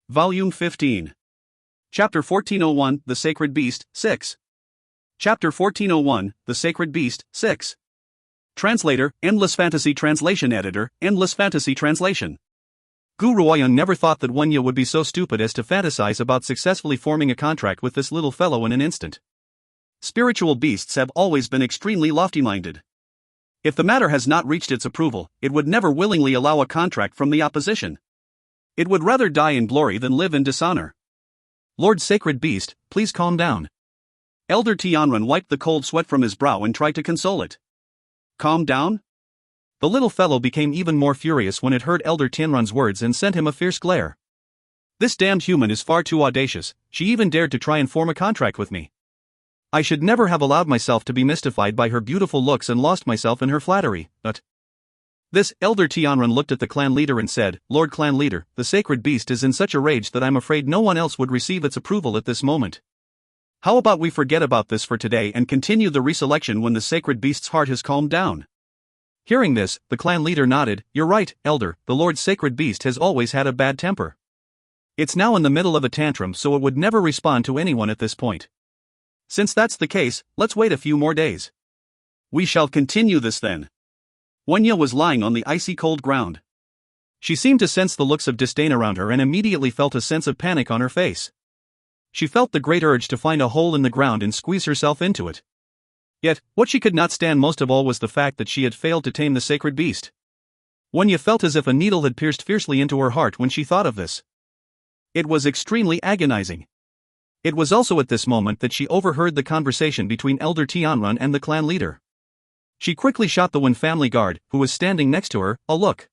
Volume 15. Chapter 1401, The Sacred Beast, 6. Chapter 1401, The Sacred Beast, 6. Translator, Endless Fantasy Translation Editor, Endless Fantasy Translation. Gu Ruoyun never thought that Wenya would be so stupid as to fantasize about successfully forming a contract with this little fellow in an instant. Spiritual beasts have always been extremely lofty-minded. If the matter has not reached its approval, it would never willingly allow a contract from the opposition. It would rather die in glory than live in dishonor. Lord Sacred Beast, please calm down. Elder Tianren wiped the cold sweat from his brow and tried to console it. Calm down? The little fellow became even more furious when it heard Elder Tianren's words and sent him a fierce glare. This damned human is far too audacious. She even dared to try and form a contract with me. I should never have allowed myself to be mystified by her beautiful looks and lost myself in her flattery, but... This Elder Tianren looked at the clan leader and said, Lord Clan Leader, the sacred beast is in such a rage that I'm afraid no one else would receive its approval at this moment. How about we forget about this for today and continue the reselection when the sacred beast's heart has calmed down? Hearing this, the clan leader nodded. You're right, Elder, the Lord Sacred Beast has always had a bad temper. It's now in the middle of a tantrum, so it would never respond to anyone at this point. Since that's the case, let's wait a few more days. We shall continue this then. Wenya was lying on the icy cold ground. She seemed to sense the looks of disdain around her and immediately felt a sense of panic on her face. She felt the great urge to find a hole in the ground and squeeze herself into it. Yet, what she could not stand most of all was the fact that she had failed to tame the sacred beast. Wenya felt as if a needle had pierced fiercely into her heart when she thought of this. It was extremely agonizing. It was also at this moment that she overheard the conversation between Elder Tianren and the clan leader. She quickly shot the Wen family guard, who was standing next to her, a look.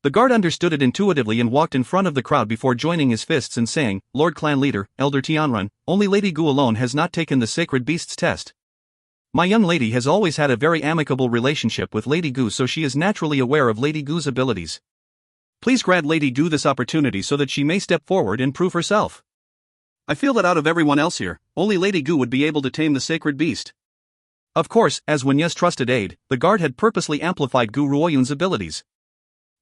The guard understood it intuitively and walked in front of the crowd before joining his fists and saying, Lord Clan Leader, Elder Tianren, only Lady Gu alone has not taken the sacred beast's test. My young lady has always had a very amicable relationship with Lady Gu, so she is naturally aware of Lady Gu's abilities. Please grant Lady Gu this opportunity so that she may step forward and prove herself. I feel that out of everyone else here, only Lady Gu would be able to tame the sacred beast. Of course, as Wenya's trusted aide, the guard had purposely amplified Gu Ruoyun's abilities.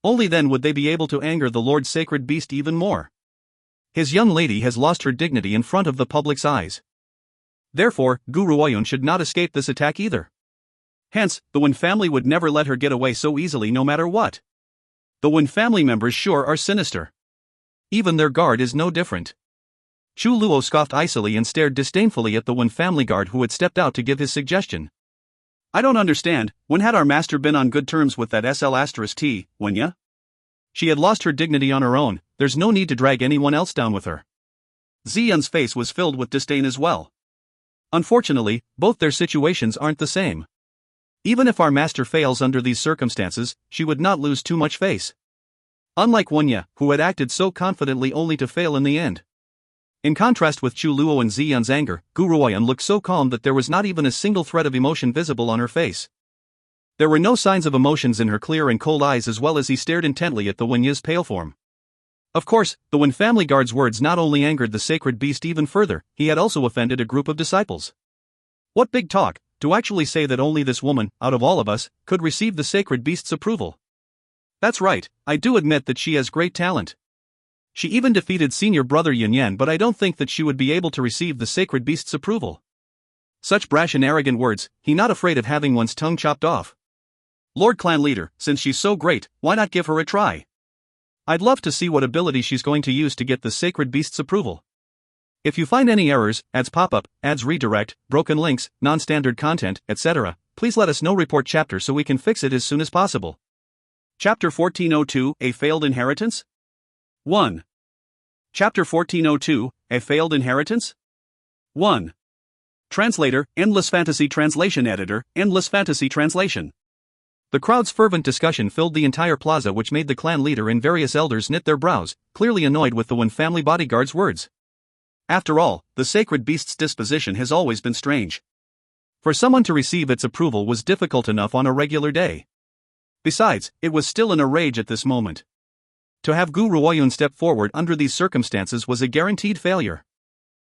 Only then would they be able to anger the Lord Sacred Beast even more. His young lady has lost her dignity in front of the public's eyes. Therefore, Gu Ruoyun should not escape this attack either. Hence, the Wen family would never let her get away so easily no matter what. The Wen family members sure are sinister. Even their guard is no different. Chu Luo scoffed icily and stared disdainfully at the Wen family guard who had stepped out to give his suggestion. I don't understand, when had our master been on good terms with that SL*T, Wenya? She had lost her dignity on her own, there's no need to drag anyone else down with her. Ziyun's face was filled with disdain as well. Unfortunately, both their situations aren't the same. Even if our master fails under these circumstances, she would not lose too much face. Unlike Wenya, who had acted so confidently only to fail in the end. In contrast with Chu Luo and Ziyun's anger, Gu Ruoyun looked so calm that there was not even a single thread of emotion visible on her face. There were no signs of emotions in her clear and cold eyes as well as he stared intently at the Wenya's pale form. Of course, the Wen family guard's words not only angered the sacred beast even further, he had also offended a group of disciples. What big talk, to actually say that only this woman, out of all of us, could receive the sacred beast's approval. That's right, I do admit that she has great talent. She even defeated senior brother Yan, but I don't think that she would be able to receive the sacred beast's approval. Such brash and arrogant words, he not afraid of having one's tongue chopped off. Lord Clan Leader, since she's so great, why not give her a try? I'd love to see what ability she's going to use to get the sacred beast's approval. If you find any errors, ads pop-up, ads redirect, broken links, non-standard content, etc., please let us know. Report chapter so we can fix it as soon as possible. Chapter 1402, A Failed Inheritance? 1. Chapter 1402, A Failed Inheritance? 1. Translator, Endless Fantasy Translation Editor, Endless Fantasy Translation. The crowd's fervent discussion filled the entire plaza, which made the clan leader and various elders knit their brows, clearly annoyed with the Wen family bodyguard's words. After all, the sacred beast's disposition has always been strange. For someone to receive its approval was difficult enough on a regular day. Besides, it was still in a rage at this moment. To have Gu Ruoyun step forward under these circumstances was a guaranteed failure.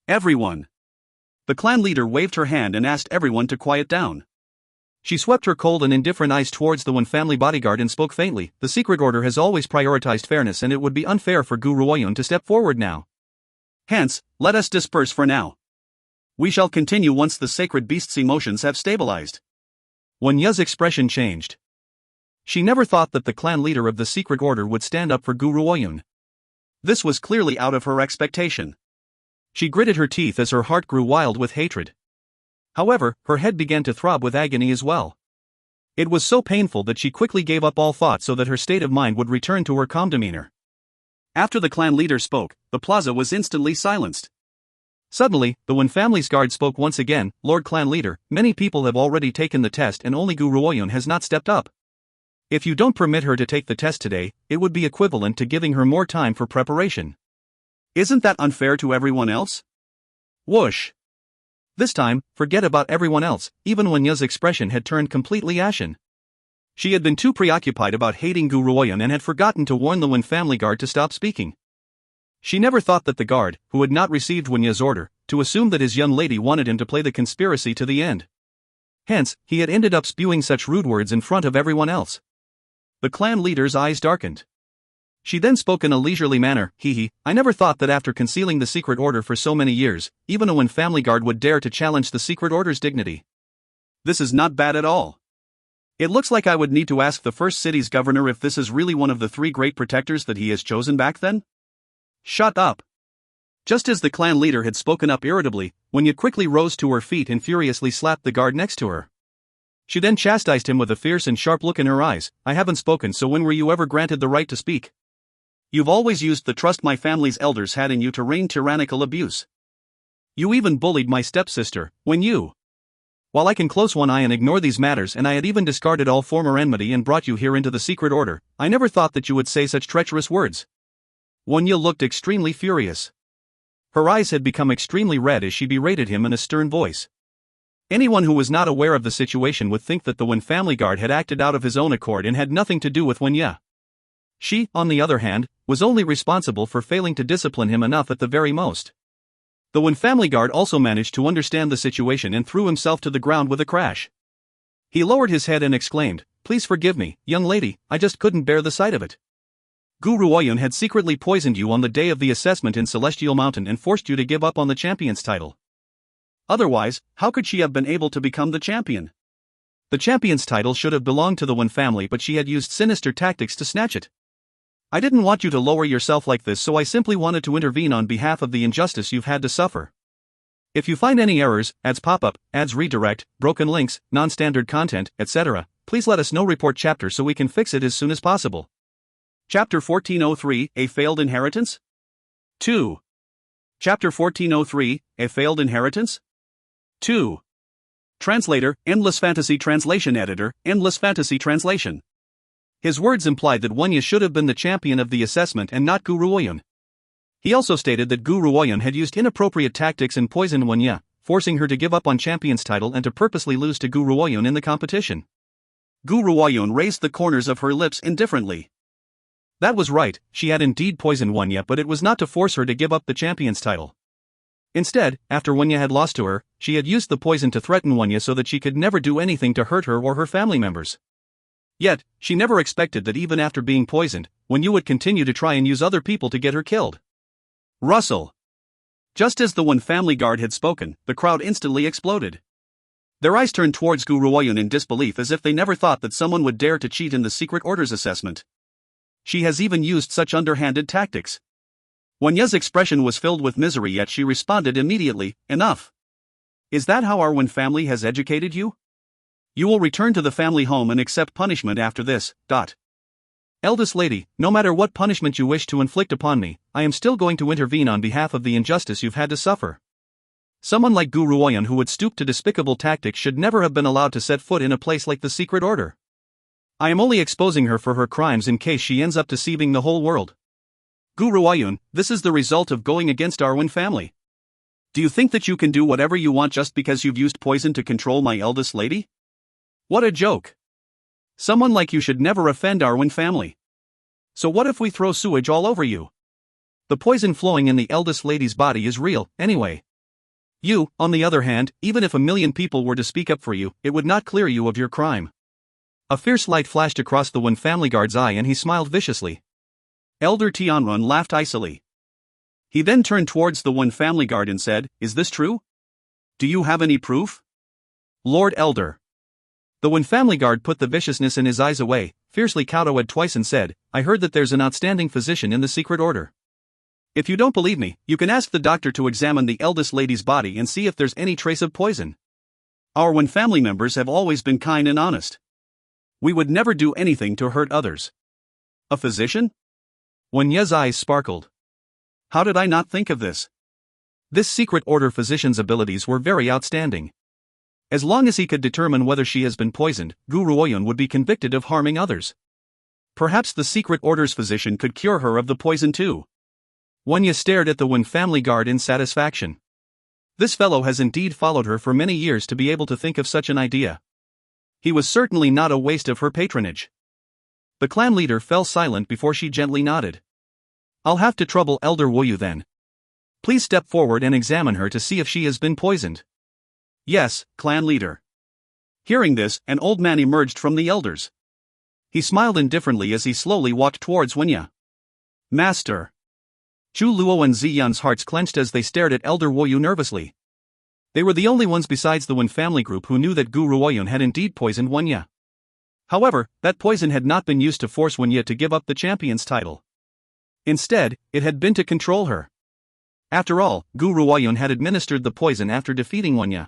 Everyone. The clan leader waved her hand and asked everyone to quiet down. She swept her cold and indifferent eyes towards the Wen family bodyguard and spoke faintly. The secret order has always prioritized fairness, and it would be unfair for Gu Ruoyun to step forward now. Hence, let us disperse for now. We shall continue once the sacred beast's emotions have stabilized. Wen Ye's expression changed. She never thought that the clan leader of the secret order would stand up for Gu Ruoyun. This was clearly out of her expectation. She gritted her teeth as her heart grew wild with hatred. However, her head began to throb with agony as well. It was so painful that she quickly gave up all thought so that her state of mind would return to her calm demeanor. After the clan leader spoke, the plaza was instantly silenced. Suddenly, the Wen family's guard spoke once again. Lord Clan Leader, many people have already taken the test and only Gu Ruoyun has not stepped up. If you don't permit her to take the test today, it would be equivalent to giving her more time for preparation. Isn't that unfair to everyone else? Whoosh. This time, forget about everyone else. Even Wen Ye's expression had turned completely ashen. She had been too preoccupied about hating Gu Ruoyun and had forgotten to warn the Wen family guard to stop speaking. She never thought that the guard, who had not received Wen Ye's order, to assume that his young lady wanted him to play the conspiracy to the end. Hence, he had ended up spewing such rude words in front of everyone else. The clan leader's eyes darkened. She then spoke in a leisurely manner. I never thought that after concealing the secret order for so many years, even a Wen family guard would dare to challenge the secret order's dignity. This is not bad at all. It looks like I would need to ask the first city's governor if this is really one of the 3 great protectors that he has chosen back then. Shut up. Just as the clan leader had spoken up irritably, Wen Ye quickly rose to her feet and furiously slapped the guard next to her. She then chastised him with a fierce and sharp look in her eyes. I haven't spoken, so when were you ever granted the right to speak? You've always used the trust my family's elders had in you to rain tyrannical abuse. You even bullied my stepsister, when you... While I can close one eye and ignore these matters, and I had even discarded all former enmity and brought you here into the secret order, I never thought that you would say such treacherous words. Wen Ye looked extremely furious. Her eyes had become extremely red as she berated him in a stern voice. Anyone who was not aware of the situation would think that the Wen family guard had acted out of his own accord and had nothing to do with Wen Ye. She, on the other hand, was only responsible for failing to discipline him enough at the very most. The Wen family guard also managed to understand the situation and threw himself to the ground with a crash. He lowered his head and exclaimed, "Please forgive me, young lady, I just couldn't bear the sight of it. Gu Ruoyun had secretly poisoned you on the day of the assessment in Celestial Mountain and forced you to give up on the champion's title. Otherwise, how could she have been able to become the champion? The champion's title should have belonged to the Wen family, but she had used sinister tactics to snatch it. I didn't want you to lower yourself like this, so I simply wanted to intervene on behalf of the injustice you've had to suffer. If you find any errors, ads pop up, ads redirect, broken links, non-standard content, etc., please let us know. Report chapter so we can fix it as soon as possible." Chapter 1403, A Failed Inheritance? 2. Chapter 1403, A Failed Inheritance? 2. Translator, Endless Fantasy Translation Editor, Endless Fantasy Translation. His words implied that Wen Ye should have been the champion of the assessment and not Gu Ruoyun. He also stated that Gu Ruoyun had used inappropriate tactics and poisoned Wen Ye, forcing her to give up on champion's title and to purposely lose to Gu Ruoyun in the competition. Gu Ruoyun raised the corners of her lips indifferently. That was right, she had indeed poisoned Wen Ye, but it was not to force her to give up the champion's title. Instead, after Wen Ye had lost to her, she had used the poison to threaten Wen Ye so that she could never do anything to hurt her or her family members. Yet, she never expected that even after being poisoned, Wen Ye would continue to try and use other people to get her killed. Russell. Just as the Wen family guard had spoken, the crowd instantly exploded. Their eyes turned towards Gu Ruoyun in disbelief, as if they never thought that someone would dare to cheat in the secret order's assessment. She has even used such underhanded tactics. Wen Ye's expression was filled with misery, yet she responded immediately, "Enough. Is that how our Wen family has educated you? You will return to the family home and accept punishment after this. Eldest lady, no matter what punishment you wish to inflict upon me, I am still going to intervene on behalf of the injustice you've had to suffer. Someone like Gu Ruoyun who would stoop to despicable tactics should never have been allowed to set foot in a place like the secret order. I am only exposing her for her crimes in case she ends up deceiving the whole world. Gu Ruoyun, this is the result of going against our Wen family. Do you think that you can do whatever you want just because you've used poison to control my eldest lady? What a joke. Someone like you should never offend our Wen family. So what if we throw sewage all over you? The poison flowing in the eldest lady's body is real, anyway. You, on the other hand, even if 1,000,000 people were to speak up for you, it would not clear you of your crime. A fierce light flashed across the Wen family guard's eye and he smiled viciously. Elder Tianrun laughed icily. He then turned towards the Wen family guard and said, "Is this true? Do you have any proof?" "Lord Elder." The Wen family guard put the viciousness in his eyes away, fiercely kowtowed twice and said, "I heard that there's an outstanding physician in the secret order. If you don't believe me, you can ask the doctor to examine the eldest lady's body and see if there's any trace of poison. Our Wen family members have always been kind and honest. We would never do anything to hurt others." A physician? Wen Ye's eyes sparkled. How did I not think of this? This secret order physician's abilities were very outstanding. As long as he could determine whether she has been poisoned, Gu Ruoyun would be convicted of harming others. Perhaps the secret order's physician could cure her of the poison too. Wen Ye stared at the Wen family guard in satisfaction. This fellow has indeed followed her for many years to be able to think of such an idea. He was certainly not a waste of her patronage. The clan leader fell silent before she gently nodded. "I'll have to trouble Elder Woyu then. Please step forward and examine her to see if she has been poisoned." "Yes, clan leader." Hearing this, an old man emerged from the elders. He smiled indifferently as he slowly walked towards Wen Ye. "Master." Chu Luo and Ziyun's hearts clenched as they stared at Elder Woyu nervously. They were the only ones besides the Wen family group who knew that Gu Ruoyun had indeed poisoned Wen Ye. However, that poison had not been used to force Wen Ye to give up the champion's title. Instead, it had been to control her. After all, Gu Ruoyun had administered the poison after defeating Wen Ye.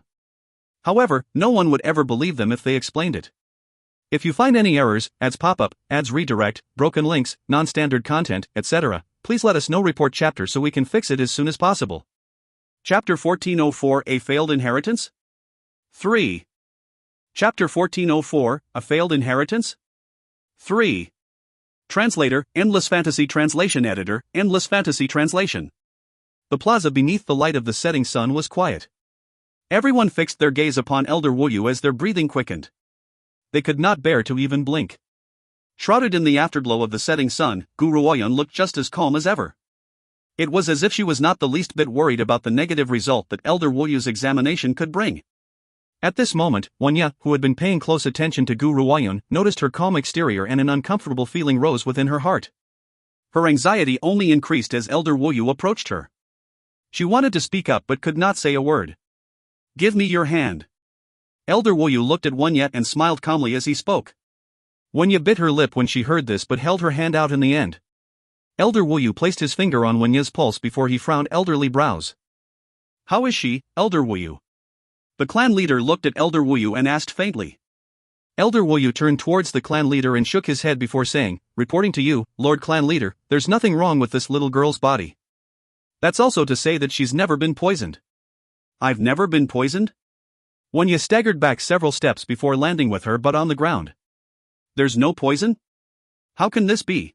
However, no one would ever believe them if they explained it. If you find any errors, ads pop-up, ads redirect, broken links, non-standard content, etc., please let us know. Report chapter so we can fix it as soon as possible. Chapter 1404, A Failed Inheritance? 3. Chapter 1404, A Failed Inheritance? 3. Translator, Endless Fantasy Translation Editor, Endless Fantasy Translation. The plaza beneath the light of the setting sun was quiet. Everyone fixed their gaze upon Elder Woyu as their breathing quickened. They could not bear to even blink. Shrouded in the afterglow of the setting sun, Gu Ruoyun looked just as calm as ever. It was as if she was not the least bit worried about the negative result that Elder Woyu's examination could bring. At this moment, Wen Ye, who had been paying close attention to Gu Ruoyun, noticed her calm exterior and an uncomfortable feeling rose within her heart. Her anxiety only increased as Elder Woyu approached her. She wanted to speak up but could not say a word. "Give me your hand." Elder Woyu looked at Wen Ye and smiled calmly as he spoke. Wen Ye bit her lip when she heard this but held her hand out in the end. Elder Woyu placed his finger on Wen Ye's pulse before he frowned elderly brows. "How is she, Elder Woyu?" The clan leader looked at Elder Woyu and asked faintly. Elder Woyu turned towards the clan leader and shook his head before saying, "Reporting to you, Lord Clan Leader, there's nothing wrong with this little girl's body. That's also to say that she's never been poisoned." "I've never been poisoned?" Wen Ye staggered back several steps before landing with her butt on the ground. "There's no poison? How can this be?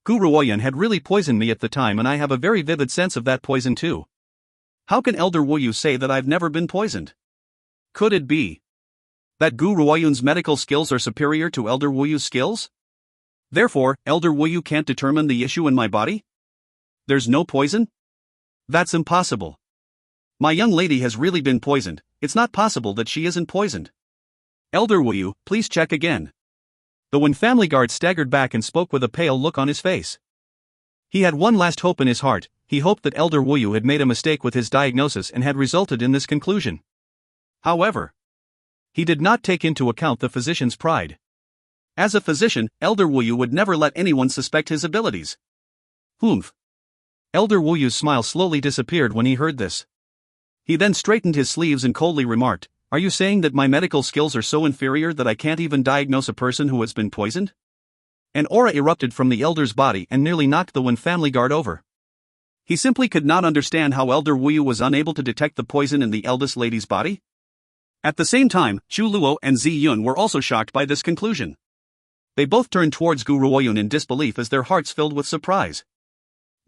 Gu Ruoyun had really poisoned me at the time and I have a very vivid sense of that poison too. How can Elder Woyu say that I've never been poisoned? Could it be that Gu Ruoyun's medical skills are superior to Elder Woyu's skills? Therefore, Elder Woyu can't determine the issue in my body? There's no poison? That's impossible. My young lady has really been poisoned. It's not possible that she isn't poisoned. Elder Woyu, please check again." The Wen family guard staggered back and spoke with a pale look on his face. He had one last hope in his heart. He hoped that Elder Woyu had made a mistake with his diagnosis and had resulted in this conclusion. However, he did not take into account the physician's pride. As a physician, Elder Woyu would never let anyone suspect his abilities. Humph. Elder Woyu's smile slowly disappeared when he heard this. He then straightened his sleeves and coldly remarked, "Are you saying that my medical skills are so inferior that I can't even diagnose a person who has been poisoned?" An aura erupted from the elder's body and nearly knocked the Wen family guard over. He simply could not understand how Elder Woyu was unable to detect the poison in the eldest lady's body. At the same time, Chu Luo and Ziyun were also shocked by this conclusion. They both turned towards Gu Ruoyun in disbelief as their hearts filled with surprise.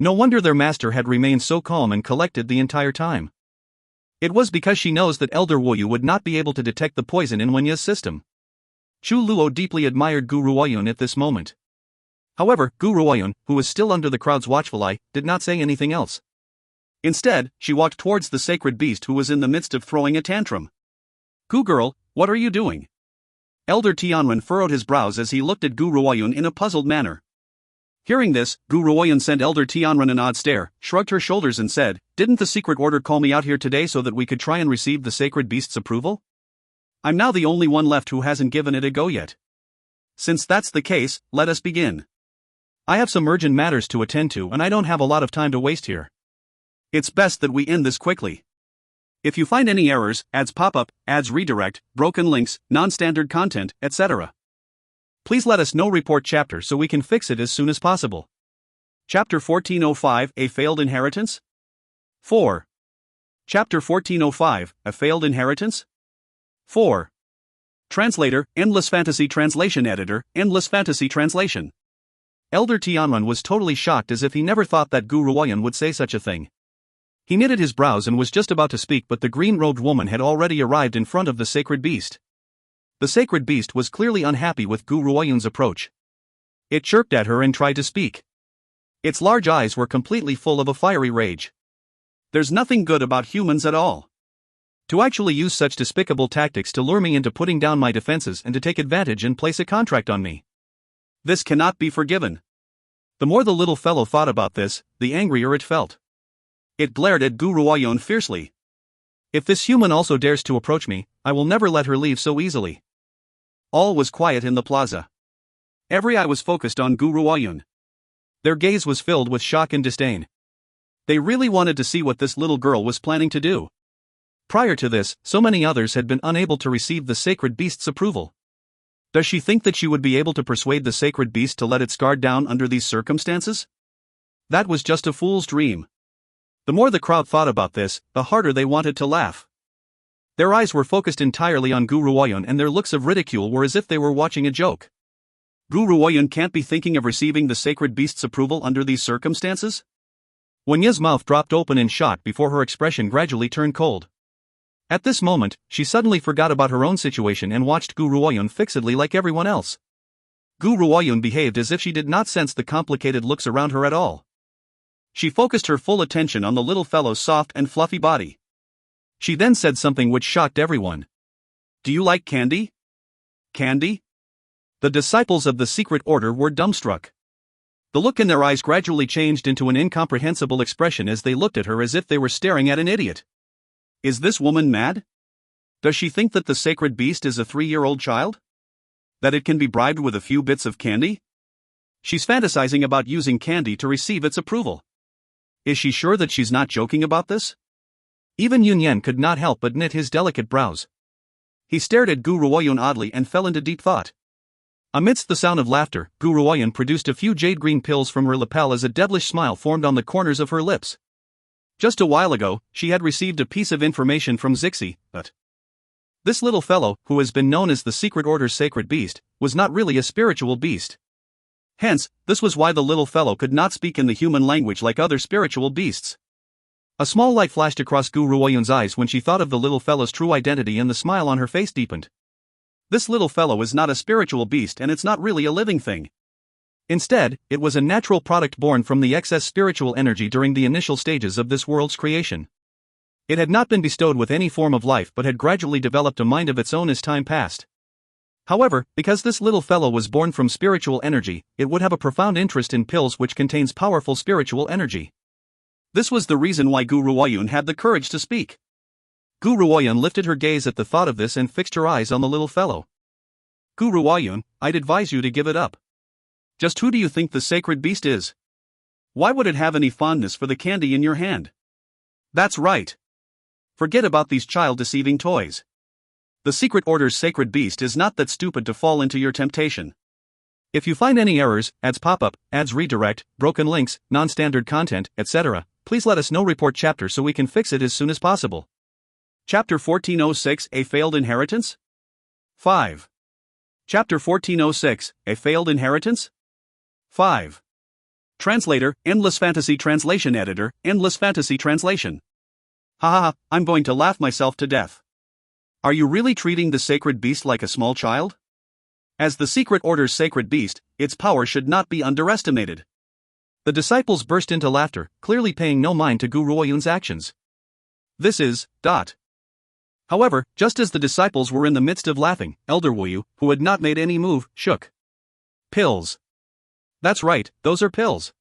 No wonder their master had remained so calm and collected the entire time. It was because she knows that Elder Woyu would not be able to detect the poison in Wen Ye's system. Chu Luo deeply admired Gu Ruoyun at this moment. However, Gu Ruoyun, who was still under the crowd's watchful eye, did not say anything else. Instead, she walked towards the sacred beast who was in the midst of throwing a tantrum. "Gu girl, what are you doing?" Elder Tianwen furrowed his brows as he looked at Gu Ruoyun in a puzzled manner. Hearing this, Gu Ruoyun sent Elder Tianwen an odd stare, shrugged her shoulders and said, "Didn't the secret order call me out here today so that we could try and receive the sacred beast's approval? I'm now the only one left who hasn't given it a go yet. Since that's the case, let us begin. I have some urgent matters to attend to and I don't have a lot of time to waste here. It's best that we end this quickly. If you find any errors, ads pop up, ads redirect, broken links, non-standard content, etc., please let us know. Report chapter so we can fix it as soon as possible." Chapter 1405, A Failed Inheritance? 4. Chapter 1405, A Failed Inheritance? 4. Translator, Endless Fantasy Translation Editor, Endless Fantasy Translation. Elder Tianwen was totally shocked, as if he never thought that Gu Ruoyun would say such a thing. He knitted his brows and was just about to speak, but the green-robed woman had already arrived in front of the sacred beast. The sacred beast was clearly unhappy with Gu Ruoyun's approach. It chirped at her and tried to speak. Its large eyes were completely full of a fiery rage. "There's nothing good about humans at all. To actually use such despicable tactics to lure me into putting down my defenses and to take advantage and place a contract on me. This cannot be forgiven." The more the little fellow thought about this, the angrier it felt. It glared at Gu Ruoyun fiercely. "If this human also dares to approach me, I will never let her leave so easily." All was quiet in the plaza. Every eye was focused on Gu Ruoyun. Their gaze was filled with shock and disdain. They really wanted to see what this little girl was planning to do. Prior to this, so many others had been unable to receive the sacred beast's approval. Does she think that she would be able to persuade the sacred beast to let its guard down under these circumstances? That was just a fool's dream. The more the crowd thought about this, the harder they wanted to laugh. Their eyes were focused entirely on Gu Ruoyun, and their looks of ridicule were as if they were watching a joke. Gu Ruoyun can't be thinking of receiving the sacred beast's approval under these circumstances? Wen Ye's mouth dropped open in shock before her expression gradually turned cold. At this moment, she suddenly forgot about her own situation and watched Gu Ruoyun fixedly like everyone else. Gu Ruoyun behaved as if she did not sense the complicated looks around her at all. She focused her full attention on the little fellow's soft and fluffy body. She then said something which shocked everyone. "Do you like candy?" "Candy?" The disciples of the secret order were dumbstruck. The look in their eyes gradually changed into an incomprehensible expression as they looked at her as if they were staring at an idiot. Is this woman mad? Does she think that the sacred beast is a 3-year-old child? That it can be bribed with a few bits of candy? She's fantasizing about using candy to receive its approval. Is she sure that she's not joking about this? Even Yunyan could not help but knit his delicate brows. He stared at Gu Ruoyun oddly and fell into deep thought. Amidst the sound of laughter, Gu Ruoyun produced a few jade-green pills from her lapel as a devilish smile formed on the corners of her lips. Just a while ago, she had received a piece of information from Zixi, but this little fellow, who has been known as the Secret Order's sacred beast, was not really a spiritual beast. Hence, this was why the little fellow could not speak in the human language like other spiritual beasts. A small light flashed across Gu Ruoyun's eyes when she thought of the little fellow's true identity, and the smile on her face deepened. This little fellow is not a spiritual beast, and it's not really a living thing. Instead, it was a natural product born from the excess spiritual energy during the initial stages of this world's creation. It had not been bestowed with any form of life but had gradually developed a mind of its own as time passed. However, because this little fellow was born from spiritual energy, it would have a profound interest in pills which contains powerful spiritual energy. This was the reason why Gu Ruoyun had the courage to speak. Gu Ruoyun lifted her gaze at the thought of this and fixed her eyes on the little fellow. "Gu Ruoyun, I'd advise you to give it up. Just who do you think the sacred beast is? Why would it have any fondness for the candy in your hand? That's right. Forget about these child-deceiving toys. The Secret Order's sacred beast is not that stupid to fall into your temptation. If you find any errors, ads pop up, ads redirect, broken links, non-standard content, etc., please let us know. Report chapter so we can fix it as soon as possible. Chapter 1406, A Failed Inheritance? 5. Chapter 1406, A Failed Inheritance? 5. Translator, Endless Fantasy Translation Editor, Endless Fantasy Translation. Haha, I'm going to laugh myself to death. Are you really treating the sacred beast like a small child? As the Secret Order's sacred beast, its power should not be underestimated. The disciples burst into laughter, clearly paying no mind to Gu Ruoyun's actions. This is. However, just as the disciples were in the midst of laughing, Elder Wuyu, who had not made any move, shook. Pills. That's right, those are pills.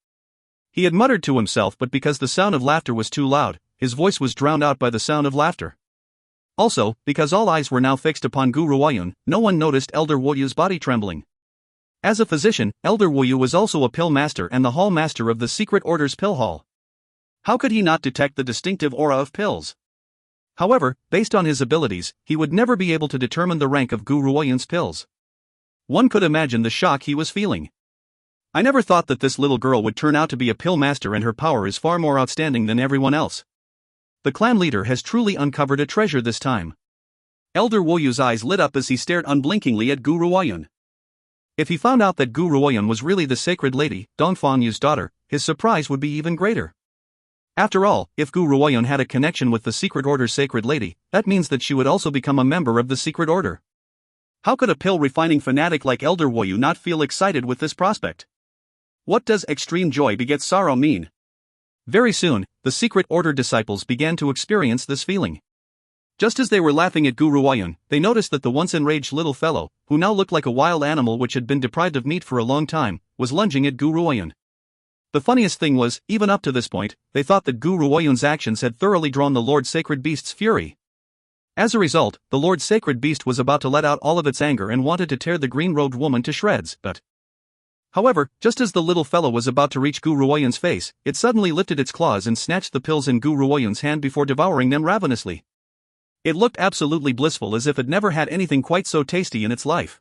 He had muttered to himself, but because the sound of laughter was too loud, his voice was drowned out by the sound of laughter. Also, because all eyes were now fixed upon Gu Ruoyun, no one noticed Elder Wuyu's body trembling. As a physician, Elder Wuyu was also a pill master and the hall master of the Secret Order's pill hall. How could he not detect the distinctive aura of pills? However, based on his abilities, he would never be able to determine the rank of Gu Ruoyun's pills. One could imagine the shock he was feeling. I never thought that this little girl would turn out to be a pill master, and her power is far more outstanding than everyone else. The clan leader has truly uncovered a treasure this time. Elder Wuyu's eyes lit up as he stared unblinkingly at Gu Ruoyun. If he found out that Gu Ruoyun was really the sacred lady, Dongfang Yu's daughter, his surprise would be even greater. After all, if Gu Ruoyun had a connection with the Secret Order's sacred lady, that means that she would also become a member of the Secret Order. How could a pill-refining fanatic like Elder Wuyu not feel excited with this prospect? What does extreme joy begets sorrow mean? Very soon, the Secret Order disciples began to experience this feeling. Just as they were laughing at Gu Ruoyun, they noticed that the once enraged little fellow, who now looked like a wild animal which had been deprived of meat for a long time, was lunging at Gu Ruoyun. The funniest thing was, even up to this point, they thought that Gu Ruoyun's actions had thoroughly drawn the Lord Sacred Beast's fury. As a result, the Lord Sacred Beast was about to let out all of its anger and wanted to tear the green-robed woman to shreds, but... However, just as the little fellow was about to reach Gu Ruoyun's face, it suddenly lifted its claws and snatched the pills in Gu Ruoyun's hand before devouring them ravenously. It looked absolutely blissful, as if it never had anything quite so tasty in its life.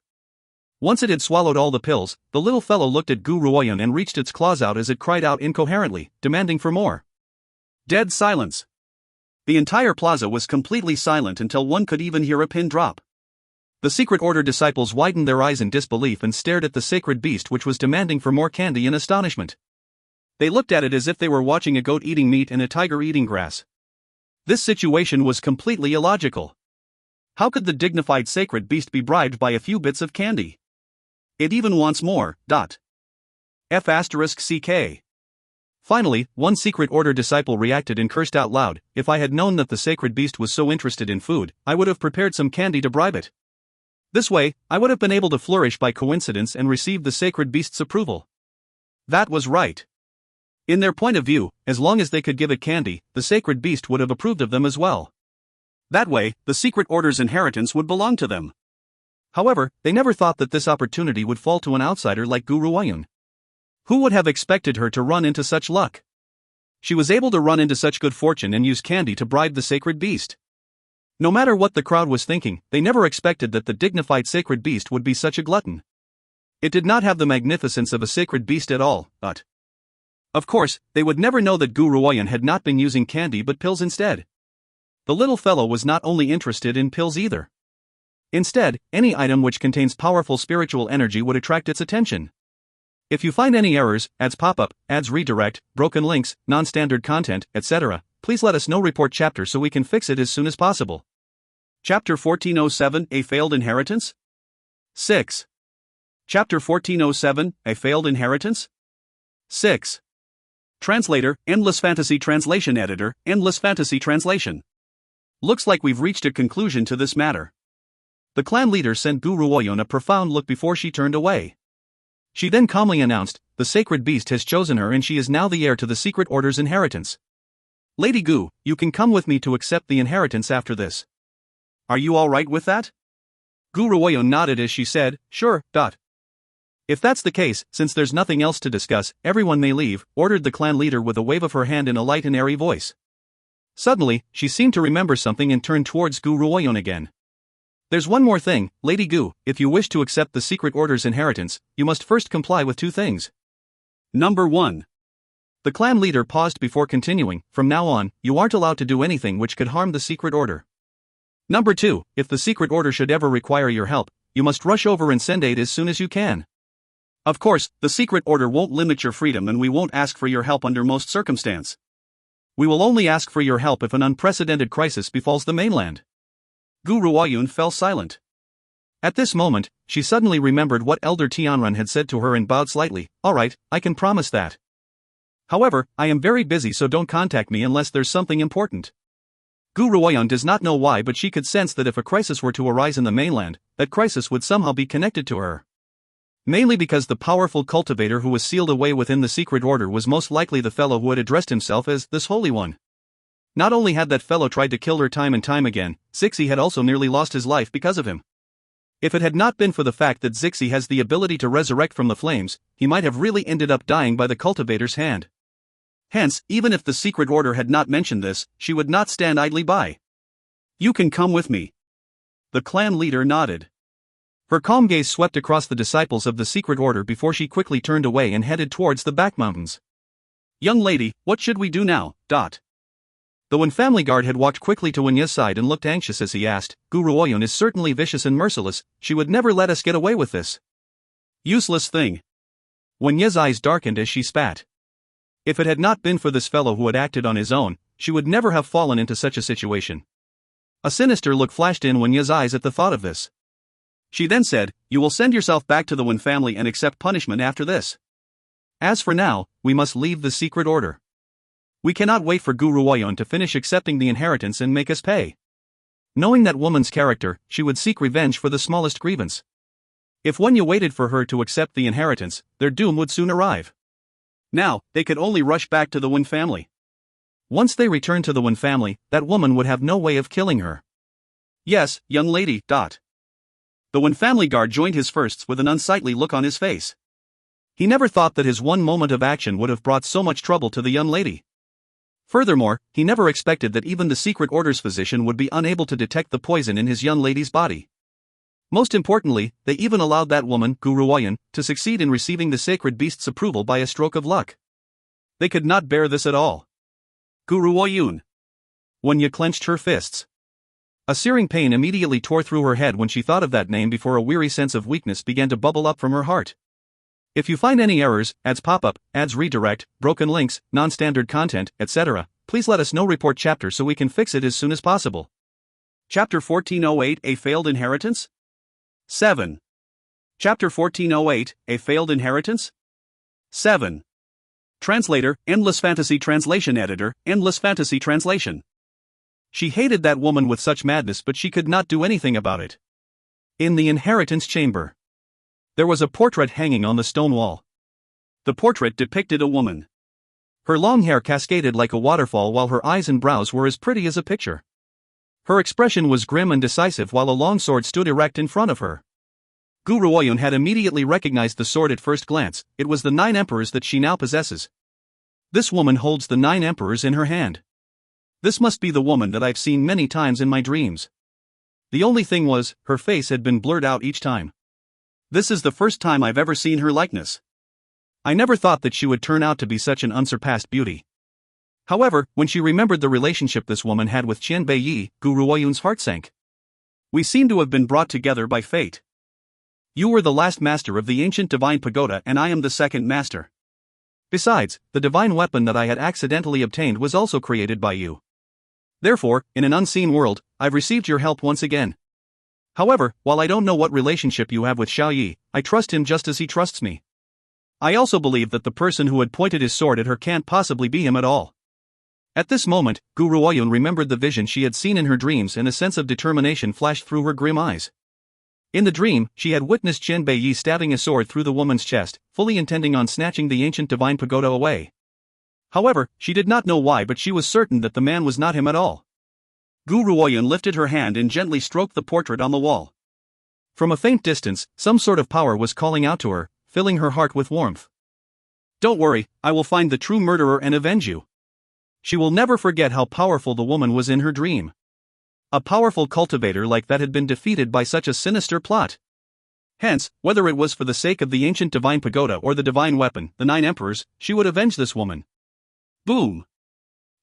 Once it had swallowed all the pills, the little fellow looked at Gu Ruoyun and reached its claws out as it cried out incoherently, demanding for more. Dead silence. The entire plaza was completely silent until one could even hear a pin drop. The Secret Order disciples widened their eyes in disbelief and stared at the sacred beast, which was demanding for more candy, in astonishment. They looked at it as if they were watching a goat eating meat and a tiger eating grass. This situation was completely illogical. How could the dignified sacred beast be bribed by a few bits of candy? It even wants more. F***CK. Finally, one Secret Order disciple reacted and cursed out loud, "If I had known that the sacred beast was so interested in food, I would have prepared some candy to bribe it. This way, I would have been able to flourish by coincidence and receive the sacred beast's approval." That was right. In their point of view, as long as they could give it candy, the sacred beast would have approved of them as well. That way, the Secret Order's inheritance would belong to them. However, they never thought that this opportunity would fall to an outsider like Gu Ruoyun. Who would have expected her to run into such luck? She was able to run into such good fortune and use candy to bribe the sacred beast. No matter what the crowd was thinking, they never expected that the dignified sacred beast would be such a glutton. It did not have the magnificence of a sacred beast at all, but... Of course, they would never know that Gu Ruoyun had not been using candy but pills instead. The little fellow was not only interested in pills either. Instead, any item which contains powerful spiritual energy would attract its attention. If you find any errors, ads pop up, ads redirect, broken links, non-standard content, etc., please let us know. Report chapter so we can fix it as soon as possible. Chapter 1407, A Failed Inheritance? 6. Chapter 1407, A Failed Inheritance? 6. Translator, Endless Fantasy Translation Editor, Endless Fantasy Translation. Looks like we've reached a conclusion to this matter. The clan leader sent Gu Ruoyun a profound look before she turned away. She then calmly announced, "The sacred beast has chosen her and she is now the heir to the Secret Order's inheritance. Lady Gu, you can come with me to accept the inheritance after this. Are you alright with that?" Gu Ruoyun nodded as she said, "Sure. If that's the case, since there's nothing else to discuss, everyone may leave," ordered the clan leader with a wave of her hand in a light and airy voice. Suddenly, she seemed to remember something and turned towards Gu Ruoyun again. "There's one more thing, Lady Gu. If you wish to accept the Secret Order's inheritance, you must first comply with two things. Number 1. The clan leader paused before continuing, "From now on, you aren't allowed to do anything which could harm the Secret Order. Number 2, if the Secret Order should ever require your help, you must rush over and send aid as soon as you can. Of course, the Secret Order won't limit your freedom and we won't ask for your help under most circumstance. We will only ask for your help if an unprecedented crisis befalls the mainland." Gu Ruoyun fell silent. At this moment, she suddenly remembered what Elder Tianran had said to her and bowed slightly. "Alright, I can promise that. However, I am very busy, so don't contact me unless there's something important. Gu Ruoyun does not know why, but she could sense that if a crisis were to arise in the mainland, that crisis would somehow be connected to her. Mainly because the powerful cultivator who was sealed away within the secret order was most likely the fellow who had addressed himself as this Holy One. Not only had that fellow tried to kill her time and time again, Zixi had also nearly lost his life because of him. If it had not been for the fact that Zixi has the ability to resurrect from the flames, he might have really ended up dying by the cultivator's hand. Hence, even if the secret order had not mentioned this, she would not stand idly by. You can come with me. The clan leader nodded. Her calm gaze swept across the disciples of the secret order before she quickly turned away and headed towards the back mountains. Young lady, what should we do now? The Wen family guard had walked quickly to Wenya's side and looked anxious as he asked, Gu Ruoyun is certainly vicious and merciless, she would never let us get away with this. Useless thing. Wenya's eyes darkened as she spat. If it had not been for this fellow who had acted on his own, she would never have fallen into such a situation. A sinister look flashed in Wenya's eyes at the thought of this. She then said, you will send yourself back to the Wen family and accept punishment after this. As for now, we must leave the secret order. We cannot wait for Gu Ruoyun to finish accepting the inheritance and make us pay. Knowing that woman's character, she would seek revenge for the smallest grievance. If Wenya waited for her to accept the inheritance, their doom would soon arrive. Now, they could only rush back to the Wen family. Once they returned to the Wen family, that woman would have no way of killing her. Yes, young lady. The Wen family guard joined his firsts with an unsightly look on his face. He never thought that his one moment of action would have brought so much trouble to the young lady. Furthermore, he never expected that even the secret order's physician would be unable to detect the poison in his young lady's body. Most importantly, they even allowed that woman, Gu Ruoyun, to succeed in receiving the sacred beast's approval by a stroke of luck. They could not bear this at all. Gu Ruoyun. Wenya clenched her fists. A searing pain immediately tore through her head when she thought of that name before a weary sense of weakness began to bubble up from her heart. If you find any errors, ads pop-up, ads redirect, broken links, non-standard content, etc., please let us know. Report chapter so we can fix it as soon as possible. Chapter 1408, A Failed Inheritance? 7. Chapter 1408, A Failed Inheritance? 7. Translator, Endless Fantasy Translation Editor, Endless Fantasy Translation. She hated that woman with such madness, but she could not do anything about it. In the inheritance chamber, there was a portrait hanging on the stone wall. The portrait depicted a woman. Her long hair cascaded like a waterfall while her eyes and brows were as pretty as a picture. Her expression was grim and decisive while a long sword stood erect in front of her. Gu Ruoyun had immediately recognized the sword at first glance. It was the 9 emperors that she now possesses. This woman holds the 9 emperors in her hand. This must be the woman that I've seen many times in my dreams. The only thing was, her face had been blurred out each time. This is the first time I've ever seen her likeness. I never thought that she would turn out to be such an unsurpassed beauty. However, when she remembered the relationship this woman had with Qian Beiyi, Gu Ruoyun's heart sank. We seem to have been brought together by fate. You were the last master of the ancient divine pagoda and I am the second master. Besides, the divine weapon that I had accidentally obtained was also created by you. Therefore, in an unseen world, I've received your help once again. However, while I don't know what relationship you have with Xiao Yi, I trust him just as he trusts me. I also believe that the person who had pointed his sword at her can't possibly be him at all. At this moment, Gu Ruoyun remembered the vision she had seen in her dreams and a sense of determination flashed through her grim eyes. In the dream, she had witnessed Qian Beiyi stabbing a sword through the woman's chest, fully intending on snatching the ancient divine pagoda away. However, she did not know why, but she was certain that the man was not him at all. Gu Ruoyun lifted her hand and gently stroked the portrait on the wall. From a faint distance, some sort of power was calling out to her, filling her heart with warmth. Don't worry, I will find the true murderer and avenge you. She will never forget how powerful the woman was in her dream. A powerful cultivator like that had been defeated by such a sinister plot. Hence, whether it was for the sake of the ancient divine pagoda or the divine weapon, the 9 emperors, she would avenge this woman. Boom!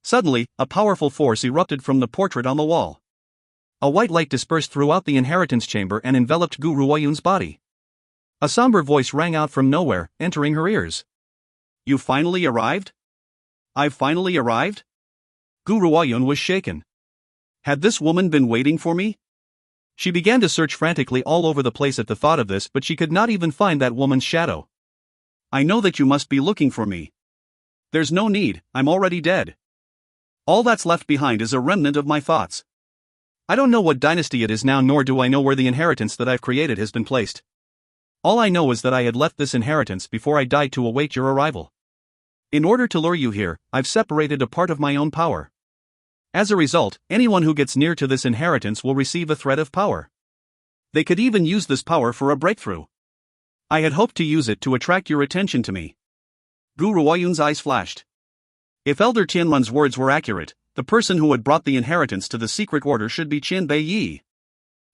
Suddenly, a powerful force erupted from the portrait on the wall. A white light dispersed throughout the inheritance chamber and enveloped Gu Ruoyun's body. A somber voice rang out from nowhere, entering her ears. You finally arrived? I've finally arrived? Gu Ruoyun was shaken. Had this woman been waiting for me? She began to search frantically all over the place at the thought of this, but she could not even find that woman's shadow. I know that you must be looking for me. There's no need, I'm already dead. All that's left behind is a remnant of my thoughts. I don't know what dynasty it is now, nor do I know where the inheritance that I've created has been placed. All I know is that I had left this inheritance before I died to await your arrival. In order to lure you here, I've separated a part of my own power. As a result, anyone who gets near to this inheritance will receive a thread of power. They could even use this power for a breakthrough. I had hoped to use it to attract your attention to me. Gu Ruoyun's eyes flashed. If Elder Tianlun's words were accurate, the person who had brought the inheritance to the secret order should be Qin Beiyi.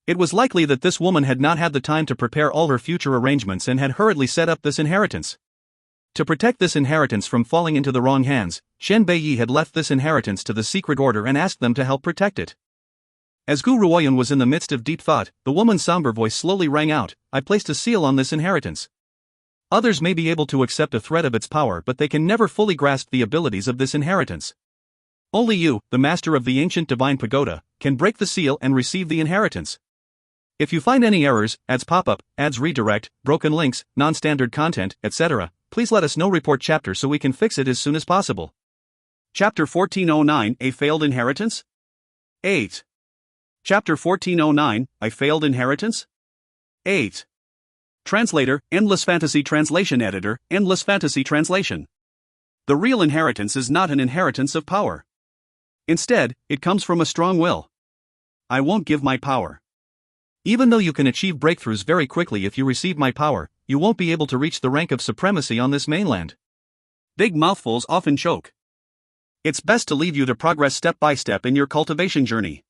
It was likely that this woman had not had the time to prepare all her future arrangements and had hurriedly set up this inheritance. To protect this inheritance from falling into the wrong hands, Qin Beiyi had left this inheritance to the secret order and asked them to help protect it. As Gu Ruoyun was in the midst of deep thought, the woman's somber voice slowly rang out, I placed a seal on this inheritance. Others may be able to accept a thread of its power, but they can never fully grasp the abilities of this inheritance. Only you, the master of the ancient divine pagoda, can break the seal and receive the inheritance. If you find any errors, ads pop up, ads redirect, broken links, non-standard content, etc., please let us know. Report chapter so we can fix it as soon as possible. Chapter 1409, A Failed Inheritance? 8. Chapter 1409, A Failed Inheritance? 8. Translator, Endless Fantasy Translation Editor, Endless Fantasy Translation. The real inheritance is not an inheritance of power. Instead, it comes from a strong will. I won't give my power. Even though you can achieve breakthroughs very quickly if you receive my power, you won't be able to reach the rank of supremacy on this mainland. Big mouthfuls often choke. It's best to leave you to progress step by step in your cultivation journey.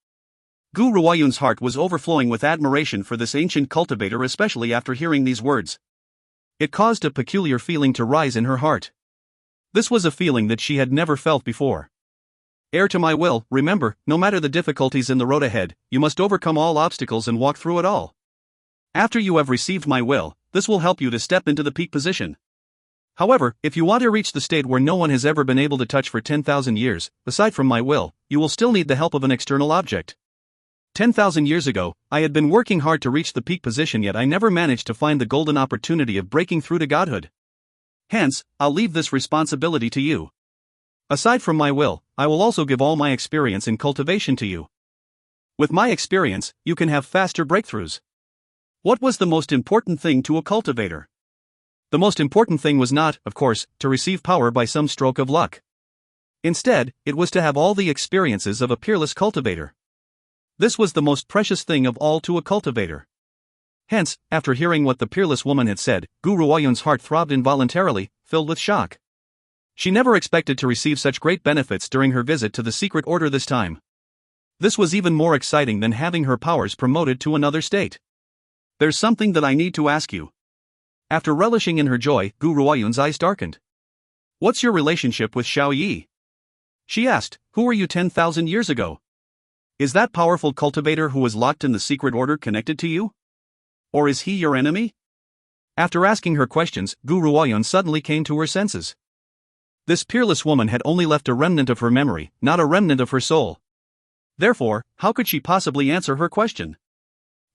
Gu Ruoyun's heart was overflowing with admiration for this ancient cultivator, especially after hearing these words. It caused a peculiar feeling to rise in her heart. This was a feeling that she had never felt before. Heir to my will, remember, no matter the difficulties in the road ahead, you must overcome all obstacles and walk through it all. After you have received my will, this will help you to step into the peak position. However, if you want to reach the state where no one has ever been able to touch for 10,000 years, aside from my will, you will still need the help of an external object. 10,000 years ago, I had been working hard to reach the peak position, yet I never managed to find the golden opportunity of breaking through to godhood. Hence, I'll leave this responsibility to you. Aside from my will, I will also give all my experience in cultivation to you. With my experience, you can have faster breakthroughs. What was the most important thing to a cultivator? The most important thing was not, of course, to receive power by some stroke of luck. Instead, it was to have all the experiences of a peerless cultivator. This was the most precious thing of all to a cultivator. Hence, after hearing what the peerless woman had said, Gu Ruoyun's heart throbbed involuntarily, filled with shock. She never expected to receive such great benefits during her visit to the secret order this time. This was even more exciting than having her powers promoted to another state. There's something that I need to ask you. After relishing in her joy, Gu Ruoyun's eyes darkened. What's your relationship with Xiao Yi? She asked, who were you 10,000 years ago? Is that powerful cultivator who was locked in the secret order connected to you? Or is he your enemy? After asking her questions, Gu Ruoyun suddenly came to her senses. This peerless woman had only left a remnant of her memory, not a remnant of her soul. Therefore, how could she possibly answer her question?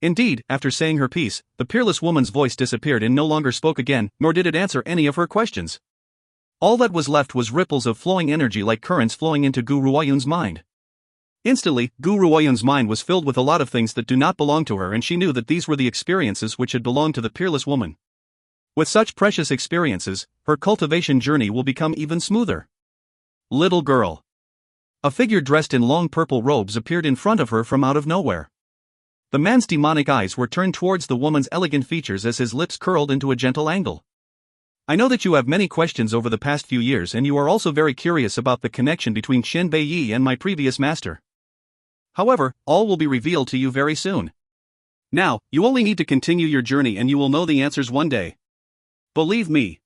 Indeed, after saying her piece, the peerless woman's voice disappeared and no longer spoke again, nor did it answer any of her questions. All that was left was ripples of flowing energy like currents flowing into Gu Ruoyun's mind. Instantly, Gu Ruoyun's mind was filled with a lot of things that do not belong to her, and she knew that these were the experiences which had belonged to the peerless woman. With such precious experiences, her cultivation journey will become even smoother. Little girl. A figure dressed in long purple robes appeared in front of her from out of nowhere. The man's demonic eyes were turned towards the woman's elegant features as his lips curled into a gentle angle. I know that you have many questions over the past few years, and you are also very curious about the connection between Qin Beiyi and my previous master. However, all will be revealed to you very soon. Now, you only need to continue your journey and you will know the answers one day. Believe me.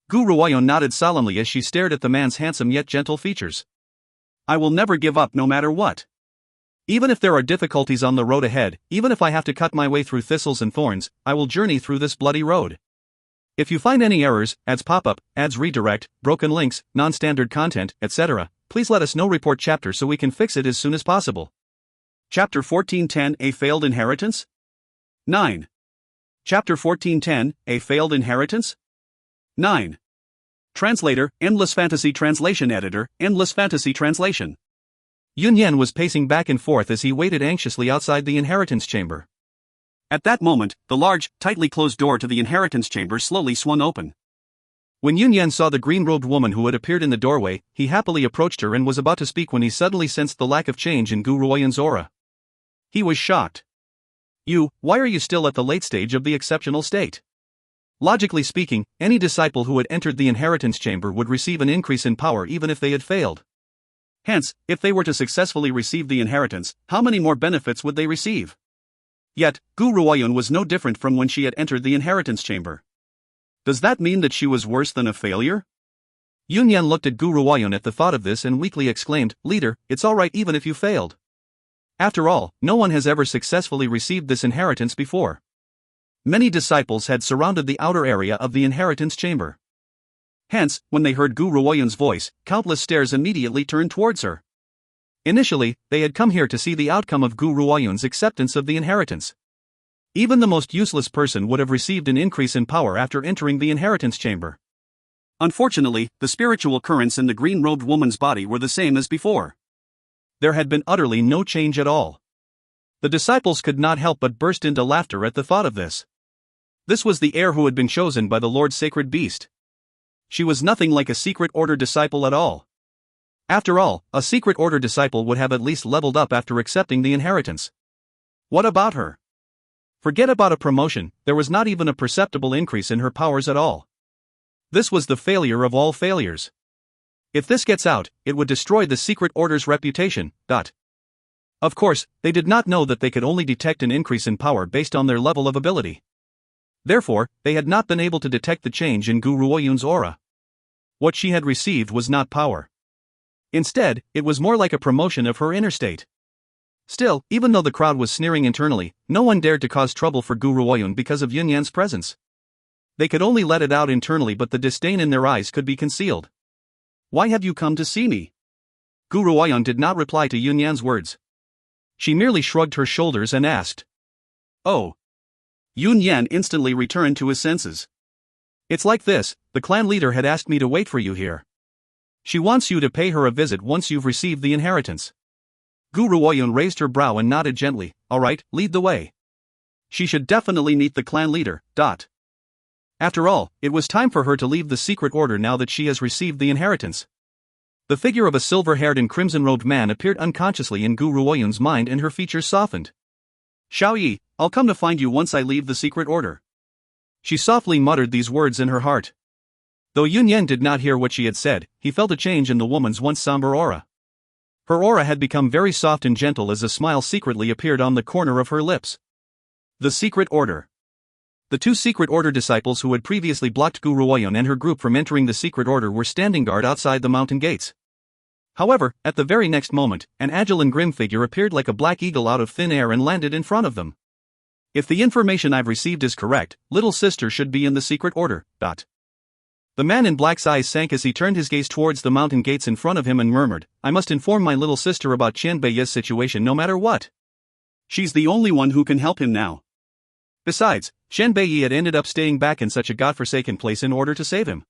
Gu Ruoyun nodded solemnly as she stared at the man's handsome yet gentle features. I will never give up no matter what. Even if there are difficulties on the road ahead, even if I have to cut my way through thistles and thorns, I will journey through this bloody road. If you find any errors, ads pop up, ads redirect, broken links, non-standard content, etc., please let us know. Report chapter so we can fix it as soon as possible. Chapter 1410, A Failed Inheritance? 9. Chapter 1410, A Failed Inheritance? 9. Translator, Endless Fantasy Translation Editor, Endless Fantasy Translation. Yun Yan was pacing back and forth as he waited anxiously outside the inheritance chamber. At that moment, the large, tightly closed door to the inheritance chamber slowly swung open. When Yun Yan saw the green-robed woman who had appeared in the doorway, he happily approached her and was about to speak when he suddenly sensed the lack of change in Gu Ruoyan's aura. He was shocked. Why are you still at the late stage of the exceptional state? Logically speaking, any disciple who had entered the inheritance chamber would receive an increase in power even if they had failed. Hence, if they were to successfully receive the inheritance, how many more benefits would they receive? Yet, Gu Ruoyan was no different from when she had entered the inheritance chamber. Does that mean that she was worse than a failure? Yun Yan looked at Gu Ruoyan at the thought of this and weakly exclaimed, "Leader, it's alright even if you failed. After all, no one has ever successfully received this inheritance before." Many disciples had surrounded the outer area of the inheritance chamber. Hence, when they heard Gu Ruoyan's voice, countless stares immediately turned towards her. Initially, they had come here to see the outcome of Gu Ruoyan's acceptance of the inheritance. Even the most useless person would have received an increase in power after entering the inheritance chamber. Unfortunately, the spiritual currents in the green-robed woman's body were the same as before. There had been utterly no change at all. The disciples could not help but burst into laughter at the thought of this. This was the heir who had been chosen by the Lord's sacred beast. She was nothing like a secret order disciple at all. After all, a secret order disciple would have at least leveled up after accepting the inheritance. What about her? Forget about a promotion, there was not even a perceptible increase in her powers at all. This was the failure of all failures. If this gets out, it would destroy the secret order's reputation. Of course, they did not know that they could only detect an increase in power based on their level of ability. Therefore, they had not been able to detect the change in Gu Ruoyan's aura. What she had received was not power. Instead, it was more like a promotion of her inner state. Still, even though the crowd was sneering internally, no one dared to cause trouble for Gu Ruoyan because of Yun Yan's presence. They could only let it out internally, but the disdain in their eyes could be concealed. "Why have you come to see me?" Gu Ruoyan did not reply to Yun Yan's words. She merely shrugged her shoulders and asked, "Oh." Yun Yan instantly returned to his senses. "It's like this, the clan leader had asked me to wait for you here. She wants you to pay her a visit once you've received the inheritance." Gu Ruoyan raised her brow and nodded gently. "Alright, lead the way." She should definitely meet the clan leader. After all, it was time for her to leave the secret order now that she has received the inheritance. The figure of a silver-haired and crimson-robed man appeared unconsciously in Gu Ruoyan's mind and her features softened. "Xiao Yi, I'll come to find you once I leave the secret order." She softly muttered these words in her heart. Though Yun Yan did not hear what she had said, he felt a change in the woman's once somber aura. Her aura had become very soft and gentle as a smile secretly appeared on the corner of her lips. The secret order. The two secret order disciples who had previously blocked Gu Ruoyan and her group from entering the secret order were standing guard outside the mountain gates. However, at the very next moment, an agile and grim figure appeared like a black eagle out of thin air and landed in front of them. "If the information I've received is correct, little sister should be in the secret order." The man in black's eyes sank as he turned his gaze towards the mountain gates in front of him and murmured, "I must inform my little sister about Qianbei's situation no matter what. She's the only one who can help him now." Besides, Qianbei had ended up staying back in such a godforsaken place in order to save him.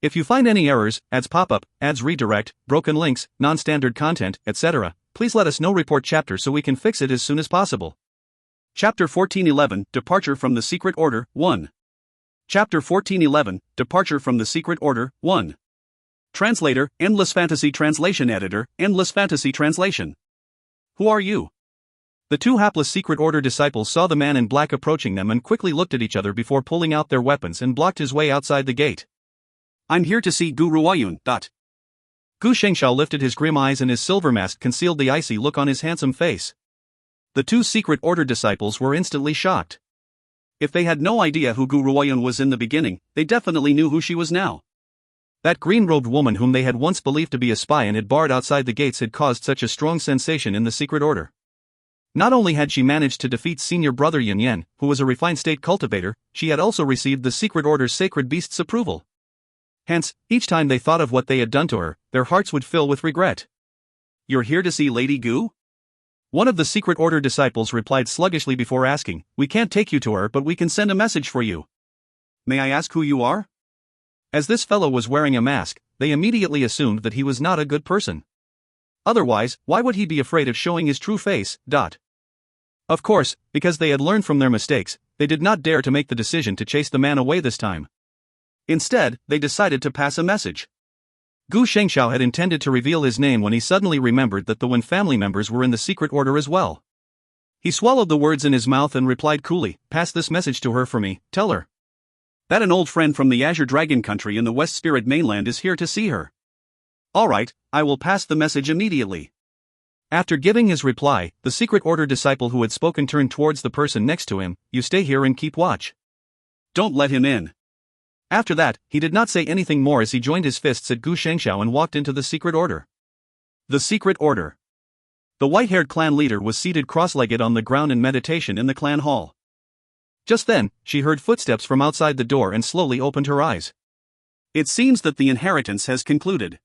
If you find any errors, ads pop up, ads redirect, broken links, non-standard content, etc., please let us know. Report chapter so we can fix it as soon as possible. Chapter 1411, Departure from the Secret Order, 1. Chapter 1411, Departure from the Secret Order, 1. Translator, Endless Fantasy Translation Editor, Endless Fantasy Translation. Who are you? The two hapless secret order disciples saw the man in black approaching them and quickly looked at each other before pulling out their weapons and blocked his way outside the gate. "I'm here to see Gu Ruoyan." Gu Shengshao lifted his grim eyes and his silver mask concealed the icy look on his handsome face. The two secret order disciples were instantly shocked. If they had no idea who Gu Ruoyan was in the beginning, they definitely knew who she was now. That green-robed woman whom they had once believed to be a spy and had barred outside the gates had caused such a strong sensation in the secret order. Not only had she managed to defeat senior brother Yun Yan, who was a refined state cultivator, she had also received the secret order's sacred beast's approval. Hence, each time they thought of what they had done to her, their hearts would fill with regret. "You're here to see Lady Gu?" One of the secret order disciples replied sluggishly before asking, "We can't take you to her, but we can send a message for you." "May I ask who you are?" As this fellow was wearing a mask, they immediately assumed that he was not a good person. Otherwise, why would he be afraid of showing his true face? Of course, because they had learned from their mistakes, they did not dare to make the decision to chase the man away this time. Instead, they decided to pass a message. Gu Shengxiao had intended to reveal his name when he suddenly remembered that the Wen family members were in the secret order as well. He swallowed the words in his mouth and replied coolly, "Pass this message to her for me, tell her that an old friend from the Azure Dragon country in the West Spirit mainland is here to see her." "Alright, I will pass the message immediately." After giving his reply, the secret order disciple who had spoken turned towards the person next to him. "You stay here and keep watch. Don't let him in." After that, he did not say anything more as he joined his fists at Gu Shengxiao and walked into the secret order. The secret order. The white-haired clan leader was seated cross-legged on the ground in meditation in the clan hall. Just then, she heard footsteps from outside the door and slowly opened her eyes. It seems that the inheritance has concluded.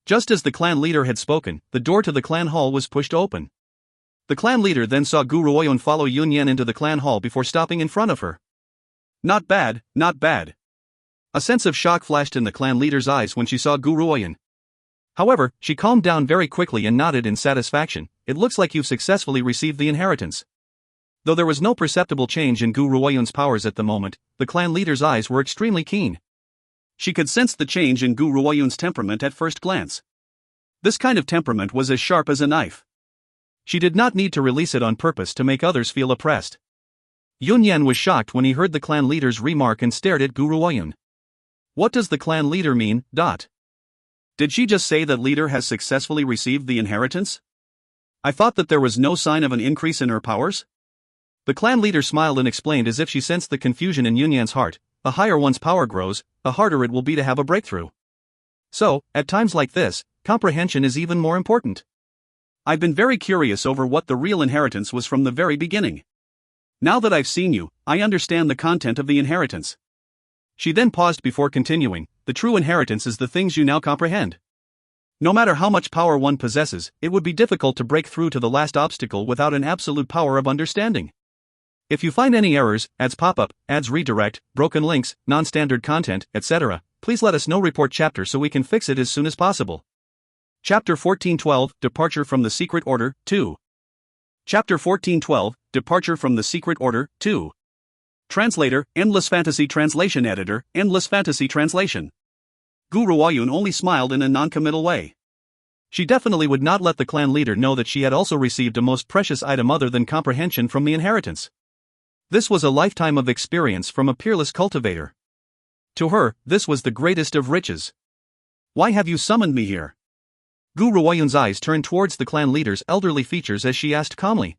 Just as the clan leader had spoken, the door to the clan hall was pushed open. The clan leader then saw Gu Ruoyun follow Yun Yan into the clan hall before stopping in front of her. Not bad, not bad. A sense of shock flashed in the clan leader's eyes when she saw Gu Ruoyun. However, she calmed down very quickly and nodded in satisfaction. "It looks like you've successfully received the inheritance." Though there was no perceptible change in Gu Ruoyun's powers at the moment, the clan leader's eyes were extremely keen. She could sense the change in Gu Ruoyun's temperament at first glance. This kind of temperament was as sharp as a knife. She did not need to release it on purpose to make others feel oppressed. Yun Yan was shocked when he heard the clan leader's remark and stared at Gu Ruoyun. What does the clan leader mean? Did she just say that leader has successfully received the inheritance? I thought that there was no sign of an increase in her powers? The clan leader smiled and explained as if she sensed the confusion in Yun Yan's heart. The higher one's power grows, the harder it will be to have a breakthrough. So, at times like this, comprehension is even more important. I've been very curious over what the real inheritance was from the very beginning. Now that I've seen you, I understand the content of the inheritance. She then paused before continuing. The true inheritance is the things you now comprehend. No matter how much power one possesses, it would be difficult to break through to the last obstacle without an absolute power of understanding. If you find any errors, ads pop up, ads redirect, broken links, non-standard content, etc., please let us know. Report chapter so we can fix it as soon as possible. Chapter 1412, Departure from the Secret Order, 2. Chapter 1412, Departure from the Secret Order, 2. Translator, Endless Fantasy Translation Editor, Endless Fantasy Translation. Gu Ruoyun only smiled in a non-committal way. She definitely would not let the clan leader know that she had also received a most precious item other than comprehension from the inheritance. This was a lifetime of experience from a peerless cultivator. To her, this was the greatest of riches. Why have you summoned me here? Gu Ruoyun's eyes turned towards the clan leader's elderly features as she asked calmly.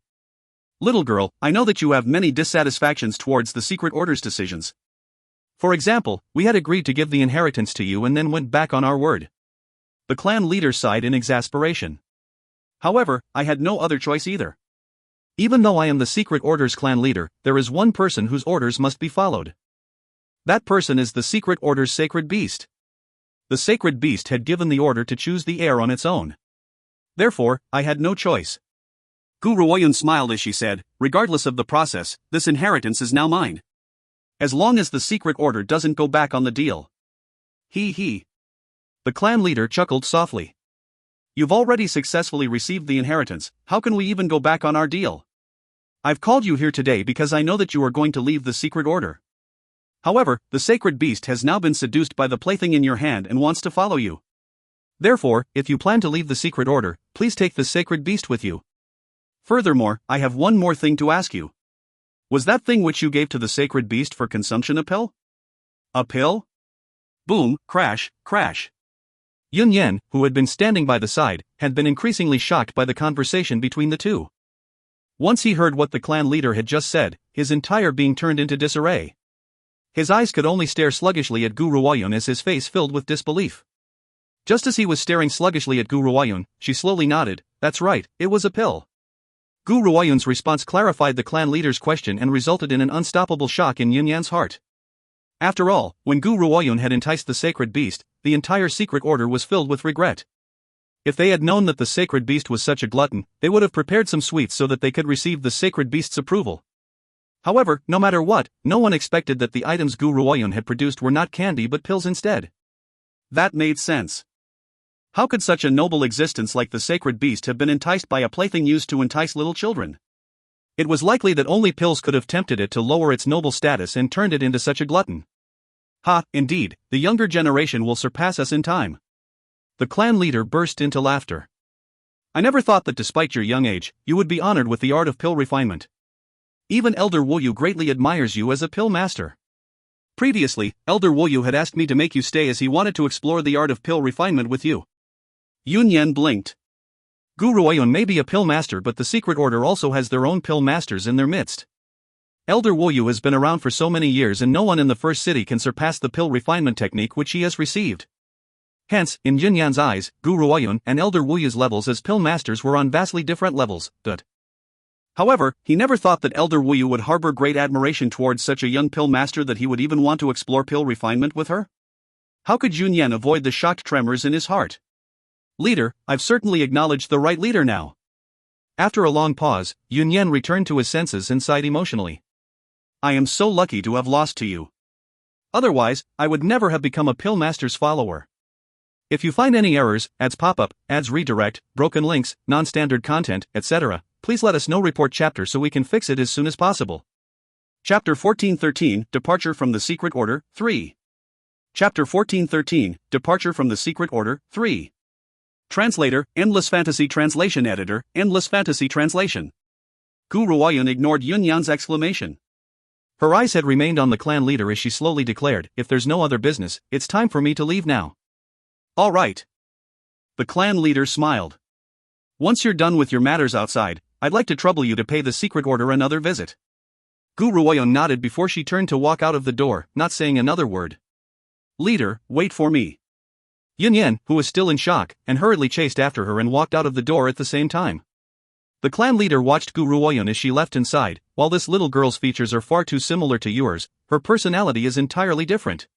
Little girl, I know that you have many dissatisfactions towards the Secret Order's decisions. For example, we had agreed to give the inheritance to you and then went back on our word. The clan leader sighed in exasperation. However, I had no other choice either. Even though I am the Secret Order's clan leader, there is one person whose orders must be followed. That person is the Secret Order's sacred beast. The sacred beast had given the order to choose the heir on its own. Therefore, I had no choice. Gu Ruoyun smiled as she said, regardless of the process, this inheritance is now mine. As long as the Secret Order doesn't go back on the deal. The clan leader chuckled softly. You've already successfully received the inheritance, how can we even go back on our deal? I've called you here today because I know that you are going to leave the Secret Order. However, the sacred beast has now been seduced by the plaything in your hand and wants to follow you. Therefore, if you plan to leave the Secret Order, please take the sacred beast with you. Furthermore, I have one more thing to ask you. Was that thing which you gave to the sacred beast for consumption a pill? A pill? Boom, crash, crash. Yun Yan, who had been standing by the side, had been increasingly shocked by the conversation between the two. Once he heard what the clan leader had just said, his entire being turned into disarray. His eyes could only stare sluggishly at Gu Ruoyun as his face filled with disbelief. Just as he was staring sluggishly at Gu Ruoyun, she slowly nodded. That's right, it was a pill. Gu Ruoyun's response clarified the clan leader's question and resulted in an unstoppable shock in Yun Yan's heart. After all, when Gu Ruoyun had enticed the sacred beast, the entire secret order was filled with regret. If they had known that the sacred beast was such a glutton, they would have prepared some sweets so that they could receive the sacred beast's approval. However, no matter what, no one expected that the items Gu Ruoyun had produced were not candy but pills instead. That made sense. How could such a noble existence like the sacred beast have been enticed by a plaything used to entice little children? It was likely that only pills could have tempted it to lower its noble status and turned it into such a glutton. Ha, indeed, the younger generation will surpass us in time. The clan leader burst into laughter. I never thought that despite your young age, you would be honored with the art of pill refinement. Even Elder Wuyu greatly admires you as a pill master. Previously, Elder Wuyu had asked me to make you stay as he wanted to explore the art of pill refinement with you. Yunyan blinked. Gu Ruoyun may be a pill master, but the secret order also has their own pill masters in their midst. Elder Wuyu has been around for so many years and no one in the first city can surpass the pill refinement technique which he has received. Hence, in Yunyan's eyes, Gu Ruoyun and Elder Wuyu's levels as pill masters were on vastly different levels. However, he never thought that Elder Wuyu would harbor great admiration towards such a young pill master that he would even want to explore pill refinement with her. How could Yunyan avoid the shocked tremors in his heart? Leader, I've certainly acknowledged the right leader now. After a long pause, Yunyan returned to his senses and sighed emotionally. I am so lucky to have lost to you. Otherwise, I would never have become a pill master's follower. If you find any errors, ads pop-up, ads redirect, broken links, non-standard content, etc., please let us know. Report chapter so we can fix it as soon as possible. Chapter 1413, Departure from the Secret Order, 3. Chapter 1413, Departure from the Secret Order, 3. Translator, Endless Fantasy Translation Editor, Endless Fantasy Translation. Gu Ruoyun ignored Yunyan's exclamation. Her eyes had remained on the clan leader as she slowly declared, if there's no other business, it's time for me to leave now. All right. The clan leader smiled. Once you're done with your matters outside, I'd like to trouble you to pay the secret order another visit. Gu Ruoyun nodded before she turned to walk out of the door, not saying another word. Leader, wait for me. Yunyan, who was still in shock, and hurriedly chased after her and walked out of the door at the same time. The clan leader watched Gu Ruoyun as she left and sighed. While this little girl's features are far too similar to yours, her personality is entirely different.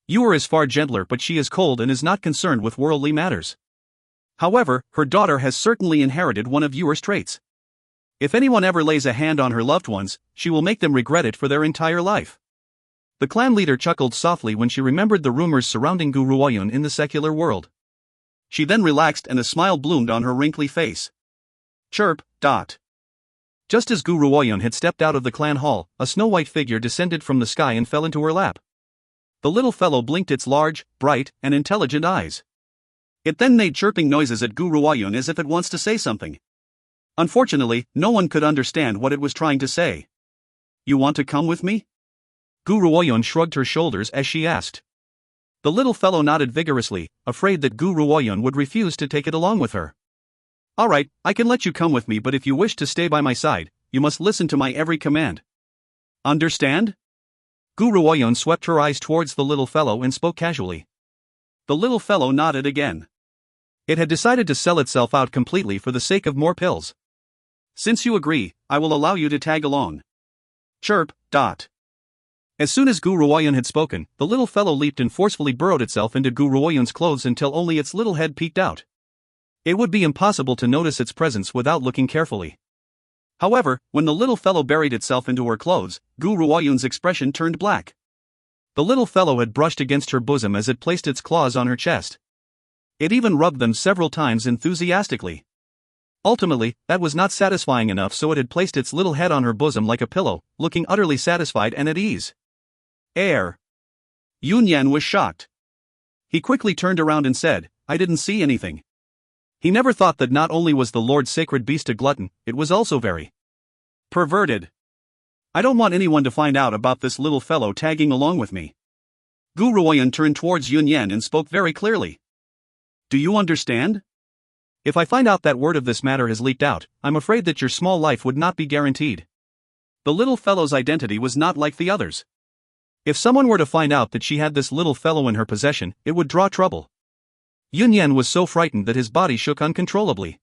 Yor is far gentler, but she is cold and is not concerned with worldly matters. However, her daughter has certainly inherited one of Yor's traits. If anyone ever lays a hand on her loved ones, she will make them regret it for their entire life. The clan leader chuckled softly when she remembered the rumors surrounding Gu Ruoyun in the secular world. She then relaxed and a smile bloomed on her wrinkly face. Chirp. Just as Gu Ruoyun had stepped out of the clan hall, a snow-white figure descended from the sky and fell into her lap. The little fellow blinked its large, bright, and intelligent eyes. It then made chirping noises at Gu Ruoyun as if it wants to say something. Unfortunately, no one could understand what it was trying to say. You want to come with me? Gu Ruoyun shrugged her shoulders as she asked. The little fellow nodded vigorously, afraid that Gu Ruoyun would refuse to take it along with her. All right, I can let you come with me, but if you wish to stay by my side, you must listen to my every command. Understand? Gu Ruoyun swept her eyes towards the little fellow and spoke casually. The little fellow nodded again. It had decided to sell itself out completely for the sake of more pills. Since you agree, I will allow you to tag along. Chirp. As soon as Gu Ruoyun had spoken, the little fellow leaped and forcefully burrowed itself into Gu Ruoyun's clothes until only its little head peeked out. It would be impossible to notice its presence without looking carefully. However, when the little fellow buried itself into her clothes, Gu Ruoyun's expression turned black. The little fellow had brushed against her bosom as it placed its claws on her chest. It even rubbed them several times enthusiastically. Ultimately, that was not satisfying enough, so it had placed its little head on her bosom like a pillow, looking utterly satisfied and at ease. Yunyan was shocked. He quickly turned around and said, I didn't see anything. He never thought that not only was the Lord's sacred beast a glutton, it was also very perverted. I don't want anyone to find out about this little fellow tagging along with me. Gu Ruoyun turned towards Yunyan and spoke very clearly. Do you understand? If I find out that word of this matter has leaked out, I'm afraid that your small life would not be guaranteed. The little fellow's identity was not like the others. If someone were to find out that she had this little fellow in her possession, it would draw trouble. Yunyan was so frightened that his body shook uncontrollably.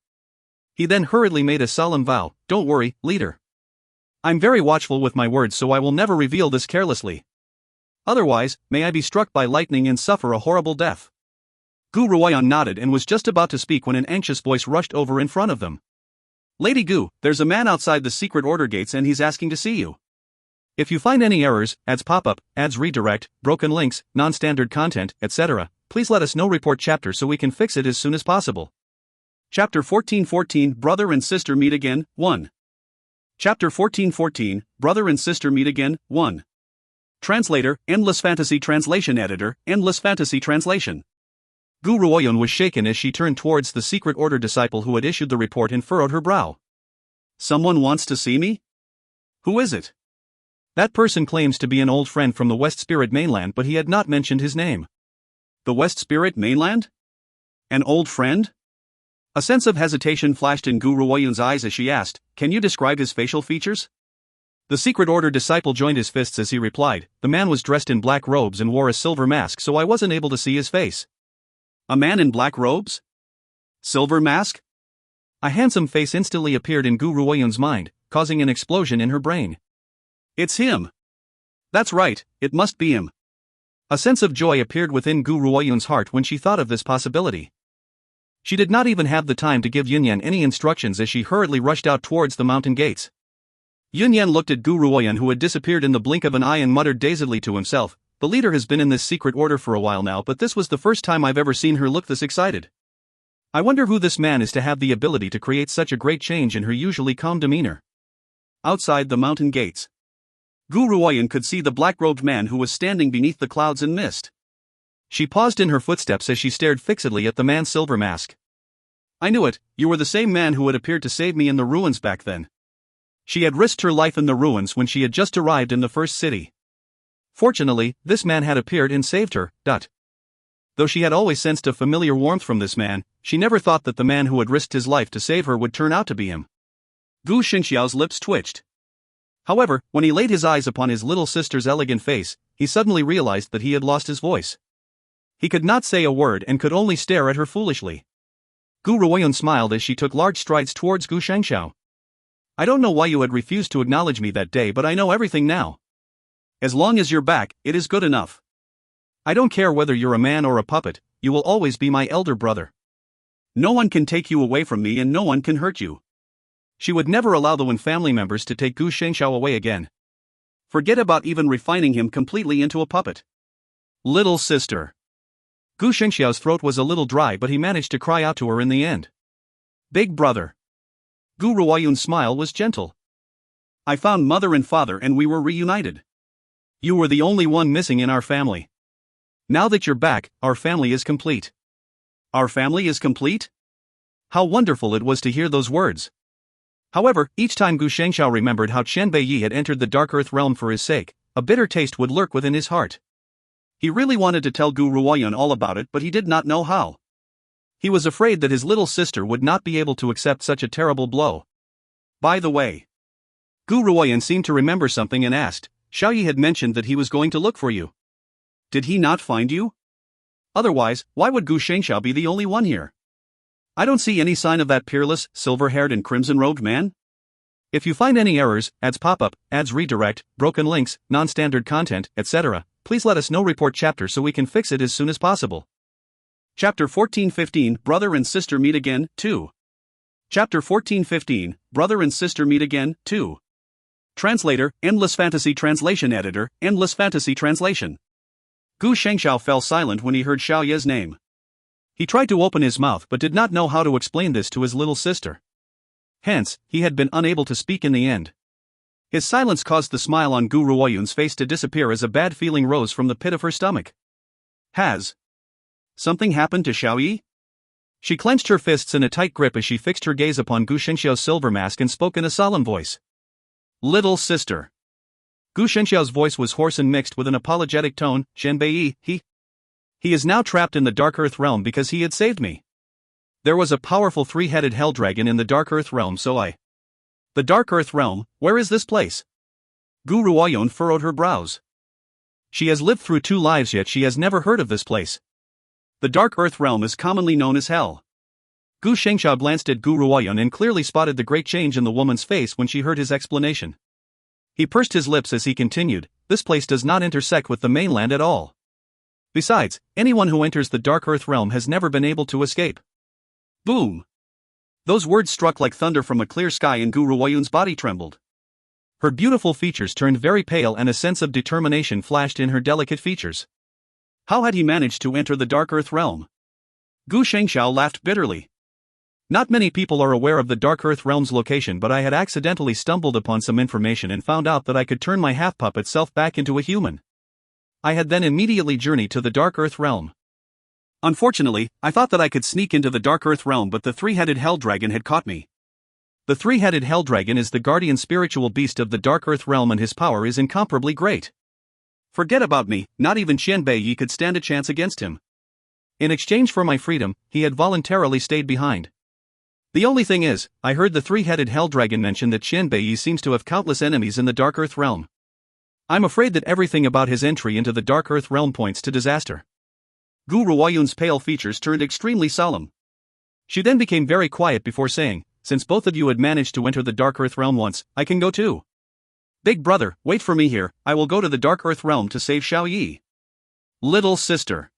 He then hurriedly made a solemn vow, Don't worry, leader. I'm very watchful with my words, so I will never reveal this carelessly. Otherwise, may I be struck by lightning and suffer a horrible death. Gu Ruoyun nodded and was just about to speak when an anxious voice rushed over in front of them. Lady Gu, there's a man outside the secret order gates and he's asking to see you. If you find any errors, ads pop up, ads redirect, broken links, non-standard content, etc., please let us know. Report chapter so we can fix it as soon as possible. Chapter 1414 Brother and Sister Meet Again, 1. Chapter 1414 Brother and Sister Meet Again, 1. Translator, Endless Fantasy Translation Editor, Endless Fantasy Translation. Gu Ruoyun was shaken as she turned towards the secret order disciple who had issued the report and furrowed her brow. Someone wants to see me? Who is it? That person claims to be an old friend from the West Spirit mainland, but he had not mentioned his name. The West Spirit mainland? An old friend? A sense of hesitation flashed in Gu Ruoyun's eyes as she asked, "Can you describe his facial features?" The secret order disciple joined his fists as he replied. The man was dressed in black robes and wore a silver mask, so I wasn't able to see his face. A man in black robes? Silver mask? A handsome face instantly appeared in Gu Ruoyun's mind, causing an explosion in her brain. It's him! That's right, it must be him. A sense of joy appeared within Gu Ruoyun's heart when she thought of this possibility. She did not even have the time to give Yunyan any instructions as she hurriedly rushed out towards the mountain gates. Yunyan looked at Gu Ruoyun, who had disappeared in the blink of an eye, and muttered dazedly to himself, "The leader has been in this secret order for a while now, but this was the first time I've ever seen her look this excited. I wonder who this man is to have the ability to create such a great change in her usually calm demeanor." Outside the mountain gates, Gu Ruoyun could see the black-robed man who was standing beneath the clouds and mist. She paused in her footsteps as she stared fixedly at the man's silver mask. "I knew it, you were the same man who had appeared to save me in the ruins back then." She had risked her life in the ruins when she had just arrived in the first city. Fortunately, this man had appeared and saved her. Though she had always sensed a familiar warmth from this man, she never thought that the man who had risked his life to save her would turn out to be him. Gu Xingxiao's lips twitched. However, when he laid his eyes upon his little sister's elegant face, he suddenly realized that he had lost his voice. He could not say a word and could only stare at her foolishly. Gu Ruoyun smiled as she took large strides towards Gu Shengxiao. "I don't know why you had refused to acknowledge me that day, but I know everything now. As long as you're back, it is good enough. I don't care whether you're a man or a puppet, you will always be my elder brother. No one can take you away from me and no one can hurt you." She would never allow the Wen family members to take Gu Shengxiao away again. Forget about even refining him completely into a puppet. Little sister. Gu Shengxiao's throat was a little dry, but he managed to cry out to her in the end. Big brother. Gu Ruoyun's smile was gentle. I found mother and father and we were reunited. You were the only one missing in our family. Now that you're back, our family is complete. Our family is complete? How wonderful it was to hear those words. However, each time Gu Shengxiao remembered how Chen Beiyi had entered the Dark Earth realm for his sake, a bitter taste would lurk within his heart. He really wanted to tell Gu Ruoyun all about it, but he did not know how. He was afraid that his little sister would not be able to accept such a terrible blow. By the way, Gu Ruoyun seemed to remember something and asked, "Xiaoyi had mentioned that he was going to look for you. Did he not find you? Otherwise, why would Gu Shengxiao be the only one here? I don't see any sign of that peerless, silver-haired and crimson-robed man." If you find any errors, ads pop up, ads redirect, broken links, non-standard content, etc., please let us know. Report chapter so we can fix it as soon as possible. Chapter 1415 Brother and Sister Meet Again, 2. Chapter 1415 Brother and Sister Meet Again, 2. Translator, Endless Fantasy Translation Editor, Endless Fantasy Translation. Gu Shengxiao fell silent when he heard Xiaoye's name. He tried to open his mouth but did not know how to explain this to his little sister. Hence, he had been unable to speak in the end. His silence caused the smile on Gu Ruoyun's face to disappear as a bad feeling rose from the pit of her stomach. Has something happened to Xiaoyi? She clenched her fists in a tight grip as she fixed her gaze upon Gu Shengxiao's silver mask and spoke in a solemn voice. Little sister. Gu Shengxiao's voice was hoarse and mixed with an apologetic tone. Chen Beiyi, he is now trapped in the Dark Earth realm because he had saved me. There was a powerful three-headed hell dragon in the Dark Earth realm, so I... The Dark Earth realm, where is this place? Gu Ruoyun furrowed her brows. She has lived through 2 lives yet she has never heard of this place. The Dark Earth realm is commonly known as hell. Gu Shengxiao glanced at Gu Ruoyun and clearly spotted the great change in the woman's face when she heard his explanation. He pursed his lips as he continued, "This place does not intersect with the mainland at all. Besides, anyone who enters the Dark Earth realm has never been able to escape." Boom! Those words struck like thunder from a clear sky and Gu Ruoyun's body trembled. Her beautiful features turned very pale and a sense of determination flashed in her delicate features. How had he managed to enter the Dark Earth realm? Gu Shengxiao laughed bitterly. Not many people are aware of the Dark Earth realm's location, but I had accidentally stumbled upon some information and found out that I could turn my half-puppet self back into a human. I had then immediately journeyed to the Dark Earth realm. Unfortunately, I thought that I could sneak into the Dark Earth realm, but the three-headed Hell Dragon had caught me. The three-headed Hell Dragon is the guardian spiritual beast of the Dark Earth realm, and his power is incomparably great. Forget about me, not even Qian Beiyi could stand a chance against him. In exchange for my freedom, he had voluntarily stayed behind. The only thing is, I heard the three-headed Hell Dragon mention that Qian Beiyi seems to have countless enemies in the Dark Earth realm. I'm afraid that everything about his entry into the Dark Earth realm points to disaster. Gu Ruoyun's pale features turned extremely solemn. She then became very quiet before saying, "Since both of you had managed to enter the Dark Earth realm once, I can go too. Big brother, wait for me here, I will go to the Dark Earth realm to save Xiao Yi." Little sister.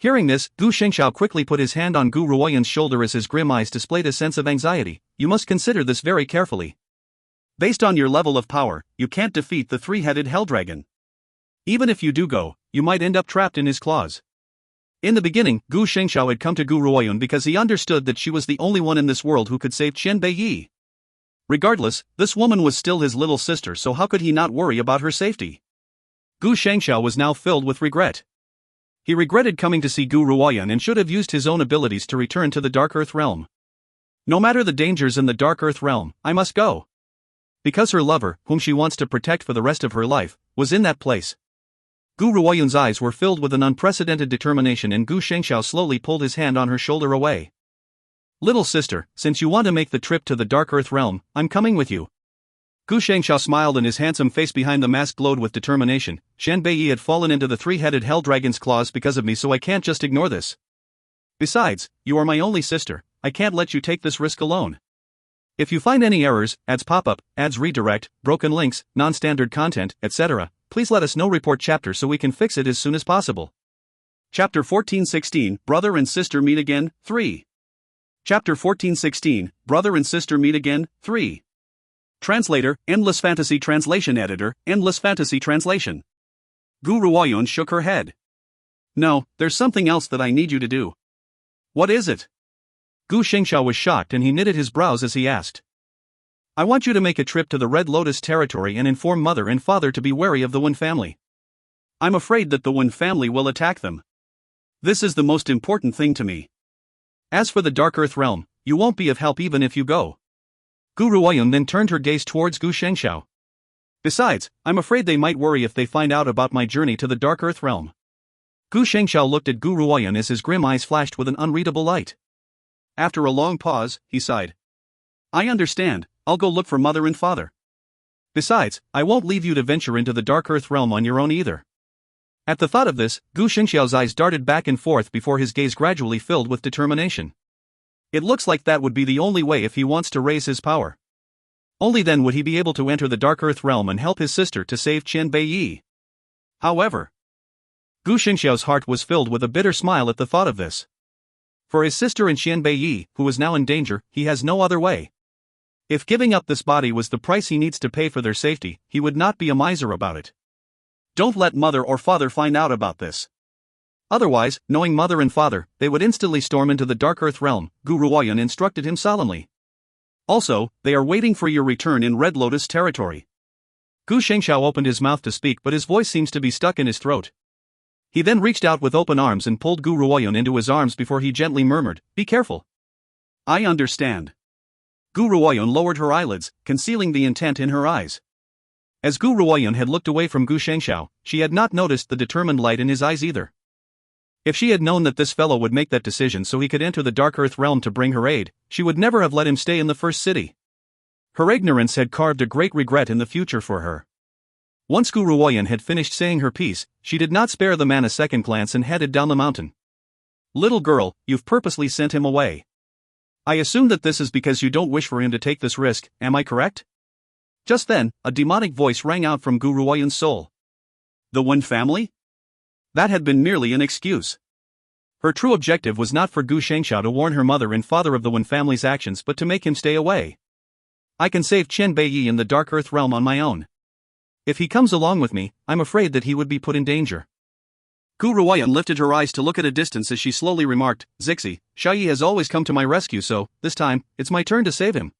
Hearing this, Gu Shengxiao quickly put his hand on Gu Ruoyun's shoulder as his grim eyes displayed a sense of anxiety. "You must consider this very carefully. Based on your level of power, you can't defeat the three-headed Hell Dragon. Even if you do go, you might end up trapped in his claws." In the beginning, Gu Shengxiao had come to Gu Ruoyun because he understood that she was the only one in this world who could save Qian Beiyi. Regardless, this woman was still his little sister, so how could he not worry about her safety? Gu Shengxiao was now filled with regret. He regretted coming to see Gu Ruoyun and should have used his own abilities to return to the Dark Earth realm. No matter the dangers in the Dark Earth realm, I must go. Because her lover, whom she wants to protect for the rest of her life, was in that place. Gu Ruoyun's eyes were filled with an unprecedented determination, and Gu Shengxiao slowly pulled his hand on her shoulder away. "Little sister, since you want to make the trip to the Dark Earth realm, I'm coming with you." Gu Shengxiao smiled and his handsome face behind the mask glowed with determination. "Qian Beiyi had fallen into the three-headed Hell Dragon's claws because of me, so I can't just ignore this. Besides, you are my only sister, I can't let you take this risk alone. If you find any errors, ads pop up, ads redirect, broken links, non-standard content, etc., please let us know. Report chapter so we can fix it as soon as possible." Chapter 1416, Brother and Sister Meet Again, 3. Chapter 1416, Brother and Sister Meet Again, 3. Translator, Endless Fantasy Translation Editor, Endless Fantasy Translation. Gu Ruoyun shook her head. "No, there's something else that I need you to do." "What is it?" Gu Shengxiao was shocked and he knitted his brows as he asked. "I want you to make a trip to the Red Lotus territory and inform Mother and Father to be wary of the Wen family." "I'm afraid that the Wen family will attack them. This is the most important thing to me." "As for the Dark Earth realm, you won't be of help even if you go." Gu Ruoyun then turned her gaze towards Gu Shengxiao. "Besides, I'm afraid they might worry if they find out about my journey to the Dark Earth realm." Gu Shengxiao looked at Gu Ruoyun as his grim eyes flashed with an unreadable light. After a long pause, he sighed. "I understand, I'll go look for Mother and Father. Besides, I won't leave you to venture into the Dark Earth realm on your own either." At the thought of this, Gu Shengxiao's eyes darted back and forth before his gaze gradually filled with determination. It looks like that would be the only way if he wants to raise his power. Only then would he be able to enter the Dark Earth realm and help his sister to save Qian Beiyi. However, Gu Shengxiao's heart was filled with a bitter smile at the thought of this. For his sister and Qian Beiyi, who is now in danger, he has no other way. If giving up this body was the price he needs to pay for their safety, he would not be a miser about it. Don't let Mother or Father find out about this. Otherwise, knowing Mother and Father, they would instantly storm into the Dark Earth realm, Gu Ruoyun instructed him solemnly. Also, they are waiting for your return in Red Lotus territory. Gu Shengxiao opened his mouth to speak, but his voice seems to be stuck in his throat. He then reached out with open arms and pulled Gu Ruoyun into his arms before he gently murmured, "Be careful." "I understand." Gu Ruoyun lowered her eyelids, concealing the intent in her eyes. As Gu Ruoyun had looked away from Gu Shengxiao, she had not noticed the determined light in his eyes either. If she had known that this fellow would make that decision so he could enter the Dark Earth realm to bring her aid, she would never have let him stay in the first city. Her ignorance had carved a great regret in the future for her. Once Gu Ruoyun had finished saying her piece, she did not spare the man a second glance and headed down the mountain. "Little girl, you've purposely sent him away. I assume that this is because you don't wish for him to take this risk, am I correct?" Just then, a demonic voice rang out from Gu Ruoyun's soul. The Wen family? That had been merely an excuse. Her true objective was not for Gu Shengxiao to warn her mother and father of the Wen family's actions but to make him stay away. I can save Chen Beiyi in the Dark Earth realm on my own. If he comes along with me, I'm afraid that he would be put in danger. Gu Ruoyan lifted her eyes to look at a distance as she slowly remarked, Zixi, Xiaoyi has always come to my rescue, so, this time, it's my turn to save him.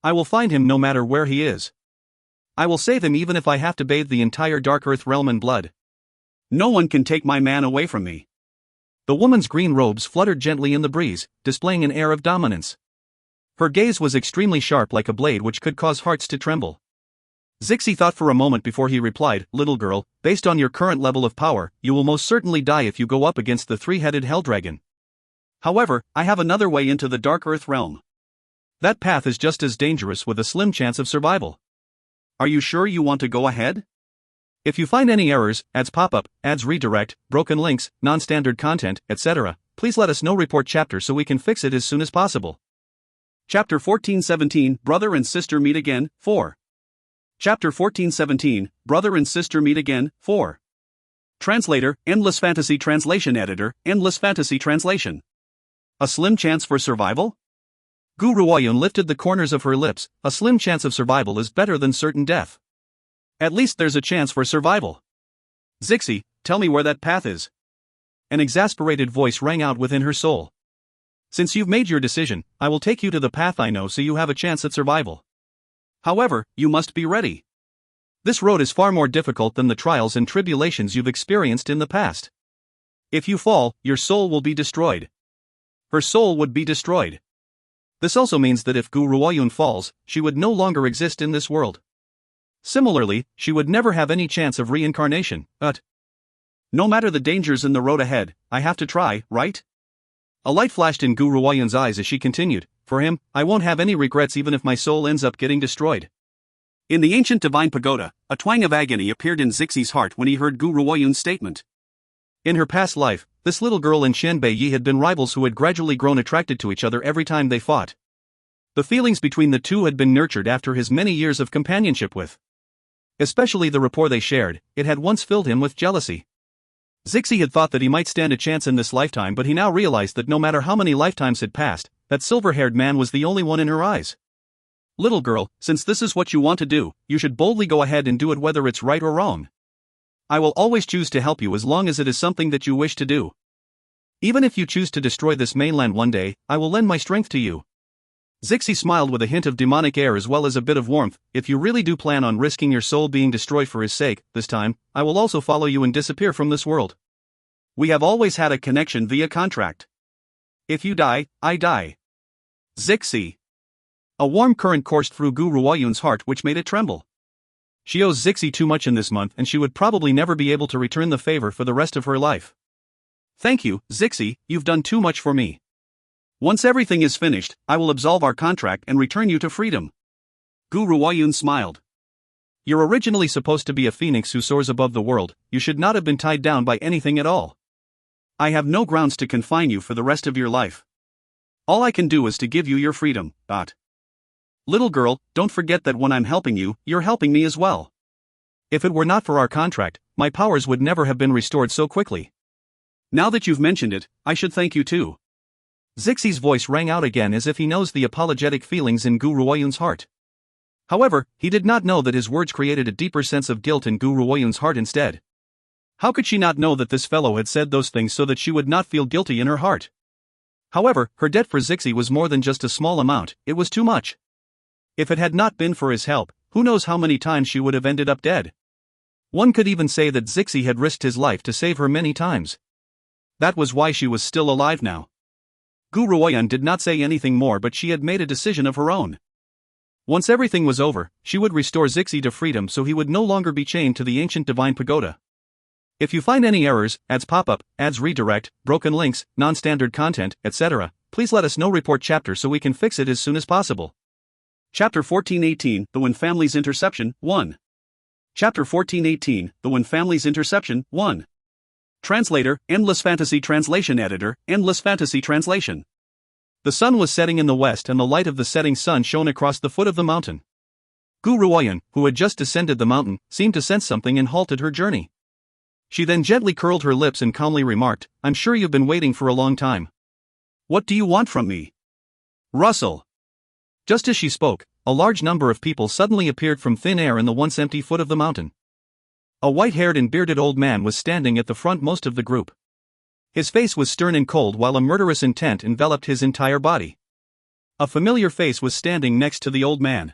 I will find him no matter where he is. I will save him even if I have to bathe the entire Dark Earth realm in blood. No one can take my man away from me. The woman's green robes fluttered gently in the breeze, displaying an air of dominance. Her gaze was extremely sharp, like a blade which could cause hearts to tremble. Zixi thought for a moment before he replied, Little girl, based on your current level of power, you will most certainly die if you go up against the three-headed hell dragon. However, I have another way into the Dark Earth realm. That path is just as dangerous with a slim chance of survival. Are you sure you want to go ahead? If you find any errors, ads pop up, ads redirect, broken links, non-standard content, etc., please let us know. Report chapter so we can fix it as soon as possible. Chapter 1417, Brother and Sister Meet Again, 4. Chapter 1417, Brother and Sister Meet Again, 4. Translator, Endless Fantasy Translation Editor, Endless Fantasy Translation. A slim chance for survival? Gu Ruoyun lifted the corners of her lips. A slim chance of survival is better than certain death. At least there's a chance for survival. Zixi, tell me where that path is. An exasperated voice rang out within her soul. Since you've made your decision, I will take you to the path I know so you have a chance at survival. However, you must be ready. This road is far more difficult than the trials and tribulations you've experienced in the past. If you fall, your soul will be destroyed. Her soul would be destroyed. This also means that if Gu Ruoyun falls, she would no longer exist in this world. Similarly, she would never have any chance of reincarnation, but no matter the dangers in the road ahead, I have to try, right? A light flashed in Gu Ruoyun's eyes as she continued, For him, I won't have any regrets even if my soul ends up getting destroyed. In the ancient divine pagoda, a twang of agony appeared in Zixi's heart when he heard Gu Ruoyun's statement. In her past life, this little girl and Chen Beiyi had been rivals who had gradually grown attracted to each other every time they fought. The feelings between the two had been nurtured after his many years of companionship with. Especially the rapport they shared, it had once filled him with jealousy. Zixi had thought that he might stand a chance in this lifetime, but he now realized that no matter how many lifetimes had passed, that silver-haired man was the only one in her eyes. Little girl, since this is what you want to do, you should boldly go ahead and do it whether it's right or wrong. I will always choose to help you as long as it is something that you wish to do. Even if you choose to destroy this mainland one day, I will lend my strength to you. Zixi smiled with a hint of demonic air as well as a bit of warmth. If you really do plan on risking your soul being destroyed for his sake, this time, I will also follow you and disappear from this world. We have always had a connection via contract. If you die, I die. Zixi. A warm current coursed through Gu Ruoyun's heart which made it tremble. She owes Zixi too much in this month and she would probably never be able to return the favor for the rest of her life. Thank you, Zixi, you've done too much for me. Once everything is finished, I will absolve our contract and return you to freedom. Gu Ruoyun smiled. You're originally supposed to be a phoenix who soars above the world. You should not have been tied down by anything at all. I have no grounds to confine you for the rest of your life. All I can do is to give you your freedom, Little girl, don't forget that when I'm helping you, you're helping me as well. If it were not for our contract, my powers would never have been restored so quickly. Now that you've mentioned it, I should thank you too. Zixi's voice rang out again as if he knows the apologetic feelings in Gu Ruoyun's heart. However, he did not know that his words created a deeper sense of guilt in Gu Ruoyun's heart instead. How could she not know that this fellow had said those things so that she would not feel guilty in her heart? However, her debt for Zixi was more than just a small amount, it was too much. If it had not been for his help, who knows how many times she would have ended up dead. One could even say that Zixi had risked his life to save her many times. That was why she was still alive now. Gu Ruoyun did not say anything more, but she had made a decision of her own. Once everything was over, she would restore Zixi to freedom so he would no longer be chained to the ancient divine pagoda. If you find any errors, ads pop up, ads redirect, broken links, non-standard content, etc., please let us know. Report chapter so we can fix it as soon as possible. Chapter 1418, The When Family's Interception, 1. Chapter 1418, The When Family's Interception, 1. Translator, Endless Fantasy Translation Editor, Endless Fantasy Translation. The sun was setting in the west and the light of the setting sun shone across the foot of the mountain. Gu Ruoyun, who had just descended the mountain, seemed to sense something and halted her journey. She then gently curled her lips and calmly remarked, I'm sure you've been waiting for a long time. What do you want from me? Russell. Just as she spoke, a large number of people suddenly appeared from thin air in the once empty foot of the mountain. A white-haired and bearded old man was standing at the front most of the group. His face was stern and cold while a murderous intent enveloped his entire body. A familiar face was standing next to the old man.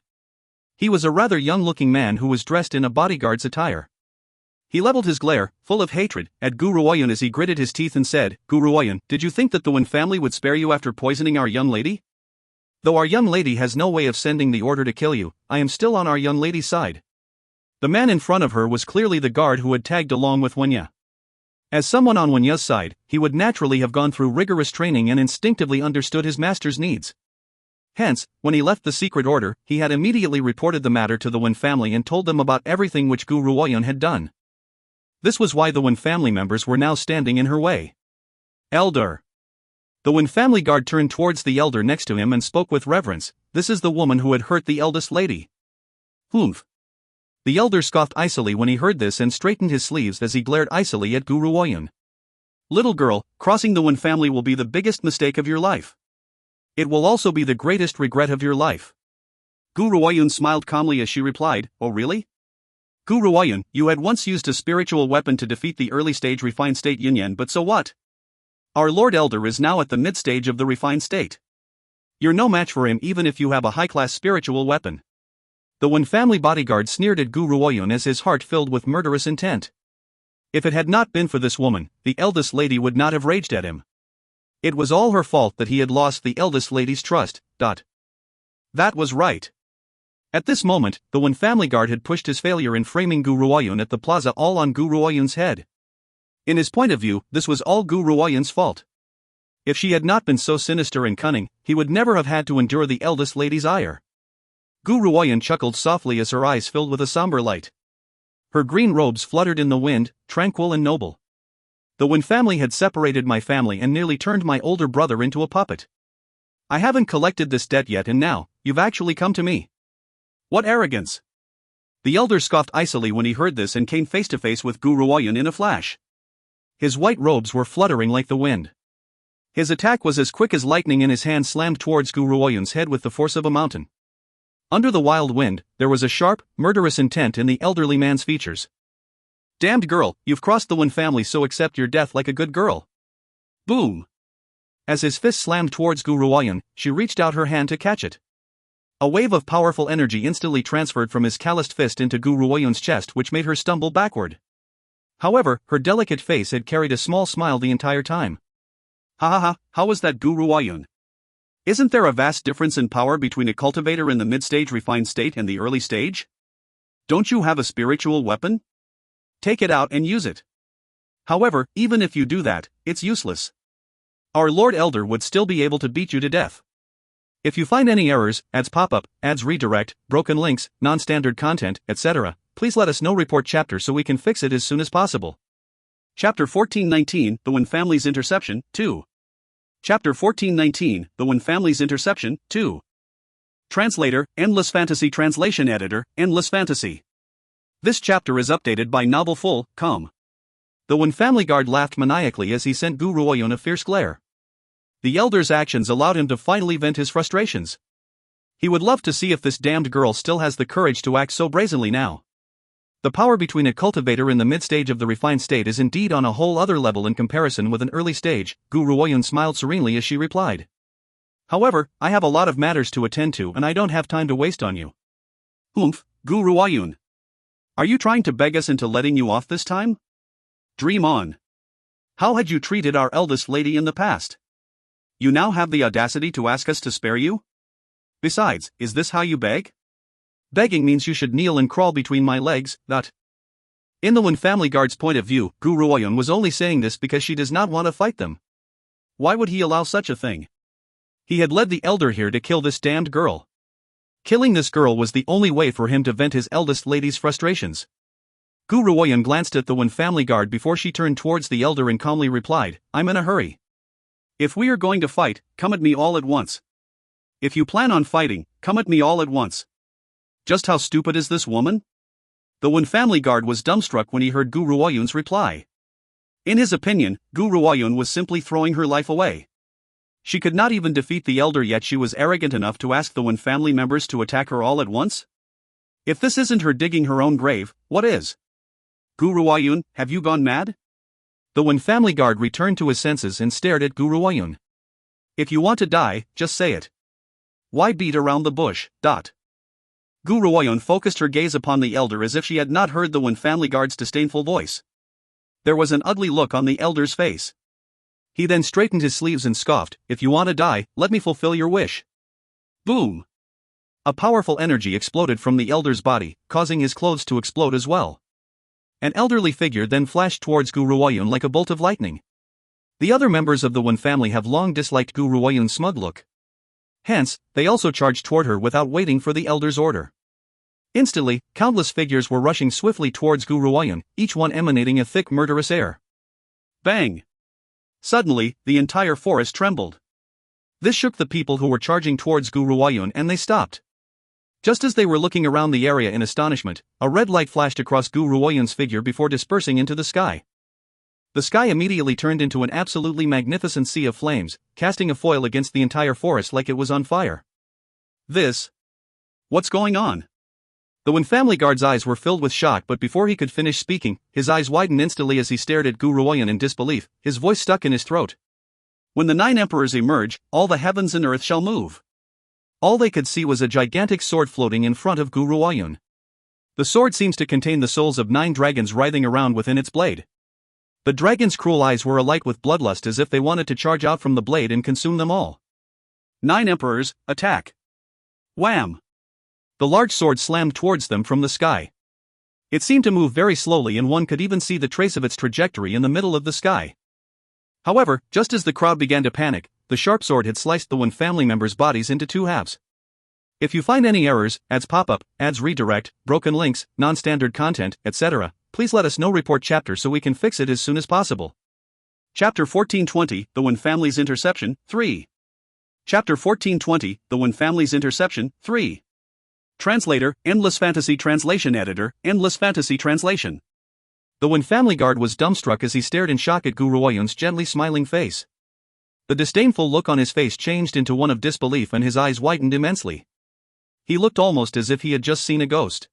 He was a rather young-looking man who was dressed in a bodyguard's attire. He leveled his glare, full of hatred, at Guru Oyun as he gritted his teeth and said, "Guru Oyun, did you think that the Wen family would spare you after poisoning our young lady? Though our young lady has no way of sending the order to kill you, I am still on our young lady's side." The man in front of her was clearly the guard who had tagged along with Wenya. As someone on Wenya's side, he would naturally have gone through rigorous training and instinctively understood his master's needs. Hence, when he left the secret order, he had immediately reported the matter to the Wen family and told them about everything which Guru Oyun had done. This was why the Wen family members were now standing in her way. "Elder." The Wen family guard turned towards the elder next to him and spoke with reverence. "This is the woman who had hurt the eldest lady." "Humph." The elder scoffed icily when he heard this and straightened his sleeves as he glared icily at Guru Oyun. "Little girl, crossing the Wen family will be the biggest mistake of your life. It will also be the greatest regret of your life." Guru Oyun smiled calmly as she replied, "Oh really? Guru Oyun, you had once used a spiritual weapon to defeat the early stage refined state Yunyan, but so what? Our Lord Elder is now at the mid stage of the refined state. You're no match for him even if you have a high-class spiritual weapon." The Wen family bodyguard sneered at Guru Oyun as his heart filled with murderous intent. If it had not been for this woman, the eldest lady would not have raged at him. It was all her fault that he had lost the eldest lady's trust. That was right. At this moment, the Wen family guard had pushed his failure in framing Guru Oyun at the plaza all on Guru Oyun's head. In his point of view, this was all Guru Oyun's fault. If she had not been so sinister and cunning, he would never have had to endure the eldest lady's ire. Guru Oyun chuckled softly as her eyes filled with a somber light. Her green robes fluttered in the wind, tranquil and noble. "The Wen family had separated my family and nearly turned my older brother into a puppet. I haven't collected this debt yet and now, you've actually come to me. What arrogance!" The elder scoffed icily when he heard this and came face to face with Guru Oyun in a flash. His white robes were fluttering like the wind. His attack was as quick as lightning and his hand slammed towards Guru Oyun's head with the force of a mountain. Under the wild wind, there was a sharp, murderous intent in the elderly man's features. "Damned girl, you've crossed the Wen family, so accept your death like a good girl." Boom! As his fist slammed towards Guru Oyun, she reached out her hand to catch it. A wave of powerful energy instantly transferred from his calloused fist into Guru Oyun's chest, which made her stumble backward. However, her delicate face had carried a small smile the entire time. "Ha ha ha, how was that, Guru Oyun? Isn't there a vast difference in power between a cultivator in the mid-stage refined state and the early stage? Don't you have a spiritual weapon? Take it out and use it. However, even if you do that, it's useless. Our Lord Elder would still be able to beat you to death. If you find any errors, ads pop-up, ads redirect, broken links, non-standard content, etc., please let us know. Report chapter so we can fix it as soon as possible." Chapter 1419, The Wen Family's Interception, 2. Chapter 1419, The Wen Family's Interception, 2. Translator, Endless Fantasy. Translation Editor, Endless Fantasy. This chapter is updated by Novelful.com. The Wen family guard laughed maniacally as he sent Guru Oyun a fierce glare. The elder's actions allowed him to finally vent his frustrations. He would love to see if this damned girl still has the courage to act so brazenly now. The power between a cultivator in the mid-stage of the refined state is indeed on a whole other level in comparison with an early stage. Guru Oyun smiled serenely as she replied. "However, I have a lot of matters to attend to and I don't have time to waste on you." "Humph, Guru Oyun. Are you trying to beg us into letting you off this time? Dream on. How had you treated our eldest lady in the past? You now have the audacity to ask us to spare you? Besides, is this how you beg? Begging means you should kneel and crawl between my legs. In the Wen family guard's point of view, Guru Oyun was only saying this because she does not want to fight them. Why would he allow such a thing? He had led the elder here to kill this damned girl. Killing this girl was the only way for him to vent his eldest lady's frustrations. Guru Oyun glanced at the Wen family guard before she turned towards the elder and calmly replied, "I'm in a hurry. If we are going to fight, come at me all at once. If you plan on fighting, come at me all at once." Just how stupid is this woman? The Wen family guard was dumbstruck when he heard Guru Oyun's reply. In his opinion, Guru Oyun was simply throwing her life away. She could not even defeat the elder, yet she was arrogant enough to ask the Wen family members to attack her all at once? If this isn't her digging her own grave, what is? Guru Huayun, have you gone mad? The Wen family guard returned to his senses and stared at Guru Huayun. If you want to die, just say it. Why beat around the bush? Guru Huayun focused her gaze upon the elder as if she had not heard the Wen family guard's disdainful voice. There was an ugly look on the elder's face. He then straightened his sleeves and scoffed, "If you want to die, let me fulfill your wish." Boom! A powerful energy exploded from the elder's body, causing his clothes to explode as well. An elderly figure then flashed towards Guru Huayun like a bolt of lightning. The other members of the Wen family have long disliked Guru Huayun's smug look. Hence, they also charged toward her without waiting for the elder's order. Instantly, countless figures were rushing swiftly towards Guru Huayun, each one emanating a thick murderous air. Bang! Suddenly, the entire forest trembled. This shook the people who were charging towards Guru Huayun, and they stopped. Just as they were looking around the area in astonishment, a red light flashed across Guru Huayun's figure before dispersing into the sky. The sky immediately turned into an absolutely magnificent sea of flames, casting a foil against the entire forest like it was on fire. What's going on? The Wen family guard's eyes were filled with shock, but before he could finish speaking, his eyes widened instantly as he stared at Guru Huayun in disbelief, his voice stuck in his throat. When the 9 emperors emerge, all the heavens and earth shall move. All they could see was a gigantic sword floating in front of Guru Huayun. The sword seems to contain the souls of 9 dragons writhing around within its blade. The dragons' cruel eyes were alight with bloodlust as if they wanted to charge out from the blade and consume them all. 9 emperors, attack! Wham! The large sword slammed towards them from the sky. It seemed to move very slowly, and one could even see the trace of its trajectory in the middle of the sky. However, just as the crowd began to panic, the sharp sword had sliced the Wen family members' bodies into 2 halves. If you find any errors, ads pop up, ads redirect, broken links, non-standard content, etc., please let us know. Report chapter so we can fix it as soon as possible. Chapter 1420, The Wen Family's Interception, 3. Chapter 1420, The Wen Family's Interception, 3. Translator, Endless Fantasy Translation Editor, Endless Fantasy Translation. The Wen family guard was dumbstruck as he stared in shock at Guru Huayun's gently smiling face. The disdainful look on his face changed into one of disbelief, and his eyes widened immensely. He looked almost as if he had just seen a ghost.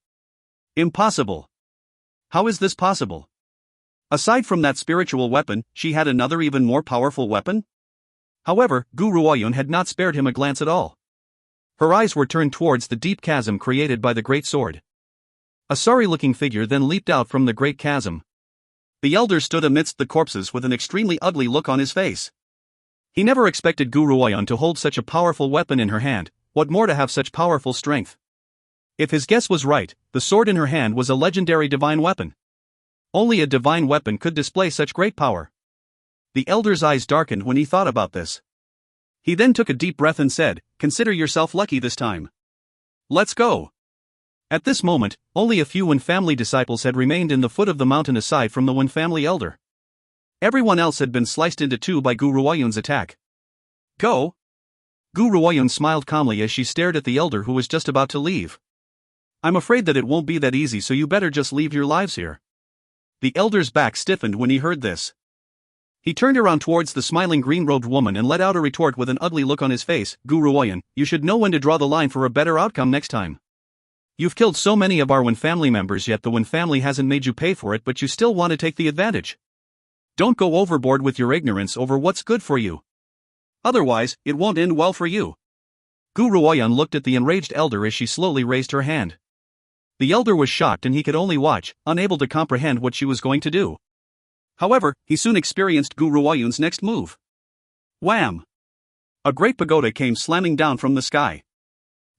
Impossible. How is this possible? Aside from that spiritual weapon, she had another even more powerful weapon? However, Guru Huayun had not spared him a glance at all. Her eyes were turned towards the deep chasm created by the great sword. A sorry-looking figure then leaped out from the great chasm. The elder stood amidst the corpses with an extremely ugly look on his face. He never expected Guru Huayun to hold such a powerful weapon in her hand, what more to have such powerful strength. If his guess was right, the sword in her hand was a legendary divine weapon. Only a divine weapon could display such great power. The elder's eyes darkened when he thought about this. He then took a deep breath and said, "Consider yourself lucky this time. Let's go." At this moment, only a few Wen family disciples had remained in the foot of the mountain aside from the Wen family elder. Everyone else had been sliced into 2 by Guru Huayun's attack. Go? Guru Huayun smiled calmly as she stared at the elder, who was just about to leave. "I'm afraid that it won't be that easy, so you better just leave your lives here." The elder's back stiffened when he heard this. He turned around towards the smiling green-robed woman and let out a retort with an ugly look on his face. "Guru Huayun, you should know when to draw the line for a better outcome next time. You've killed so many of our Wen family members, yet the Wen family hasn't made you pay for it, but you still want to take the advantage. Don't go overboard with your ignorance over what's good for you. Otherwise, it won't end well for you." Guru Huayun looked at the enraged elder as she slowly raised her hand. The elder was shocked, and he could only watch, unable to comprehend what she was going to do. However, he soon experienced Guru Huayun's next move. Wham! A great pagoda came slamming down from the sky.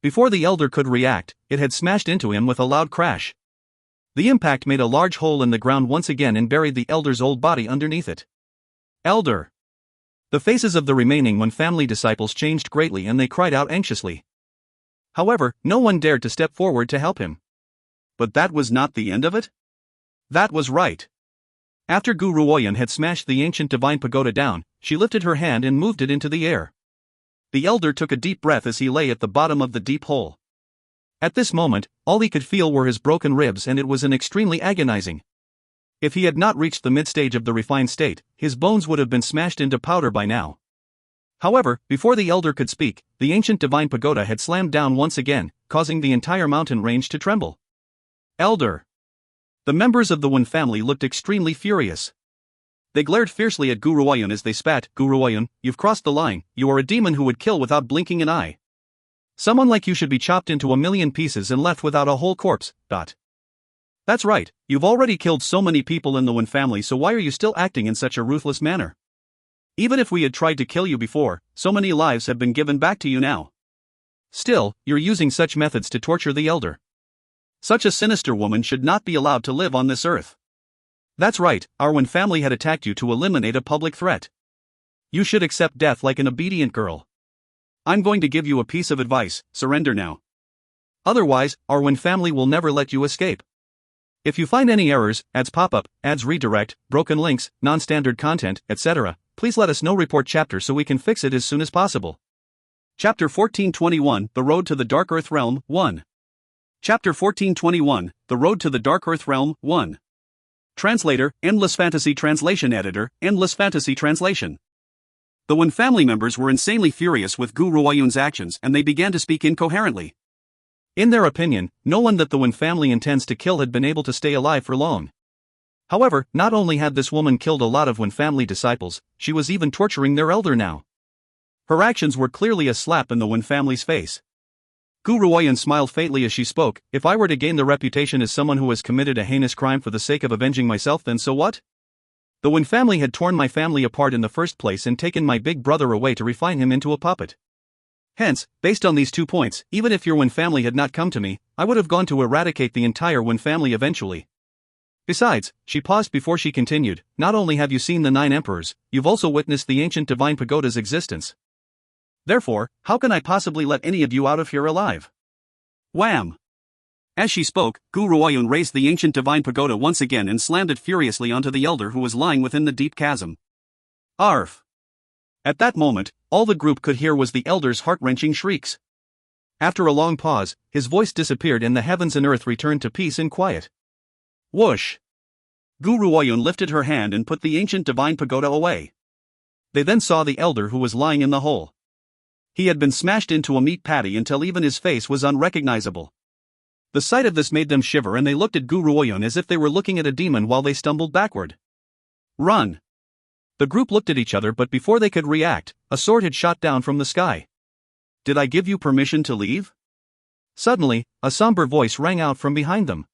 Before the elder could react, it had smashed into him with a loud crash. The impact made a large hole in the ground once again and buried the elder's old body underneath it. Elder! The faces of the remaining Wen family disciples changed greatly, and they cried out anxiously. However, no one dared to step forward to help him. But that was not the end of it? That was right. After Guru Huayun had smashed the ancient divine pagoda down, she lifted her hand and moved it into the air. The elder took a deep breath as he lay at the bottom of the deep hole. At this moment, all he could feel were his broken ribs, and it was an extremely agonizing. If he had not reached the mid-stage of the refined state, his bones would have been smashed into powder by now. However, before the elder could speak, the ancient divine pagoda had slammed down once again, causing the entire mountain range to tremble. Elder! The members of the Wen family looked extremely furious. They glared fiercely at Guruoyun as they spat. Guruoyun, you've crossed the line, you are a demon who would kill without blinking an eye. Someone like you should be chopped into a million pieces and left without a whole corpse. That's right, you've already killed so many people in the Wen family, so why are you still acting in such a ruthless manner? Even if we had tried to kill you before, so many lives have been given back to you now. Still, you're using such methods to torture the elder. Such a sinister woman should not be allowed to live on this earth. That's right, our Wen family had attacked you to eliminate a public threat. You should accept death like an obedient girl. I'm going to give you a piece of advice, surrender now. Otherwise, our Wen family will never let you escape. If you find any errors, ads pop up, ads redirect, broken links, non-standard content, etc., please let us know. Report chapter so we can fix it as soon as possible. Chapter 1421, The Road to the Dark Earth Realm, 1. Chapter 1421, The Road to the Dark Earth Realm, 1. Translator, Endless Fantasy Translation Editor, Endless Fantasy Translation. The Wen family members were insanely furious with Guruoyun's actions and they began to speak incoherently. In their opinion, no one that the Wen family intends to kill had been able to stay alive for long. However, not only had this woman killed a lot of Wen family disciples, she was even torturing their elder now. Her actions were clearly a slap in the Wen family's face. Guruoyun smiled faintly as she spoke. If I were to gain the reputation as someone who has committed a heinous crime for the sake of avenging myself, then so what? The Wen family had torn my family apart in the first place and taken my big brother away to refine him into a puppet. Hence, based on these 2 points, even if your Wen family had not come to me, I would have gone to eradicate the entire Wen family eventually. Besides, she paused before she continued, not only have you seen the 9 emperors, you've also witnessed the ancient divine pagoda's existence. Therefore, how can I possibly let any of you out of here alive? Wham! As she spoke, Guruoyun raised the ancient divine pagoda once again and slammed it furiously onto the elder who was lying within the deep chasm. Arf! At that moment, all the group could hear was the elder's heart-wrenching shrieks. After a long pause, his voice disappeared and the heavens and earth returned to peace and quiet. Whoosh! Guruoyun lifted her hand and put the ancient divine pagoda away. They then saw the elder who was lying in the hole. He had been smashed into a meat patty until even his face was unrecognizable. The sight of this made them shiver and they looked at Guruoyun as if they were looking at a demon while they stumbled backward. Run! The group looked at each other, but before they could react, a sword had shot down from the sky. Did I give you permission to leave? Suddenly, a somber voice rang out from behind them.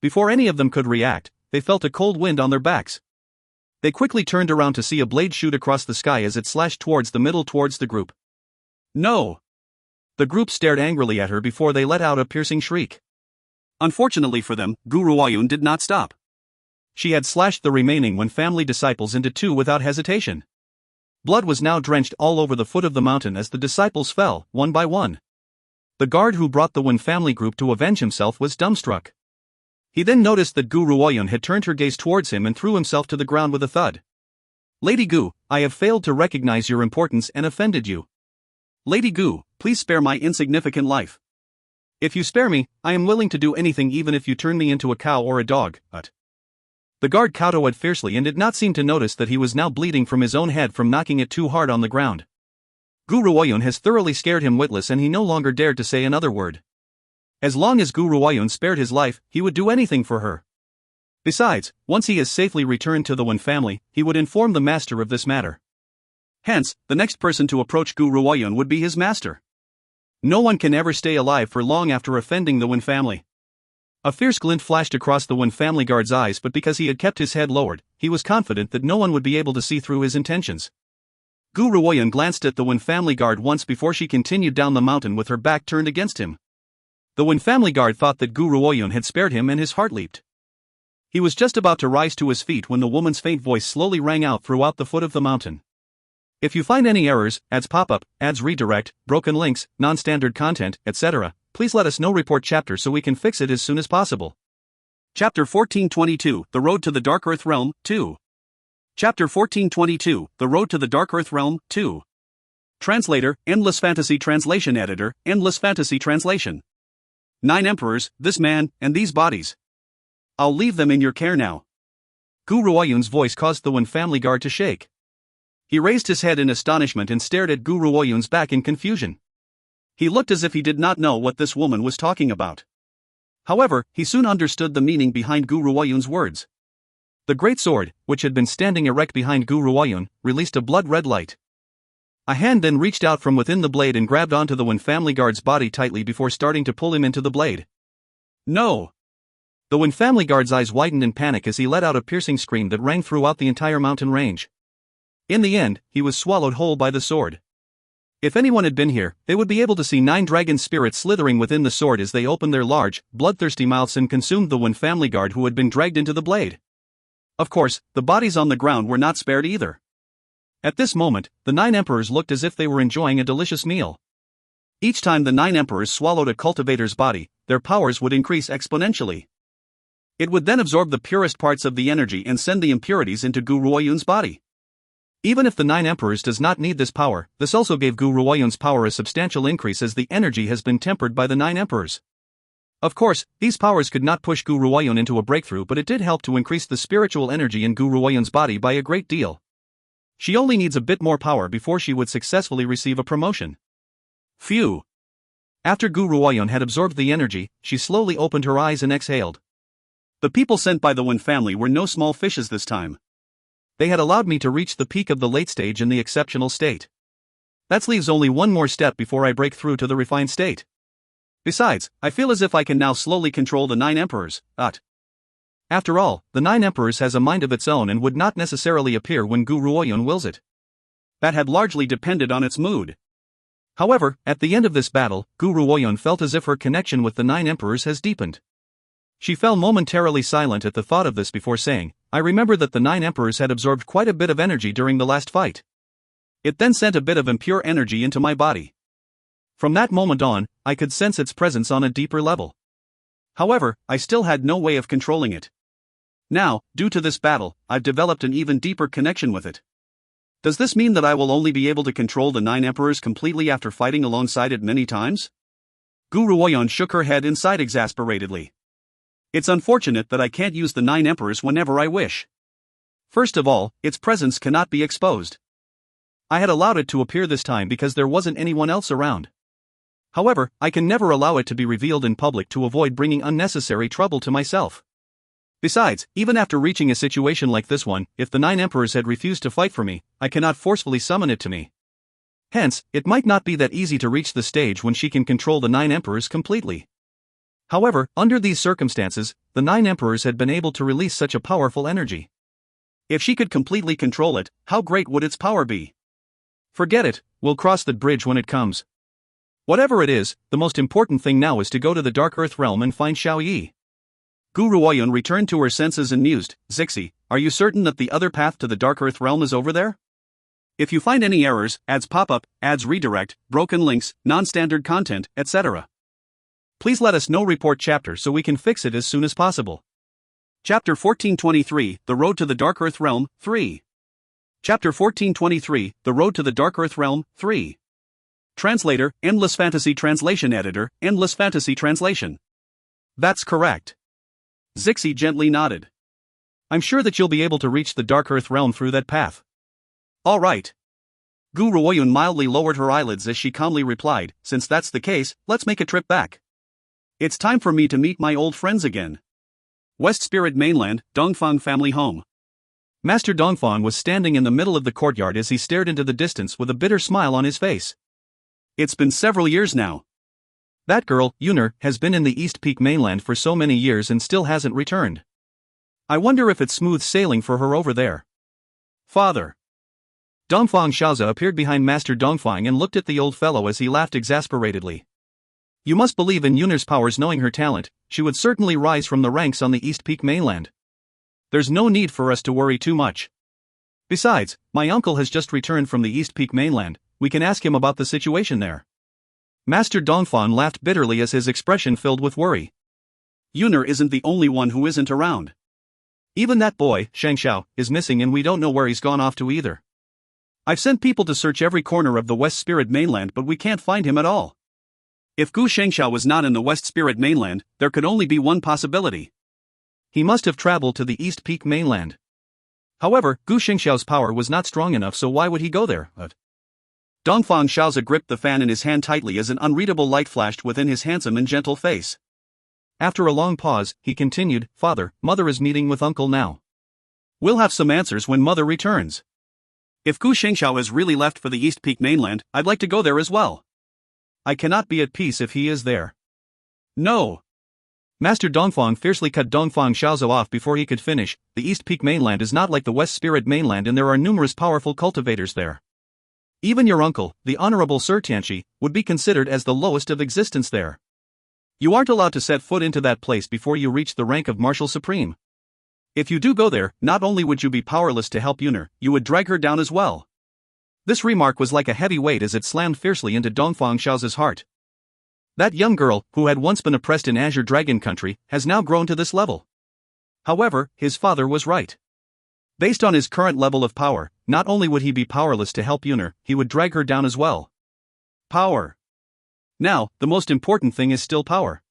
Before any of them could react, they felt a cold wind on their backs. They quickly turned around to see a blade shoot across the sky as it slashed towards the middle towards the group. No! The group stared angrily at her before they let out a piercing shriek. Unfortunately for them, Guruoyun did not stop. She had slashed the remaining Wen family disciples into 2 without hesitation. Blood was now drenched all over the foot of the mountain as the disciples fell, one by one. The guard who brought the Wen family group to avenge himself was dumbstruck. He then noticed that Guruoyun had turned her gaze towards him and threw himself to the ground with a thud. Lady Gu, I have failed to recognize your importance and offended you. Lady Gu, please spare my insignificant life. If you spare me, I am willing to do anything, even if you turn me into a cow or a dog. The guard kowtowed fiercely and did not seem to notice that he was now bleeding from his own head from knocking it too hard on the ground. Guruoyun has thoroughly scared him witless and he no longer dared to say another word. As long as Guruoyun spared his life, he would do anything for her. Besides, once he has safely returned to the Wen family, he would inform the master of this matter. Hence, the next person to approach Guruoyun would be his master. No one can ever stay alive for long after offending the Wen family. A fierce glint flashed across the Wen family guard's eyes, but because he had kept his head lowered, he was confident that no one would be able to see through his intentions. Guruoyun glanced at the Wen family guard once before she continued down the mountain with her back turned against him. The Wen family guard thought that Guruoyun had spared him and his heart leaped. He was just about to rise to his feet when the woman's faint voice slowly rang out throughout the foot of the mountain. If you find any errors, ads pop up, ads redirect, broken links, non-standard content, etc., please let us know. Report chapter so we can fix it as soon as possible. Chapter 1422, The Road to the Dark Earth Realm, 2. Chapter 1422, The Road to the Dark Earth Realm, 2. Translator, Endless Fantasy Translation Editor, Endless Fantasy Translation. 9 emperors, this man, and these bodies. I'll leave them in your care now. Guruoyun's voice caused the Wen family guard to shake. He raised his head in astonishment and stared at Gu Ruoyun's back in confusion. He looked as if he did not know what this woman was talking about. However, he soon understood the meaning behind Gu Ruoyun's words. The great sword, which had been standing erect behind Gu Ruoyun, released a blood-red light. A hand then reached out from within the blade and grabbed onto the Wen family guard's body tightly before starting to pull him into the blade. No! The Wen family guard's eyes widened in panic as he let out a piercing scream that rang throughout the entire mountain range. In the end, he was swallowed whole by the sword. If anyone had been here, they would be able to see 9 dragon spirits slithering within the sword as they opened their large, bloodthirsty mouths and consumed the Wen family guard who had been dragged into the blade. Of course, the bodies on the ground were not spared either. At this moment, the 9 emperors looked as if they were enjoying a delicious meal. Each time the 9 emperors swallowed a cultivator's body, their powers would increase exponentially. It would then absorb the purest parts of the energy and send the impurities into Gu Ruoyun's body. Even if the 9 emperors does not need this power, this also gave Gu Ruoyun's power a substantial increase as the energy has been tempered by the 9 emperors. Of course, these powers could not push Gu Ruoyun into a breakthrough, but it did help to increase the spiritual energy in Gu Ruoyun's body by a great deal. She only needs a bit more power before she would successfully receive a promotion. Phew! After Gu Ruoyun had absorbed the energy, she slowly opened her eyes and exhaled. The people sent by the Wen family were no small fishes this time. They had allowed me to reach the peak of the late stage in the exceptional state. That leaves only one more step before I break through to the refined state. Besides, I feel as if I can now slowly control the 9 emperors. After all, the 9 emperors has a mind of its own and would not necessarily appear when Gu Ruoyun wills it. That had largely depended on its mood. However, at the end of this battle, Gu Ruoyun felt as if her connection with the 9 emperors has deepened. She fell momentarily silent at the thought of this before saying, I remember that the 9 emperors had absorbed quite a bit of energy during the last fight. It then sent a bit of impure energy into my body. From that moment on, I could sense its presence on a deeper level. However, I still had no way of controlling it. Now, due to this battle, I've developed an even deeper connection with it. Does this mean that I will only be able to control the 9 emperors completely after fighting alongside it many times? Gu Ruoyun shook her head inside exasperatedly. It's unfortunate that I can't use the 9 emperors whenever I wish. First of all, its presence cannot be exposed. I had allowed it to appear this time because there wasn't anyone else around. However, I can never allow it to be revealed in public to avoid bringing unnecessary trouble to myself. Besides, even after reaching a situation like this one, if the 9 emperors had refused to fight for me, I cannot forcefully summon it to me. Hence, it might not be that easy to reach the stage when she can control the 9 emperors completely. However, under these circumstances, the 9 emperors had been able to release such a powerful energy. If she could completely control it, how great would its power be? Forget it, we'll cross that bridge when it comes. Whatever it is, the most important thing now is to go to the Dark Earth realm and find Xiao Yi. Gu Ruoyun returned to her senses and mused, Zixi, are you certain that the other path to the Dark Earth realm is over there? If you find any errors, ads pop up, ads redirect, broken links, non-standard content, etc. Please let us know. Report chapter so we can fix it as soon as possible. Chapter 1423, The Road to the Dark Earth Realm, 3. Chapter 1423, The Road to the Dark Earth Realm, 3. Translator, Endless Fantasy Translation Editor, Endless Fantasy Translation. That's correct. Zixi gently nodded. I'm sure that you'll be able to reach the Dark Earth Realm through that path. All right. Gu Ruoyun mildly lowered her eyelids as she calmly replied, since that's the case, let's make a trip back. It's time for me to meet my old friends again. West Spirit Mainland, Dongfang family home. Master Dongfang was standing in the middle of the courtyard as he stared into the distance with a bitter smile on his face. It's been several years now. That girl, Yuner, has been in the East Peak Mainland for so many years and still hasn't returned. I wonder if it's smooth sailing for her over there. Father. Dongfang Xiaoza appeared behind Master Dongfang and looked at the old fellow as he laughed exasperatedly. You must believe in Yuner's powers. Knowing her talent, she would certainly rise from the ranks on the East Peak Mainland. There's no need for us to worry too much. Besides, my uncle has just returned from the East Peak Mainland, we can ask him about the situation there. Master Dongfang laughed bitterly as his expression filled with worry. Yuner isn't the only one who isn't around. Even that boy, Shangxiao, is missing and we don't know where he's gone off to either. I've sent people to search every corner of the West Spirit Mainland but we can't find him at all. If Gu Shengxiao was not in the West Spirit Mainland, there could only be one possibility. He must have traveled to the East Peak Mainland. However, Gu Xingxiao's power was not strong enough, so why would he go there? Dongfang Xiaozi gripped the fan in his hand tightly as an unreadable light flashed within his handsome and gentle face. After a long pause, he continued, Father, Mother is meeting with Uncle now. We'll have some answers when Mother returns. If Gu Xingxiao has really left for the East Peak mainland, I'd like to go there as well. I cannot be at peace if he is there. No. Master Dongfang fiercely cut Dongfang Xiaozi off before he could finish. The East Peak mainland is not like the West Spirit mainland, and there are numerous powerful cultivators there. Even your uncle, the Honorable Sir Tianchi, would be considered as the lowest of existence there. You aren't allowed to set foot into that place before you reach the rank of Marshal Supreme. If you do go there, not only would you be powerless to help Yuner, you would drag her down as well. This remark was like a heavy weight as it slammed fiercely into Dongfang Xiaozi's heart. That young girl, who had once been oppressed in Azure Dragon Country, has now grown to this level. However, his father was right. Based on his current level of power, not only would he be powerless to help Yuner, he would drag her down as well. Power. Now, the most important thing is still power.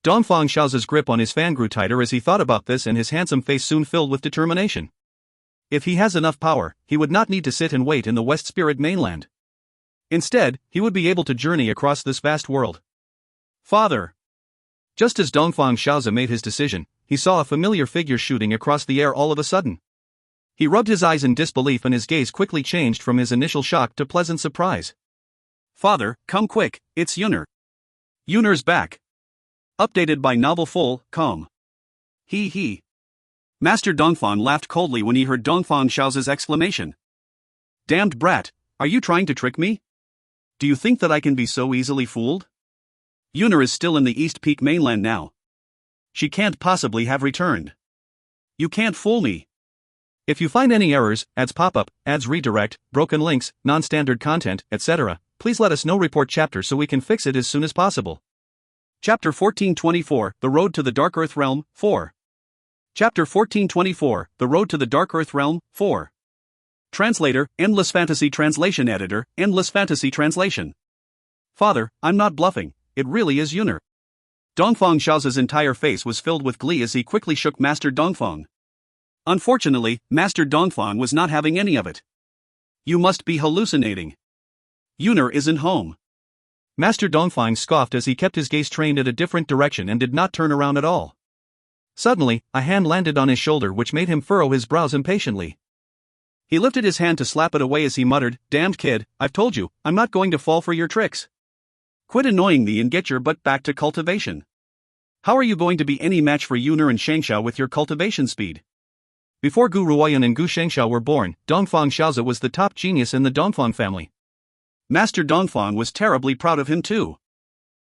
Dongfang Xiaozi's grip on his fan grew tighter as he thought about this, and his handsome face soon filled with determination. If he has enough power, he would not need to sit and wait in the West Spirit mainland. Instead, he would be able to journey across this vast world. Father. Just as Dongfang Xiaozi made his decision, he saw a familiar figure shooting across the air all of a sudden. He rubbed his eyes in disbelief, and his gaze quickly changed from his initial shock to pleasant surprise. Father, come quick, it's Yuner. Yuner's back. Updated by Novel Full, com. He. Master Dongfang laughed coldly when he heard Dongfang Xiaozi's exclamation. Damned brat, are you trying to trick me? Do you think that I can be so easily fooled? Yuner is still in the East Peak mainland now. She can't possibly have returned. You can't fool me. If you find any errors, ads pop up, ads redirect, broken links, non-standard content, etc., please let us know. Report chapter so we can fix it as soon as possible. Chapter 1424, The Road to the Dark Earth Realm, 4. Chapter 1424, The Road to the Dark Earth Realm, 4. Translator, Endless Fantasy Translation Editor, Endless Fantasy Translation. Father, I'm not bluffing, it really is Yuner. Dongfang Xiaozi's entire face was filled with glee as he quickly shook Master Dongfang. Unfortunately, Master Dongfang was not having any of it. You must be hallucinating. Yuner isn't home. Master Dongfang scoffed as he kept his gaze trained at a different direction and did not turn around at all. Suddenly, a hand landed on his shoulder, which made him furrow his brows impatiently. He lifted his hand to slap it away as he muttered, Damned kid, I've told you, I'm not going to fall for your tricks. Quit annoying me and get your butt back to cultivation. How are you going to be any match for Yuner and Shengxiao with your cultivation speed? Before Gu Ruoyan and Gu Shengxiao were born, Dongfang Xiaozi was the top genius in the Dongfang family. Master Dongfang was terribly proud of him too.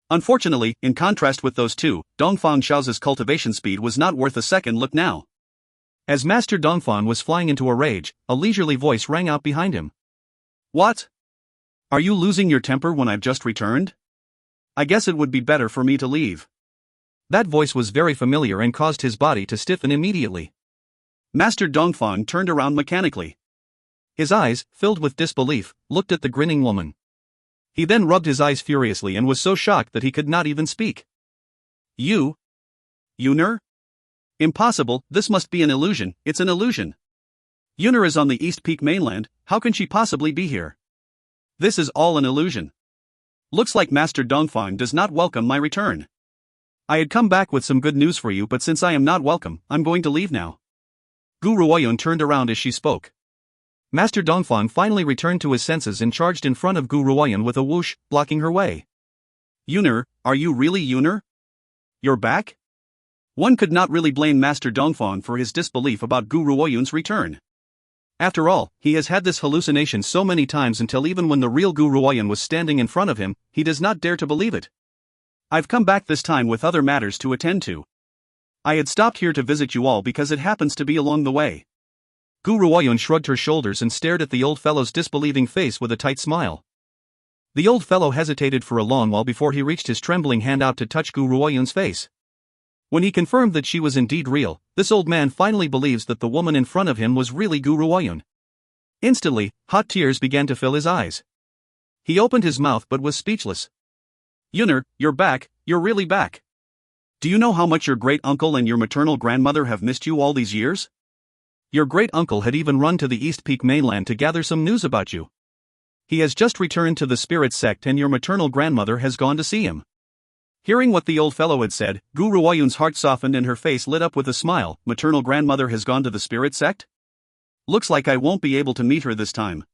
Unfortunately, in contrast with those two, Dongfang Xiaozi's cultivation speed was not worth a second look now. As Master Dongfang was flying into a rage, a leisurely voice rang out behind him. What? Are you losing your temper when I've just returned? I guess it would be better for me to leave. That voice was very familiar and caused his body to stiffen immediately. Master Dongfang turned around mechanically. His eyes, filled with disbelief, looked at the grinning woman. He then rubbed his eyes furiously and was so shocked that he could not even speak. You? Yuner? Impossible, this must be an illusion, it's an illusion. Yuner is on the East Peak mainland, how can she possibly be here? This is all an illusion. Looks like Master Dongfang does not welcome my return. I had come back with some good news for you, but since I am not welcome, I'm going to leave now. Gu Ruoyun turned around as she spoke. Master Dongfang finally returned to his senses and charged in front of Gu Ruoyan with a whoosh, blocking her way. Yuner, are you really Yuner? You're back? One could not really blame Master Dongfang for his disbelief about Gu Ruoyun's return. After all, he has had this hallucination so many times until even when the real Gu Ruoyan was standing in front of him, he does not dare to believe it. I've come back this time with other matters to attend to. I had stopped here to visit you all because it happens to be along the way. Gu Ruoyun shrugged her shoulders and stared at the old fellow's disbelieving face with a tight smile. The old fellow hesitated for a long while before he reached his trembling hand out to touch Gu Ruoyun's face. When he confirmed that she was indeed real, this old man finally believes that the woman in front of him was really Gu Ruoyun. Instantly, hot tears began to fill his eyes. He opened his mouth but was speechless. Yuner, you're back, you're really back. Do you know how much your great-uncle and your maternal grandmother have missed you all these years? Your great-uncle had even run to the East Peak mainland to gather some news about you. He has just returned to the spirit sect and your maternal grandmother has gone to see him. Hearing what the old fellow had said, Gu Ruoyun's heart softened and her face lit up with a smile. Maternal grandmother has gone to the spirit sect? Looks like I won't be able to meet her this time.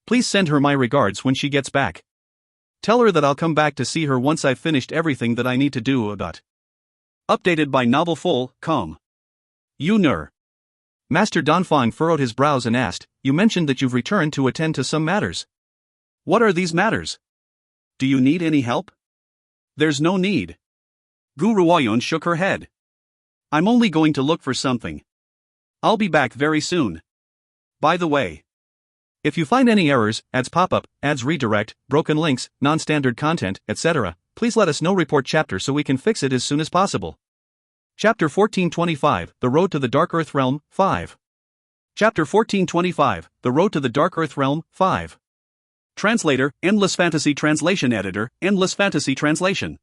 Please send her my regards when she gets back. Tell her that I'll come back to see her once I've finished everything that I need to do about. Updated by Novel Full, com. You Nur. Master Donfang furrowed his brows and asked, you mentioned that you've returned to attend to some matters. What are these matters? Do you need any help? There's no need. Gu Ruoyun shook her head. I'm only going to look for something. I'll be back very soon. By the way, if you find any errors, ads pop up, ads redirect, broken links, non-standard content, etc., please let us know. Report chapter so we can fix it as soon as possible. Chapter 1425, The Road to the Dark Earth Realm, 5. Chapter 1425, The Road to the Dark Earth Realm, 5. Translator, Endless Fantasy Translation Editor, Endless Fantasy Translation.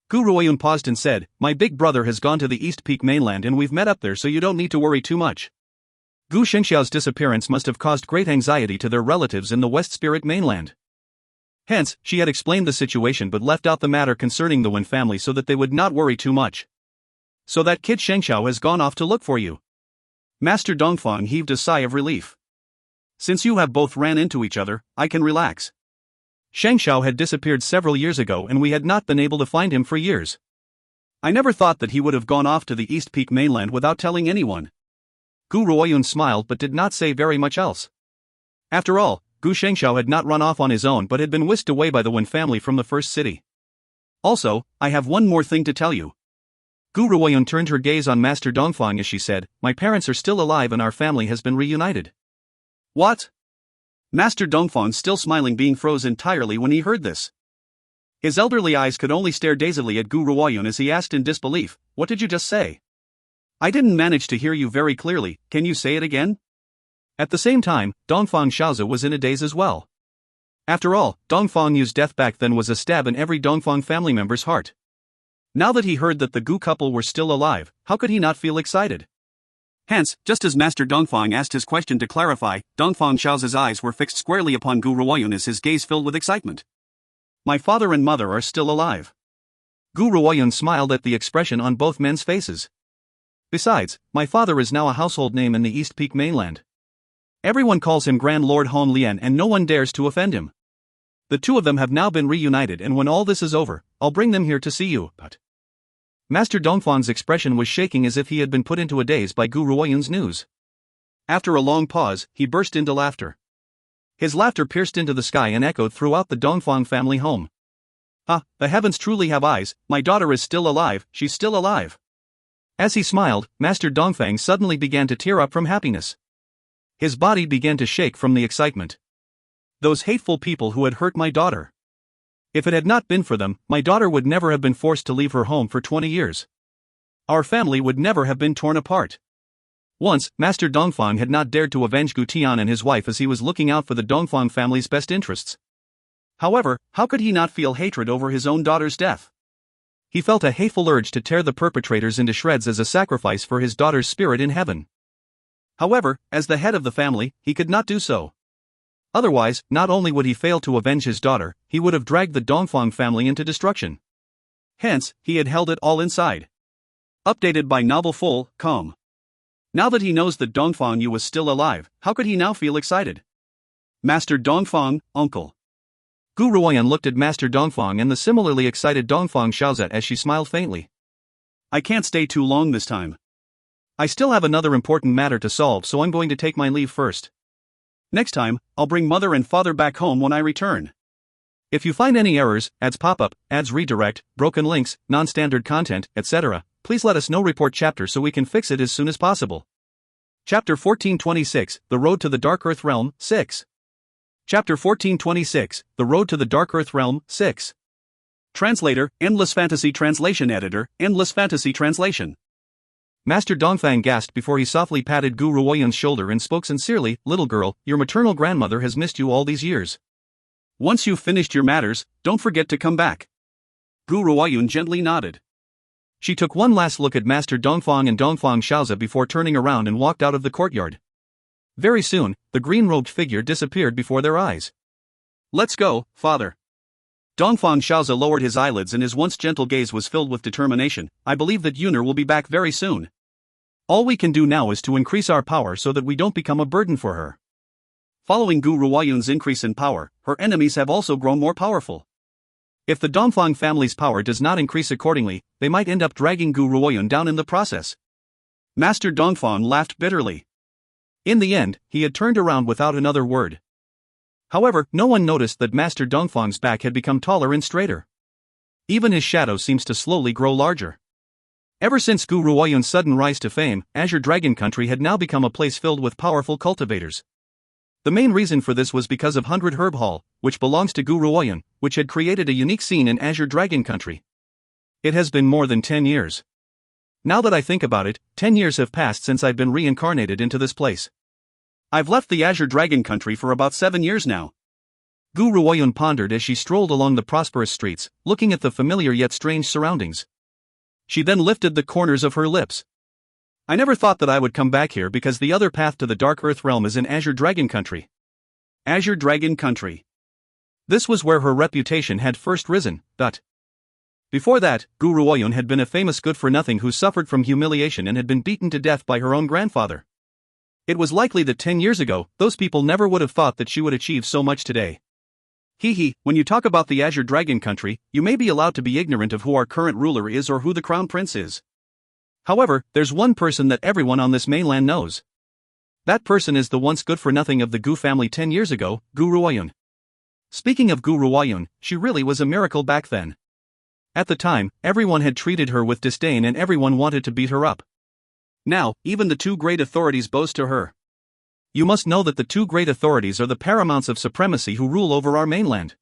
Gu Ruoyun paused and said, my big brother has gone to the East Peak mainland and we've met up there, so you don't need to worry too much. Gu Shengxiao's disappearance must have caused great anxiety to their relatives in the West Spirit mainland. Hence, she had explained the situation but left out the matter concerning the Wen family so that they would not worry too much. So that kid Shengxiao has gone off to look for you. Master Dongfang heaved a sigh of relief. Since you have both ran into each other, I can relax. Shengxiao had disappeared several years ago and we had not been able to find him for years. I never thought that he would have gone off to the East Peak mainland without telling anyone. Gu Ruoyun smiled but did not say very much else. After all, Gu Shengxiao had not run off on his own but had been whisked away by the Wen family from the first city. Also, I have one more thing to tell you. Gu Ruoyun turned her gaze on Master Dongfang as she said, my parents are still alive and our family has been reunited. What? Master Dongfang, still smiling, being froze entirely when he heard this. His elderly eyes could only stare dazedly at Gu Ruoyun as he asked in disbelief, what did you just say? I didn't manage to hear you very clearly, can you say it again? At the same time, Dongfang Xiaozi was in a daze as well. After all, Dongfang Yu's death back then was a stab in every Dongfang family member's heart. Now that he heard that the Gu couple were still alive, how could he not feel excited? Hence, just as Master Dongfang asked his question to clarify, Dongfang Xiaozi's eyes were fixed squarely upon Gu Ruoyun as his gaze filled with excitement. My father and mother are still alive. Gu Ruoyun smiled at the expression on both men's faces. Besides, my father is now a household name in the East Peak mainland. Everyone calls him Grand Lord Hon Lian and no one dares to offend him. The two of them have now been reunited and when all this is over, I'll bring them here to see you, but... Master Dongfang's expression was shaking as if he had been put into a daze by Gu Ruoyun's news. After a long pause, he burst into laughter. His laughter pierced into the sky and echoed throughout the Dongfang family home. Ah, the heavens truly have eyes, my daughter is still alive, she's still alive. As he smiled, Master Dongfang suddenly began to tear up from happiness. His body began to shake from the excitement. Those hateful people who had hurt my daughter. If it had not been for them, my daughter would never have been forced to leave her home for 20 years. Our family would never have been torn apart. Once, Master Dongfang had not dared to avenge Gu Tian and his wife as he was looking out for the Dongfang family's best interests. However, how could he not feel hatred over his own daughter's death? He felt a hateful urge to tear the perpetrators into shreds as a sacrifice for his daughter's spirit in heaven. However, as the head of the family, he could not do so. Otherwise, not only would he fail to avenge his daughter, he would have dragged the Dongfang family into destruction. Hence, he had held it all inside. Updated by Novel Full, com. Now that he knows that Dongfang Yu was still alive, how could he now feel excited? Master Dongfang, uncle. Gu Ruoyun looked at Master Dongfang and the similarly excited Dongfang Xiaozi as she smiled faintly. I can't stay too long this time. I still have another important matter to solve, so I'm going to take my leave first. Next time, I'll bring mother and father back home when I return. If you find any errors, ads pop up, ads redirect, broken links, non-standard content, etc., please let us know. Report chapter so we can fix it as soon as possible. Chapter 1426, The Road to the Dark Earth Realm, 6. Chapter 1426, The Road to the Dark Earth Realm, 6. Translator, Endless Fantasy Translation Editor, Endless Fantasy Translation. Master Dongfang gasped before he softly patted Gu Ruoyun's shoulder and spoke sincerely, little girl, your maternal grandmother has missed you all these years. Once you've finished your matters, don't forget to come back. Gu Ruoyun gently nodded. She took one last look at Master Dongfang and Dongfang Xiaozi before turning around and walked out of the courtyard. Very soon, the green-robed figure disappeared before their eyes. Let's go, father. Dongfang Xiaozi lowered his eyelids and his once gentle gaze was filled with determination. I believe that Yuner will be back very soon. All we can do now is to increase our power so that we don't become a burden for her. Following Gu Ruoyun's increase in power, her enemies have also grown more powerful. If the Dongfang family's power does not increase accordingly, they might end up dragging Gu Ruoyun down in the process. Master Dongfang laughed bitterly. In the end, he had turned around without another word. However, no one noticed that Master Dongfang's back had become taller and straighter. Even his shadow seems to slowly grow larger. Ever since Gu Ruoyun's sudden rise to fame, Azure Dragon Country had now become a place filled with powerful cultivators. The main reason for this was because of 100 Herb Hall, which belongs to Gu Ruoyun, which had created a unique scene in Azure Dragon Country. It has been more than 10 years. Now that I think about it, 10 years have passed since I've been reincarnated into this place. I've left the Azure Dragon Country for about 7 years now. Gu Ruoyun pondered as she strolled along the prosperous streets, looking at the familiar yet strange surroundings. She then lifted the corners of her lips. I never thought that I would come back here because the other path to the Dark Earth Realm is in Azure Dragon Country. Azure Dragon Country. This was where her reputation had first risen, but before that, Gu Ruoyun had been a famous good-for-nothing who suffered from humiliation and had been beaten to death by her own grandfather. It was likely that 10 years ago, those people never would have thought that she would achieve so much today. When you talk about the Azure Dragon Country, you may be allowed to be ignorant of who our current ruler is or who the Crown Prince is. However, there's one person that everyone on this mainland knows. That person is the once good-for-nothing of the Gu family 10 years ago, Gu Ruoyun. Speaking of Gu Ruoyun, she really was a miracle back then. At the time, everyone had treated her with disdain and everyone wanted to beat her up. Now, even the two great authorities boast to her. You must know that the two great authorities are the paramounts of supremacy who rule over our mainland.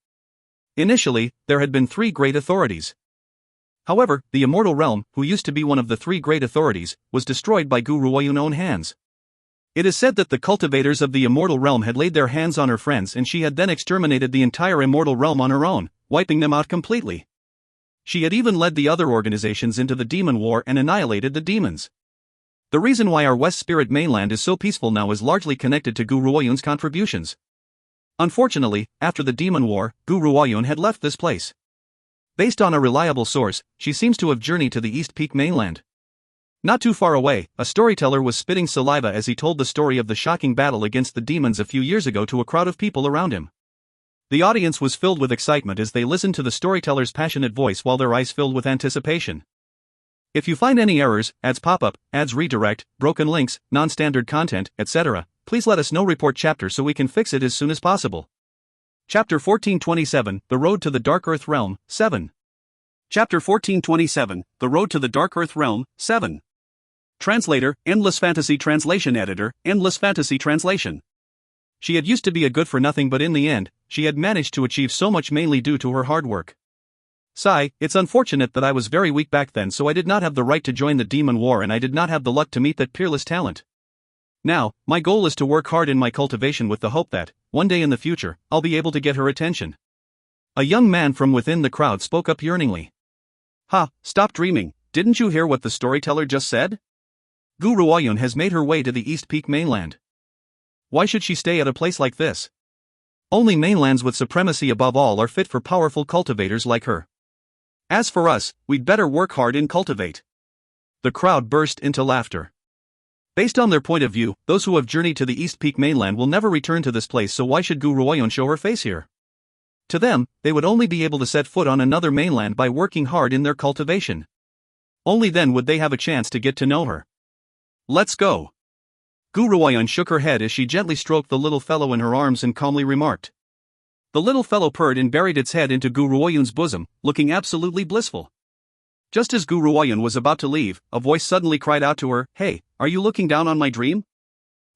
Initially, there had been 3 great authorities. However, the Immortal Realm, who used to be one of the 3 great authorities, was destroyed by Gu Ruoyun's own hands. It is said that the cultivators of the Immortal Realm had laid their hands on her friends and she had then exterminated the entire Immortal Realm on her own, wiping them out completely. She had even led the other organizations into the Demon War and annihilated the demons. The reason why our West Spirit mainland is so peaceful now is largely connected to Gu Ruoyun's contributions. Unfortunately, after the Demon War, Gu Ruoyun had left this place. Based on a reliable source, she seems to have journeyed to the East Peak mainland. Not too far away, a storyteller was spitting saliva as he told the story of the shocking battle against the demons a few years ago to a crowd of people around him. The audience was filled with excitement as they listened to the storyteller's passionate voice while their eyes filled with anticipation. If you find any errors, ads pop-up, ads redirect, broken links, non-standard content, etc., please let us know. Report chapter so we can fix it as soon as possible. Chapter 1427, The Road to the Dark Earth Realm, 7. Chapter 1427, The Road to the Dark Earth Realm, 7. Translator, Endless Fantasy Translation Editor, Endless Fantasy Translation. She had used to be a good-for-nothing but in the end, she had managed to achieve so much mainly due to her hard work. Sigh, it's unfortunate that I was very weak back then so I did not have the right to join the Demon War and I did not have the luck to meet that peerless talent. Now, my goal is to work hard in my cultivation with the hope that, one day in the future, I'll be able to get her attention. A young man from within the crowd spoke up yearningly. Stop dreaming, didn't you hear what the storyteller just said? Gu Ruoyun has made her way to the East Peak mainland. Why should she stay at a place like this? Only mainlands with supremacy above all are fit for powerful cultivators like her. As for us, we'd better work hard and cultivate. The crowd burst into laughter. Based on their point of view, those who have journeyed to the East Peak mainland will never return to this place, so why should Gu Ruoyun show her face here? To them, they would only be able to set foot on another mainland by working hard in their cultivation. Only then would they have a chance to get to know her. Let's go. Gu Ruoyun shook her head as she gently stroked the little fellow in her arms and calmly remarked. The little fellow purred and buried its head into Gu Ruoyun's bosom, looking absolutely blissful. Just as Gu Ruoyun was about to leave, a voice suddenly cried out to her, "Hey, are you looking down on my dream?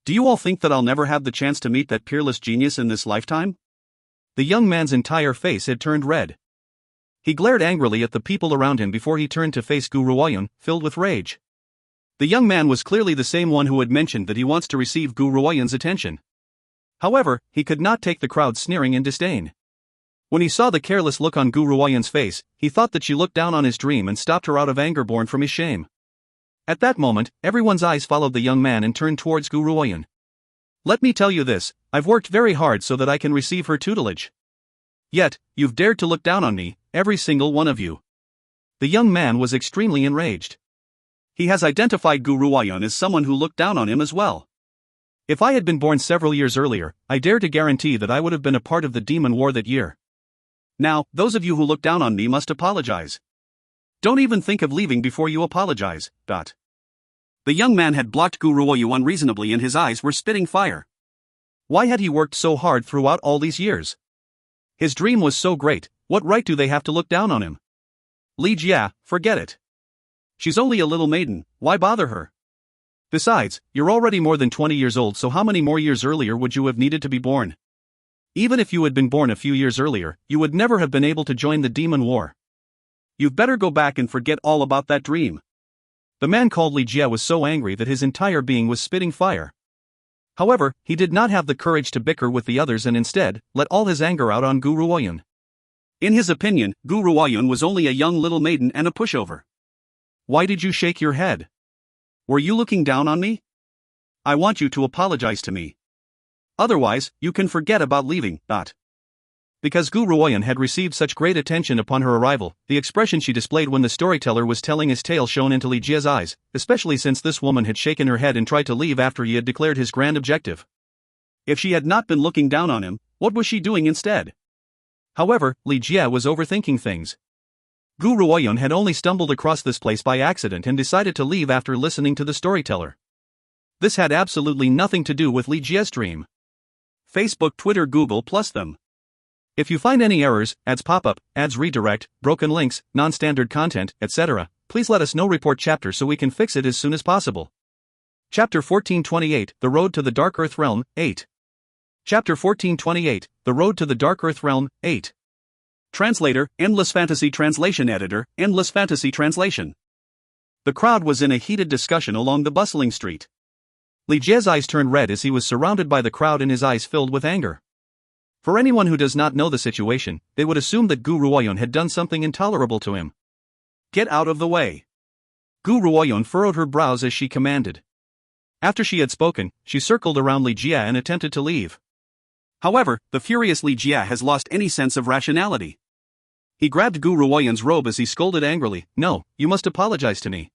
Do you all think that I'll never have the chance to meet that peerless genius in this lifetime?" The young man's entire face had turned red. He glared angrily at the people around him before he turned to face Gu Ruoyun, filled with rage. The young man was clearly the same one who had mentioned that he wants to receive Gu Ruoyun's attention. However, he could not take the crowd sneering in disdain. When he saw the careless look on Gu Ruoyan's face, he thought that she looked down on his dream and stopped her out of anger born from his shame. At that moment, everyone's eyes followed the young man and turned towards Gu Ruoyan. Let me tell you this, I've worked very hard so that I can receive her tutelage. Yet, you've dared to look down on me, every single one of you. The young man was extremely enraged. He has identified Gu Ruoyan as someone who looked down on him as well. If I had been born several years earlier, I dare to guarantee that I would have been a part of the demon war that year. Now, those of you who look down on me must apologize. Don't even think of leaving before you apologize. The young man had blocked Gu Ruoyan unreasonably and his eyes were spitting fire. Why had he worked so hard throughout all these years? His dream was so great, what right do they have to look down on him? Li Jia, forget it. She's only a little maiden, why bother her? Besides, you're already more than 20 years old, so how many more years earlier would you have needed to be born? Even if you had been born a few years earlier, you would never have been able to join the demon war. You'd better go back and forget all about that dream. The man called Li Jia was so angry that his entire being was spitting fire. However, he did not have the courage to bicker with the others and instead, let all his anger out on Gu Ruoyan. In his opinion, Gu Ruoyan was only a young little maiden and a pushover. Why did you shake your head? Were you looking down on me? I want you to apologize to me. Otherwise, you can forget about leaving. Because Gu Ruoyan had received such great attention upon her arrival, the expression she displayed when the storyteller was telling his tale shone into Li Jia's eyes, especially since this woman had shaken her head and tried to leave after he had declared his grand objective. If she had not been looking down on him, what was she doing instead? However, Li Jia was overthinking things. Gu Ruoyan had only stumbled across this place by accident and decided to leave after listening to the storyteller. This had absolutely nothing to do with Li Jia's dream. Facebook, Twitter, Google plus them. If you find any errors, ads pop up, ads redirect, broken links, non-standard content, etc., please let us know. Report chapter so we can fix it as soon as possible. Chapter 1428, The Road to the Dark Earth Realm, 8. Chapter 1428, The Road to the Dark Earth Realm, 8. Translator, Endless Fantasy Translation Editor, Endless Fantasy Translation. The crowd was in a heated discussion along the bustling street. Li Jia's eyes turned red as he was surrounded by the crowd and his eyes filled with anger. For anyone who does not know the situation, they would assume that Gu Ruoyan had done something intolerable to him. Get out of the way. Gu Ruoyan furrowed her brows as she commanded. After she had spoken, she circled around Li Jia and attempted to leave. However, the furious Li Jia has lost any sense of rationality. He grabbed Gu Ruoyan's robe as he scolded angrily, "No, you must apologize to me.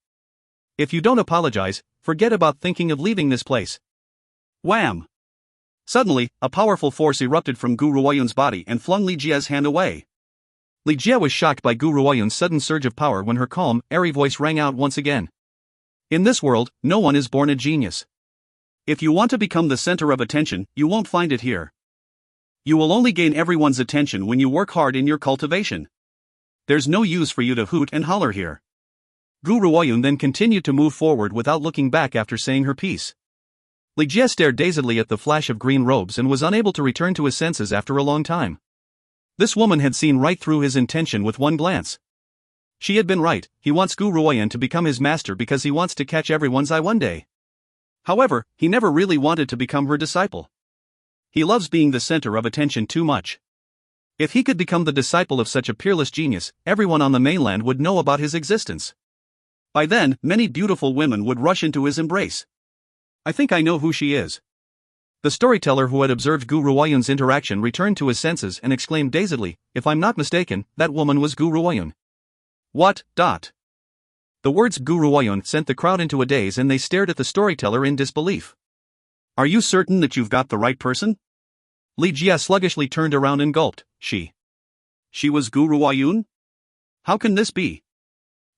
If you don't apologize, forget about thinking of leaving this place." Wham! Suddenly, a powerful force erupted from Gu Ruoyan's body and flung Li Jia's hand away. Li Jia was shocked by Gu Ruoyan's sudden surge of power when her calm, airy voice rang out once again. In this world, no one is born a genius. If you want to become the center of attention, you won't find it here. You will only gain everyone's attention when you work hard in your cultivation. There's no use for you to hoot and holler here. Gu Ruoyan then continued to move forward without looking back after saying her piece. Li Jia stared dazedly at the flash of green robes and was unable to return to his senses after a long time. This woman had seen right through his intention with one glance. She had been right, he wants Gu Ruoyan to become his master because he wants to catch everyone's eye one day. However, he never really wanted to become her disciple. He loves being the center of attention too much. If he could become the disciple of such a peerless genius, everyone on the mainland would know about his existence. By then, many beautiful women would rush into his embrace. I think I know who she is. The storyteller who had observed Gu Ruoyan's interaction returned to his senses and exclaimed dazedly, "If I'm not mistaken, that woman was Gu Ruoyan." What? The words Gu Ruoyan sent the crowd into a daze and they stared at the storyteller in disbelief. Are you certain that you've got the right person? Li Jia sluggishly turned around and gulped. She was Gu Ruoyan? How can this be?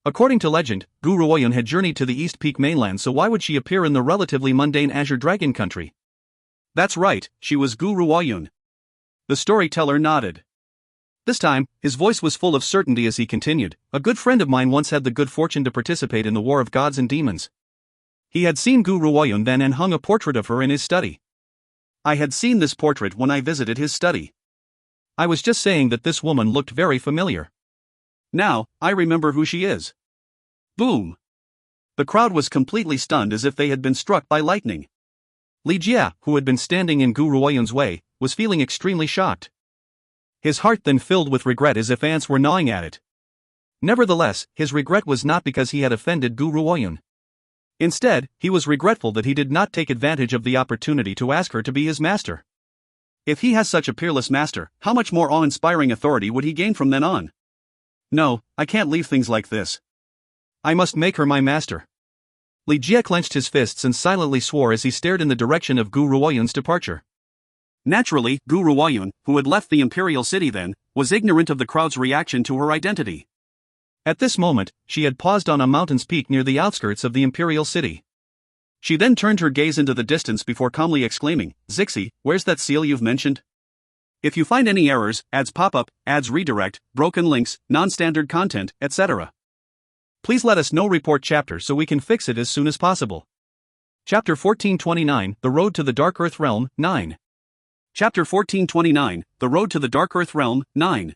According to legend, Gu Ruoyan had journeyed to the East Peak mainland, so why would she appear in the relatively mundane Azure Dragon country? That's right, she was Gu Ruoyan. The storyteller nodded. This time, his voice was full of certainty as he continued, "A good friend of mine once had the good fortune to participate in the war of gods and demons. He had seen Gu Ruoyan then and hung a portrait of her in his study. I had seen this portrait when I visited his study. I was just saying that this woman looked very familiar. Now, I remember who she is." Boom! The crowd was completely stunned as if they had been struck by lightning. Li Jia, who had been standing in Gu Ruoyan's way, was feeling extremely shocked. His heart then filled with regret as if ants were gnawing at it. Nevertheless, his regret was not because he had offended Gu Ruoyun. Instead, he was regretful that he did not take advantage of the opportunity to ask her to be his master. If he has such a peerless master, how much more awe-inspiring authority would he gain from then on? No, I can't leave things like this. I must make her my master. Li Jie clenched his fists and silently swore as he stared in the direction of Gu Ruoyun's departure. Naturally, Gu Ruoyun, who had left the imperial city then, was ignorant of the crowd's reaction to her identity. At this moment, she had paused on a mountain's peak near the outskirts of the imperial city. She then turned her gaze into the distance before calmly exclaiming, "Zixi, where's that seal you've mentioned? If you find any errors, ads pop-up, ads redirect, broken links, non-standard content, etc. please let us know. Report chapter so we can fix it as soon as possible." Chapter 1429, The Road to the Dark Earth Realm, 9. Chapter 1429, The Road to the Dark Earth Realm, 9.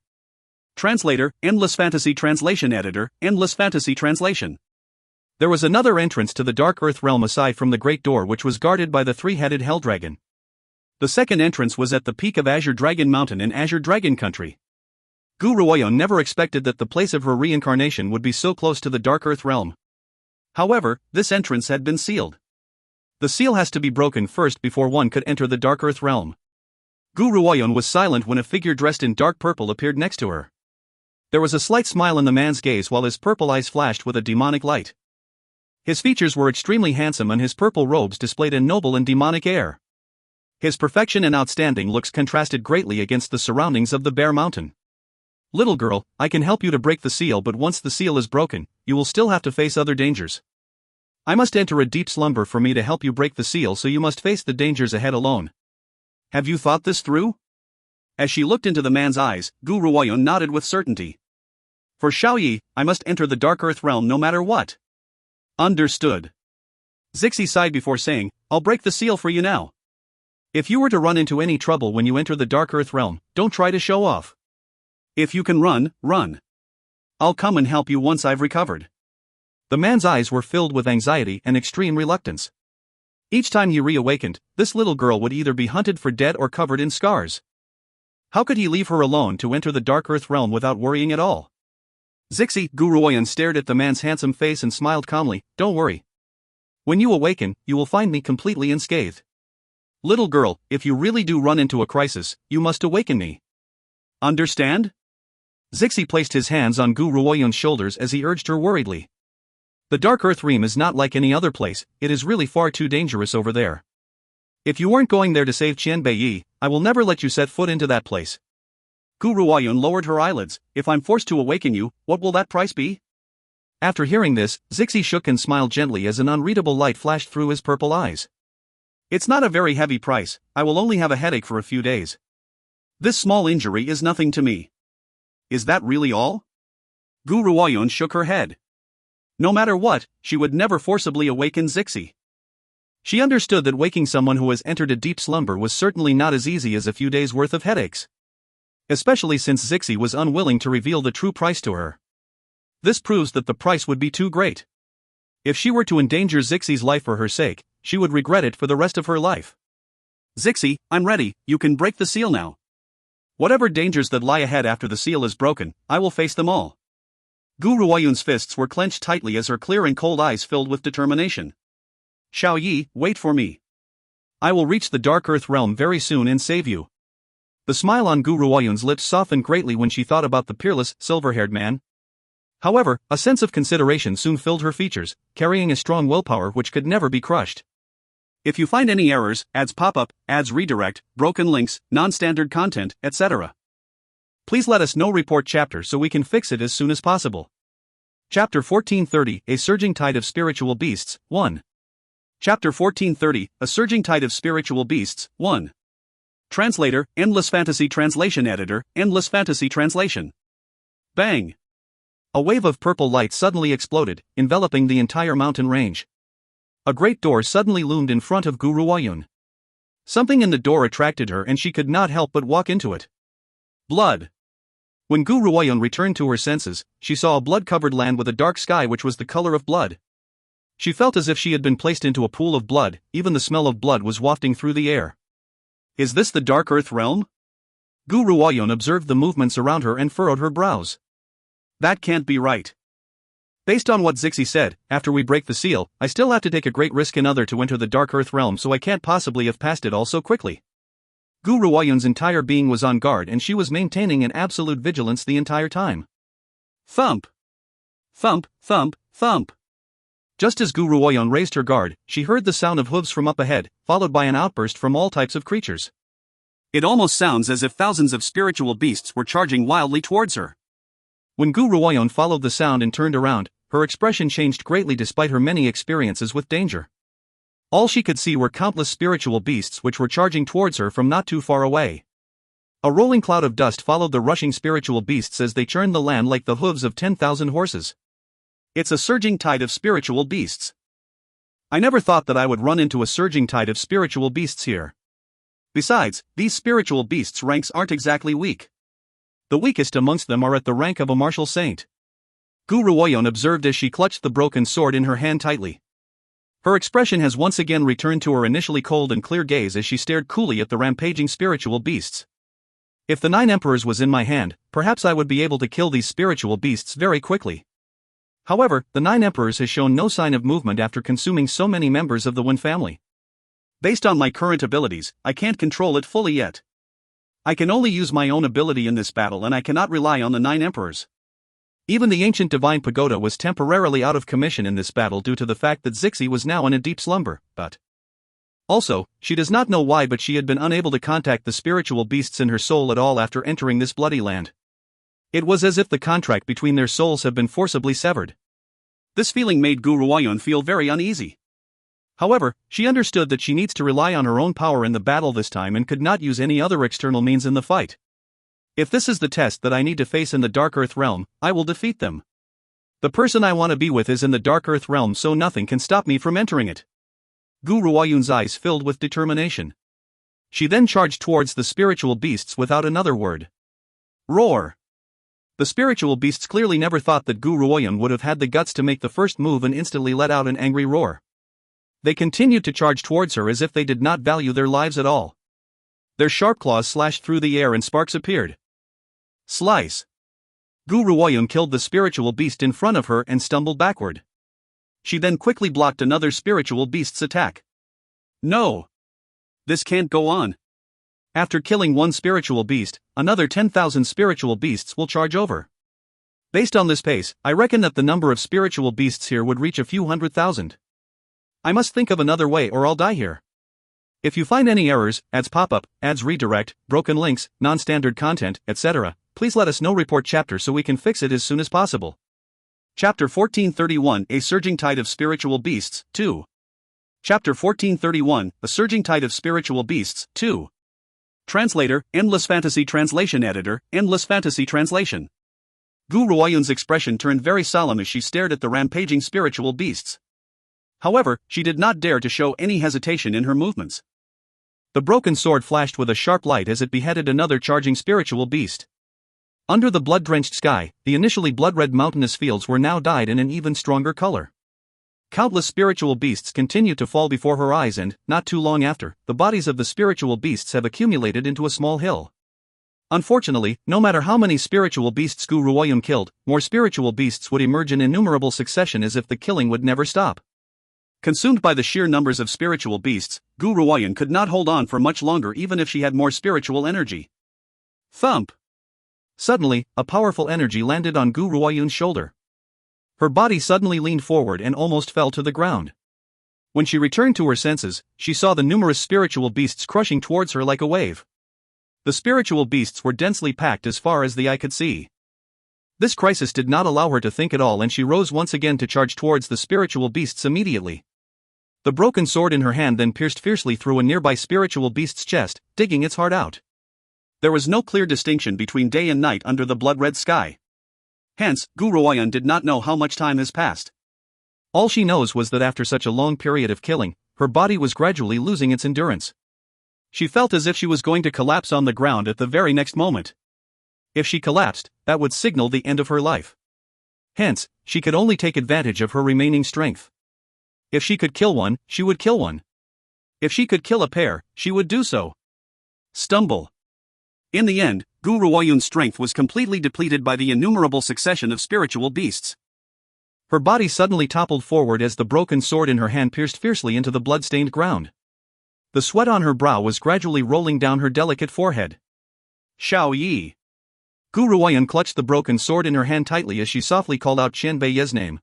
Translator, Endless Fantasy Translation Editor, Endless Fantasy Translation. There was another entrance to the Dark Earth Realm aside from the Great Door, which was guarded by the three-headed Hell Dragon. The second entrance was at the peak of Azure Dragon Mountain in Azure Dragon Country. Gu Ruoyun never expected that the place of her reincarnation would be so close to the Dark Earth Realm. However, this entrance had been sealed. The seal has to be broken first before one could enter the Dark Earth Realm. Gu Ruoyun was silent when a figure dressed in dark purple appeared next to her. There was a slight smile in the man's gaze while his purple eyes flashed with a demonic light. His features were extremely handsome and his purple robes displayed a noble and demonic air. His perfection and outstanding looks contrasted greatly against the surroundings of the bare mountain. "Little girl, I can help you to break the seal, but once the seal is broken, you will still have to face other dangers. I must enter a deep slumber for me to help you break the seal, so you must face the dangers ahead alone. Have you thought this through?" As she looked into the man's eyes, Gu Ruoyun nodded with certainty. "For Xiaoyi, I must enter the Dark Earth Realm no matter what." "Understood." Zixi sighed before saying, "I'll break the seal for you now. If you were to run into any trouble when you enter the Dark Earth Realm, don't try to show off. If you can run, run. I'll come and help you once I've recovered." The man's eyes were filled with anxiety and extreme reluctance. Each time he reawakened, this little girl would either be hunted for dead or covered in scars. How could he leave her alone to enter the Dark Earth Realm without worrying at all? "Zixi," Gu Ruoyun stared at the man's handsome face and smiled calmly, "don't worry. When you awaken, you will find me completely unscathed. Little girl, if you really do run into a crisis, you must awaken me. Understand?" Zixi placed his hands on Gu Ruoyun's shoulders as he urged her worriedly. "The Dark Earth Realm is not like any other place, it is really far too dangerous over there. If you weren't going there to save Qian Beiyi, I will never let you set foot into that place." Gu Ruoyun lowered her eyelids. "If I'm forced to awaken you, what will that price be?" After hearing this, Zixi shook and smiled gently as an unreadable light flashed through his purple eyes. "It's not a very heavy price, I will only have a headache for a few days. This small injury is nothing to me." "Is that really all?" Gu Ruoyun shook her head. No matter what, she would never forcibly awaken Zixi. She understood that waking someone who has entered a deep slumber was certainly not as easy as a few days' worth of headaches. Especially since Zixi was unwilling to reveal the true price to her. This proves that the price would be too great. If she were to endanger Zixi's life for her sake, she would regret it for the rest of her life. "Zixi, I'm ready, you can break the seal now. Whatever dangers that lie ahead after the seal is broken, I will face them all." Gu Ruoyun's fists were clenched tightly as her clear and cold eyes filled with determination. "Xiaoyi, wait for me. I will reach the Dark Earth Realm very soon and save you." The smile on Gu Ruoyun's lips softened greatly when she thought about the peerless, silver-haired man. However, a sense of consideration soon filled her features, carrying a strong willpower which could never be crushed. "If you find any errors, ads pop-up, ads redirect, broken links, non-standard content, etc. please let us know. Report chapter so we can fix it as soon as possible." Chapter 1430, A Surging Tide of Spiritual Beasts, 1. Chapter 1430, A Surging Tide of Spiritual Beasts, 1. Translator, Endless Fantasy Translation Editor, Endless Fantasy Translation. Bang! A wave of purple light suddenly exploded, enveloping the entire mountain range. A great door suddenly loomed in front of Gu Ruoyun. Something in the door attracted her and she could not help but walk into it. Blood. When Gu Ruoyun returned to her senses, she saw a blood-covered land with a dark sky which was the color of blood. She felt as if she had been placed into a pool of blood, even the smell of blood was wafting through the air. "Is this the Dark Earth Realm?" Gu Ruoyun observed the movements around her and furrowed her brows. That can't be right. Based on what Zixi said, after we break the seal, I still have to take a great risk to enter the Dark Earth realm, so I can't possibly have passed it all so quickly. Gu Ruoyun's entire being was on guard and she was maintaining an absolute vigilance the entire time. Thump! Thump, thump, thump. Just as Gu Ruoyun raised her guard, she heard the sound of hooves from up ahead, followed by an outburst from all types of creatures. It almost sounds as if thousands of spiritual beasts were charging wildly towards her. When Gu Ruoyun followed the sound and turned around, her expression changed greatly despite her many experiences with danger. All she could see were countless spiritual beasts which were charging towards her from not too far away. A rolling cloud of dust followed the rushing spiritual beasts as they churned the land like the hooves of 10,000 horses. It's a surging tide of spiritual beasts. I never thought that I would run into a surging tide of spiritual beasts here. Besides, these spiritual beasts' ranks aren't exactly weak. The weakest amongst them are at the rank of a martial saint. Gu Ruoyun observed as she clutched the broken sword in her hand tightly. Her expression has once again returned to her initially cold and clear gaze as she stared coolly at the rampaging spiritual beasts. If the 9 emperors was in my hand, perhaps I would be able to kill these spiritual beasts very quickly. However, the 9 emperors has shown no sign of movement after consuming so many members of the Wen family. Based on my current abilities, I can't control it fully yet. I can only use my own ability in this battle and I cannot rely on the 9 emperors. Even the ancient divine pagoda was temporarily out of commission in this battle due to the fact that Zixi was now in a deep slumber, but also, she does not know why, but she had been unable to contact the spiritual beasts in her soul at all after entering this bloody land. It was as if the contract between their souls had been forcibly severed. This feeling made Gu Ruoyun feel very uneasy. However, she understood that she needs to rely on her own power in the battle this time and could not use any other external means in the fight. If this is the test that I need to face in the Dark Earth realm, I will defeat them. The person I want to be with is in the Dark Earth realm, so nothing can stop me from entering it. Gu Ruoyun's eyes filled with determination. She then charged towards the spiritual beasts without another word. Roar! The spiritual beasts clearly never thought that Gu Ruoyun would have had the guts to make the first move and instantly let out an angry roar. They continued to charge towards her as if they did not value their lives at all. Their sharp claws slashed through the air and sparks appeared. Slice! Gu Ruoyun killed the spiritual beast in front of her and stumbled backward. She then quickly blocked another spiritual beast's attack. No! This can't go on. After killing one spiritual beast, another 10,000 spiritual beasts will charge over. Based on this pace, I reckon that the number of spiritual beasts here would reach a few 100,000. I must think of another way or I'll die here. If you find any errors, ads pop up, ads redirect, broken links, non-standard content, etc., please let us know. Report chapter so we can fix it as soon as possible. Chapter 1431, A Surging Tide of Spiritual Beasts, 2. Chapter 1431, A Surging Tide of Spiritual Beasts, 2. Translator, Endless Fantasy Translation Editor, Endless Fantasy Translation. Gu Ruoyun's expression turned very solemn as she stared at the rampaging spiritual beasts. However, she did not dare to show any hesitation in her movements. The broken sword flashed with a sharp light as it beheaded another charging spiritual beast. Under the blood-drenched sky, the initially blood-red mountainous fields were now dyed in an even stronger color. Countless spiritual beasts continued to fall before her eyes and, not too long after, the bodies of the spiritual beasts have accumulated into a small hill. Unfortunately, no matter how many spiritual beasts Gu Ruoyun killed, more spiritual beasts would emerge in innumerable succession as if the killing would never stop. Consumed by the sheer numbers of spiritual beasts, Gu Ruoyun could not hold on for much longer even if she had more spiritual energy. Thump! Suddenly, a powerful energy landed on Gu Ruoyun's shoulder. Her body suddenly leaned forward and almost fell to the ground. When she returned to her senses, she saw the numerous spiritual beasts crushing towards her like a wave. The spiritual beasts were densely packed as far as the eye could see. This crisis did not allow her to think at all and she rose once again to charge towards the spiritual beasts immediately. The broken sword in her hand then pierced fiercely through a nearby spiritual beast's chest, digging its heart out. There was no clear distinction between day and night under the blood-red sky. Hence, Gu Ruoyun did not know how much time has passed. All she knows was that after such a long period of killing, her body was gradually losing its endurance. She felt as if she was going to collapse on the ground at the very next moment. If she collapsed, that would signal the end of her life. Hence, she could only take advantage of her remaining strength. If she could kill one, she would kill one. If she could kill a pair, she would do so. Stumble. In the end, Gu Ruoyun's strength was completely depleted by the innumerable succession of spiritual beasts. Her body suddenly toppled forward as the broken sword in her hand pierced fiercely into the blood-stained ground. The sweat on her brow was gradually rolling down her delicate forehead. Xiao Yi. Gu Ruoyun clutched the broken sword in her hand tightly as she softly called out Qian Beiye's name.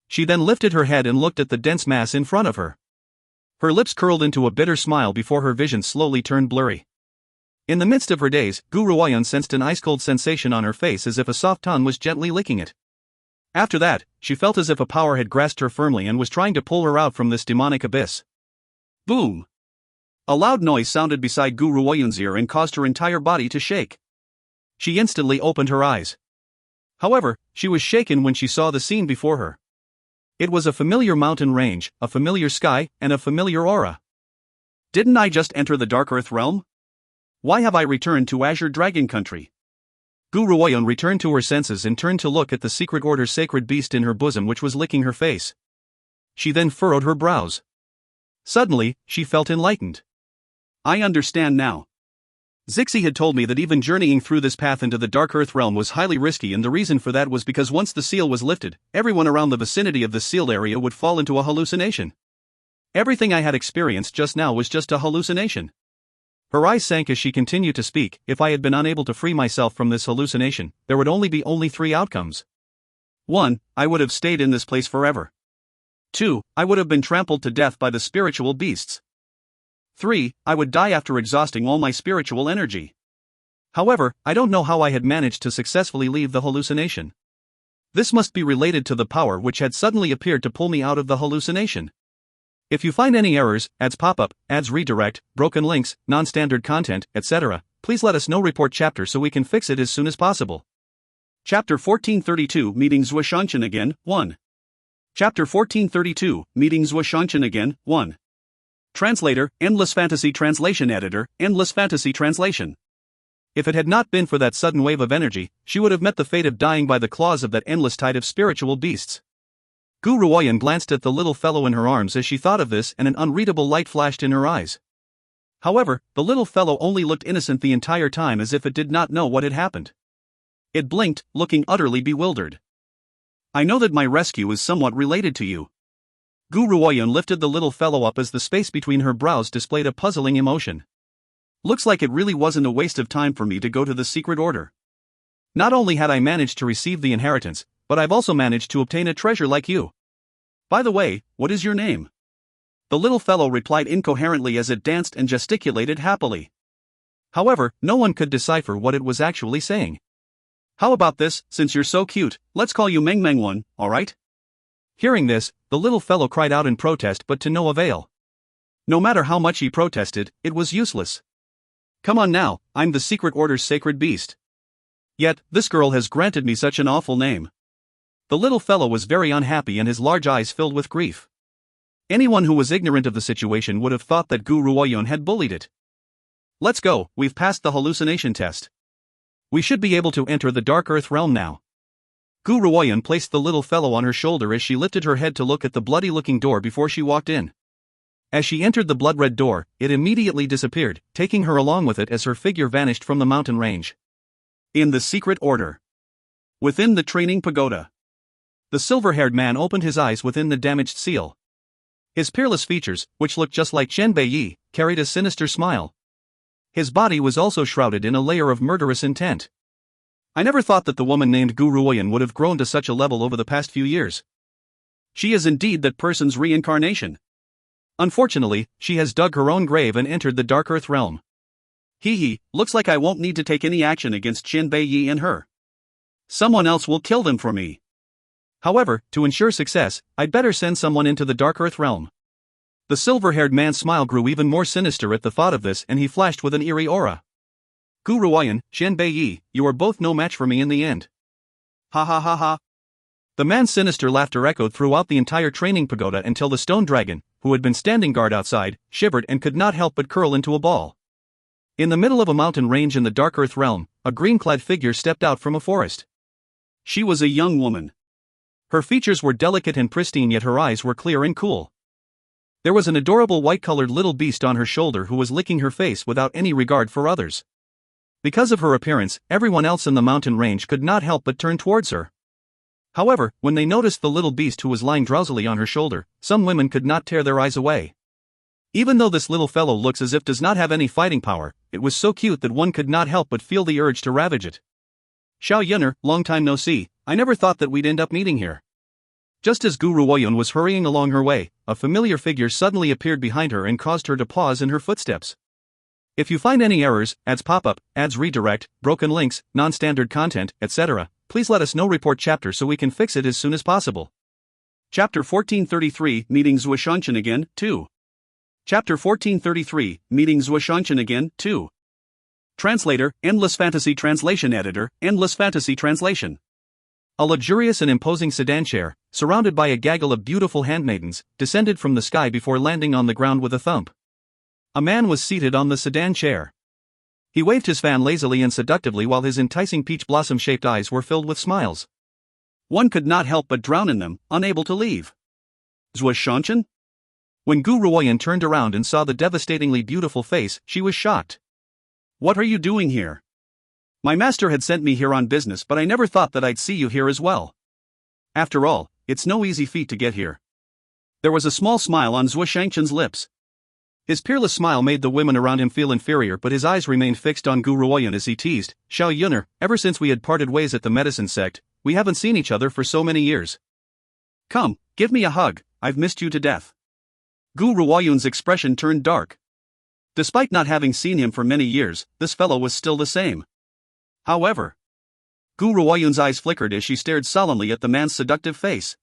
She then lifted her head and looked at the dense mass in front of her. Her lips curled into a bitter smile before her vision slowly turned blurry. In the midst of her daze, Gu Ruoyun sensed an ice-cold sensation on her face as if a soft tongue was gently licking it. After that, she felt as if a power had grasped her firmly and was trying to pull her out from this demonic abyss. Boom! A loud noise sounded beside Gu Ruoyun's ear and caused her entire body to shake. She instantly opened her eyes. However, she was shaken when she saw the scene before her. It was a familiar mountain range, a familiar sky, and a familiar aura. Didn't I just enter the Dark Earth realm? Why have I returned to Azure Dragon Country? Gu Ruoyun returned to her senses and turned to look at the Secret Order's sacred beast in her bosom which was licking her face. She then furrowed her brows. Suddenly, she felt enlightened. I understand now. Zixi had told me that even journeying through this path into the Dark Earth realm was highly risky, and the reason for that was because once the seal was lifted, everyone around the vicinity of the sealed area would fall into a hallucination. Everything I had experienced just now was just a hallucination. Her eyes sank as she continued to speak. If I had been unable to free myself from this hallucination, there would only be three outcomes. 1. I would have stayed in this place forever. 2. I would have been trampled to death by the spiritual beasts. 3. I would die after exhausting all my spiritual energy. However, I don't know how I had managed to successfully leave the hallucination. This must be related to the power which had suddenly appeared to pull me out of the hallucination. If you find any errors, ads pop-up, ads redirect, broken links, non-standard content, etc., please let us know. Report chapter so we can fix it as soon as possible. Chapter 1432 Meeting Zhuoshanchen again, 1. Chapter 1432 Meeting Zhuoshanchen again, 1. Translator, Endless Fantasy Translation Editor, Endless Fantasy Translation. If it had not been for that sudden wave of energy, she would have met the fate of dying by the claws of that endless tide of spiritual beasts. Gu Ruoyun glanced at the little fellow in her arms as she thought of this, and an unreadable light flashed in her eyes. However, the little fellow only looked innocent the entire time, as if it did not know what had happened. It blinked, looking utterly bewildered. I know that my rescue is somewhat related to you. Gu Ruoyun lifted the little fellow up as the space between her brows displayed a puzzling emotion. Looks like it really wasn't a waste of time for me to go to the Secret Order. Not only had I managed to receive the inheritance, but I've also managed to obtain a treasure like you. By the way, what is your name? The little fellow replied incoherently as it danced and gesticulated happily. However, no one could decipher what it was actually saying. How about this, since you're so cute, let's call you Meng Meng One, alright? Hearing this, the little fellow cried out in protest, but to no avail. No matter how much he protested, it was useless. Come on now, I'm the Secret Order's sacred beast. Yet, this girl has granted me such an awful name. The little fellow was very unhappy and his large eyes filled with grief. Anyone who was ignorant of the situation would have thought that Gu Ruoyun had bullied it. Let's go, we've passed the hallucination test. We should be able to enter the Dark Earth realm now. Gu Ruoyun placed the little fellow on her shoulder as she lifted her head to look at the bloody-looking door before she walked in. As she entered the blood-red door, it immediately disappeared, taking her along with it as her figure vanished from the mountain range. In the Secret Order. Within the training pagoda. The silver-haired man opened his eyes within the damaged seal. His peerless features, which looked just like Qian Beiyi, carried a sinister smile. His body was also shrouded in a layer of murderous intent. I never thought that the woman named Gu Ruoyun would have grown to such a level over the past few years. She is indeed that person's reincarnation. Unfortunately, she has dug her own grave and entered the Dark Earth realm. Looks like I won't need to take any action against Qian Beiyi and her. Someone else will kill them for me. However, to ensure success, I'd better send someone into the Dark Earth realm. The silver-haired man's smile grew even more sinister at the thought of this, and he flashed with an eerie aura. Gu Ruoyun, Qian Beiyi, you are both no match for me in the end. Ha ha ha ha. The man's sinister laughter echoed throughout the entire training pagoda until the stone dragon, who had been standing guard outside, shivered and could not help but curl into a ball. In the middle of a mountain range in the Dark Earth realm, a green-clad figure stepped out from a forest. She was a young woman. Her features were delicate and pristine, yet her eyes were clear and cool. There was an adorable white-colored little beast on her shoulder who was licking her face without any regard for others. Because of her appearance, everyone else in the mountain range could not help but turn towards her. However, when they noticed the little beast who was lying drowsily on her shoulder, some women could not tear their eyes away. Even though this little fellow looks as if does not have any fighting power, it was so cute that one could not help but feel the urge to ravage it. Xiao Yun'er, long time no see, I never thought that we'd end up meeting here. Just as Gu Ruoyun was hurrying along her way, a familiar figure suddenly appeared behind her and caused her to pause in her footsteps. If you find any errors, ads pop up, ads redirect, broken links, non-standard content, etc., please let us know. Report chapter so we can fix it as soon as possible. Chapter 1433, Meeting Zuoshanchen again, 2. Chapter 1433, Meeting Zuoshanchen again, 2. Translator, Endless Fantasy Translation Editor, Endless Fantasy Translation. A luxurious and imposing sedan chair, surrounded by a gaggle of beautiful handmaidens, descended from the sky before landing on the ground with a thump. A man was seated on the sedan chair. He waved his fan lazily and seductively while his enticing peach blossom-shaped eyes were filled with smiles. One could not help but drown in them, unable to leave. Zuoshanchen? When Gu Ruoyun turned around and saw the devastatingly beautiful face, she was shocked. What are you doing here? My master had sent me here on business, but I never thought that I'd see you here as well. After all, it's no easy feat to get here. There was a small smile on Zuoshanchen's lips. His peerless smile made the women around him feel inferior, but his eyes remained fixed on Gu Ruoyun as he teased, Xiao Yun'er, ever since we had parted ways at the medicine sect, we haven't seen each other for so many years. Come, give me a hug, I've missed you to death. Gu Ruoyun's expression turned dark. Despite not having seen him for many years, this fellow was still the same. However, Gu Ruoyun's eyes flickered as she stared sullenly at the man's seductive face.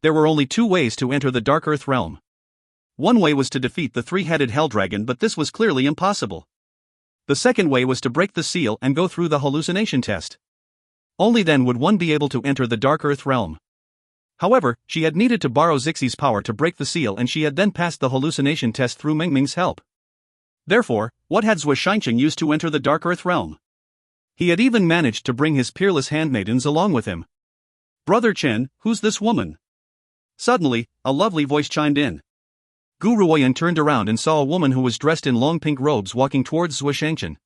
There were only two ways to enter the Dark Earth realm. One way was to defeat the three-headed hell dragon, but this was clearly impossible. The second way was to break the seal and go through the hallucination test. Only then would one be able to enter the Dark Earth realm. However, she had needed to borrow Zixie's power to break the seal, and she had then passed the hallucination test through Mingming's help. Therefore, what had Zuoshanchen used to enter the Dark Earth realm? He had even managed to bring his peerless handmaidens along with him. Brother Chen, who's this woman? Suddenly, a lovely voice chimed in. Gu Ruoyun turned around and saw a woman who was dressed in long pink robes walking towards Zuoshanchen.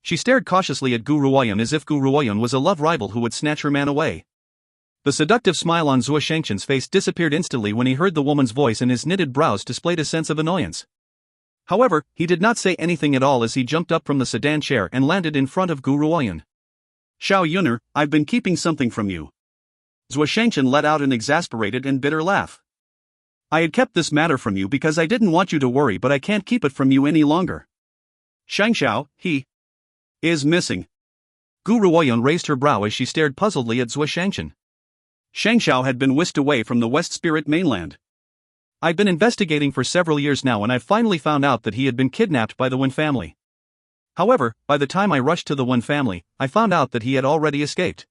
She stared cautiously at Gu Ruoyun as if Gu Ruoyun was a love rival who would snatch her man away. The seductive smile on Zuoshanchen's face disappeared instantly when he heard the woman's voice, and his knitted brows displayed a sense of annoyance. However, he did not say anything at all as he jumped up from the sedan chair and landed in front of Gu Ruoyun. Xiao Yun'er, I've been keeping something from you. Zuoshanchen let out an exasperated and bitter laugh. I had kept this matter from you because I didn't want you to worry, but I can't keep it from you any longer. Shangxiao, he is missing. Gu Ruoyun raised her brow as she stared puzzledly at Zuoshanchen. Shangxiao had been whisked away from the West Spirit mainland. I've been investigating for several years now, and I finally found out that he had been kidnapped by the Wen family. However, by the time I rushed to the Wen family, I found out that he had already escaped.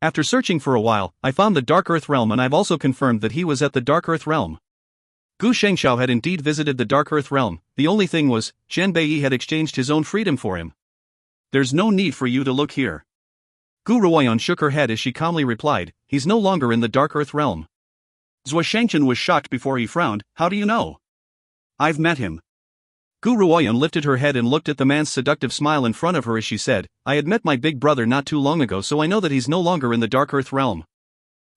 After searching for a while, I found the Dark Earth realm, and I've also confirmed that he was at the Dark Earth realm. Gu Shengxiao had indeed visited the Dark Earth realm. The only thing was, Chen Bei had exchanged his own freedom for him. There's no need for you to look here. Gu Ruoyun shook her head as she calmly replied, he's no longer in the Dark Earth realm. Zuoshanchen was shocked before he frowned. How do you know? I've met him. Gu Ruoyun lifted her head and looked at the man's seductive smile in front of her as she said, I had met my big brother not too long ago, so I know that he's no longer in the Dark Earth realm.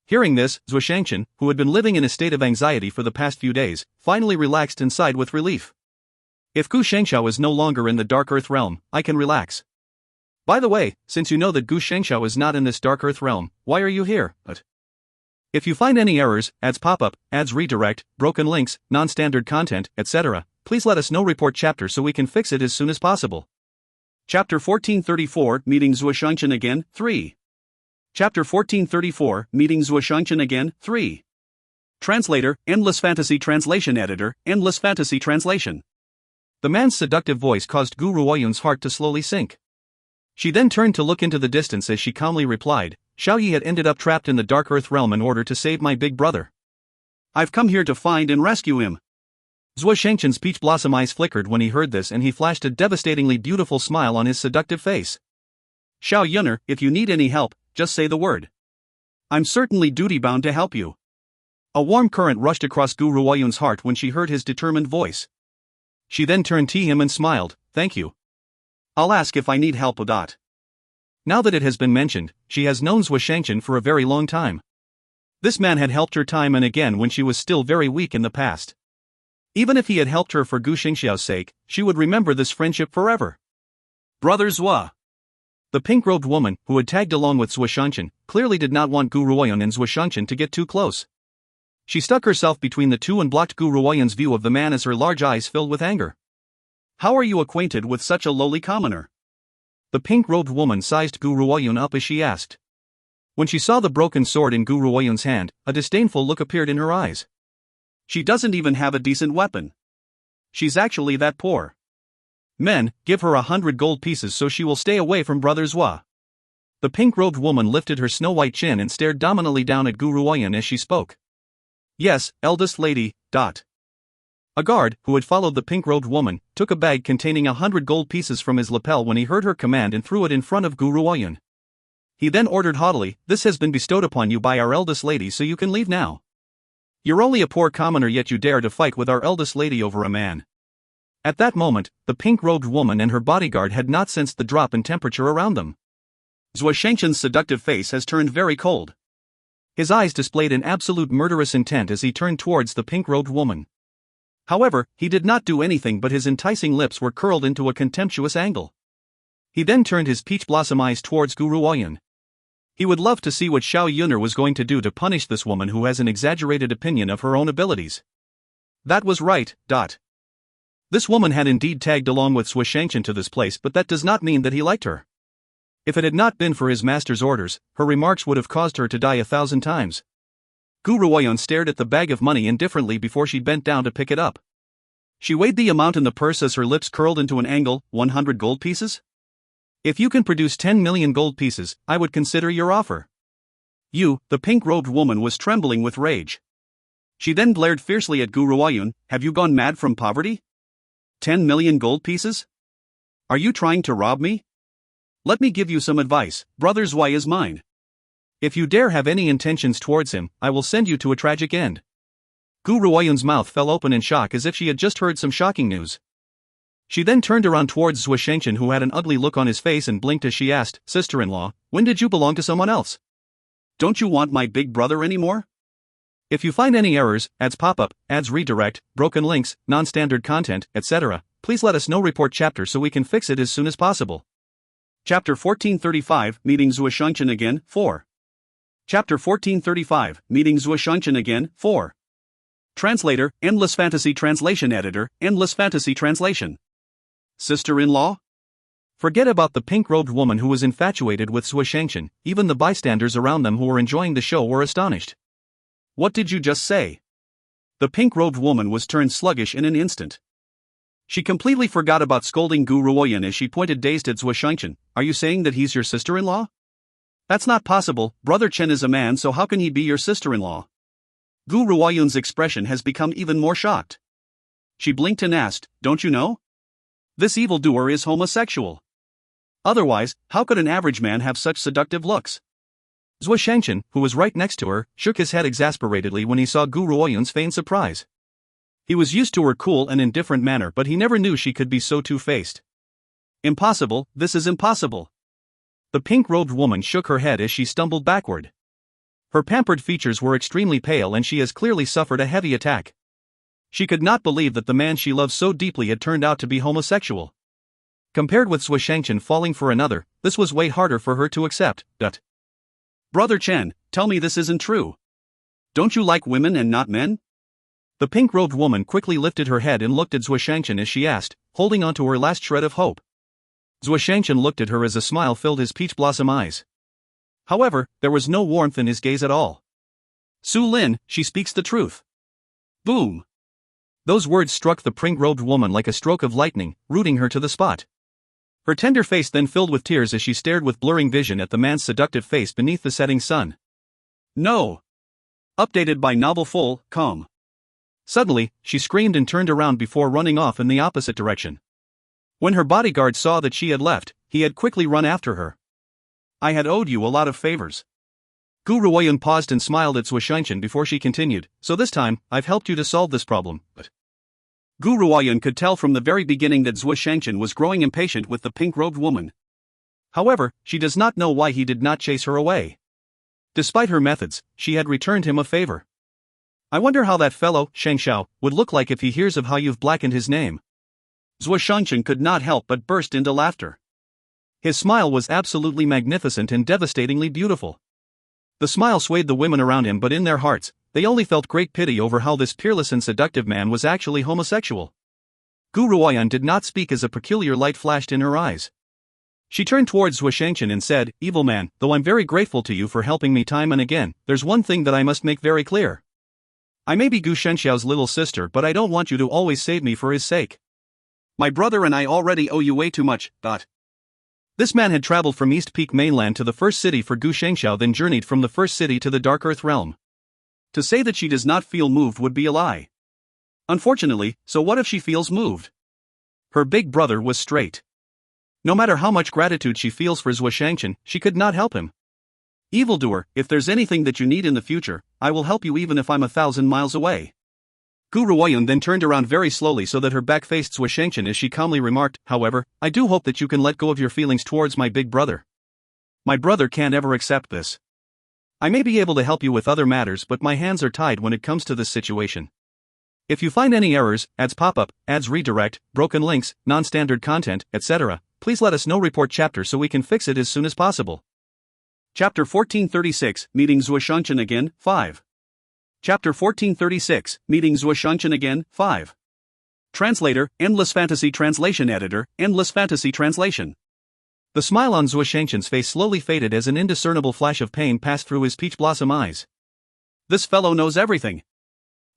Hearing this, Zuoshanchen, who had been living in a state of anxiety for the past few days, finally relaxed and sighed with relief. If Gu Shengxiao is no longer in the Dark Earth realm, I can relax. By the way, since you know that Gu Shengxiao is not in this Dark Earth realm, why are you here? If you find any errors, ads pop up, ads redirect, broken links, non-standard content, etc., please let us know. Report chapter so we can fix it as soon as possible. Chapter 1434, Meeting Zuoshanchen again, 3. Chapter 1434, Meeting Zuoshanchen again, 3. Translator, Endless Fantasy Translation Editor, Endless Fantasy Translation. The man's seductive voice caused Gu Ruoyun's heart to slowly sink. She then turned to look into the distance as she calmly replied, Xiao Yi had ended up trapped in the Dark Earth realm in order to save my big brother. I've come here to find and rescue him. Zuoshanchen's peach blossom eyes flickered when he heard this, and he flashed a devastatingly beautiful smile on his seductive face. Xiao Yun'er, if you need any help, just say the word. I'm certainly duty-bound to help you. A warm current rushed across Gu Ruoyun's heart when she heard his determined voice. She then turned to him and smiled, thank you. I'll ask if I need help. Now that it has been mentioned, she has known Zhuo Shangchen for a very long time. This man had helped her time and again when she was still very weak in the past. Even if he had helped her for Gu Xingxiao's sake, she would remember this friendship forever. Brother Zhuo. The pink-robed woman, who had tagged along with Zhuo Shangchen, clearly did not want Gu Ruoyun and Zhuo Shangchen to get too close. She stuck herself between the two and blocked Gu Ruoyun's view of the man as her large eyes filled with anger. How are you acquainted with such a lowly commoner? The pink-robed woman sized Gu Ruoyun up as she asked. When she saw the broken sword in Gu Ruoyun's hand, a disdainful look appeared in her eyes. She doesn't even have a decent weapon. She's actually that poor. Men, give her 100 gold pieces so she will stay away from Brother Zhuo. The pink-robed woman lifted her snow-white chin and stared dominantly down at Gu Ruoyun as she spoke. Yes, eldest lady. A guard, who had followed the pink-robed woman, took a bag containing 100 gold pieces from his lapel when he heard her command and threw it in front of Gu Ruoyun. He then ordered haughtily, "This has been bestowed upon you by our eldest lady, so you can leave now. You're only a poor commoner, yet you dare to fight with our eldest lady over a man." At that moment, the pink-robed woman and her bodyguard had not sensed the drop in temperature around them. Zhuo Shangchen's seductive face has turned very cold. His eyes displayed an absolute murderous intent as he turned towards the pink-robed woman. However, he did not do anything, but his enticing lips were curled into a contemptuous angle. He then turned his peach blossom eyes towards Gu Ruoyun. He would love to see what Xiao Yuner was going to do to punish this woman who has an exaggerated opinion of her own abilities. That was right. This woman had indeed tagged along with Zhuo Shangchen to this place, but that does not mean that he liked her. If it had not been for his master's orders, her remarks would have caused her to die 1,000 times. Gu Ruoyun stared at the bag of money indifferently before she bent down to pick it up. She weighed the amount in the purse as her lips curled into an angle. 100 gold pieces? If you can produce 10 million gold pieces, I would consider your offer. You, the pink-robed woman, was trembling with rage. She then glared fiercely at Gu Ruoyun. Have you gone mad from poverty? 10 million gold pieces? Are you trying to rob me? Let me give you some advice. Brother Zhuo is mine. If you dare have any intentions towards him, I will send you to a tragic end. Gu Ruoyun's mouth fell open in shock as if she had just heard some shocking news. She then turned around towards Zhuo Shangchen, who had an ugly look on his face, and blinked as she asked, "Sister-in-law, when did you belong to someone else? Don't you want my big brother anymore?" If you find any errors, ads pop up, ads redirect, broken links, non-standard content, etc., please let us know. Report chapter so we can fix it as soon as possible. Chapter 1435, Meeting Zhuo Shangchen Again, 4. Chapter 1435, Meeting Zhuo Shangchen Again, 4. Translator, Endless Fantasy Translation Editor, Endless Fantasy Translation. Sister-in-law? Forget about the pink-robed woman who was infatuated with Zhuo Shangchen. Even the bystanders around them who were enjoying the show were astonished. What did you just say? The pink-robed woman was turned sluggish in an instant. She completely forgot about scolding Gu Ruoyun as she pointed dazed at Zhuo Shangchen. Are you saying that he's your sister-in-law? That's not possible. Brother Chen is a man, so how can he be your sister-in-law? Gu Ruoyun's expression has become even more shocked. She blinked and asked, "Don't you know? This evildoer is homosexual. Otherwise, how could an average man have such seductive looks?" Zhuo Shangchen, who was right next to her, shook his head exasperatedly when he saw Gu Ruoyun's feigned surprise. He was used to her cool and indifferent manner, but he never knew she could be so two-faced. Impossible, this is impossible. The pink-robed woman shook her head as she stumbled backward. Her pampered features were extremely pale and she has clearly suffered a heavy attack. She could not believe that the man she loved so deeply had turned out to be homosexual. Compared with Zhuo Shangchen falling for another, this was way harder for her to accept. Brother Chen, tell me this isn't true. Don't you like women and not men? The pink-robed woman quickly lifted her head and looked at Zhuo Shangchen as she asked, holding on to her last shred of hope. Zhuo Shangchen looked at her as a smile filled his peach blossom eyes. However, there was no warmth in his gaze at all. Su Lin, she speaks the truth. Boom. Those words struck the pink-robed woman like a stroke of lightning, rooting her to the spot. Her tender face then filled with tears as she stared with blurring vision at the man's seductive face beneath the setting sun. No. Updated by Novel.com. Suddenly, she screamed and turned around before running off in the opposite direction. When her bodyguard saw that she had left, he had quickly run after her. I had owed you a lot of favors. Gu Ruoyun paused and smiled at Zhuo Shangchen before she continued, so this time, I've helped you to solve this problem, but Gu Ruoyun could tell from the very beginning that Zhuo Shangchen was growing impatient with the pink-robed woman. However, she does not know why he did not chase her away. Despite her methods, she had returned him a favor. I wonder how that fellow, Shang Xiao, would look like if he hears of how you've blackened his name. Zhuo Shangchen could not help but burst into laughter. His smile was absolutely magnificent and devastatingly beautiful. The smile swayed the women around him, but in their hearts, they only felt great pity over how this peerless and seductive man was actually homosexual. Gu Ruoyun did not speak as a peculiar light flashed in her eyes. She turned towards Zhuo Shangchen and said, "Evil man, though I'm very grateful to you for helping me time and again, there's one thing that I must make very clear. I may be Gu Shenxiao's little sister, but I don't want you to always save me for his sake. My brother and I already owe you way too much." This man had traveled from East Peak mainland to the first city for Gu Shengxiao, then journeyed from the first city to the Dark Earth realm. To say that she does not feel moved would be a lie. Unfortunately, so what if she feels moved? Her big brother was straight. No matter how much gratitude she feels for Zhuo Shangchen, she could not help him. Evildoer, if there's anything that you need in the future, I will help you even if I'm 1,000 miles away. Gu Ruoyun then turned around very slowly so that her back faced Zhuo Shangchen as she calmly remarked, "However, I do hope that you can let go of your feelings towards my big brother. My brother can't ever accept this. I may be able to help you with other matters, but my hands are tied when it comes to this situation. If you find any errors, ads pop up, ads redirect, broken links, non-standard content, etc., please let us know. Report chapter so we can fix it as soon as possible." Chapter 1436, Meeting Zhuo Shangchen Again, 5. Chapter 1436, Meeting Zhuo Shangchen Again, 5. Translator, Endless Fantasy Translation Editor, Endless Fantasy Translation. The smile on Zhuo Shangchen's face slowly faded as an indiscernible flash of pain passed through his peach blossom eyes. This fellow knows everything.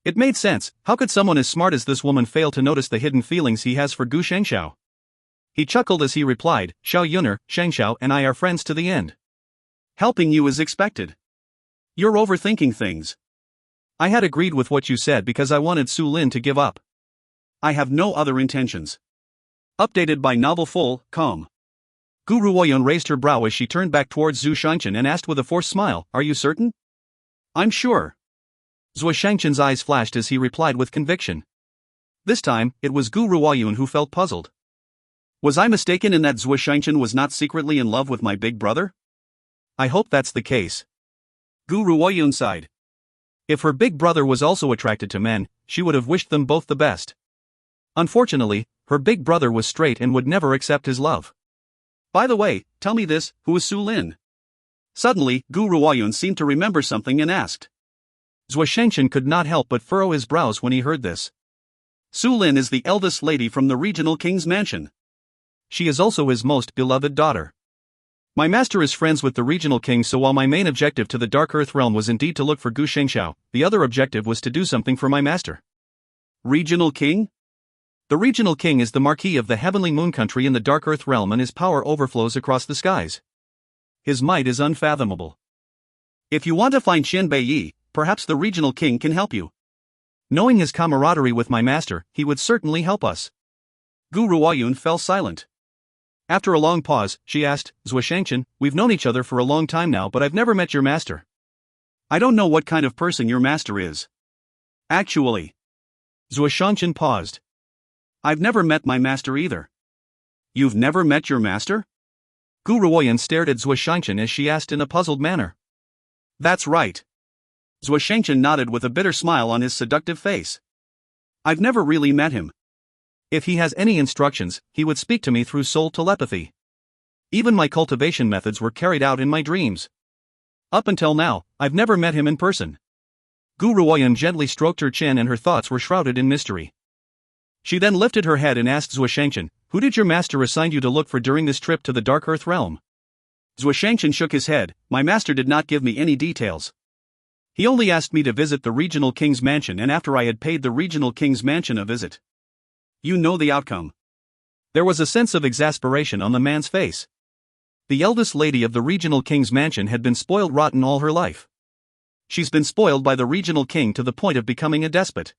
It made sense. How could someone as smart as this woman fail to notice the hidden feelings he has for Gu Shengxiao? He chuckled as he replied, "Xiao Yuner, Shengxiao and I are friends to the end. Helping you is expected. You're overthinking things. I had agreed with what you said because I wanted Su Lin to give up. I have no other intentions." Updated by Novel Full, com. Gu Ruoyun raised her brow as she turned back towards Zhuo Shangchen and asked with a forced smile, "Are you certain?" "I'm sure." Zhuo Shangchen's eyes flashed as he replied with conviction. This time, it was Gu Ruoyun who felt puzzled. Was I mistaken in that Zhuo Shangchen was not secretly in love with my big brother? I hope that's the case. Gu Ruoyun sighed. If her big brother was also attracted to men, she would have wished them both the best. Unfortunately, her big brother was straight and would never accept his love. By the way, tell me this, who is Su Lin? Suddenly, Gu Ruoyun seemed to remember something and asked. Zhuo Shangchen could not help but furrow his brows when he heard this. Su Lin is the eldest lady from the regional king's mansion. She is also his most beloved daughter. My master is friends with the regional king, so while my main objective to the Dark Earth realm was indeed to look for Gu Shengxiao, the other objective was to do something for my master. Regional king? The regional king is the marquis of the heavenly moon country in the Dark Earth realm, and his power overflows across the skies. His might is unfathomable. If you want to find Xin Beiyi, perhaps the regional king can help you. Knowing his camaraderie with my master, he would certainly help us. Gu Ruoyun fell silent. After a long pause, she asked, "Zhuo Shangchen, we've known each other for a long time now, but I've never met your master. I don't know what kind of person your master is. Actually." Zhuo Shangchen paused. "I've never met my master either." "You've never met your master?" Gu Ruoyun stared at Zhuo Shangchen as she asked in a puzzled manner. "That's right." Zhuo Shangchen nodded with a bitter smile on his seductive face. "I've never really met him. If he has any instructions, he would speak to me through soul telepathy. Even my cultivation methods were carried out in my dreams. Up until now, I've never met him in person." Gu Ruoyun gently stroked her chin and her thoughts were shrouded in mystery. She then lifted her head and asked Zhuo Shangchen, "Who did your master assign you to look for during this trip to the Dark Earth realm?" Zhuo Shangchen shook his head. "My master did not give me any details. He only asked me to visit the regional king's mansion, and after I had paid the regional king's mansion a visit. You know the outcome." There was a sense of exasperation on the man's face. The eldest lady of the regional king's mansion had been spoiled rotten all her life. She's been spoiled by the regional king to the point of becoming a despot.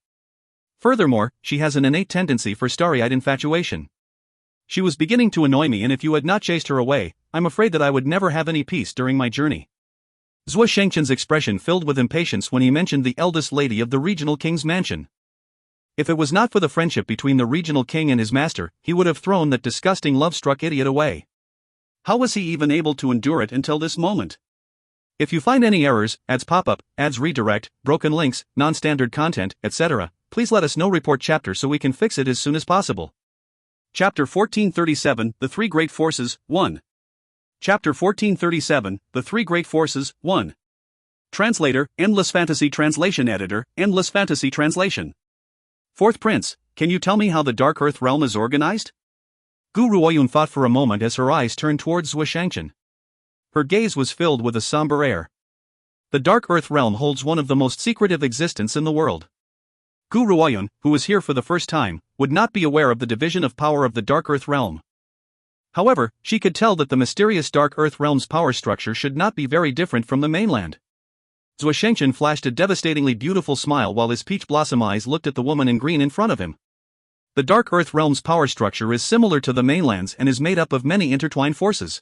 Furthermore, she has an innate tendency for starry-eyed infatuation. She was beginning to annoy me, and if you had not chased her away, I'm afraid that I would never have any peace during my journey. Zhuo Shangchen's expression filled with impatience when he mentioned the eldest lady of the regional king's mansion. If it was not for the friendship between the regional king and his master, he would have thrown that disgusting love-struck idiot away. How was he even able to endure it until this moment? If you find any errors, ads pop up, ads redirect, broken links, non-standard content, etc., please let us know. Report chapter so we can fix it as soon as possible. Chapter 1437, The Three Great Forces, 1. Chapter 1437, The Three Great Forces, 1. Translator, Endless Fantasy Translation Editor, Endless Fantasy Translation. Fourth Prince, can you tell me how the Dark Earth realm is organized? Gu Ruoyun thought for a moment as her eyes turned towards Zhuo Shangchen. Her gaze was filled with a somber air. The Dark Earth realm holds one of the most secretive existence in the world. Gu Ruoyun, who was here for the first time, would not be aware of the division of power of the Dark Earth realm. However, she could tell that the mysterious Dark Earth realm's power structure should not be very different from the mainland. Zhuo Shangchen flashed a devastatingly beautiful smile while his peach blossom eyes looked at the woman in green in front of him. The Dark Earth realm's power structure is similar to the mainland's and is made up of many intertwined forces.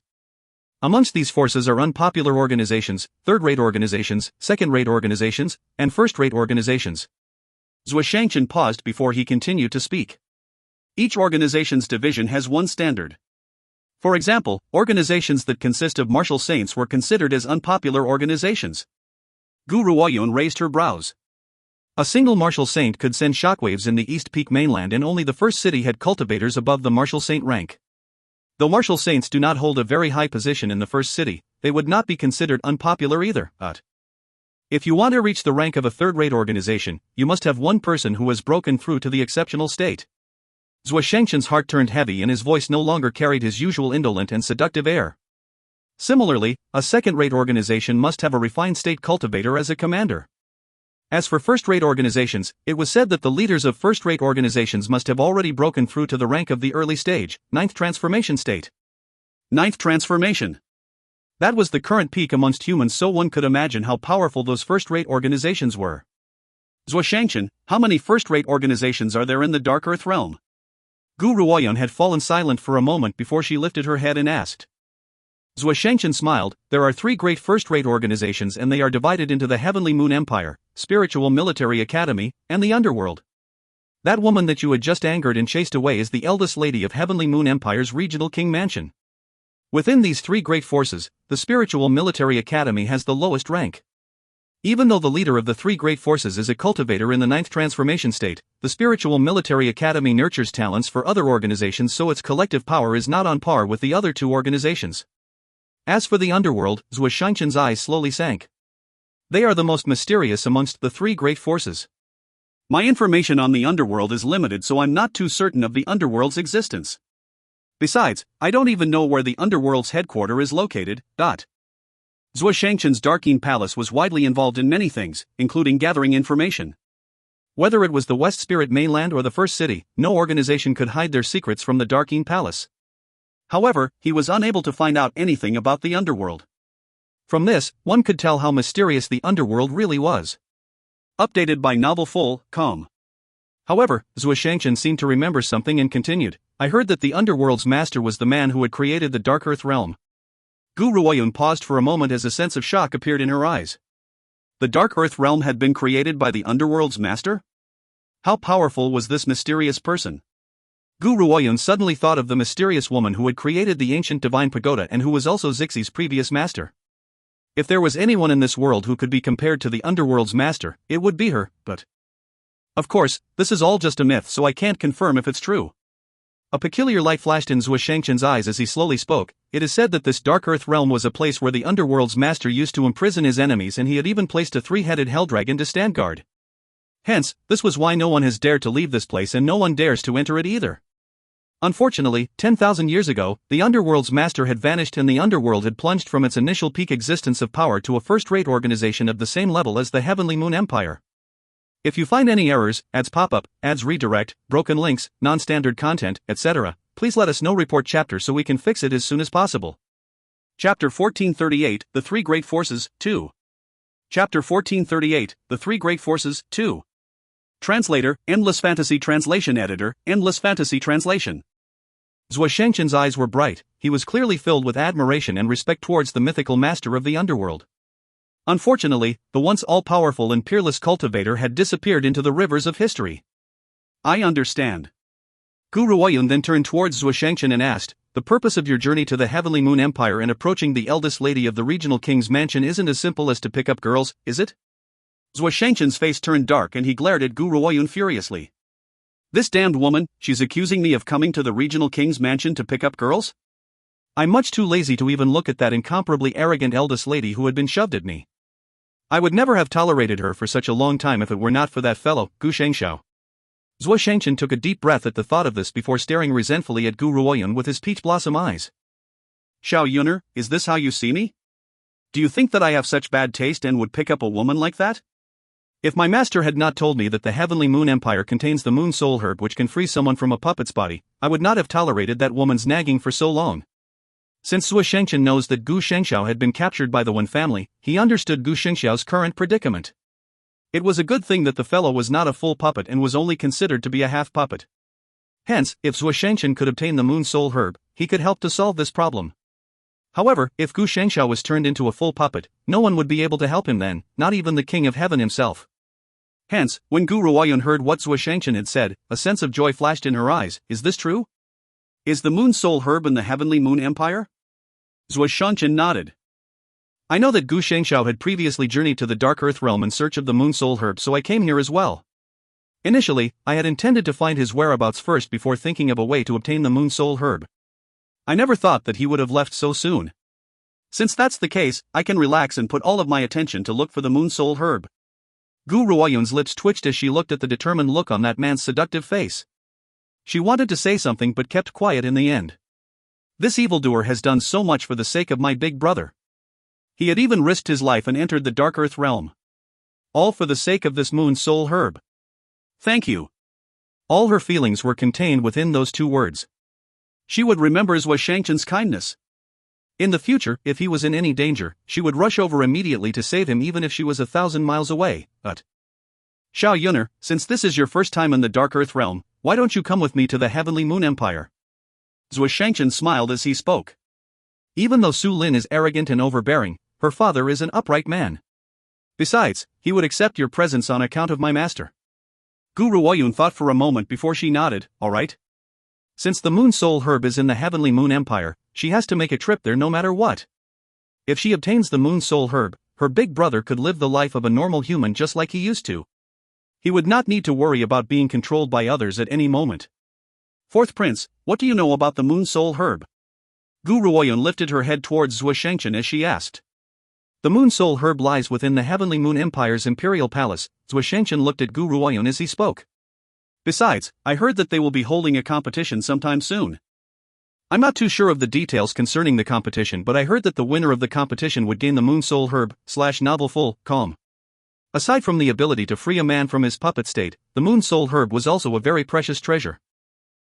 Amongst these forces are unpopular organizations, third-rate organizations, second-rate organizations, and first-rate organizations. Zhuo Shangchen paused before he continued to speak. Each organization's division has one standard. For example, organizations that consist of martial saints were considered as unpopular organizations. Gu Ruoyun raised her brows. A single martial saint could send shockwaves in the East Peak mainland, and only the first city had cultivators above the martial saint rank. Though martial saints do not hold a very high position in the first city, they would not be considered unpopular either. But if you want to reach the rank of a third-rate organization, you must have one person who has broken through to the exceptional state. Zhuo Shangchen's heart turned heavy and his voice no longer carried his usual indolent and seductive air. Similarly, a second-rate organization must have a refined state cultivator as a commander. As for first-rate organizations, it was said that the leaders of first-rate organizations must have already broken through to the rank of the early stage, 9th transformation state. 9th transformation. That was the current peak amongst humans, so one could imagine how powerful those first-rate organizations were. Zhuo Shangchen, how many first-rate organizations are there in the Dark Earth realm? Gu Ruoyun had fallen silent for a moment before she lifted her head and asked. Zhuo Shangchen smiled. There are 3 great first-rate organizations and they are divided into the Heavenly Moon Empire, Spiritual Military Academy, and the Underworld. That woman that you had just angered and chased away is the eldest lady of Heavenly Moon Empire's regional king mansion. Within these 3 great forces, the Spiritual Military Academy has the lowest rank. Even though the leader of the 3 great forces is a cultivator in the 9th transformation state, the Spiritual Military Academy nurtures talents for other organizations, so its collective power is not on par with the other 2 organizations. As for the Underworld, Zhuo Shangchen's eyes slowly sank. They are the most mysterious amongst the 3 great forces. My information on the Underworld is limited, so I'm not too certain of the Underworld's existence. Besides, I don't even know where the Underworld's headquarters is located. Zhuo Shangchen's Darkeen Palace was widely involved in many things, including gathering information. Whether it was the West Spirit Mainland or the First City, no organization could hide their secrets from the Darkeen Palace. However, he was unable to find out anything about the Underworld. From this, one could tell how mysterious the Underworld really was. Updated by Novel Full, com. However, Zhuo Shangchen seemed to remember something and continued. I heard that the Underworld's master was the man who had created the Dark Earth realm. Gu Ruoyun paused for a moment as a sense of shock appeared in her eyes. The Dark Earth realm had been created by the Underworld's master? How powerful was this mysterious person? Gu Ruoyun suddenly thought of the mysterious woman who had created the ancient divine pagoda and who was also Zixie's previous master. If there was anyone in this world who could be compared to the Underworld's master, it would be her, but... Of course, this is all just a myth, so I can't confirm if it's true. A peculiar light flashed in Zhuo Shangchen's eyes as he slowly spoke. It is said that this Dark Earth realm was a place where the Underworld's master used to imprison his enemies, and he had even placed a 3-headed helldragon to stand guard. Hence, this was why no one has dared to leave this place and no one dares to enter it either. Unfortunately, 10,000 years ago, the Underworld's master had vanished and the Underworld had plunged from its initial peak existence of power to a first-rate organization of the same level as the Heavenly Moon Empire. If you find any errors, ads pop up, ads redirect, broken links, non-standard content, etc., please let us know. Report chapter so we can fix it as soon as possible. Chapter 1438, The 3 Great Forces, 2. Chapter 1438, The 3 Great Forces, 2. Translator, Endless Fantasy Translation Editor, Endless Fantasy Translation. Zhuo Shangchen's eyes were bright. He was clearly filled with admiration and respect towards the mythical master of the Underworld. Unfortunately, the once all-powerful and peerless cultivator had disappeared into the rivers of history. I understand. Gu Ruoyun then turned towards Zhuo Shangchen and asked, "The purpose of your journey to the Heavenly Moon Empire and approaching the eldest lady of the regional king's mansion isn't as simple as to pick up girls, is it?" Zhuo Shangchen's face turned dark and he glared at Gu Ruoyun furiously. This damned woman, she's accusing me of coming to the regional king's mansion to pick up girls? I'm much too lazy to even look at that incomparably arrogant eldest lady who had been shoved at me. I would never have tolerated her for such a long time if it were not for that fellow, Gu Shengxiao. Zhuo Shangchen took a deep breath at the thought of this before staring resentfully at Gu Ruoyun with his peach blossom eyes. Xiao Yuner, is this how you see me? Do you think that I have such bad taste and would pick up a woman like that? If my master had not told me that the Heavenly Moon Empire contains the Moon Soul Herb which can free someone from a puppet's body, I would not have tolerated that woman's nagging for so long. Since Zhuo Shangchen knows that Gu Shengxiao had been captured by the Wen family, he understood Gu Shengxiao's current predicament. It was a good thing that the fellow was not a full puppet and was only considered to be a half puppet. Hence, if Zhuo Shangchen could obtain the Moon Soul Herb, he could help to solve this problem. However, if Gu Shengxiao was turned into a full puppet, no one would be able to help him then, not even the King of Heaven himself. Hence, when Gu Ruoyun heard what Zhuo Shangchen had said, a sense of joy flashed in her eyes. Is this true? Is the Moon Soul Herb in the Heavenly Moon Empire? Zhuo Shangchen nodded. I know that Gu Shengxiao had previously journeyed to the Dark Earth realm in search of the Moon Soul Herb, so I came here as well. Initially, I had intended to find his whereabouts first before thinking of a way to obtain the Moon Soul Herb. I never thought that he would have left so soon. Since that's the case, I can relax and put all of my attention to look for the Moon Soul Herb. Gu Ruoyun's lips twitched as she looked at the determined look on that man's seductive face. She wanted to say something but kept quiet in the end. This evildoer has done so much for the sake of my big brother. He had even risked his life and entered the Dark Earth realm. All for the sake of this Moon Soul Herb. Thank you. All her feelings were contained within those two words. She would remember Zhuo Shangchen's kindness. In the future, if he was in any danger, she would rush over immediately to save him even if she was 1,000 miles away. But Xiao Yuner, since this is your first time in the Dark Earth realm, why don't you come with me to the Heavenly Moon Empire? Zhuo Shangchen smiled as he spoke. Even though Su Lin is arrogant and overbearing, her father is an upright man. Besides, he would accept your presence on account of my master. Gu Ruoyun thought for a moment before she nodded. All right. Since the Moon Soul Herb is in the Heavenly Moon Empire, she has to make a trip there no matter what. If she obtains the Moon Soul Herb, her big brother could live the life of a normal human just like he used to. He would not need to worry about being controlled by others at any moment. Fourth Prince, what do you know about the Moon Soul Herb? Gu Ruoyun lifted her head towards Zhuo Shangchen as she asked. The Moon Soul Herb lies within the Heavenly Moon Empire's Imperial Palace. Zhuo Shangchen looked at Gu Ruoyun as he spoke. Besides, I heard that they will be holding a competition sometime soon. I'm not too sure of the details concerning the competition, but I heard that the winner of the competition would gain the Moon Soul Herb / novel full calm. Aside from the ability to free a man from his puppet state, the Moon Soul Herb was also a very precious treasure.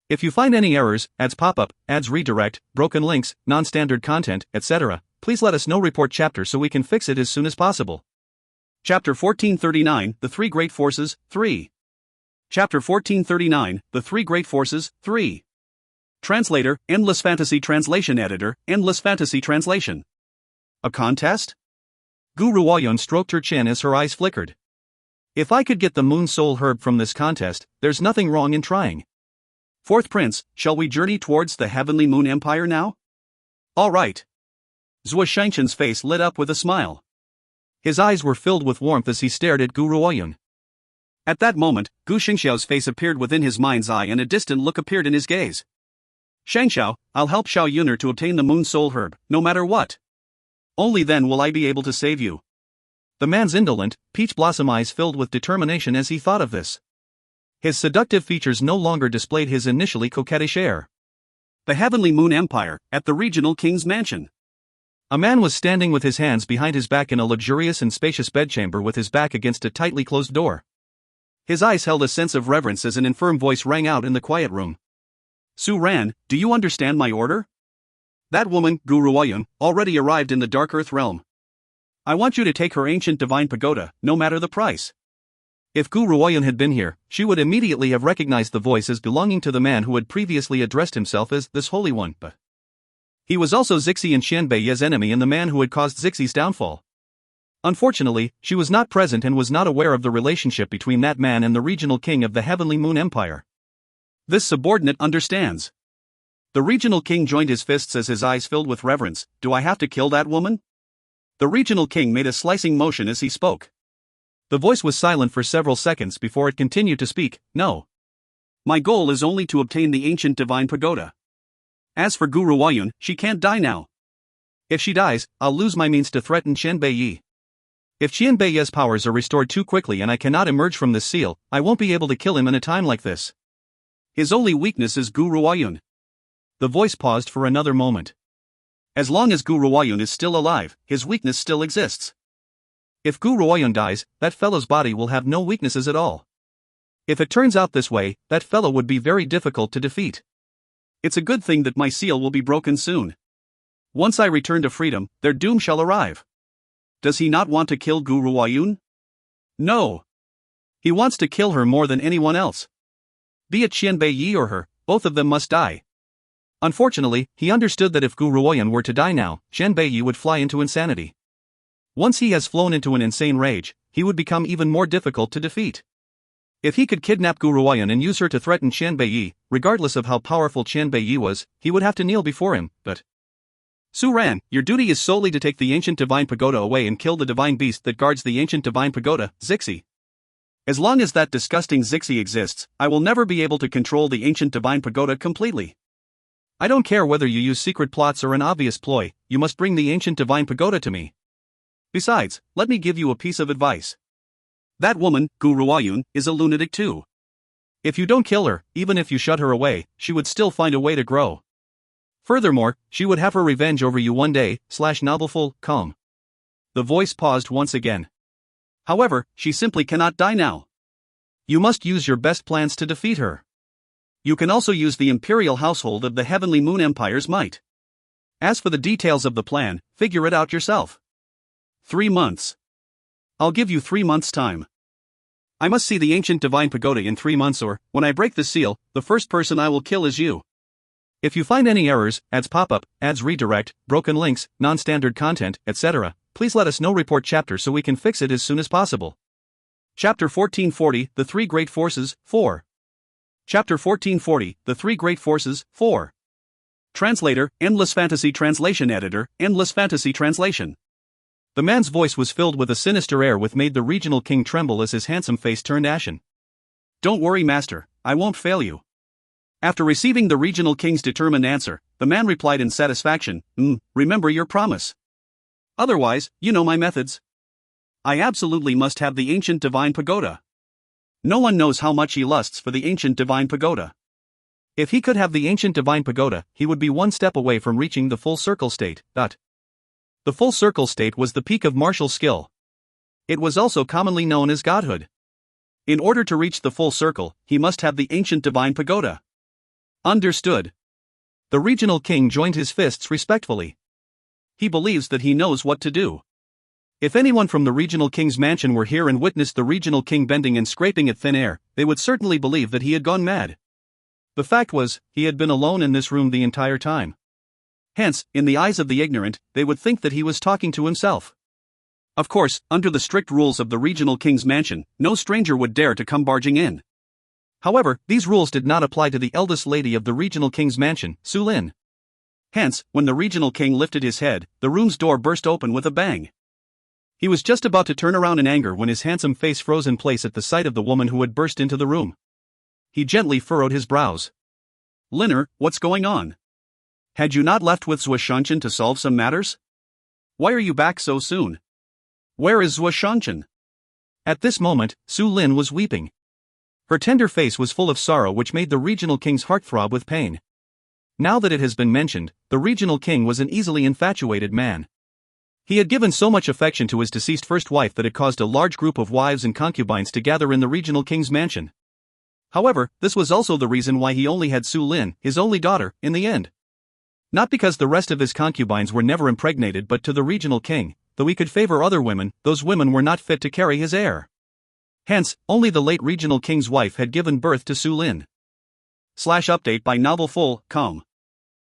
If you find any errors, ads pop up, ads redirect, broken links, non-standard content, etc., please let us know. Report chapter so we can fix it as soon as possible. Chapter 1439, The Three Great Forces, 3. Chapter 1439, The Three Great Forces, 3. Translator, Endless Fantasy Translation Editor, Endless Fantasy Translation. A contest? Gu Ruoyun stroked her chin as her eyes flickered. If I could get the Moon Soul Herb from this contest, there's nothing wrong in trying. Fourth Prince, shall we journey towards the Heavenly Moon Empire now? All right. Zhuo Shangchen's face lit up with a smile. His eyes were filled with warmth as he stared at Gu Ruoyun. At that moment, Gu Shengxiao's face appeared within his mind's eye and a distant look appeared in his gaze. Shengxiao, I'll help Xiao Yuner to obtain the Moon Soul Herb, no matter what. Only then will I be able to save you. The man's indolent, peach blossom eyes filled with determination as he thought of this. His seductive features no longer displayed his initially coquettish air. The Heavenly Moon Empire, at the regional king's mansion. A man was standing with his hands behind his back in a luxurious and spacious bedchamber with his back against a tightly closed door. His eyes held a sense of reverence as an infirm voice rang out in the quiet room. Su Ran, do you understand my order? That woman, Gu Ruoyun, already arrived in the Dark Earth realm. I want you to take her ancient divine pagoda, no matter the price. If Gu Ruoyun had been here, she would immediately have recognized the voice as belonging to the man who had previously addressed himself as this Holy One, but he was also Zixi and Xianbei's enemy and the man who had caused Zixi's downfall. Unfortunately, she was not present and was not aware of the relationship between that man and the regional king of the Heavenly Moon Empire. This subordinate understands. The regional king joined his fists as his eyes filled with reverence. Do I have to kill that woman? The regional king made a slicing motion as he spoke. The voice was silent for several seconds before it continued to speak. No. My goal is only to obtain the ancient divine pagoda. As for Guru Wayun, she can't die now. If she dies, I'll lose my means to threaten Qian Beiyi. If Qian Beiyi's powers are restored too quickly and I cannot emerge from this seal, I won't be able to kill him in a time like this. His only weakness is Guru Wayun. The voice paused for another moment. As long as Guru Wayun is still alive, his weakness still exists. If Guru Wayun dies, that fellow's body will have no weaknesses at all. If it turns out this way, that fellow would be very difficult to defeat. It's a good thing that my seal will be broken soon. Once I return to freedom, their doom shall arrive. Does he not want to kill Guru Wayun? No. He wants to kill her more than anyone else. Be it Qian Beiyi or her, both of them must die. Unfortunately, he understood that if Guru Wayun were to die now, Qian Beiyi would fly into insanity. Once he has flown into an insane rage, he would become even more difficult to defeat. If he could kidnap Guru Wayun and use her to threaten Qian Beiyi, regardless of how powerful Qian Beiyi was, he would have to kneel before him, but... Su Ran, your duty is solely to take the ancient divine pagoda away and kill the divine beast that guards the ancient divine pagoda, Zixi. As long as that disgusting Zixi exists, I will never be able to control the ancient divine pagoda completely. I don't care whether you use secret plots or an obvious ploy, you must bring the ancient divine pagoda to me. Besides, let me give you a piece of advice. That woman, Guru Wayun, is a lunatic too. If you don't kill her, even if you shut her away, she would still find a way to grow. Furthermore, she would have her revenge over you one day. Novelful, calm. The voice paused once again. However, she simply cannot die now. You must use your best plans to defeat her. You can also use the imperial household of the Heavenly Moon Empire's might. As for the details of the plan, figure it out yourself. 3 months. I'll give you 3 months' time. I must see the ancient divine pagoda in 3 months, or, when I break the seal, the first person I will kill is you. If you find any errors, ads pop up, ads redirect, broken links, non-standard content, etc., please let us know. Report chapter so we can fix it as soon as possible. Chapter 1440, The Three Great Forces, 4. Chapter 1440, The Three Great Forces, 4. Translator, Endless Fantasy Translation Editor, Endless Fantasy Translation. The man's voice was filled with a sinister air which made the regional king tremble as his handsome face turned ashen. Don't worry, master, I won't fail you. After receiving the regional king's determined answer, the man replied in satisfaction, remember your promise. Otherwise, you know my methods. I absolutely must have the ancient divine pagoda. No one knows how much he lusts for the ancient divine pagoda. If he could have the ancient divine pagoda, he would be one step away from reaching the full circle state. The full circle state was the peak of martial skill. It was also commonly known as godhood. In order to reach the full circle, he must have the ancient divine pagoda. Understood. The regional king joined his fists respectfully. He believes that he knows what to do. If anyone from the regional king's mansion were here and witnessed the regional king bending and scraping at thin air, they would certainly believe that he had gone mad. The fact was, he had been alone in this room the entire time. Hence, in the eyes of the ignorant, they would think that he was talking to himself. Of course, under the strict rules of the regional king's mansion, no stranger would dare to come barging in. However, these rules did not apply to the eldest lady of the regional king's mansion, Su Lin. Hence, when the regional king lifted his head, the room's door burst open with a bang. He was just about to turn around in anger when his handsome face froze in place at the sight of the woman who had burst into the room. He gently furrowed his brows. Linner, what's going on? Had you not left with Zhuoshanchen to solve some matters? Why are you back so soon? Where is Zhuoshanchen? At this moment, Su Lin was weeping. Her tender face was full of sorrow which made the regional king's heart throb with pain. Now that it has been mentioned, the regional king was an easily infatuated man. He had given so much affection to his deceased first wife that it caused a large group of wives and concubines to gather in the regional king's mansion. However, this was also the reason why he only had Su Lin, his only daughter, in the end. Not because the rest of his concubines were never impregnated, but to the regional king, though he could favor other women, those women were not fit to carry his heir. Hence, only the late regional king's wife had given birth to Su Lin. Update by Novel Full, Com.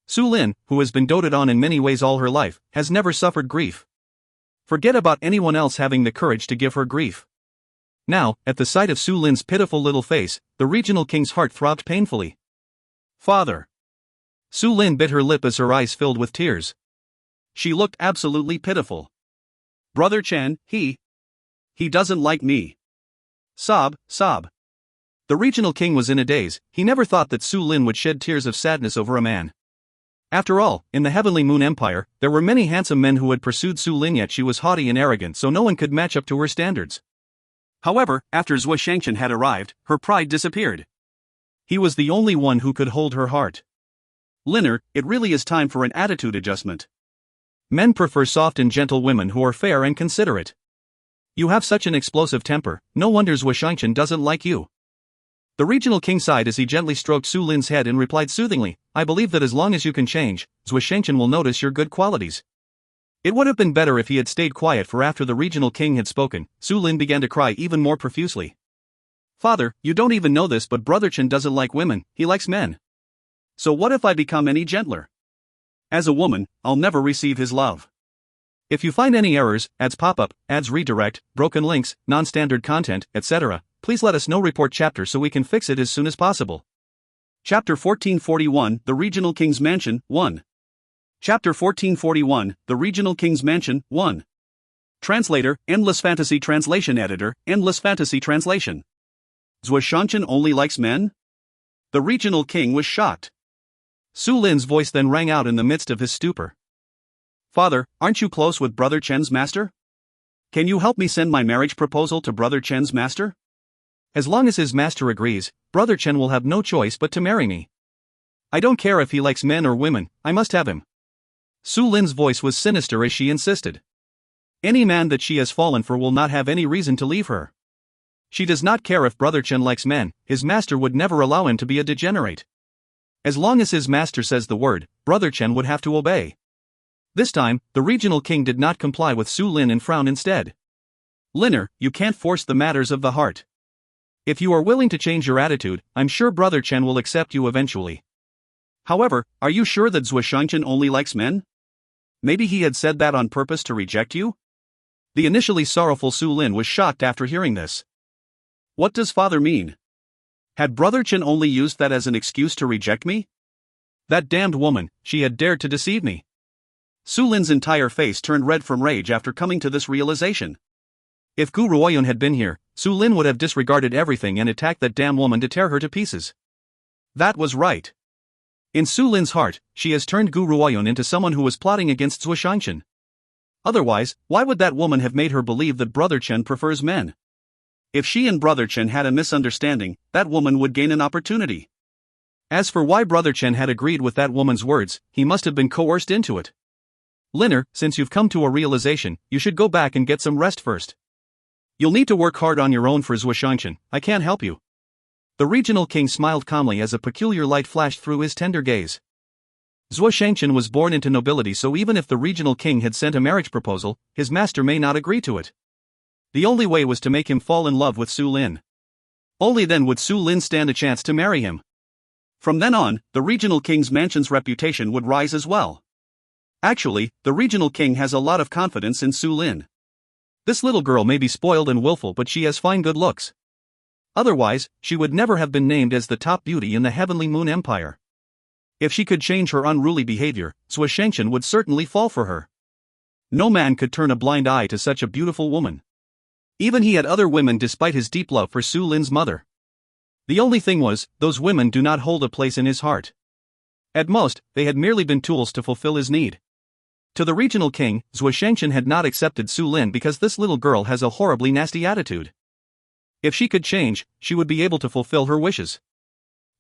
Su Lin, who has been doted on in many ways all her life, has never suffered grief. Forget about anyone else having the courage to give her grief. Now, at the sight of Su Lin's pitiful little face, the regional king's heart throbbed painfully. Father. Su Lin bit her lip as her eyes filled with tears. She looked absolutely pitiful. Brother Chen, he doesn't like me. Sob, sob. The regional king was in a daze. He never thought that Su Lin would shed tears of sadness over a man. After all, in the Heavenly Moon Empire, there were many handsome men who had pursued Su Lin, yet she was haughty and arrogant, so no one could match up to her standards. However, after Zhuo Shangqian had arrived, her pride disappeared. He was the only one who could hold her heart. Linner, it really is time for an attitude adjustment. Men prefer soft and gentle women who are fair and considerate. You have such an explosive temper, no wonder Zhuo Shangqian doesn't like you. The regional king sighed as he gently stroked Su Lin's head and replied soothingly, I believe that as long as you can change, Zhuo Shangqian will notice your good qualities. It would have been better if he had stayed quiet, for after the regional king had spoken, Su Lin began to cry even more profusely. Father, you don't even know this, but Brother Chen doesn't like women, he likes men. So what if I become any gentler? As a woman, I'll never receive his love. If you find any errors, ads pop up, ads redirect, broken links, non-standard content, etc., please let us know. Report chapter so we can fix it as soon as possible. Chapter 1441, The Regional King's Mansion, 1. Chapter 1441, The Regional King's Mansion, 1. Translator, Endless Fantasy Translation Editor, Endless Fantasy Translation. Zhuo Shangqian only likes men? The regional king was shocked. Su Lin's voice then rang out in the midst of his stupor. Father, aren't you close with Brother Chen's master? Can you help me send my marriage proposal to Brother Chen's master? As long as his master agrees, Brother Chen will have no choice but to marry me. I don't care if he likes men or women, I must have him. Su Lin's voice was sinister as she insisted. Any man that she has fallen for will not have any reason to leave her. She does not care if Brother Chen likes men, his master would never allow him to be a degenerate. As long as his master says the word, Brother Chen would have to obey. This time, the regional king did not comply with Su Lin and frowned instead. Linner, you can't force the matters of the heart. If you are willing to change your attitude, I'm sure Brother Chen will accept you eventually. However, are you sure that Zhuo Shangqian only likes men? Maybe he had said that on purpose to reject you? The initially sorrowful Su Lin was shocked after hearing this. What does father mean? Had Brother Chen only used that as an excuse to reject me? That damned woman, she had dared to deceive me. Su Lin's entire face turned red from rage after coming to this realization. If Gu Ruoyun had been here, Su Lin would have disregarded everything and attacked that damn woman to tear her to pieces. That was right. In Su Lin's heart, she has turned Gu Ruoyun into someone who was plotting against Zhuo Shangqian. Otherwise, why would that woman have made her believe that Brother Chen prefers men? If she and Brother Chen had a misunderstanding, that woman would gain an opportunity. As for why Brother Chen had agreed with that woman's words, he must have been coerced into it. Linner, since you've come to a realization, you should go back and get some rest first. You'll need to work hard on your own for Zhuo Shangqian, I can't help you. The regional king smiled calmly as a peculiar light flashed through his tender gaze. Zhuo Shangqian was born into nobility, so even if the regional king had sent a marriage proposal, his master may not agree to it. The only way was to make him fall in love with Su Lin. Only then would Su Lin stand a chance to marry him. From then on, the regional king's mansion's reputation would rise as well. Actually, the regional king has a lot of confidence in Su Lin. This little girl may be spoiled and willful, but she has fine good looks. Otherwise, she would never have been named as the top beauty in the Heavenly Moon Empire. If she could change her unruly behavior, Zhuo Shangqian would certainly fall for her. No man could turn a blind eye to such a beautiful woman. Even he had other women despite his deep love for Su Lin's mother. The only thing was, those women do not hold a place in his heart. At most, they had merely been tools to fulfill his need. To the regional king, Zhuo Shangqian had not accepted Su Lin because this little girl has a horribly nasty attitude. If she could change, she would be able to fulfill her wishes.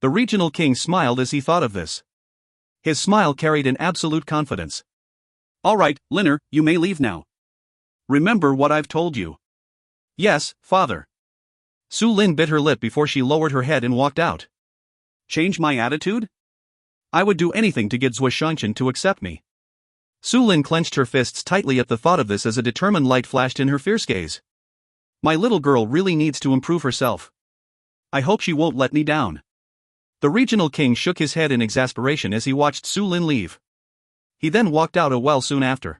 The regional king smiled as he thought of this. His smile carried an absolute confidence. All right, Linner, you may leave now. Remember what I've told you. Yes, father. Su Lin bit her lip before she lowered her head and walked out. Change my attitude? I would do anything to get Zhuo Shangqian to accept me. Su Lin clenched her fists tightly at the thought of this as a determined light flashed in her fierce gaze. My little girl really needs to improve herself. I hope she won't let me down. The regional king shook his head in exasperation as he watched Su Lin leave. He then walked out a while soon after.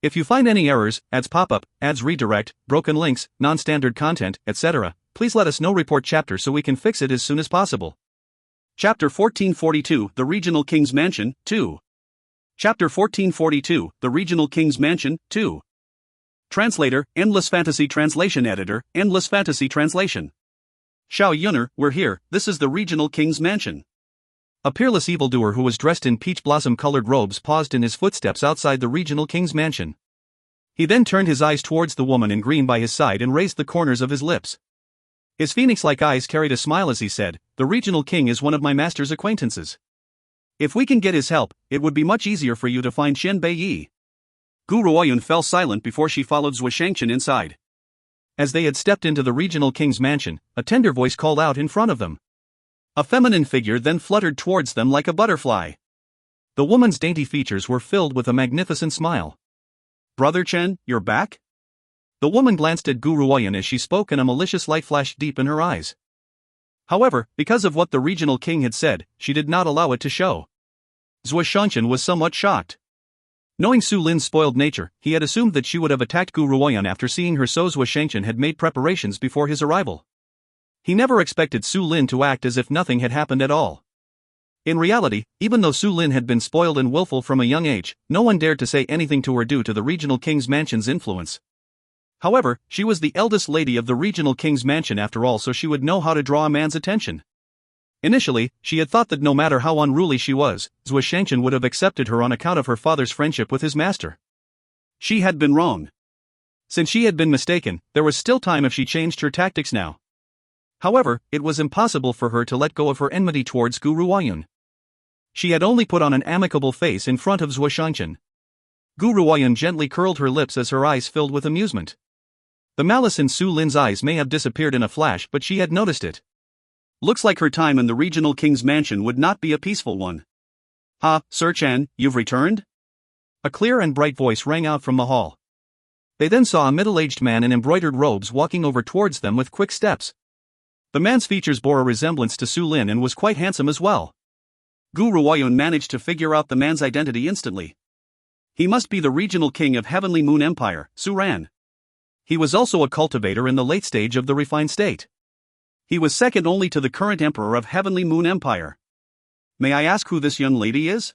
If you find any errors, ads pop up, ads redirect, broken links, non-standard content, etc., please let us know. Report chapter so we can fix it as soon as possible. Chapter 1442, The Regional King's Mansion, 2. Chapter 1442, The Regional King's Mansion, 2. Translator, Endless Fantasy Translation Editor, Endless Fantasy Translation. Xiao Yuner, we're here, this is the Regional King's Mansion. A peerless evildoer who was dressed in peach blossom-colored robes paused in his footsteps outside the Regional King's Mansion. He then turned his eyes towards the woman in green by his side and raised the corners of his lips. His phoenix-like eyes carried a smile as he said, "The Regional King is one of my master's acquaintances. If we can get his help, it would be much easier for you to find Shen Beiyi." Gu Ruoyun fell silent before she followed Zhuo Shangchen inside. As they had stepped into the Regional King's Mansion, a tender voice called out in front of them. A feminine figure then fluttered towards them like a butterfly. The woman's dainty features were filled with a magnificent smile. "Brother Chen, you're back?" The woman glanced at Gu Ruoyun as she spoke and a malicious light flashed deep in her eyes. However, because of what the Regional King had said, she did not allow it to show. Zhuo Shangchen was somewhat shocked. Knowing Su Lin's spoiled nature, he had assumed that she would have attacked Gu Ruoyun after seeing her, so Zhuo Shangchen had made preparations before his arrival. He never expected Su Lin to act as if nothing had happened at all. In reality, even though Su Lin had been spoiled and willful from a young age, no one dared to say anything to her due to the Regional King's Mansion's influence. However, she was the eldest lady of the Regional King's Mansion after all, so she would know how to draw a man's attention. Initially, she had thought that no matter how unruly she was, Zhuo Shangchen would have accepted her on account of her father's friendship with his master. She had been wrong. Since she had been mistaken, there was still time if she changed her tactics now. However, it was impossible for her to let go of her enmity towards Gu Ruoyun. She had only put on an amicable face in front of Zhuo Shangchen. Gu Ruoyun gently curled her lips as her eyes filled with amusement. The malice in Su Lin's eyes may have disappeared in a flash, but she had noticed it. Looks like her time in the Regional King's Mansion would not be a peaceful one. "Ha, Sir Chen, you've returned?" A clear and bright voice rang out from the hall. They then saw a middle-aged man in embroidered robes walking over towards them with quick steps. The man's features bore a resemblance to Su Lin and was quite handsome as well. Gu Ruoyun managed to figure out the man's identity instantly. He must be the Regional King of Heavenly Moon Empire, Su Ran. He was also a cultivator in the late stage of the refined state. He was second only to the current emperor of Heavenly Moon Empire. "May I ask who this young lady is?"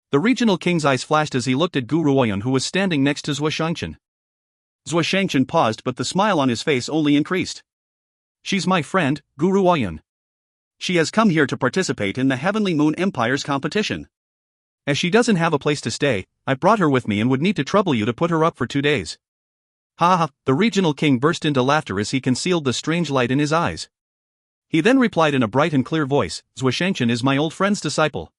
The Regional King's eyes flashed as he looked at Gu Ruoyun, who was standing next to Zhuo Shangchen. Zhuo Shangchen paused, but the smile on his face only increased. "She's my friend, Gu Ruoyun. She has come here to participate in the Heavenly Moon Empire's competition. As she doesn't have a place to stay, I brought her with me and would need to trouble you to put her up for 2 days." Ha ha! The Regional King burst into laughter as he concealed the strange light in his eyes. He then replied in a bright and clear voice, "Zhuo Shangchen is my old friend's disciple.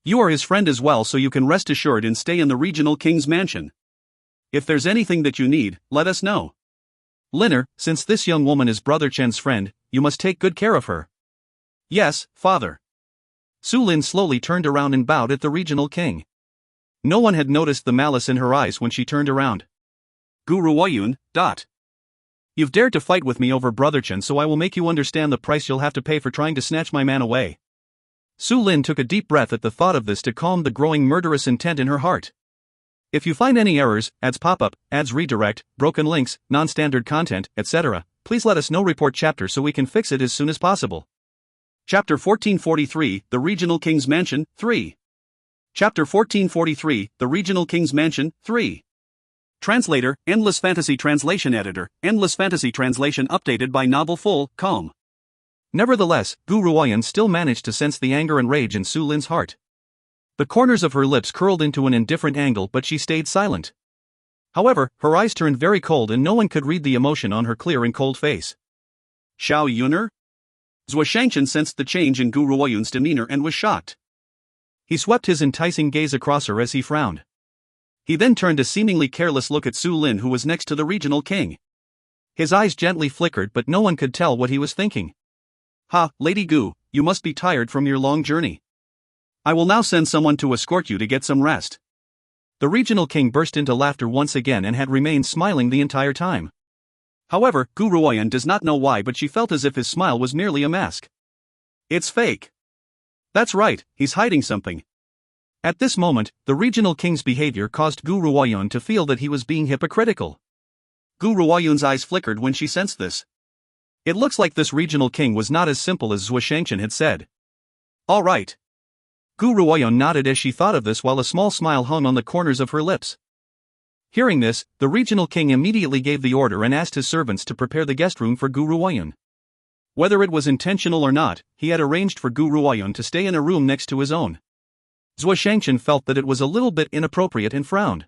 You are his friend as well, so you can rest assured and stay in the Regional King's Mansion. If there's anything that you need, let us know. Liner, since this young woman is Brother Chen's friend, you must take good care of her." "Yes, father." Su Lin slowly turned around and bowed at the Regional King. No one had noticed the malice in her eyes when she turned around. "Gu Ruoyun, You've dared to fight with me over Brother Chen, so I will make you understand the price you'll have to pay for trying to snatch my man away." Su Lin took a deep breath at the thought of this to calm the growing murderous intent in her heart. If you find any errors, ads pop up, ads redirect, broken links, non-standard content, etc., please let us know. Report chapter so we can fix it as soon as possible. Chapter 1443, The Regional King's Mansion, 3. Chapter 1443, The Regional King's Mansion, 3. Translator, Endless Fantasy Translation Editor, Endless Fantasy Translation updated by Novel Full, Com. Nevertheless, Gu Ruoyun still managed to sense the anger and rage in Su Lin's heart. The corners of her lips curled into an indifferent angle, but she stayed silent. However, her eyes turned very cold and no one could read the emotion on her clear and cold face. "Xiao Yuner?" Zhuo Shangchen sensed the change in Gu Ruoyun's demeanor and was shocked. He swept his enticing gaze across her as he frowned. He then turned a seemingly careless look at Su Lin, who was next to the Regional King. His eyes gently flickered, but no one could tell what he was thinking. "Ha, Lady Gu, you must be tired from your long journey. I will now send someone to escort you to get some rest." The Regional King burst into laughter once again and had remained smiling the entire time. However, Gu Ruoyun does not know why, but she felt as if his smile was merely a mask. "It's fake. That's right, he's hiding something." At this moment, the regional king's behavior caused Gu Ruoyun to feel that he was being hypocritical. Gu Ruoyun's eyes flickered when she sensed this. It looks like this regional king was not as simple as Zhuo Shangchen had said. All right. Gu Ruoyun nodded as she thought of this while a small smile hung on the corners of her lips. Hearing this, the regional king immediately gave the order and asked his servants to prepare the guest room for Gu Ruoyun. Whether it was intentional or not, he had arranged for Gu Ruoyun to stay in a room next to his own. Zhuo Shangchen felt that it was a little bit inappropriate and frowned.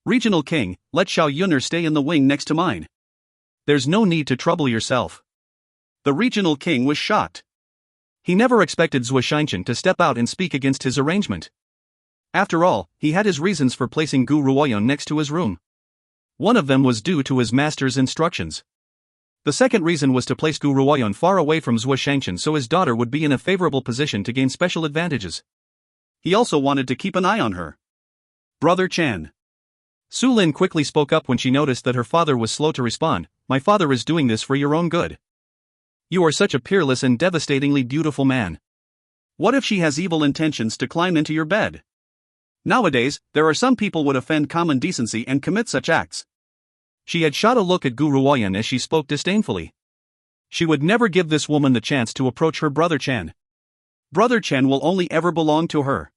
Regional king, let Xiao Yun'er stay in the wing next to mine. There's no need to trouble yourself. The regional king was shocked. He never expected Zhuo Shangchen to step out and speak against his arrangement. After all, he had his reasons for placing Gu Ruoyun next to his room. One of them was due to his master's instructions. The second reason was to place Gu Ruoyun far away from Zhuo Shangchen so his daughter would be in a favorable position to gain special advantages. He also wanted to keep an eye on her. Brother Chen. Su Lin quickly spoke up when she noticed that her father was slow to respond. My father is doing this for your own good. You are such a peerless and devastatingly beautiful man. What if she has evil intentions to climb into your bed? Nowadays, there are some people would offend common decency and commit such acts. She had shot a look at Gu Ruoyun as she spoke disdainfully. She would never give this woman the chance to approach her brother Chen. Brother Chen will only ever belong to her.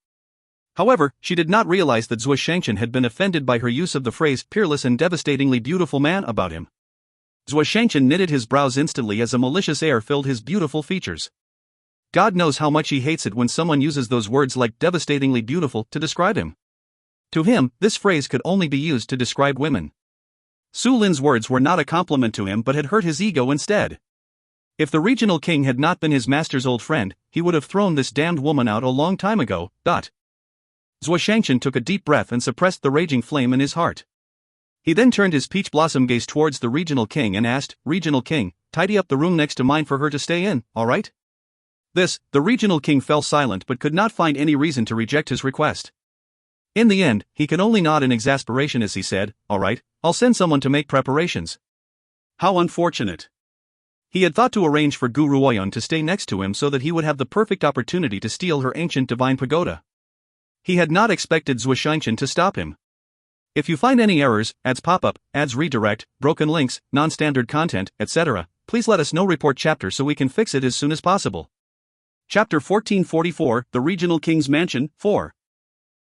However, she did not realize that Zhuo Shangchen had been offended by her use of the phrase peerless and devastatingly beautiful man about him. Zhuo Shangchen knitted his brows instantly as a malicious air filled his beautiful features. God knows how much he hates it when someone uses those words like devastatingly beautiful to describe him. To him, this phrase could only be used to describe women. Su Lin's words were not a compliment to him but had hurt his ego instead. If the regional king had not been his master's old friend, he would have thrown this damned woman out a long time ago. Zhuo Shangchen took a deep breath and suppressed the raging flame in his heart. He then turned his peach blossom gaze towards the regional king and asked, Regional king, tidy up the room next to mine for her to stay in, alright? The regional king fell silent but could not find any reason to reject his request. In the end, he could only nod in exasperation as he said, Alright, I'll send someone to make preparations. How unfortunate. He had thought to arrange for Gu Ruoyun to stay next to him so that he would have the perfect opportunity to steal her ancient divine pagoda. He had not expected Zhuo Shangchen to stop him. If you find any errors, ads pop-up, ads redirect, broken links, non-standard content, etc., please let us know. Report chapter so we can fix it as soon as possible. Chapter 1444, The Regional King's Mansion, 4.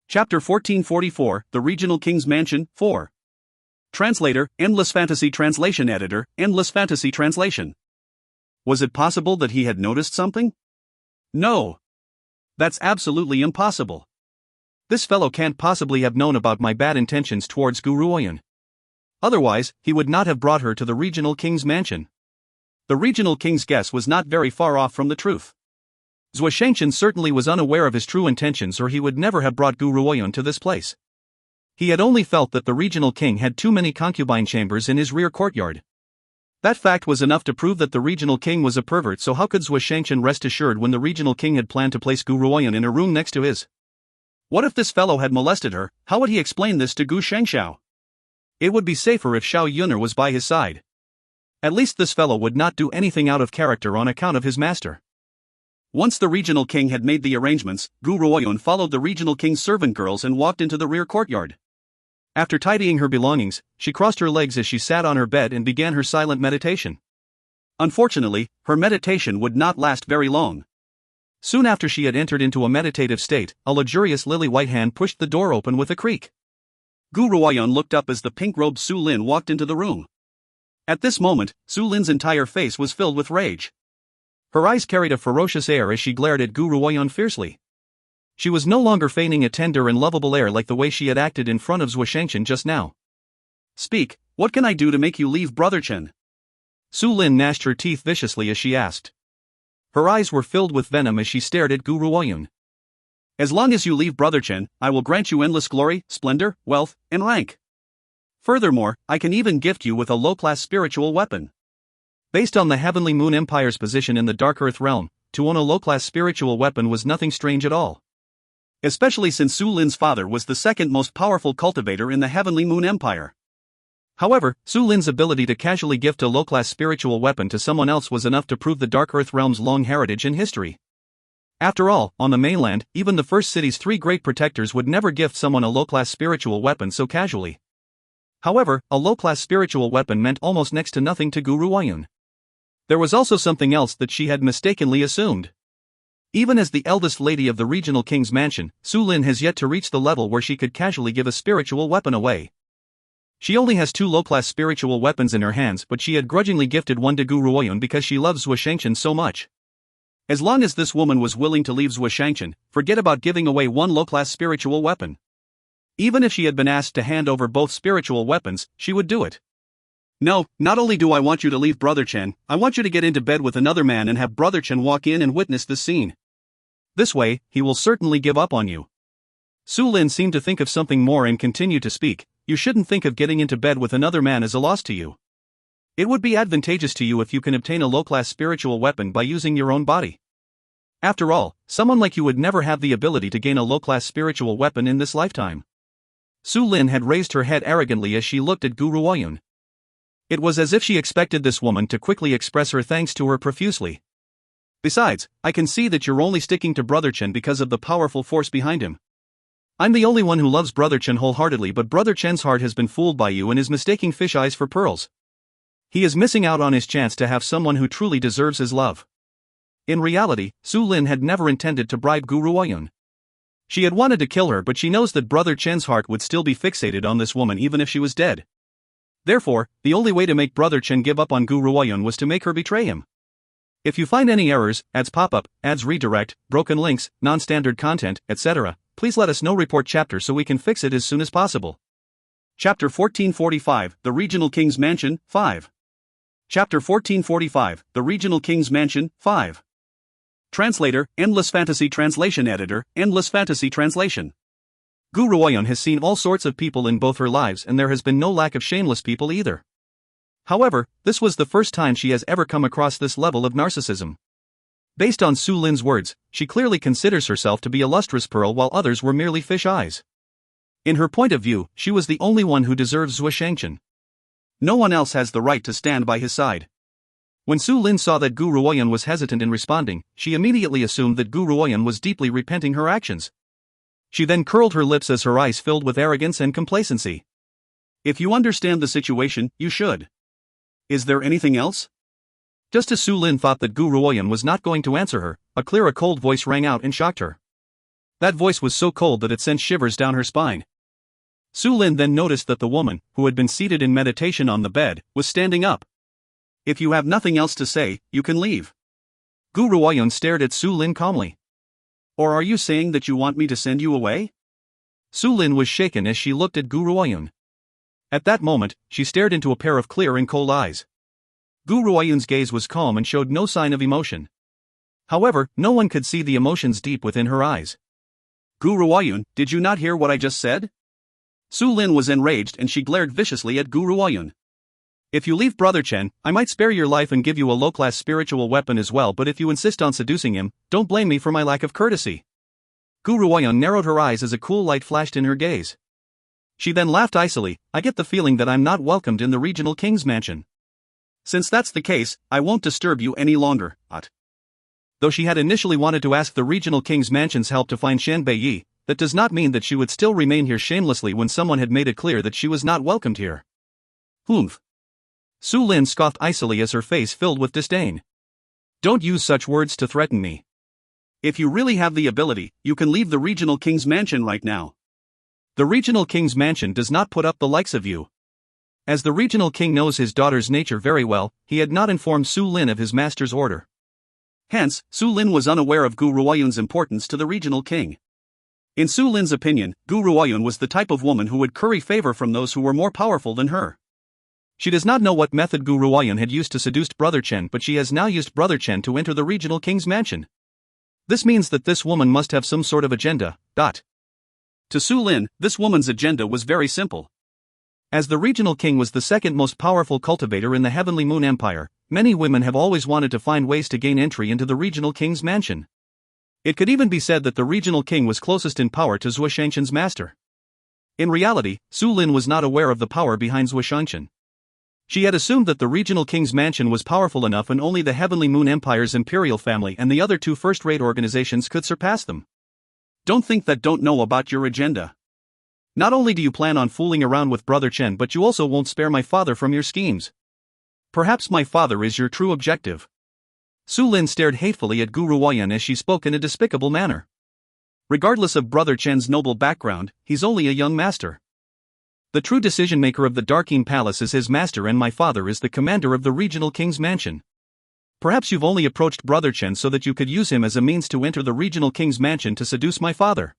Chapter 1444, The Regional King's Mansion, 4. Translator, Endless Fantasy Translation Editor, Endless Fantasy Translation. Was it possible that he had noticed something? No. That's absolutely impossible. This fellow can't possibly have known about my bad intentions towards Gu Ruoyun. Otherwise, he would not have brought her to the regional king's mansion. The regional king's guess was not very far off from the truth. Zhuo Shangchen certainly was unaware of his true intentions or he would never have brought Gu Ruoyun to this place. He had only felt that the regional king had too many concubine chambers in his rear courtyard. That fact was enough to prove that the regional king was a pervert, so how could Zhuo Shangchen rest assured when the regional king had planned to place Gu Ruoyun in a room next to his? What if this fellow had molested her? How would he explain this to Gu Shengxiao? It would be safer if Xiao Yun'er was by his side. At least this fellow would not do anything out of character on account of his master. Once the regional king had made the arrangements, Gu Ruoyun followed the regional king's servant girls and walked into the rear courtyard. After tidying her belongings, she crossed her legs as she sat on her bed and began her silent meditation. Unfortunately, her meditation would not last very long. Soon after she had entered into a meditative state, a luxurious lily-white hand pushed the door open with a creak. Gu Ruoyun looked up as the pink-robed Su Lin walked into the room. At this moment, Su Lin's entire face was filled with rage. Her eyes carried a ferocious air as she glared at Gu Ruoyun fiercely. She was no longer feigning a tender and lovable air like the way she had acted in front of Zhuo Shangchen just now. Speak, what can I do to make you leave Brother Chen? Su Lin gnashed her teeth viciously as she asked. Her eyes were filled with venom as she stared at Gu Ruoyun. As long as you leave Brother Chen, I will grant you endless glory, splendor, wealth, and rank. Furthermore, I can even gift you with a low-class spiritual weapon. Based on the Heavenly Moon Empire's position in the Dark Earth realm, to own a low-class spiritual weapon was nothing strange at all. Especially since Su Lin's father was the second most powerful cultivator in the Heavenly Moon Empire. However, Su Lin's ability to casually gift a low-class spiritual weapon to someone else was enough to prove the Dark Earth realm's long heritage and history. After all, on the mainland, even the first city's three great protectors would never gift someone a low-class spiritual weapon so casually. However, a low-class spiritual weapon meant almost next to nothing to Guru Wayun. There was also something else that she had mistakenly assumed. Even as the eldest lady of the regional king's mansion, Su Lin has yet to reach the level where she could casually give a spiritual weapon away. She only has 2 low-class spiritual weapons in her hands, but she had grudgingly gifted one to Guru Wayun because she loves Zhuo Shangchen so much. As long as this woman was willing to leave Zhuo Shangchen, forget about giving away one low-class spiritual weapon. Even if she had been asked to hand over both spiritual weapons, she would do it. No, not only do I want you to leave Brother Chen, I want you to get into bed with another man and have Brother Chen walk in and witness this scene. This way, he will certainly give up on you. Su Lin seemed to think of something more and continued to speak. You shouldn't think of getting into bed with another man as a loss to you. It would be advantageous to you if you can obtain a low-class spiritual weapon by using your own body. After all, someone like you would never have the ability to gain a low-class spiritual weapon in this lifetime. Su Lin had raised her head arrogantly as she looked at Guru Wayun. It was as if she expected this woman to quickly express her thanks to her profusely. Besides, I can see that you're only sticking to Brother Chen because of the powerful force behind him. I'm the only one who loves Brother Chen wholeheartedly, but Brother Chen's heart has been fooled by you and is mistaking fish eyes for pearls. He is missing out on his chance to have someone who truly deserves his love. In reality, Su Lin had never intended to bribe Guru Wayun. She had wanted to kill her, but she knows that Brother Chen's heart would still be fixated on this woman even if she was dead. Therefore, the only way to make Brother Chen give up on Guru Wayun was to make her betray him. If you find any errors, ads pop-up, ads redirect, broken links, non-standard content, etc., please let us know. Report chapter so we can fix it as soon as possible. Chapter 1445, The Regional King's Mansion, 5. Chapter 1445, The Regional King's Mansion, 5. Translator, Endless Fantasy Translation Editor, Endless Fantasy Translation. Guru Wayun has seen all sorts of people in both her lives, and there has been no lack of shameless people either. However, this was the first time she has ever come across this level of narcissism. Based on Su Lin's words, she clearly considers herself to be a lustrous pearl while others were merely fish eyes. In her point of view, she was the only one who deserves Zhuo Shangchen. No one else has the right to stand by his side. When Su Lin saw that Guru Wayun was hesitant in responding, she immediately assumed that Guru Wayun was deeply repenting her actions. She then curled her lips as her eyes filled with arrogance and complacency. If you understand the situation, you should. Is there anything else? Just as Su Lin thought that Guru Wayun was not going to answer her, a clear, cold voice rang out and shocked her. That voice was so cold that it sent shivers down her spine. Su Lin then noticed that the woman, who had been seated in meditation on the bed, was standing up. If you have nothing else to say, you can leave. Guru Wayun stared at Su Lin calmly. Or are you saying that you want me to send you away? Su Lin was shaken as she looked at Guru Wayun. At that moment, she stared into a pair of clear and cold eyes. Guru Wayun's gaze was calm and showed no sign of emotion. However, no one could see the emotions deep within her eyes. Guru Wayun, did you not hear what I just said? Su Lin was enraged and she glared viciously at Guru Wayun. If you leave Brother Chen, I might spare your life and give you a low-class spiritual weapon as well, but if you insist on seducing him, don't blame me for my lack of courtesy. Guru Wayun narrowed her eyes as a cool light flashed in her gaze. She then laughed icily. I get the feeling that I'm not welcomed in the regional king's mansion. Since that's the case, I won't disturb you any longer. Though she had initially wanted to ask the regional king's mansion's help to find Shan Beiyi, that does not mean that she would still remain here shamelessly when someone had made it clear that she was not welcomed here. Humph. Su Lin scoffed icily as her face filled with disdain. Don't use such words to threaten me. If you really have the ability, you can leave the regional king's mansion right now. The regional king's mansion does not put up the likes of you. As the regional king knows his daughter's nature very well, he had not informed Su Lin of his master's order. Hence, Su Lin was unaware of Guru Wayun's importance to the regional king. In Su Lin's opinion, Guru Wayun was the type of woman who would curry favor from those who were more powerful than her. She does not know what method Guru Wayun had used to seduce Brother Chen, but she has now used Brother Chen to enter the regional king's mansion. This means that this woman must have some sort of agenda. To Su Lin, this woman's agenda was very simple. As the regional king was the second most powerful cultivator in the Heavenly Moon Empire, many women have always wanted to find ways to gain entry into the regional king's mansion. It could even be said that the regional king was closest in power to Zhuo Shangchen's master. In reality, Su Lin was not aware of the power behind Zhuo Shangchen. She had assumed that the regional king's mansion was powerful enough and only the Heavenly Moon Empire's imperial family and the other two first-rate organizations could surpass them. Don't think that don't know about your agenda. Not only do you plan on fooling around with Brother Chen, but you also won't spare my father from your schemes. Perhaps my father is your true objective. Su Lin stared hatefully at Guru Huayan as she spoke in a despicable manner. Regardless of Brother Chen's noble background, he's only a young master. The true decision-maker of the Darkeen Palace is his master, and my father is the commander of the regional king's mansion. Perhaps you've only approached Brother Chen so that you could use him as a means to enter the regional king's mansion to seduce my father.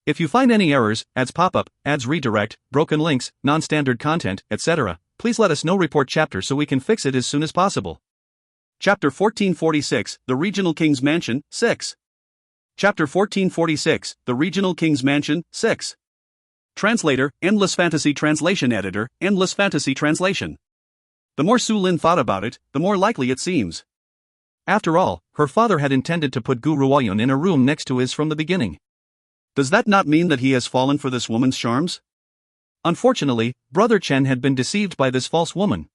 If you find any errors, ads pop up, ads redirect, broken links, non-standard content, etc., please let us know. Report chapter so we can fix it as soon as possible. Chapter 1446, The Regional King's Mansion, 6. Chapter 1446, The Regional King's Mansion, 6. Translator, Endless Fantasy Translation Editor, Endless Fantasy Translation. The more Su Lin thought about it, the more likely it seems. After all, her father had intended to put Guru Huayan in a room next to his from the beginning. Does that not mean that he has fallen for this woman's charms? Unfortunately, Brother Chen had been deceived by this false woman.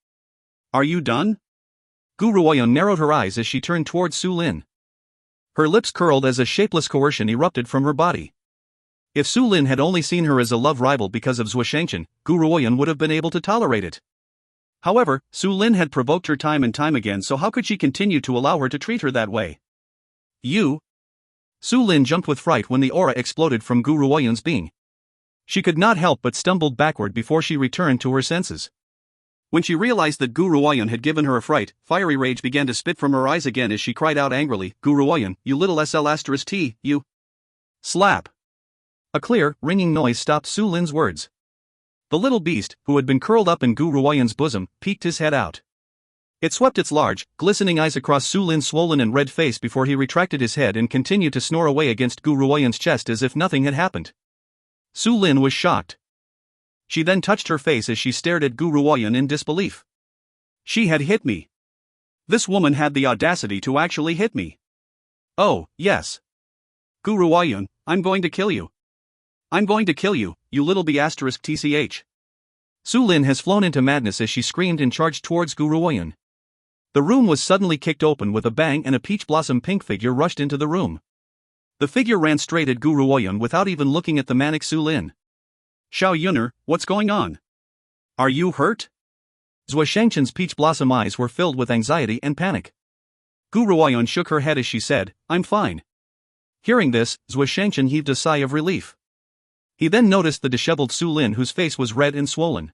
Are you done? Guru Huayan narrowed her eyes as she turned towards Su Lin. Her lips curled as a shapeless coercion erupted from her body. If Su Lin had only seen her as a love rival because of Zhuo Shangchen, Guru Huayan would have been able to tolerate it. However, Su Lin had provoked her time and time again, so how could she continue to allow her to treat her that way? You? Su Lin jumped with fright when the aura exploded from Guru Huayan's being. She could not help but stumbled backward before she returned to her senses. When she realized that Guru Huayan had given her a fright, fiery rage began to spit from her eyes again as she cried out angrily, "Guru Huayan, you little SL*T, you!" Slap! A clear, ringing noise stopped Su Lin's words. The little beast, who had been curled up in Guru Huayan's bosom, peeked his head out. It swept its large, glistening eyes across Su Lin's swollen and red face before he retracted his head and continued to snore away against Guru Huayan's chest as if nothing had happened. Su Lin was shocked. She then touched her face as she stared at Guru Huayan in disbelief. She had hit me. This woman had the audacity to actually hit me. Oh, yes. Guru Huayan, I'm going to kill you. I'm going to kill you, you little B***tch. Su Lin has flown into madness as she screamed and charged towards Guru Huayan. The room was suddenly kicked open with a bang and a peach blossom pink figure rushed into the room. The figure ran straight at Guru Huayan without even looking at the manic Su Lin. Xiao Yuner, what's going on? Are you hurt? Zhuo Shangchen's peach blossom eyes were filled with anxiety and panic. Guru Huayan shook her head as she said, I'm fine. Hearing this, Zhuo Shangchen heaved a sigh of relief. He then noticed the disheveled Su Lin, whose face was red and swollen.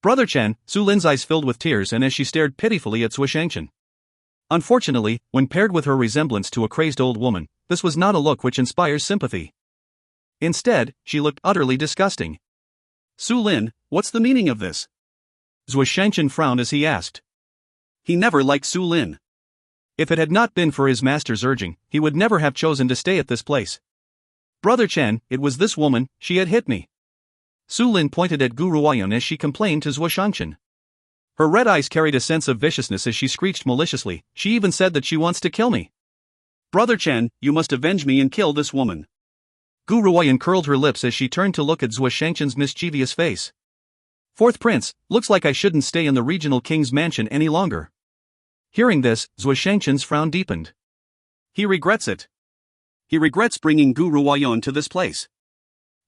Brother Chen, Su Lin's eyes filled with tears and as she stared pitifully at Zhuo Shangchen. Unfortunately, when paired with her resemblance to a crazed old woman, this was not a look which inspires sympathy. Instead, she looked utterly disgusting. Su Lin, what's the meaning of this? Zhuo Shangchen frowned as he asked. He never liked Su Lin. If it had not been for his master's urging, he would never have chosen to stay at this place. Brother Chen, it was this woman, she had hit me. Su Lin pointed at Guru Huayan as she complained to Zhuo Shangchen. Her red eyes carried a sense of viciousness as she screeched maliciously, she even said that she wants to kill me. Brother Chen, you must avenge me and kill this woman. Guru Huayan curled her lips as she turned to look at Zhuo Shangchen's mischievous face. Fourth Prince, looks like I shouldn't stay in the regional king's mansion any longer. Hearing this, Zhuo Shangchen's frown deepened. He regrets it. He regrets bringing Guru Huayan to this place.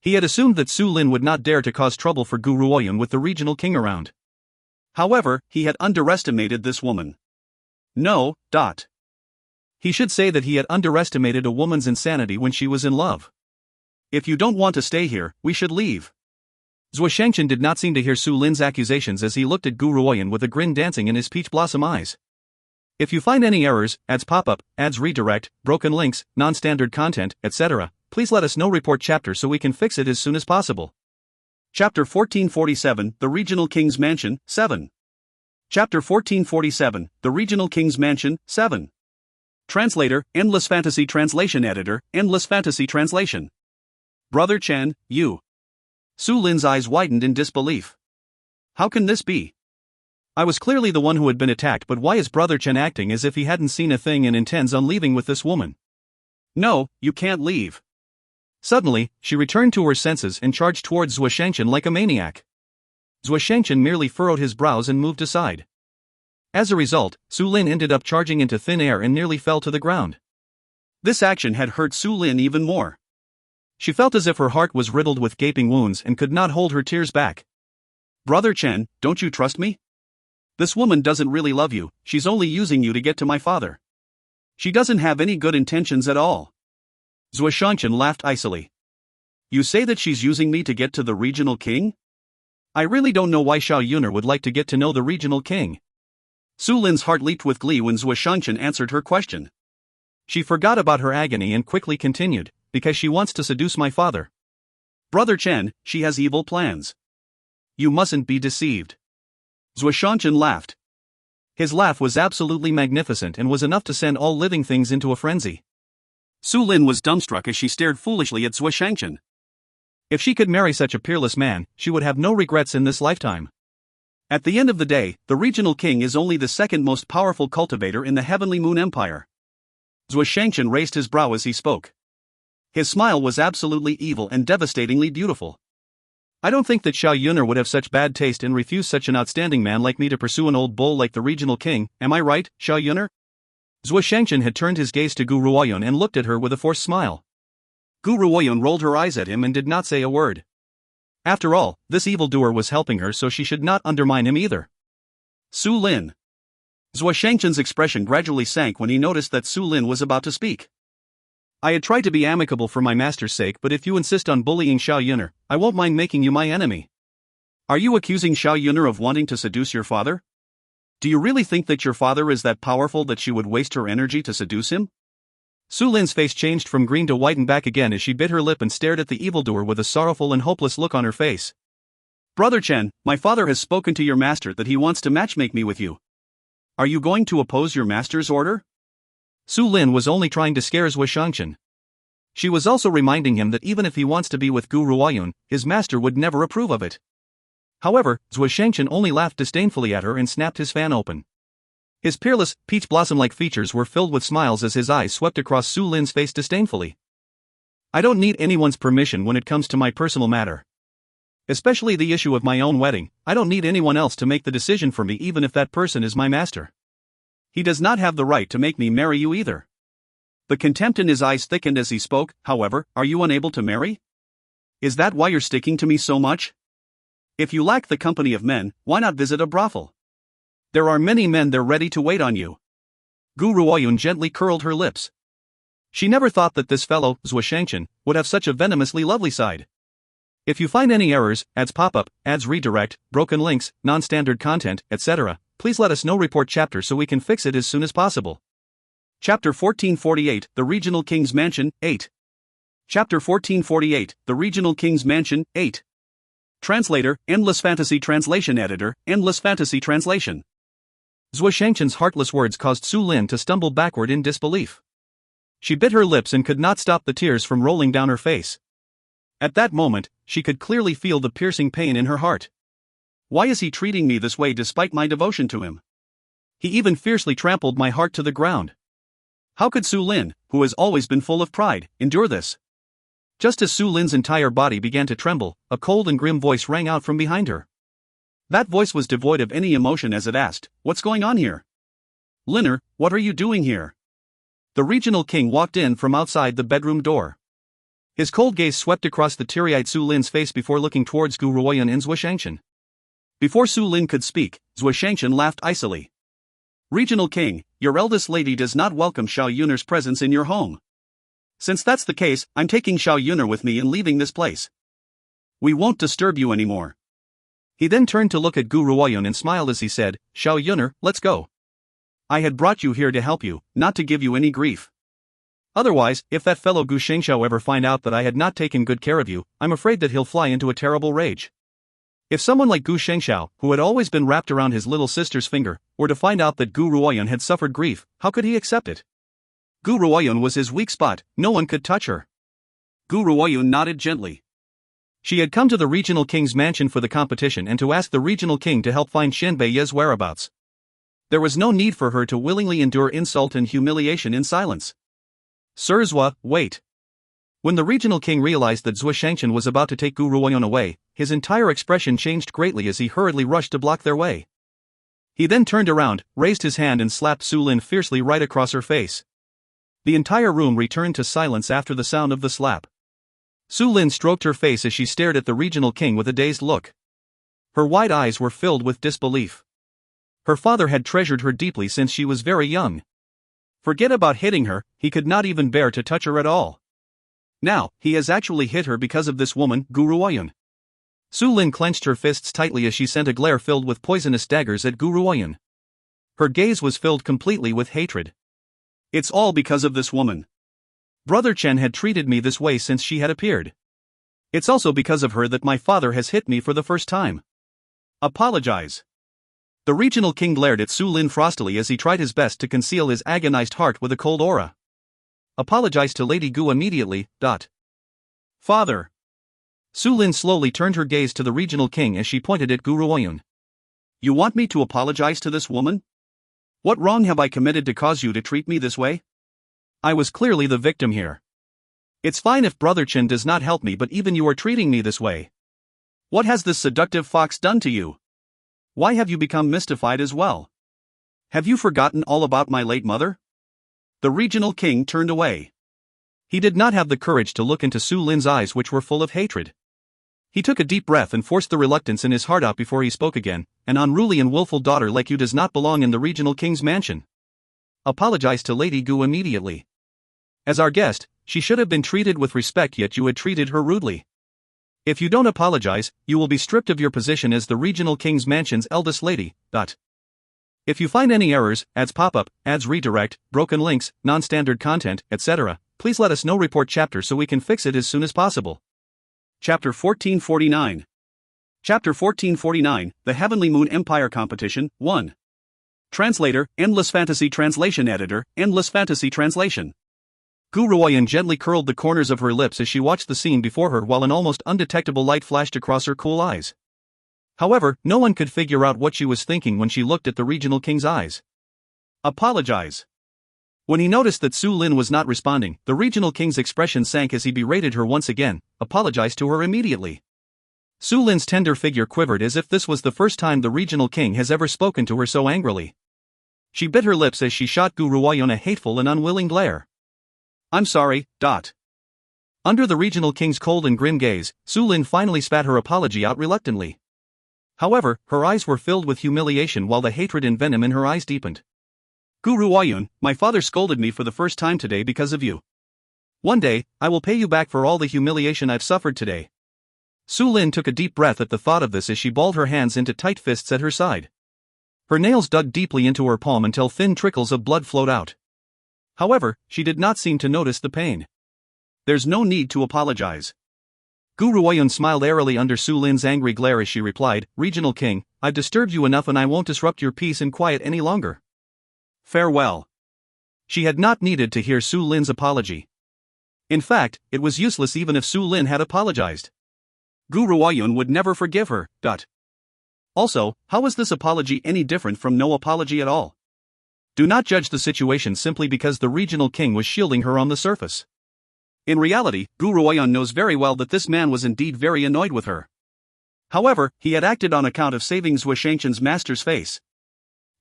He had assumed that Su Lin would not dare to cause trouble for Guru Huayan with the regional king around. However, he had underestimated this woman. No. He should say that he had underestimated a woman's insanity when she was in love. If you don't want to stay here, we should leave. Zhuo Shangchen did not seem to hear Su Lin's accusations as he looked at Guru Huayan with a grin dancing in his peach blossom eyes. If you find any errors, ads pop up, ads redirect, broken links, non-standard content, etc., please let us know. Report chapter so we can fix it as soon as possible. Chapter 1447, The Regional King's Mansion, 7. Chapter 1447, The Regional King's Mansion, 7. Translator, Endless Fantasy Translation Editor, Endless Fantasy Translation. Brother Chen, you. Su Lin's eyes widened in disbelief. How can this be? I was clearly the one who had been attacked, but why is Brother Chen acting as if he hadn't seen a thing and intends on leaving with this woman? No, you can't leave. Suddenly, she returned to her senses and charged towards Zhuo Shangchen like a maniac. Zhuo Shangchen merely furrowed his brows and moved aside. As a result, Su Lin ended up charging into thin air and nearly fell to the ground. This action had hurt Su Lin even more. She felt as if her heart was riddled with gaping wounds and could not hold her tears back. Brother Chen, don't you trust me? This woman doesn't really love you, she's only using you to get to my father. She doesn't have any good intentions at all. Zhuo Shangchen laughed icily. You say that she's using me to get to the regional king? I really don't know why Xiao Yuner would like to get to know the regional king. Su Lin's heart leaped with glee when Zhuo Shangchen answered her question. She forgot about her agony and quickly continued, because she wants to seduce my father. Brother Chen, she has evil plans. You mustn't be deceived. Zhuo Shangchen laughed. His laugh was absolutely magnificent and was enough to send all living things into a frenzy. Su Lin was dumbstruck as she stared foolishly at Zhuo Shangchen. If she could marry such a peerless man, she would have no regrets in this lifetime. At the end of the day, the regional king is only the second most powerful cultivator in the Heavenly Moon Empire. Zhuo Shangchen raised his brow as he spoke. His smile was absolutely evil and devastatingly beautiful. I don't think that Xiao Yuner would have such bad taste and refuse such an outstanding man like me to pursue an old bull like the regional king, am I right, Xiao Yuner? Zhuo Shangchen had turned his gaze to Gu Ruoyun and looked at her with a forced smile. Gu Ruoyun rolled her eyes at him and did not say a word. After all, this evildoer was helping her, so she should not undermine him either. Su Lin. Zhuo Shangchen's expression gradually sank when he noticed that Su Lin was about to speak. I had tried to be amicable for my master's sake, but if you insist on bullying Xiao Yuner, I won't mind making you my enemy. Are you accusing Xiao Yuner of wanting to seduce your father? Do you really think that your father is that powerful that she would waste her energy to seduce him? Su Lin's face changed from green to white and back again as she bit her lip and stared at the evildoer with a sorrowful and hopeless look on her face. Brother Chen, my father has spoken to your master that he wants to matchmake me with you. Are you going to oppose your master's order? Su Lin was only trying to scare Zhuo Shangchen. She was also reminding him that even if he wants to be with Gu Ruoyun, his master would never approve of it. However, Zhuo Shangchen only laughed disdainfully at her and snapped his fan open. His peerless, peach blossom-like features were filled with smiles as his eyes swept across Su Lin's face disdainfully. I don't need anyone's permission when it comes to my personal matter. Especially the issue of my own wedding, I don't need anyone else to make the decision for me even if that person is my master. He does not have the right to make me marry you either. The contempt in his eyes thickened as he spoke. However, are you unable to marry? Is that why you're sticking to me so much? If you lack the company of men, why not visit a brothel? There are many men there ready to wait on you. Gu Ruoyun gently curled her lips. She never thought that this fellow, Zhuo Shangchen, would have such a venomously lovely side. If you find any errors, ads pop-up, ads redirect, broken links, non-standard content, etc., please let us know. Report chapter so we can fix it as soon as possible. Chapter 1448, The Regional King's Mansion, 8. Chapter 1448, The Regional King's Mansion, 8. Translator, Endless Fantasy Translation Editor, Endless Fantasy Translation. Zhuo Shangchen's heartless words caused Su Lin to stumble backward in disbelief. She bit her lips and could not stop the tears from rolling down her face. At that moment, she could clearly feel the piercing pain in her heart. Why is he treating me this way despite my devotion to him? He even fiercely trampled my heart to the ground. How could Su Lin, who has always been full of pride, endure this? Just as Su Lin's entire body began to tremble, a cold and grim voice rang out from behind her. That voice was devoid of any emotion as it asked, "What's going on here? Liner, what are you doing here?" The regional king walked in from outside the bedroom door. His cold gaze swept across the teary-eyed Su Lin's face before looking towards Gu Ruoyun and Zhuo Shangchen. Before Su Lin could speak, Zhuo Shangchen laughed icily. "Regional king, your eldest lady does not welcome Xiao Yuner's presence in your home. Since that's the case, I'm taking Xiao Yuner with me and leaving this place. We won't disturb you anymore." He then turned to look at Gu Ruoyun and smiled as he said, "Xiao Yuner, let's go. I had brought you here to help you, not to give you any grief. Otherwise, if that fellow Gu Shengxiao ever find out that I had not taken good care of you, I'm afraid that he'll fly into a terrible rage. If someone like Gu Shengxiao, who had always been wrapped around his little sister's finger, were to find out that Gu Ruoyun had suffered grief, how could he accept it? Gu Ruoyun was his weak spot, no one could touch her." Gu Ruoyun nodded gently. She had come to the regional king's mansion for the competition and to ask the regional king to help find Shen Beiye's whereabouts. There was no need for her to willingly endure insult and humiliation in silence. "Sir Zhua, wait. When the regional king realized that Zhuo Shangchen was about to take Gu Ruoyun away, his entire expression changed greatly as he hurriedly rushed to block their way. He then turned around, raised his hand and slapped Su Lin fiercely right across her face. The entire room returned to silence after the sound of the slap. Su Lin stroked her face as she stared at the regional king with a dazed look. Her wide eyes were filled with disbelief. Her father had treasured her deeply since she was very young. Forget about hitting her, he could not even bear to touch her at all. Now, he has actually hit her because of this woman, Gu Ruoyun. Su Lin clenched her fists tightly as she sent a glare filled with poisonous daggers at Gu Ruoyun. Her gaze was filled completely with hatred. It's all because of this woman. Brother Chen had treated me this way since she had appeared. It's also because of her that my father has hit me for the first time. Apologize. The regional king glared at Su Lin frostily as he tried his best to conceal his agonized heart with a cold aura. Apologize to Lady Gu immediately. Father. Su Lin slowly turned her gaze to the regional king as she pointed at Gu Ruoyun. You want me to apologize to this woman? What wrong have I committed to cause you to treat me this way? I was clearly the victim here. It's fine if Brother Chen does not help me, but even you are treating me this way. What has this seductive fox done to you? Why have you become mystified as well? Have you forgotten all about my late mother? The regional king turned away. He did not have the courage to look into Su Lin's eyes, which were full of hatred. He took a deep breath and forced the reluctance in his heart out before he spoke again. An unruly and willful daughter like you does not belong in the regional king's mansion. Apologize to Lady Gu immediately. As our guest, she should have been treated with respect, yet you had treated her rudely. If you don't apologize, you will be stripped of your position as the regional king's mansion's eldest lady. If you find any errors, ads pop-up, ads redirect, broken links, non-standard content, etc., please let us know. Report chapter so we can fix it as soon as possible. Chapter 1449. Chapter 1449, The Heavenly Moon Empire Competition, 1. Translator, Endless Fantasy Translation Editor, Endless Fantasy Translation. Gu Ruoyun gently curled the corners of her lips as she watched the scene before her while an almost undetectable light flashed across her cool eyes. However, no one could figure out what she was thinking when she looked at the regional king's eyes. Apologize. When he noticed that Su Lin was not responding, the regional king's expression sank as he berated her once again. Apologize to her immediately. Su Lin's tender figure quivered as if this was the first time the regional king has ever spoken to her so angrily. She bit her lips as she shot Gu Ruoyun a hateful and unwilling glare. I'm sorry. Under the regional king's cold and grim gaze, Su Lin finally spat her apology out reluctantly. However, her eyes were filled with humiliation while the hatred and venom in her eyes deepened. Gu Ruoyun, my father scolded me for the first time today because of you. One day, I will pay you back for all the humiliation I've suffered today. Su Lin took a deep breath at the thought of this as she balled her hands into tight fists at her side. Her nails dug deeply into her palm until thin trickles of blood flowed out. However, she did not seem to notice the pain. There's no need to apologize. Gu Ruoyun smiled airily under Su Lin's angry glare as she replied, Regional King, I've disturbed you enough and I won't disrupt your peace and quiet any longer. Farewell. She had not needed to hear Su Lin's apology. In fact, it was useless even if Su Lin had apologized. Gu Ruoyun would never forgive her. Also, how is this apology any different from no apology at all? Do not judge the situation simply because the regional king was shielding her on the surface. In reality, Gu Ruoyun knows very well that this man was indeed very annoyed with her. However, he had acted on account of saving Zhuo Shangchen's master's face.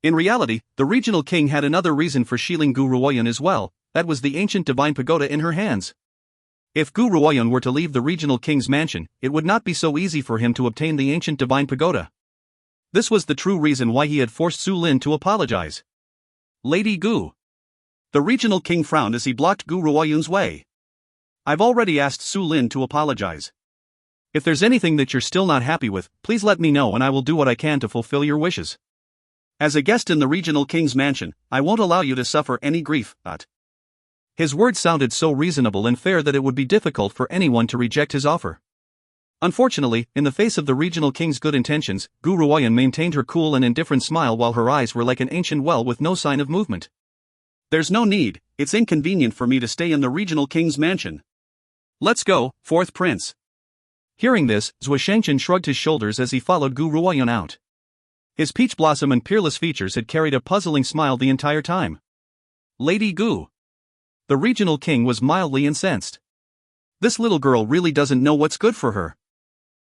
In reality, the regional king had another reason for shielding Gu Ruoyun as well, that was the ancient divine pagoda in her hands. If Gu Ruoyun were to leave the regional king's mansion, it would not be so easy for him to obtain the ancient divine pagoda. This was the true reason why he had forced Su Lin to apologize. Lady Gu. The regional king frowned as he blocked Gu Ruoyun's way. I've already asked Su Lin to apologize. If there's anything that you're still not happy with, please let me know and I will do what I can to fulfill your wishes. As a guest in the regional king's mansion, I won't allow you to suffer any grief. His words sounded so reasonable and fair that it would be difficult for anyone to reject his offer. Unfortunately, in the face of the regional king's good intentions, Gu Ruoyun maintained her cool and indifferent smile while her eyes were like an ancient well with no sign of movement. There's no need, it's inconvenient for me to stay in the regional king's mansion. Let's go, fourth prince. Hearing this, Zhuo Shangchen shrugged his shoulders as he followed Gu Ruoyun out. His peach blossom and peerless features had carried a puzzling smile the entire time. Lady Gu. The regional king was mildly incensed. This little girl really doesn't know what's good for her.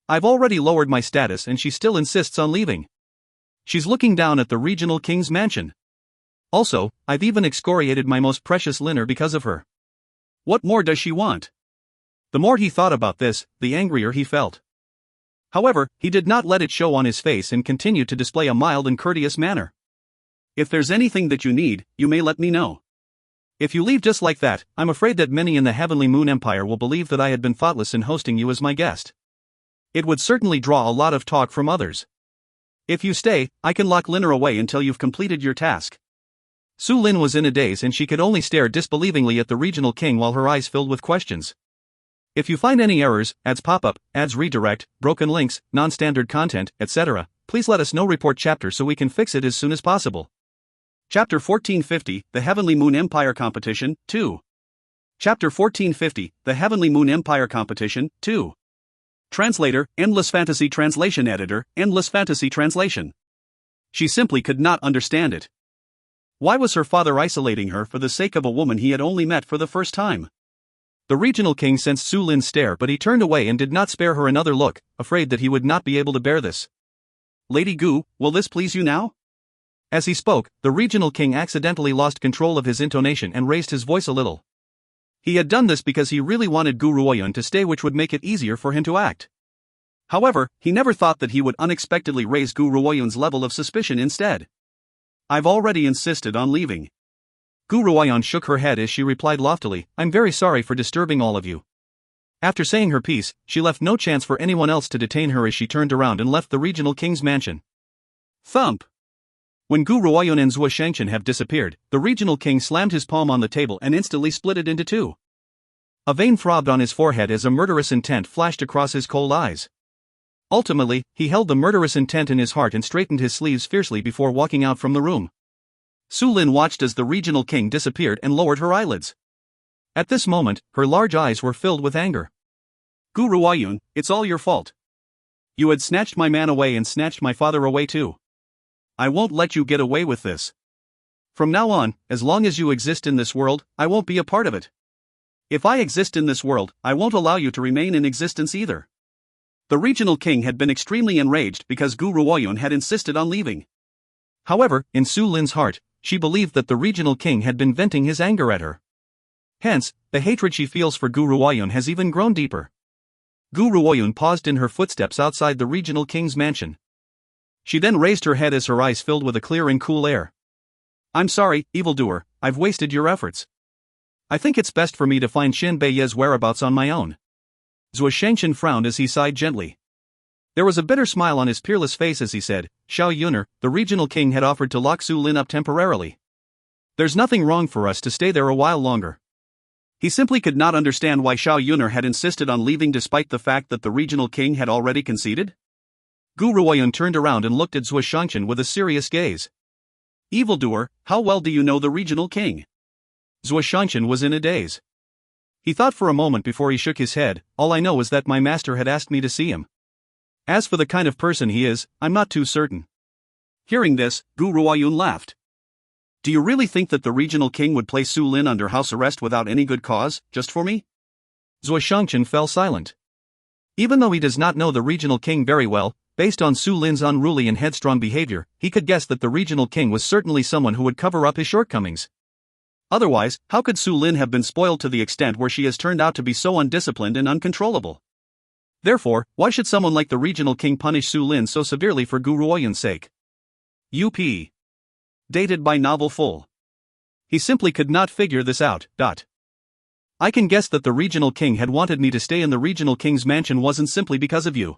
I've already lowered my status and she still insists on leaving. She's looking down at the regional king's mansion. Also, I've even excoriated my most precious Linner because of her. What more does she want? The more he thought about this, the angrier he felt. However, he did not let it show on his face and continued to display a mild and courteous manner. If there's anything that you need, you may let me know. If you leave just like that, I'm afraid that many in the Heavenly Moon Empire will believe that I had been thoughtless in hosting you as my guest. It would certainly draw a lot of talk from others. If you stay, I can lock Linner away until you've completed your task. Su Lin was in a daze and she could only stare disbelievingly at the regional king while her eyes filled with questions. If you find any errors, ads pop up, ads redirect, broken links, non-standard content, etc., please let us know. Report chapter so we can fix it as soon as possible. Chapter 1450, The Heavenly Moon Empire Competition, 2. Chapter 1450, The Heavenly Moon Empire Competition, 2. Translator, Endless Fantasy Translation Editor, Endless Fantasy Translation. She simply could not understand it. Why was her father isolating her for the sake of a woman he had only met for the first time? The regional king sensed Su Lin's stare, but he turned away and did not spare her another look, afraid that he would not be able to bear this. Lady Gu, will this please you now? As he spoke, the regional king accidentally lost control of his intonation and raised his voice a little. He had done this because he really wanted Gu Ruoyun to stay, which would make it easier for him to act. However, he never thought that he would unexpectedly raise Gu Ruoyun's level of suspicion instead. I've already insisted on leaving. Gu Ruoyun shook her head as she replied loftily, I'm very sorry for disturbing all of you. After saying her piece, she left no chance for anyone else to detain her as she turned around and left the regional king's mansion. Thump! When Gu Ruoyun and Zhuo Shangchen have disappeared, the regional king slammed his palm on the table and instantly split it into two. A vein throbbed on his forehead as a murderous intent flashed across his cold eyes. Ultimately, he held the murderous intent in his heart and straightened his sleeves fiercely before walking out from the room. Su Lin watched as the regional king disappeared and lowered her eyelids. At this moment, her large eyes were filled with anger. Gu Ruoyun, it's all your fault. You had snatched my man away and snatched my father away too. I won't let you get away with this. From now on, as long as you exist in this world, I won't be a part of it. If I exist in this world, I won't allow you to remain in existence either. The regional king had been extremely enraged because Gu Ruoyun had insisted on leaving. However, in Su Lin's heart, she believed that the regional king had been venting his anger at her. Hence, the hatred she feels for Gu Ruoyun has even grown deeper. Gu Ruoyun paused in her footsteps outside the regional king's mansion. She then raised her head as her eyes filled with a clear and cool air. I'm sorry, evildoer, I've wasted your efforts. I think it's best for me to find Xin Beiye's whereabouts on my own. Zhuo Shangchen frowned as he sighed gently. There was a bitter smile on his peerless face as he said, Xiao Yuner, the regional king had offered to lock Su Lin up temporarily. There's nothing wrong for us to stay there a while longer. He simply could not understand why Xiao Yuner had insisted on leaving despite the fact that the regional king had already conceded. Gu Ruoyun turned around and looked at Zhuo Shangchen with a serious gaze. Evildoer, how well do you know the regional king? Zhuo Shangchen was in a daze. He thought for a moment before he shook his head, all I know is that my master had asked me to see him. As for the kind of person he is, I'm not too certain. Hearing this, Gu Ruoyun laughed. Do you really think that the regional king would place Su Lin under house arrest without any good cause, just for me? Zhuo Shangchen fell silent. Even though he does not know the regional king very well, based on Su Lin's unruly and headstrong behavior, he could guess that the regional king was certainly someone who would cover up his shortcomings. Otherwise, how could Su Lin have been spoiled to the extent where she has turned out to be so undisciplined and uncontrollable? Therefore, why should someone like the regional king punish Su Lin so severely for Gu Ruoyun's sake? UP. Dated by Novel Full. He simply could not figure this out. I can guess that the regional king had wanted me to stay in the regional king's mansion wasn't simply because of you.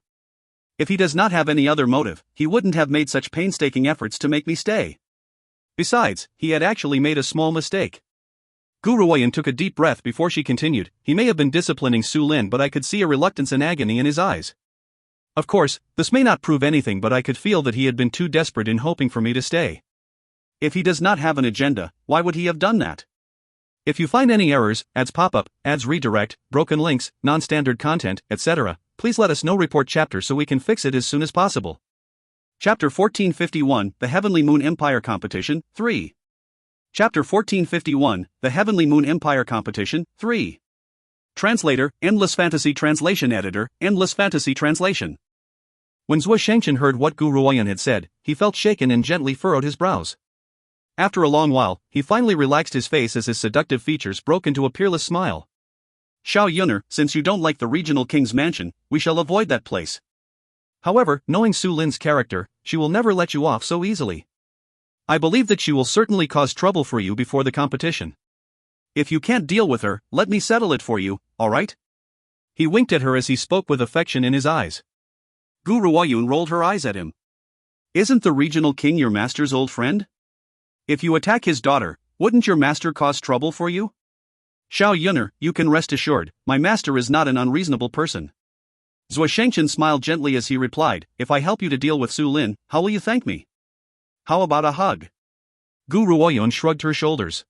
If he does not have any other motive, he wouldn't have made such painstaking efforts to make me stay. Besides, he had actually made a small mistake. Gu Ruoyun took a deep breath before she continued, he may have been disciplining Su Lin, but I could see a reluctance and agony in his eyes. Of course, this may not prove anything, but I could feel that he had been too desperate in hoping for me to stay. If he does not have an agenda, why would he have done that? If you find any errors, ads pop up, ads redirect, broken links, non-standard content, etc., please let us know. Report chapter so we can fix it as soon as possible. Chapter 1451, The Heavenly Moon Empire Competition, 3. Chapter 1451, The Heavenly Moon Empire Competition, 3. Translator, Endless Fantasy Translation Editor, Endless Fantasy Translation. When Zhuo Shangchen heard what Gu Ruoyan had said, he felt shaken and gently furrowed his brows. After a long while, he finally relaxed his face as his seductive features broke into a peerless smile. Xiao Yuner, since you don't like the regional king's mansion, we shall avoid that place. However, knowing Su Lin's character, she will never let you off so easily. I believe that she will certainly cause trouble for you before the competition. If you can't deal with her, let me settle it for you, alright? He winked at her as he spoke with affection in his eyes. Gu Ruoyun rolled her eyes at him. Isn't the regional king your master's old friend? If you attack his daughter, wouldn't your master cause trouble for you? Xiao Yuner, you can rest assured, my master is not an unreasonable person. Zhuo Shangchen smiled gently as he replied, if I help you to deal with Su Lin, how will you thank me? How about a hug? Gu Ruoyun shrugged her shoulders.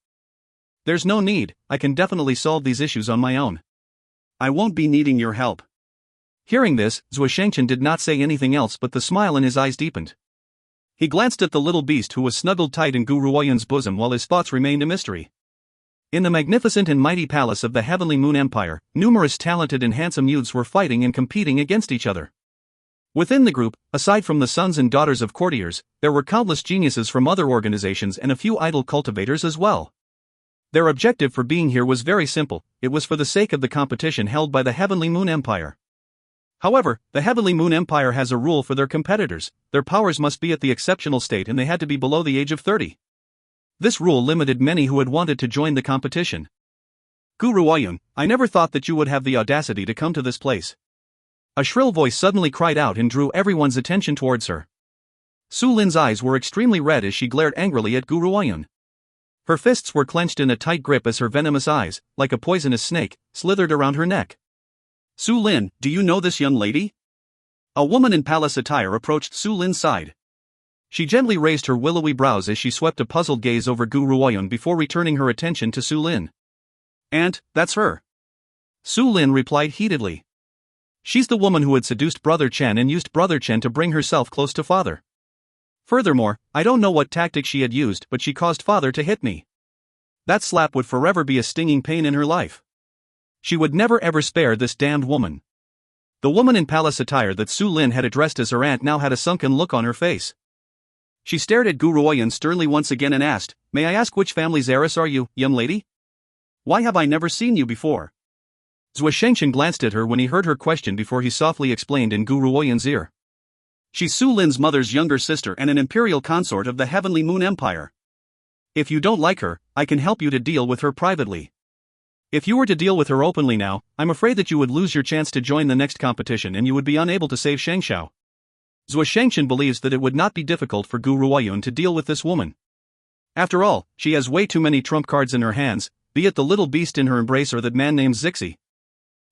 There's no need, I can definitely solve these issues on my own. I won't be needing your help. Hearing this, Zhuo Shangchen did not say anything else, but the smile in his eyes deepened. He glanced at the little beast who was snuggled tight in Gu Ruoyun's bosom while his thoughts remained a mystery. In the magnificent and mighty palace of the Heavenly Moon Empire, numerous talented and handsome youths were fighting and competing against each other. Within the group, aside from the sons and daughters of courtiers, there were countless geniuses from other organizations and a few idle cultivators as well. Their objective for being here was very simple, it was for the sake of the competition held by the Heavenly Moon Empire. However, the Heavenly Moon Empire has a rule for their competitors, their powers must be at the exceptional state and they had to be below the age of 30. This rule limited many who had wanted to join the competition. Gu Ruoyun, I never thought that you would have the audacity to come to this place. A shrill voice suddenly cried out and drew everyone's attention towards her. Su Lin's eyes were extremely red as she glared angrily at Gu Ruoyun. Her fists were clenched in a tight grip as her venomous eyes, like a poisonous snake, slithered around her neck. Su Lin, do you know this young lady? A woman in palace attire approached Su Lin's side. She gently raised her willowy brows as she swept a puzzled gaze over Gu Ruoyun before returning her attention to Su Lin. Aunt, that's her. Su Lin replied heatedly. She's the woman who had seduced Brother Chen and used Brother Chen to bring herself close to Father. Furthermore, I don't know what tactic she had used, but she caused Father to hit me. That slap would forever be a stinging pain in her life. She would never ever spare this damned woman. The woman in palace attire that Su Lin had addressed as her aunt now had a sunken look on her face. She stared at Gu Ruoyun sternly once again and asked, May I ask which family's heiress are you, young lady? Why have I never seen you before? Zhuo Shangchen glanced at her when he heard her question before he softly explained in Gu Ruoyun's ear. She's Su Lin's mother's younger sister and an imperial consort of the Heavenly Moon Empire. If you don't like her, I can help you to deal with her privately. If you were to deal with her openly now, I'm afraid that you would lose your chance to join the next competition and you would be unable to save Shangshao. Zhuo Shangchen believes that it would not be difficult for Gu Ruoyun to deal with this woman. After all, she has way too many trump cards in her hands, be it the little beast in her embrace or that man named Zixi.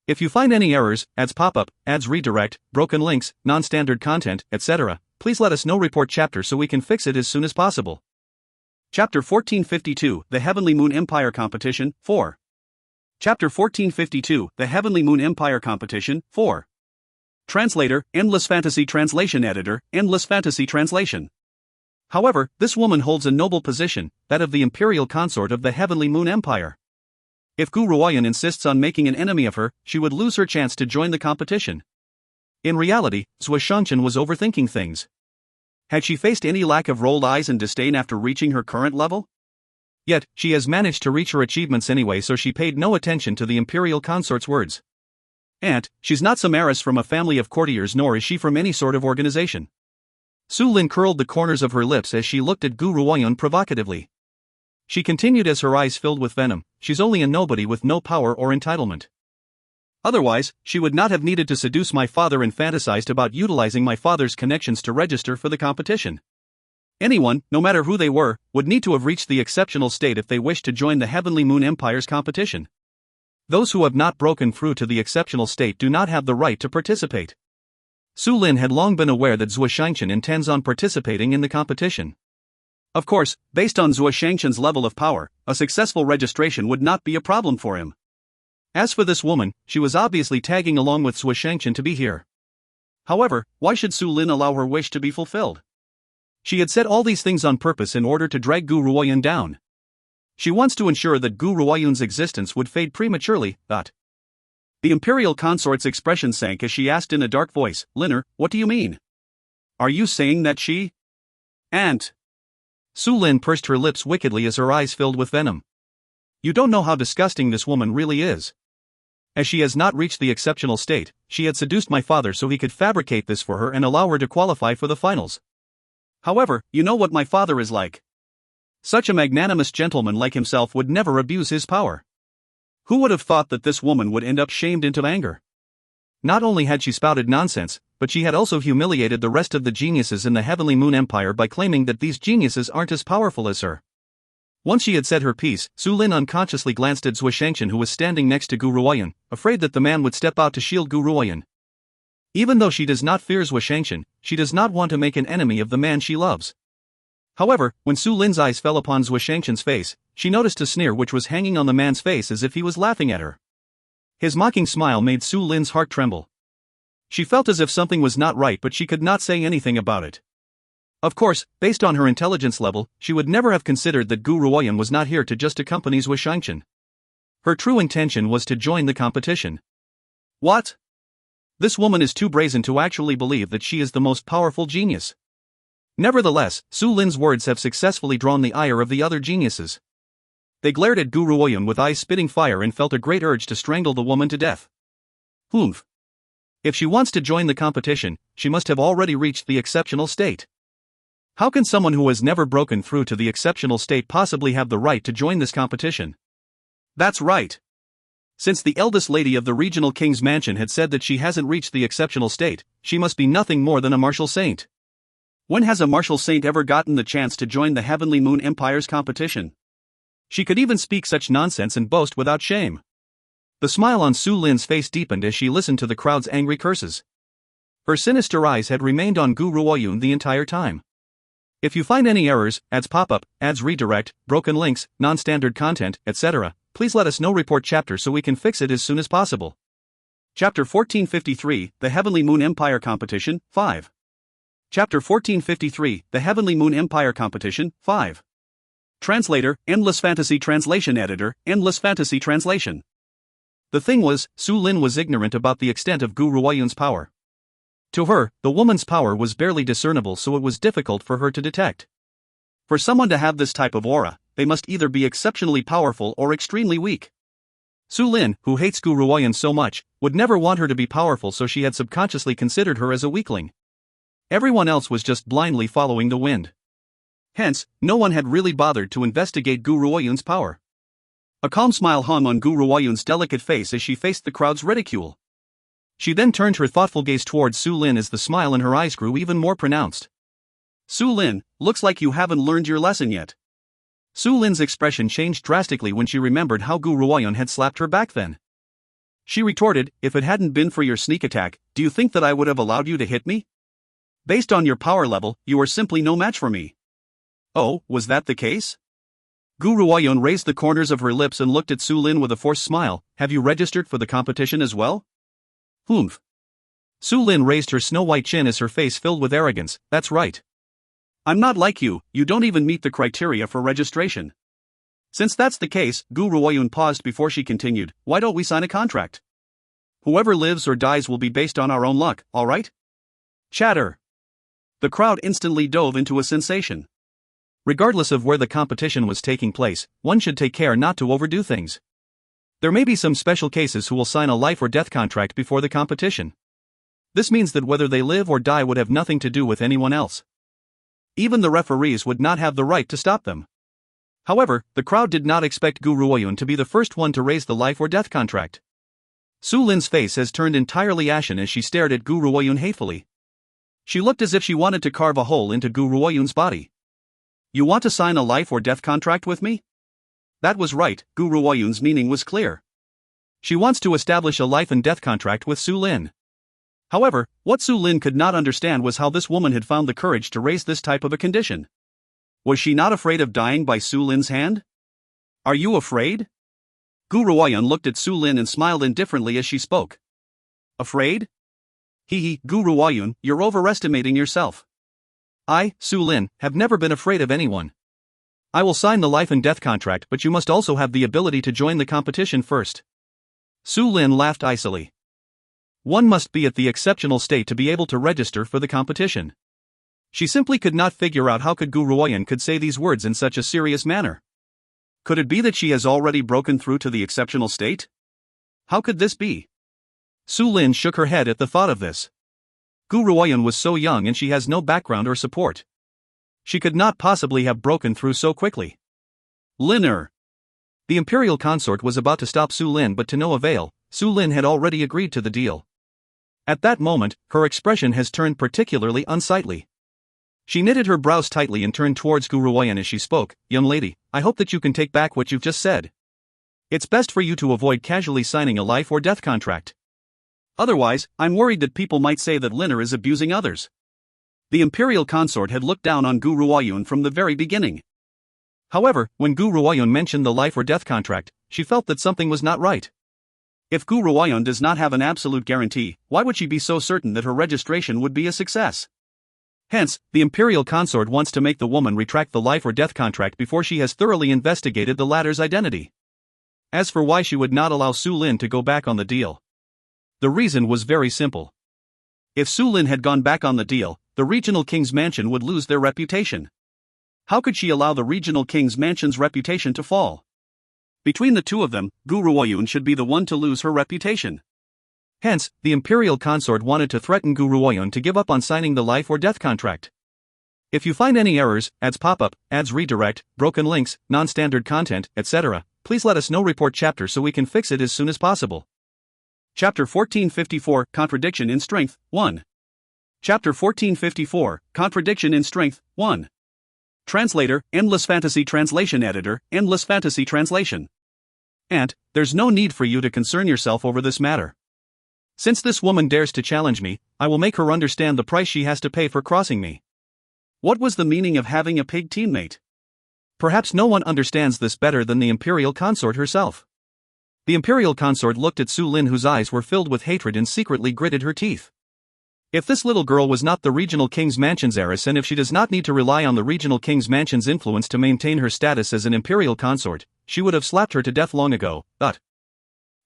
If you find any errors, ads pop up, ads redirect, broken links, non-standard content, etc., please let us know. Report chapter so we can fix it as soon as possible. Chapter 1452, The Heavenly Moon Empire Competition, 4. Chapter 1452, The Heavenly Moon Empire Competition, 4. Translator, Endless Fantasy Translation Editor, Endless Fantasy Translation. However, this woman holds a noble position, that of the imperial consort of the Heavenly Moon Empire. If Gu Ruoyun insists on making an enemy of her, she would lose her chance to join the competition. In reality, Zhuo Shangchen was overthinking things. Had she faced any lack of rolled eyes and disdain after reaching her current level? Yet, she has managed to reach her achievements anyway, so she paid no attention to the imperial consort's words. Aunt, she's not some heiress from a family of courtiers, nor is she from any sort of organization. Su Lin curled the corners of her lips as she looked at Gu Ruoyun provocatively. She continued as her eyes filled with venom, she's only a nobody with no power or entitlement. Otherwise, she would not have needed to seduce my father and fantasized about utilizing my father's connections to register for the competition. Anyone, no matter who they were, would need to have reached the exceptional state if they wished to join the Heavenly Moon Empire's competition. Those who have not broken through to the exceptional state do not have the right to participate. Su Lin had long been aware that Zhuo Shangchen intends on participating in the competition. Of course, based on Zhuo Shangchen's level of power, a successful registration would not be a problem for him. As for this woman, she was obviously tagging along with Zhuo Shangchen to be here. However, why should Su Lin allow her wish to be fulfilled? She had said all these things on purpose in order to drag Gu Ruoyun down. She wants to ensure that Gu Ruoyun's existence would fade prematurely, The imperial consort's expression sank as she asked in a dark voice, Linner, what do you mean? Are you saying that she... Aunt? Su Lin pursed her lips wickedly as her eyes filled with venom. You don't know how disgusting this woman really is. As she has not reached the exceptional state, she had seduced my father so he could fabricate this for her and allow her to qualify for the finals. However, you know what my father is like. Such a magnanimous gentleman like himself would never abuse his power. Who would have thought that this woman would end up shamed into anger? Not only had she spouted nonsense, but she had also humiliated the rest of the geniuses in the Heavenly Moon Empire by claiming that these geniuses aren't as powerful as her. Once she had said her piece, Su Lin unconsciously glanced at Zhuoshangshan, who was standing next to Gu Ruoyan, afraid that the man would step out to shield Gu Ruoyan. Even though she does not fear Zhuoshangshan, she does not want to make an enemy of the man she loves. However, when Su Lin's eyes fell upon Zhuoshangshan's face, she noticed a sneer which was hanging on the man's face as if he was laughing at her. His mocking smile made Su Lin's heart tremble. She felt as if something was not right, but she could not say anything about it. Of course, based on her intelligence level, she would never have considered that Gu Ruoyan was not here to just accompany Zhuoshangshan. Her true intention was to join the competition. What? This woman is too brazen to actually believe that she is the most powerful genius. Nevertheless, Su Lin's words have successfully drawn the ire of the other geniuses. They glared at Gu Ruoyan with eyes spitting fire and felt a great urge to strangle the woman to death. Humph. If she wants to join the competition, she must have already reached the exceptional state. How can someone who has never broken through to the exceptional state possibly have the right to join this competition? That's right. Since the eldest lady of the regional king's mansion had said that she hasn't reached the exceptional state, she must be nothing more than a martial saint. When has a martial saint ever gotten the chance to join the Heavenly Moon Empire's competition? She could even speak such nonsense and boast without shame. The smile on Su Lin's face deepened as she listened to the crowd's angry curses. Her sinister eyes had remained on Gu Ruoyan the entire time. If you find any errors, ads pop-up, ads redirect, broken links, non-standard content, etc., please let us know. Report chapter so we can fix it as soon as possible. Chapter 1453, The Heavenly Moon Empire Competition, 5. Chapter 1453, The Heavenly Moon Empire Competition, 5. Translator, Endless Fantasy Translation Editor, Endless Fantasy Translation. The thing was, Su Lin was ignorant about the extent of Gu Ruoyan's power. To her, the woman's power was barely discernible, so it was difficult for her to detect. For someone to have this type of aura, they must either be exceptionally powerful or extremely weak. Su Lin, who hates Gu Ruoyan so much, would never want her to be powerful, so she had subconsciously considered her as a weakling. Everyone else was just blindly following the wind. Hence, no one had really bothered to investigate Gu Ruoyan's power. A calm smile hung on Gu Ruoyan's delicate face as she faced the crowd's ridicule. She then turned her thoughtful gaze towards Su Lin as the smile in her eyes grew even more pronounced. Su Lin, looks like you haven't learned your lesson yet. Su Lin's expression changed drastically when she remembered how Gu Ruoyan had slapped her back then. She retorted, if it hadn't been for your sneak attack, do you think that I would have allowed you to hit me? Based on your power level, you are simply no match for me. Oh, was that the case? Gu Ruoyan raised the corners of her lips and looked at Su Lin with a forced smile. Have you registered for the competition as well? Humph. Su Lin raised her snow-white chin as her face filled with arrogance. That's right. I'm not like you don't even meet the criteria for registration. Since that's the case, Gu Ruoyan paused before she continued, why don't we sign a contract? Whoever lives or dies will be based on our own luck, alright? Chatter. The crowd instantly dove into a sensation. Regardless of where the competition was taking place, one should take care not to overdo things. There may be some special cases who will sign a life or death contract before the competition. This means that whether they live or die would have nothing to do with anyone else. Even the referees would not have the right to stop them. However, the crowd did not expect Gu Ruoyan to be the first one to raise the life or death contract. Su Lin's face has turned entirely ashen as she stared at Gu Ruoyan hatefully. She looked as if she wanted to carve a hole into Gu Ruoyan's body. You want to sign a life or death contract with me? That was right, Gu Ruoyan's meaning was clear. She wants to establish a life and death contract with Su Lin. However, what Su Lin could not understand was how this woman had found the courage to raise this type of a condition. Was she not afraid of dying by Su Lin's hand? Are you afraid? Gu Ruoyan looked at Su Lin and smiled indifferently as she spoke. Afraid? Hee, Gu Ruoyan, you're overestimating yourself. I, Su Lin, have never been afraid of anyone. I will sign the life and death contract, but you must also have the ability to join the competition first. Su Lin laughed icily. One must be at the exceptional state to be able to register for the competition. She simply could not figure out how Gu Ruoyan could say these words in such a serious manner. Could it be that she has already broken through to the exceptional state? How could this be? Su Lin shook her head at the thought of this. Gu Ruoyan was so young and she has no background or support. She could not possibly have broken through so quickly. Liner. The imperial consort was about to stop Su Lin, but to no avail. Su Lin had already agreed to the deal. At that moment, her expression has turned particularly unsightly. She knitted her brows tightly and turned towards Gu Ruoyan as she spoke. Young lady, I hope that you can take back what you've just said. It's best for you to avoid casually signing a life or death contract. Otherwise, I'm worried that people might say that Liner is abusing others. The imperial consort had looked down on Gu Ruoyan from the very beginning. However, when Gu Ruoyan mentioned the life or death contract, she felt that something was not right. If Gu Ruoyan does not have an absolute guarantee, why would she be so certain that her registration would be a success? Hence, the imperial consort wants to make the woman retract the life or death contract before she has thoroughly investigated the latter's identity. As for why she would not allow Su Lin to go back on the deal, the reason was very simple. If Su Lin had gone back on the deal, the regional king's mansion would lose their reputation. How could she allow the regional king's mansion's reputation to fall? Between the two of them, Gu Ruoyan should be the one to lose her reputation. Hence, the imperial consort wanted to threaten Gu Ruoyan to give up on signing the life or death contract. If you find any errors, ads pop up, ads redirect, broken links, non-standard content, etc., please let us know. Report chapter so we can fix it as soon as possible. Chapter 1454, Contradiction in Strength, 1. Chapter 1454, Contradiction in Strength, 1. Translator, Endless Fantasy Translation Editor, Endless Fantasy Translation. And, there's no need for you to concern yourself over this matter. Since this woman dares to challenge me, I will make her understand the price she has to pay for crossing me. What was the meaning of having a pig teammate? Perhaps no one understands this better than the imperial consort herself. The imperial consort looked at Su Lin, whose eyes were filled with hatred, and secretly gritted her teeth. If this little girl was not the regional king's mansion's heiress, and if she does not need to rely on the regional king's mansion's influence to maintain her status as an imperial consort, she would have slapped her to death long ago.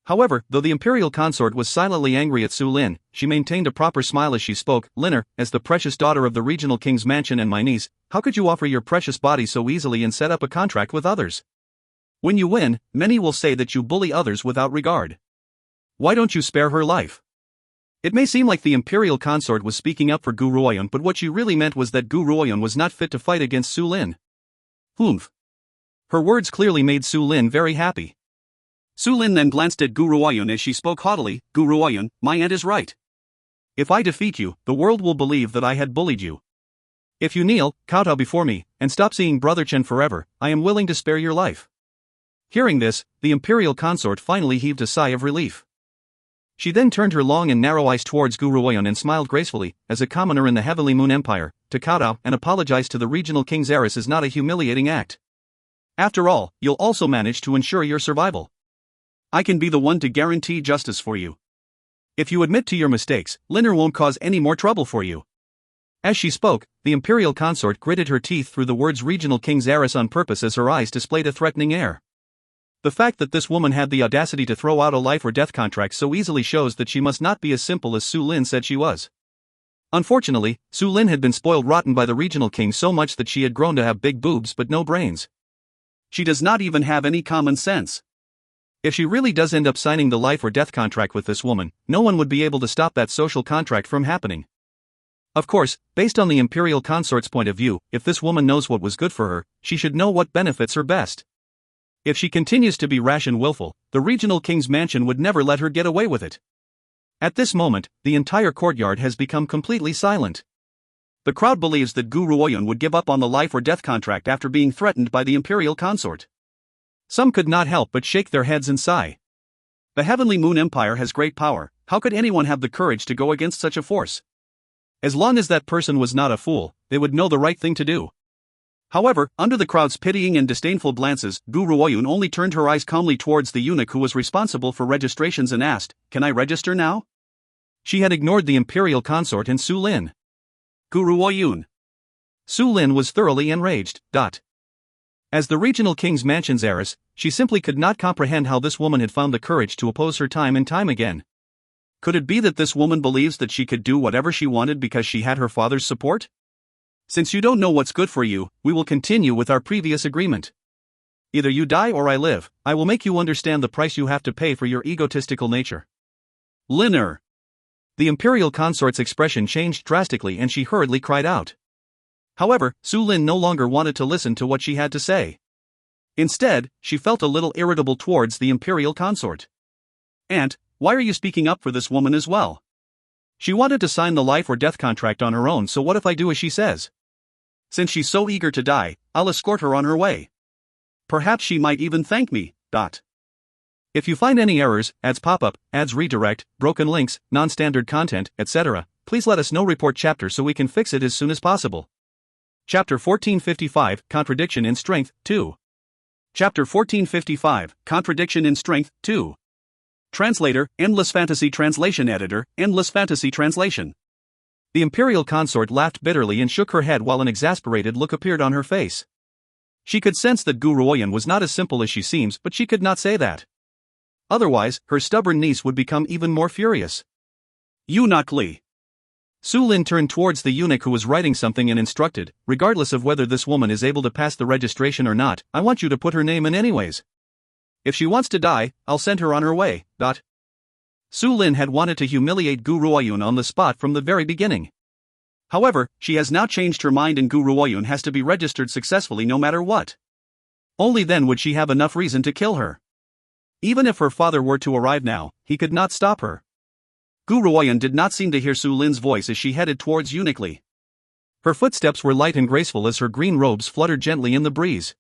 However, though the imperial consort was silently angry at Su Lin, she maintained a proper smile as she spoke. Liner, as the precious daughter of the regional king's mansion and my niece, how could you offer your precious body so easily and set up a contract with others? When you win, many will say that you bully others without regard. Why don't you spare her life? It may seem like the imperial consort was speaking up for Gu Ruoyan, but what she really meant was that Gu Ruoyan was not fit to fight against Su Lin. Humph. Her words clearly made Su Lin very happy. Su Lin then glanced at Gu Ruoyan as she spoke haughtily. Gu Ruoyan, my aunt is right. If I defeat you, the world will believe that I had bullied you. If you kneel, kowtow before me, and stop seeing Brother Chen forever, I am willing to spare your life. Hearing this, the imperial consort finally heaved a sigh of relief. She then turned her long and narrow eyes towards Gu Ruoyan and smiled gracefully. As a commoner in the Heavenly Moon Empire, to kowtow and apologize to the regional king's heiress is not a humiliating act. After all, you'll also manage to ensure your survival. I can be the one to guarantee justice for you. If you admit to your mistakes, Liner won't cause any more trouble for you. As she spoke, the imperial consort gritted her teeth through the words regional king's heiress on purpose as her eyes displayed a threatening air. The fact that this woman had the audacity to throw out a life or death contract so easily shows that she must not be as simple as Su Lin said she was. Unfortunately, Su Lin had been spoiled rotten by the regional king so much that she had grown to have big boobs but no brains. She does not even have any common sense. If she really does end up signing the life or death contract with this woman, no one would be able to stop that social contract from happening. Of course, based on the imperial consort's point of view, if this woman knows what was good for her, she should know what benefits her best. If she continues to be rash and willful, the regional king's mansion would never let her get away with it. At this moment, the entire courtyard has become completely silent. The crowd believes that Gu Ruoyan would give up on the life or death contract after being threatened by the imperial consort. Some could not help but shake their heads and sigh. The Heavenly Moon Empire has great power. How could anyone have the courage to go against such a force? As long as that person was not a fool, they would know the right thing to do. However, under the crowd's pitying and disdainful glances, Gu Ruoyan only turned her eyes calmly towards the eunuch who was responsible for registrations and asked, "Can I register now?" She had ignored the imperial consort and Su Lin. Gu Ruoyan. Su Lin was thoroughly enraged. As the regional king's mansion's heiress, She simply could not comprehend how this woman had found the courage to oppose her time and time again. Could it be that this woman believes that she could do whatever she wanted because she had her father's support? Since you don't know what's good for you, we will continue with our previous agreement. Either you die or I live. I will make you understand the price you have to pay for your egotistical nature. Linner. The imperial consort's expression changed drastically and she hurriedly cried out. However, Su Lin no longer wanted to listen to what she had to say. Instead, she felt a little irritable towards the imperial consort. Aunt, why are you speaking up for this woman as well? She wanted to sign the life or death contract on her own, so what if I do as she says? Since she's so eager to die, I'll escort her on her way. Perhaps she might even thank me. If you find any errors, ads pop up, ads redirect, broken links, non-standard content, etc., please let us know. Report chapter so we can fix it as soon as possible. Chapter 1455, Contradiction in Strength, 2. Chapter 1455, Contradiction in Strength, 2. Translator, Endless Fantasy Translation Editor, Endless Fantasy Translation. The imperial consort laughed bitterly and shook her head while an exasperated look appeared on her face. She could sense that Gu Ruoyan was not as simple as she seems, but she could not say that. Otherwise, her stubborn niece would become even more furious. Eunuch Li. Su Lin turned towards the eunuch who was writing something and instructed, regardless of whether this woman is able to pass the registration or not, I want you to put her name in anyways. If she wants to die, I'll send her on her way. Su Lin had wanted to humiliate Gu Ruoyun on the spot from the very beginning. However, she has now changed her mind and Gu Ruoyun has to be registered successfully no matter what. Only then would she have enough reason to kill her. Even if her father were to arrive now, he could not stop her. Gu Ruoyan did not seem to hear Su Lin's voice as she headed towards Eunuch Li. Her footsteps were light and graceful as her green robes fluttered gently in the breeze.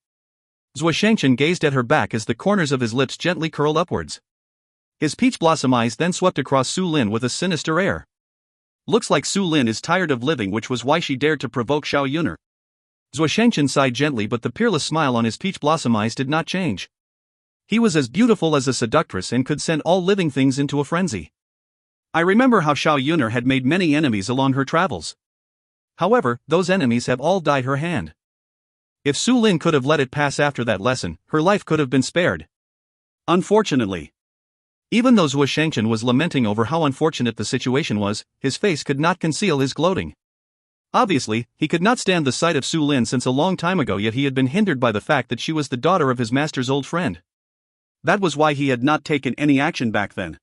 Zhou Shangchen gazed at her back as the corners of his lips gently curled upwards. His peach blossom eyes then swept across Su Lin with a sinister air. Looks like Su Lin is tired of living, which was why she dared to provoke Xiao Yuner. Zhou Shangchen sighed gently, but the peerless smile on his peach blossom eyes did not change. He was as beautiful as a seductress and could send all living things into a frenzy. I remember how Xiao Yuner had made many enemies along her travels. However, those enemies have all died her hand. If Su Lin could have let it pass after that lesson, her life could have been spared. Unfortunately. Even though Zhou Shangchen was lamenting over how unfortunate the situation was, his face could not conceal his gloating. Obviously, he could not stand the sight of Su Lin since a long time ago, yet he had been hindered by the fact that she was the daughter of his master's old friend. That was why he had not taken any action back then.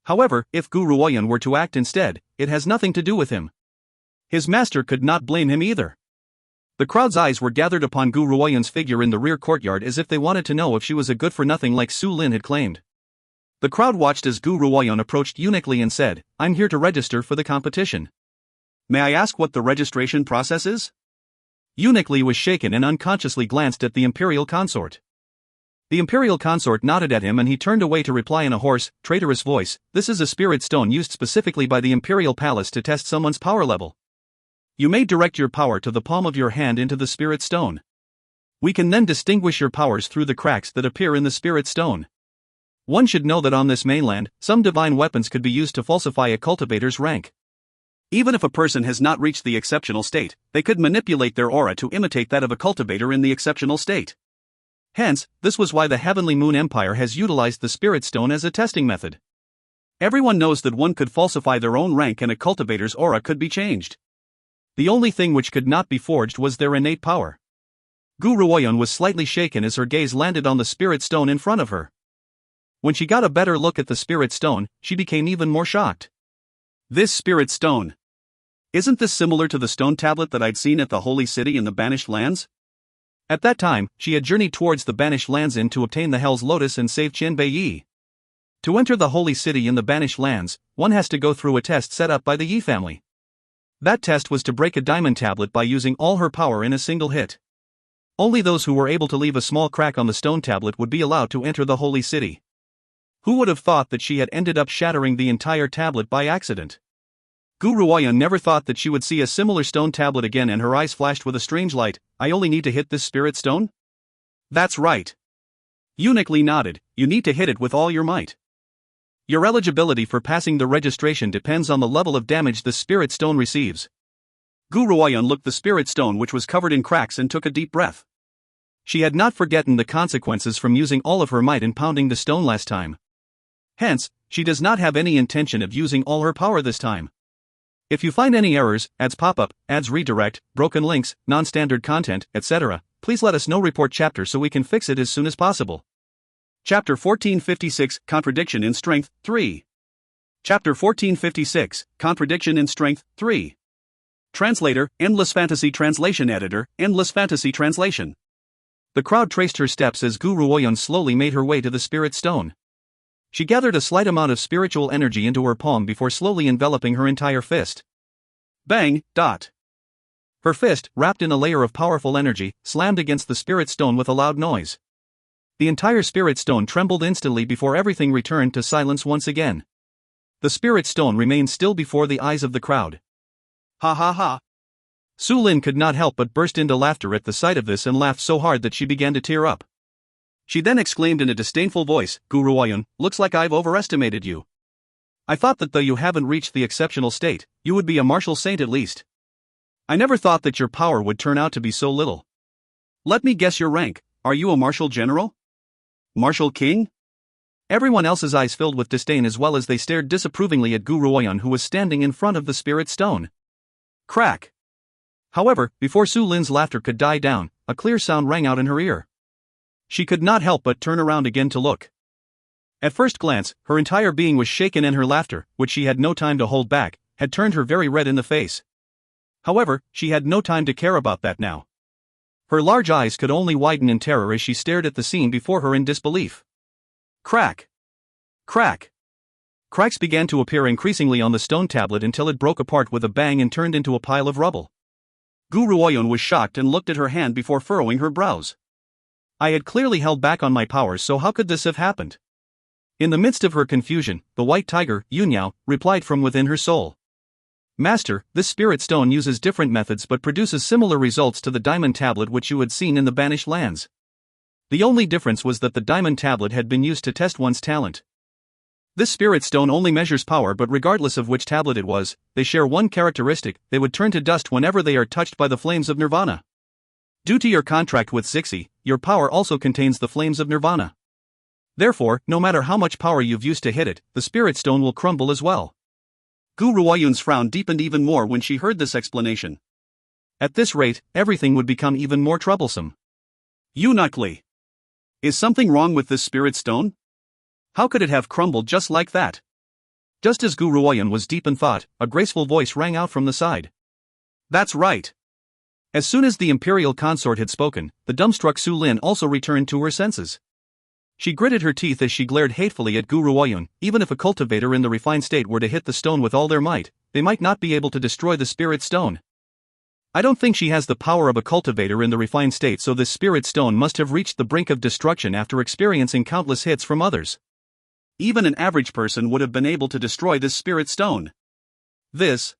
However, if Gu Ruoyan were to act instead, it has nothing to do with him. His master could not blame him either. The crowd's eyes were gathered upon Gu Ruoyan's figure in the rear courtyard as if they wanted to know if she was a good-for-nothing like Su Lin had claimed. The crowd watched as Gu Ruoyan approached Eunuch Li and said, I'm here to register for the competition. May I ask what the registration process is? Eunuch Li was shaken and unconsciously glanced at the imperial consort. The imperial consort nodded at him and he turned away to reply in a hoarse, traitorous voice, this is a spirit stone used specifically by the imperial palace to test someone's power level. You may direct your power to the palm of your hand into the spirit stone. We can then distinguish your powers through the cracks that appear in the spirit stone. One should know that on this mainland, some divine weapons could be used to falsify a cultivator's rank. Even if a person has not reached the exceptional state, they could manipulate their aura to imitate that of a cultivator in the exceptional state. Hence, this was why the Heavenly Moon Empire has utilized the Spirit Stone as a testing method. Everyone knows that one could falsify their own rank and a cultivator's aura could be changed. The only thing which could not be forged was their innate power. Gu Ruoyan was slightly shaken as her gaze landed on the Spirit Stone in front of her. When she got a better look at the Spirit Stone, she became even more shocked. This Spirit Stone. Isn't this similar to the stone tablet that I'd seen at the Holy City in the Banished Lands? At that time, she had journeyed towards the Banished Lands to obtain the Hell's Lotus and save Qian Beiyi. To enter the Holy City in the Banished Lands, one has to go through a test set up by the Yi family. That test was to break a diamond tablet by using all her power in a single hit. Only those who were able to leave a small crack on the stone tablet would be allowed to enter the Holy City. Who would have thought that she had ended up shattering the entire tablet by accident? Gu Ruoyan never thought that she would see a similar stone tablet again, and her eyes flashed with a strange light. I only need to hit this spirit stone? That's right. Eunuch Li nodded, you need to hit it with all your might. Your eligibility for passing the registration depends on the level of damage the spirit stone receives. Gu Ruoyan looked the spirit stone which was covered in cracks and took a deep breath. She had not forgotten the consequences from using all of her might in pounding the stone last time. Hence, she does not have any intention of using all her power this time. If you find any errors, ads pop up, ads redirect, broken links, non-standard content, etc., please let us know. Report chapter so we can fix it as soon as possible. Chapter 1456, Contradiction in Strength, 3. Chapter 1456, Contradiction in Strength, 3. Translator, Endless Fantasy Translation Editor, Endless Fantasy Translation. The crowd traced her steps as Guru Oyeon slowly made her way to the spirit stone. She gathered a slight amount of spiritual energy into her palm before slowly enveloping her entire fist. Bang, dot. Her fist, wrapped in a layer of powerful energy, slammed against the spirit stone with a loud noise. The entire spirit stone trembled instantly before everything returned to silence once again. The spirit stone remained still before the eyes of the crowd. Ha ha ha. Su Lin could not help but burst into laughter at the sight of this and laughed so hard that she began to tear up. She then exclaimed in a disdainful voice, Guru Oyeon, looks like I've overestimated you. I thought that though you haven't reached the exceptional state, you would be a martial saint at least. I never thought that your power would turn out to be so little. Let me guess your rank, are you a martial general? Martial king? Everyone else's eyes filled with disdain as well as they stared disapprovingly at Guru Oyeon, who was standing in front of the spirit stone. Crack. However, before Su Lin's laughter could die down, a clear sound rang out in her ear. She could not help but turn around again to look. At first glance, her entire being was shaken and her laughter, which she had no time to hold back, had turned her very red in the face. However, she had no time to care about that now. Her large eyes could only widen in terror as she stared at the scene before her in disbelief. Crack. Crack. Cracks began to appear increasingly on the stone tablet until it broke apart with a bang and turned into a pile of rubble. Guru Oyeon was shocked and looked at her hand before furrowing her brows. I had clearly held back on my powers, so how could this have happened? In the midst of her confusion, the white tiger, Yunyao, replied from within her soul. Master, this spirit stone uses different methods but produces similar results to the diamond tablet which you had seen in the banished lands. The only difference was that the diamond tablet had been used to test one's talent. This spirit stone only measures power, but regardless of which tablet it was, they share one characteristic: they would turn to dust whenever they are touched by the flames of nirvana. Due to your contract with Sixi, your power also contains the flames of nirvana. Therefore, no matter how much power you've used to hit it, the spirit stone will crumble as well. Guru Oyeon's frown deepened even more when she heard this explanation. At this rate, everything would become even more troublesome. Eunuchly. Is something wrong with this spirit stone? How could it have crumbled just like that? Just as Guru Oyeon was deep in thought, a graceful voice rang out from the side. That's right. As soon as the imperial consort had spoken, the dumbstruck Su Lin also returned to her senses. She gritted her teeth as she glared hatefully at Guru Oyeon. Even if a cultivator in the refined state were to hit the stone with all their might, they might not be able to destroy the spirit stone. I don't think she has the power of a cultivator in the refined state, so this spirit stone must have reached the brink of destruction after experiencing countless hits from others. Even an average person would have been able to destroy this spirit stone. This.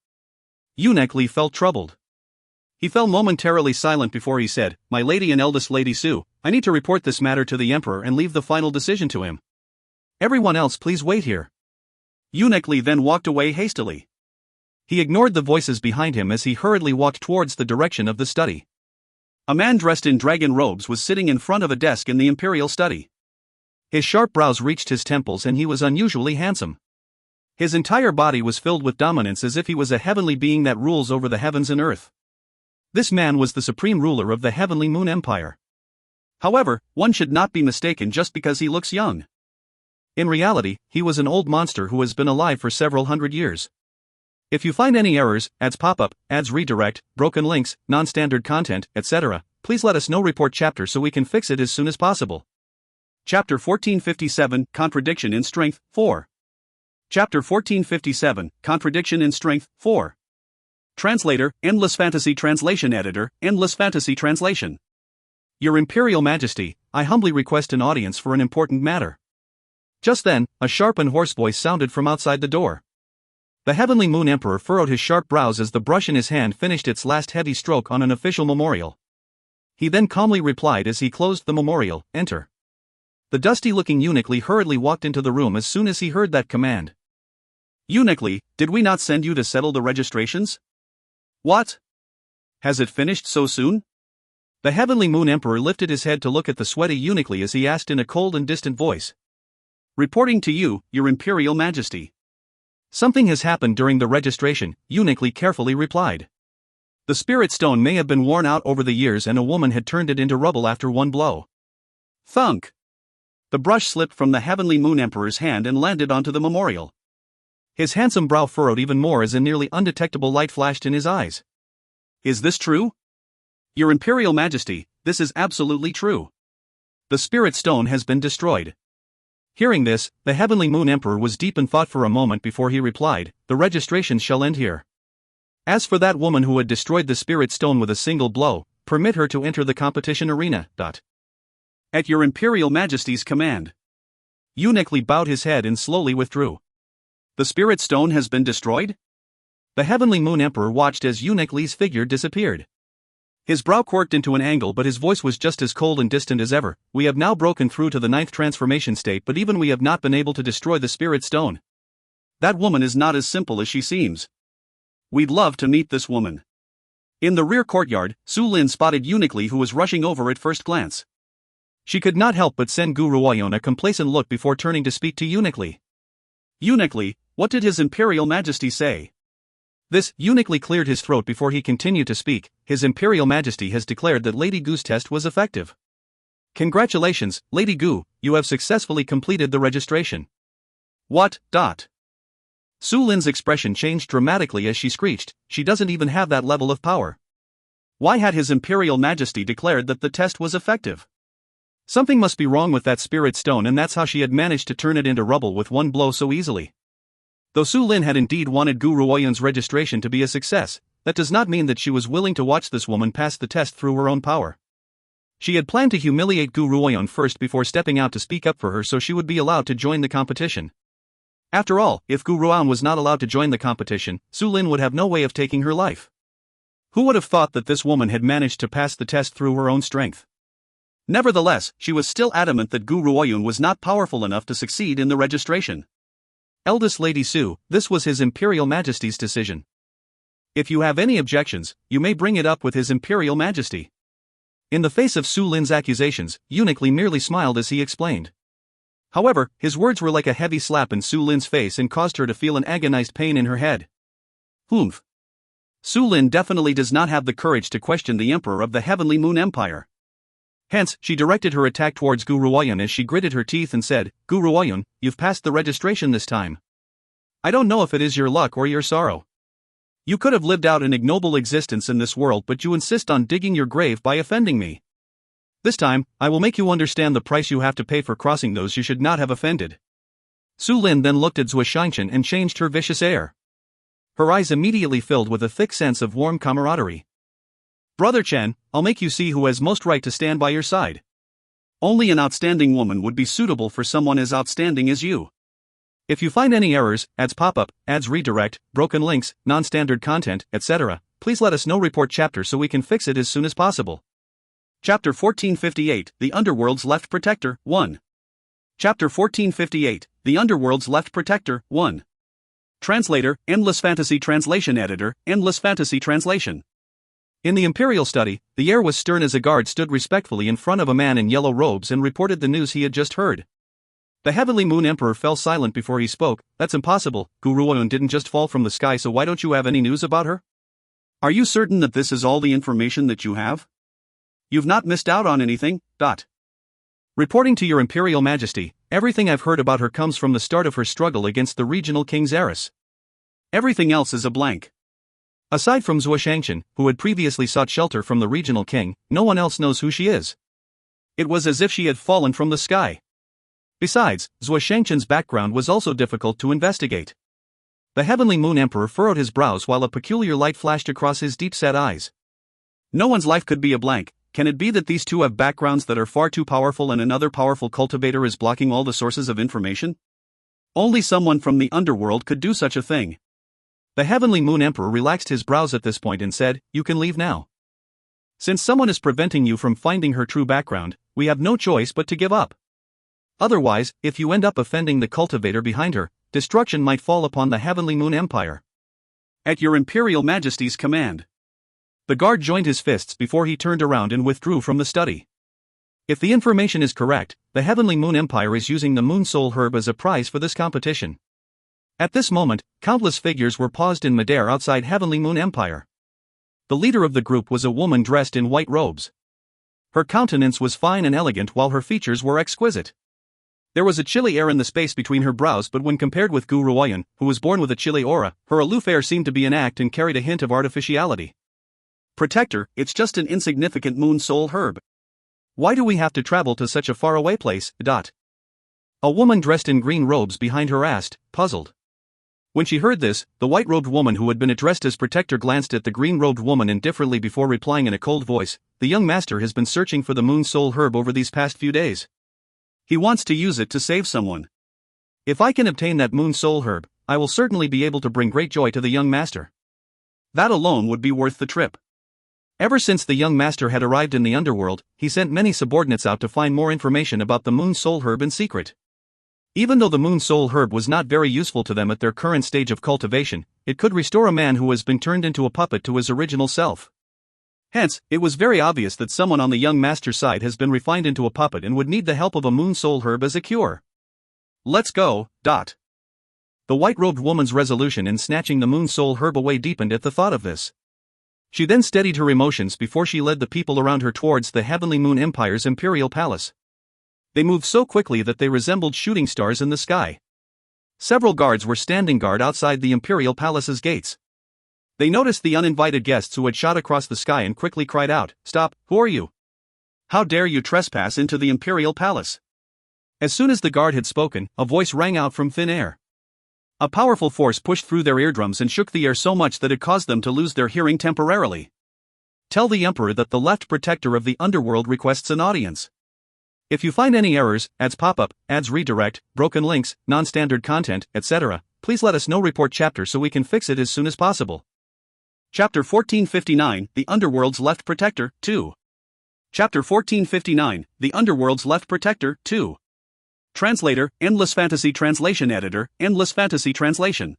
Eunuch felt troubled. He fell momentarily silent before he said, My lady and eldest Lady Su, I need to report this matter to the emperor and leave the final decision to him. Everyone else please wait here. Eunuch then walked away hastily. He ignored the voices behind him as he hurriedly walked towards the direction of the study. A man dressed in dragon robes was sitting in front of a desk in the imperial study. His sharp brows reached his temples and he was unusually handsome. His entire body was filled with dominance as if he was a heavenly being that rules over the heavens and earth. This man was the supreme ruler of the heavenly moon empire. However, one should not be mistaken just because he looks young. In reality, he was an old monster who has been alive for several hundred years. If you find any errors, ads pop up, ads redirect, broken links, non-standard content, etc., please let us know. Report chapter so we can fix it as soon as possible. Chapter 1457, Contradiction in Strength, 4. Chapter 1457, Contradiction in Strength, 4. Translator, Endless Fantasy Translation Editor, Endless Fantasy Translation. Your Imperial Majesty, I humbly request an audience for an important matter. Just then, a sharp and hoarse voice sounded from outside the door. The Heavenly Moon Emperor furrowed his sharp brows as the brush in his hand finished its last heavy stroke on an official memorial. He then calmly replied as he closed the memorial, Enter. The dusty-looking eunuch hurriedly walked into the room as soon as he heard that command. Eunuch, did we not send you to settle the registrations? What? Has it finished so soon? The Heavenly Moon Emperor lifted his head to look at the sweaty eunuch as he asked in a cold and distant voice. Reporting to you, Your Imperial Majesty. Something has happened during the registration, Eunuch carefully replied. The spirit stone may have been worn out over the years and a woman had turned it into rubble after one blow. Thunk! The brush slipped from the Heavenly Moon Emperor's hand and landed onto the memorial. His handsome brow furrowed even more as a nearly undetectable light flashed in his eyes. Is this true? Your Imperial Majesty, this is absolutely true. The spirit stone has been destroyed. Hearing this, the Heavenly Moon Emperor was deep in thought for a moment before he replied, the registration shall end here. As for that woman who had destroyed the spirit stone with a single blow, permit her to enter the competition arena. At Your Imperial Majesty's command. Eunuch bowed his head and slowly withdrew. The spirit stone has been destroyed? The Heavenly Moon Emperor watched as Eunuch Li's figure disappeared. His brow quirked into an angle, but his voice was just as cold and distant as ever. We have now broken through to the 9th transformation state, but even we have not been able to destroy the spirit stone. That woman is not as simple as she seems. We'd love to meet this woman. In the rear courtyard, Su Lin spotted Eunuch Li, who was rushing over at first glance. She could not help but send Gu Ruoyun a complacent look before turning to speak to Eunuch Li. Eunuch Li, what did His Imperial Majesty say? This Eunuch Li cleared his throat before he continued to speak. His Imperial Majesty has declared that Lady Gu's test was effective. Congratulations, Lady Gu, you have successfully completed the registration. What? Su Lin's expression changed dramatically as she screeched, she doesn't even have that level of power. Why had His Imperial Majesty declared that the test was effective? Something must be wrong with that spirit stone, and that's how she had managed to turn it into rubble with one blow so easily. Though Su Lin had indeed wanted Gu Ruoyun's registration to be a success, that does not mean that she was willing to watch this woman pass the test through her own power. She had planned to humiliate Gu Ruoyun first before stepping out to speak up for her so she would be allowed to join the competition. After all, if Gu Ruoyun was not allowed to join the competition, Su Lin would have no way of taking her life. Who would have thought that this woman had managed to pass the test through her own strength? Nevertheless, she was still adamant that Gu Ruoyun was not powerful enough to succeed in the registration. Eldest Lady Su, this was His Imperial Majesty's decision. If you have any objections, you may bring it up with His Imperial Majesty. In the face of Su Lin's accusations, Eunuch Li merely smiled as he explained. However, his words were like a heavy slap in Su Lin's face and caused her to feel an agonized pain in her head. Humph. Su Lin definitely does not have the courage to question the Emperor of the Heavenly Moon Empire. Hence, she directed her attack towards Gu Ruoyun as she gritted her teeth and said, Gu Ruoyun, you've passed the registration this time. I don't know if it is your luck or your sorrow. You could have lived out an ignoble existence in this world, but you insist on digging your grave by offending me. This time, I will make you understand the price you have to pay for crossing those you should not have offended. Su Lin then looked at Zhuo Shangchen and changed her vicious air. Her eyes immediately filled with a thick sense of warm camaraderie. Brother Chen, I'll make you see who has most right to stand by your side. Only an outstanding woman would be suitable for someone as outstanding as you. If you find any errors, ads pop-up, ads redirect, broken links, non-standard content, etc., please let us know. Report chapter so we can fix it as soon as possible. Chapter 1458, The Underworld's Left Protector, 1. Chapter 1458, The Underworld's Left Protector, 1. Translator, Endless Fantasy Translation Editor, Endless Fantasy Translation. In the Imperial study, the air was stern as a guard stood respectfully in front of a man in yellow robes and reported the news he had just heard. The Heavenly Moon Emperor fell silent before he spoke. That's impossible, Gu Ruoyun didn't just fall from the sky, so why don't you have any news about her? Are you certain that this is all the information that you have? You've not missed out on anything. Reporting to Your Imperial Majesty, everything I've heard about her comes from the start of her struggle against the regional king's heiress. Everything else is a blank. Aside from Zhuo Shangchen, who had previously sought shelter from the regional king, no one else knows who she is. It was as if she had fallen from the sky. Besides, Zhuo Shangchen's background was also difficult to investigate. The Heavenly Moon Emperor furrowed his brows while a peculiar light flashed across his deep-set eyes. No one's life could be a blank. Can it be that these two have backgrounds that are far too powerful and another powerful cultivator is blocking all the sources of information? Only someone from the underworld could do such a thing. The Heavenly Moon Emperor relaxed his brows at this point and said, You can leave now. Since someone is preventing you from finding her true background, we have no choice but to give up. Otherwise, if you end up offending the cultivator behind her, destruction might fall upon the Heavenly Moon Empire. At Your Imperial Majesty's command. The guard joined his fists before he turned around and withdrew from the study. If the information is correct, the Heavenly Moon Empire is using the Moon Soul Herb as a prize for this competition. At this moment, countless figures were paused in midair outside Heavenly Moon Empire. The leader of the group was a woman dressed in white robes. Her countenance was fine and elegant while her features were exquisite. There was a chilly air in the space between her brows, but when compared with Gu Ruoyan, who was born with a chilly aura, her aloof air seemed to be an act and carried a hint of artificiality. Protector, it's just an insignificant Moon Soul Herb. Why do we have to travel to such a faraway place? A woman dressed in green robes behind her asked, puzzled. When she heard this, the white-robed woman who had been addressed as Protector glanced at the green-robed woman indifferently before replying in a cold voice, "The young master has been searching for the Moon Soul Herb over these past few days. He wants to use it to save someone. If I can obtain that Moon Soul Herb, I will certainly be able to bring great joy to the young master. That alone would be worth the trip." Ever since the young master had arrived in the underworld, he sent many subordinates out to find more information about the Moon Soul Herb in secret. Even though the Moon Soul Herb was not very useful to them at their current stage of cultivation, it could restore a man who has been turned into a puppet to his original self. Hence, it was very obvious that someone on the young master's side has been refined into a puppet and would need the help of a Moon Soul Herb as a cure. Let's go. The white-robed woman's resolution in snatching the Moon Soul Herb away deepened at the thought of this. She then steadied her emotions before she led the people around her towards the Heavenly Moon Empire's imperial palace. They moved so quickly that they resembled shooting stars in the sky. Several guards were standing guard outside the imperial palace's gates. They noticed the uninvited guests who had shot across the sky and quickly cried out, "Stop, who are you? How dare you trespass into the imperial palace?" As soon as the guard had spoken, a voice rang out from thin air. A powerful force pushed through their eardrums and shook the air so much that it caused them to lose their hearing temporarily. "Tell the Emperor that the left protector of the underworld requests an audience. If you find any errors, ads pop up, ads redirect, broken links, non-standard content, etc., please let us know. Report chapter so we can fix it as soon as possible." Chapter 1459, The Underworld's Left Protector, 2. Chapter 1459, The Underworld's Left Protector, 2. Translator, Endless Fantasy Translation Editor, Endless Fantasy Translation.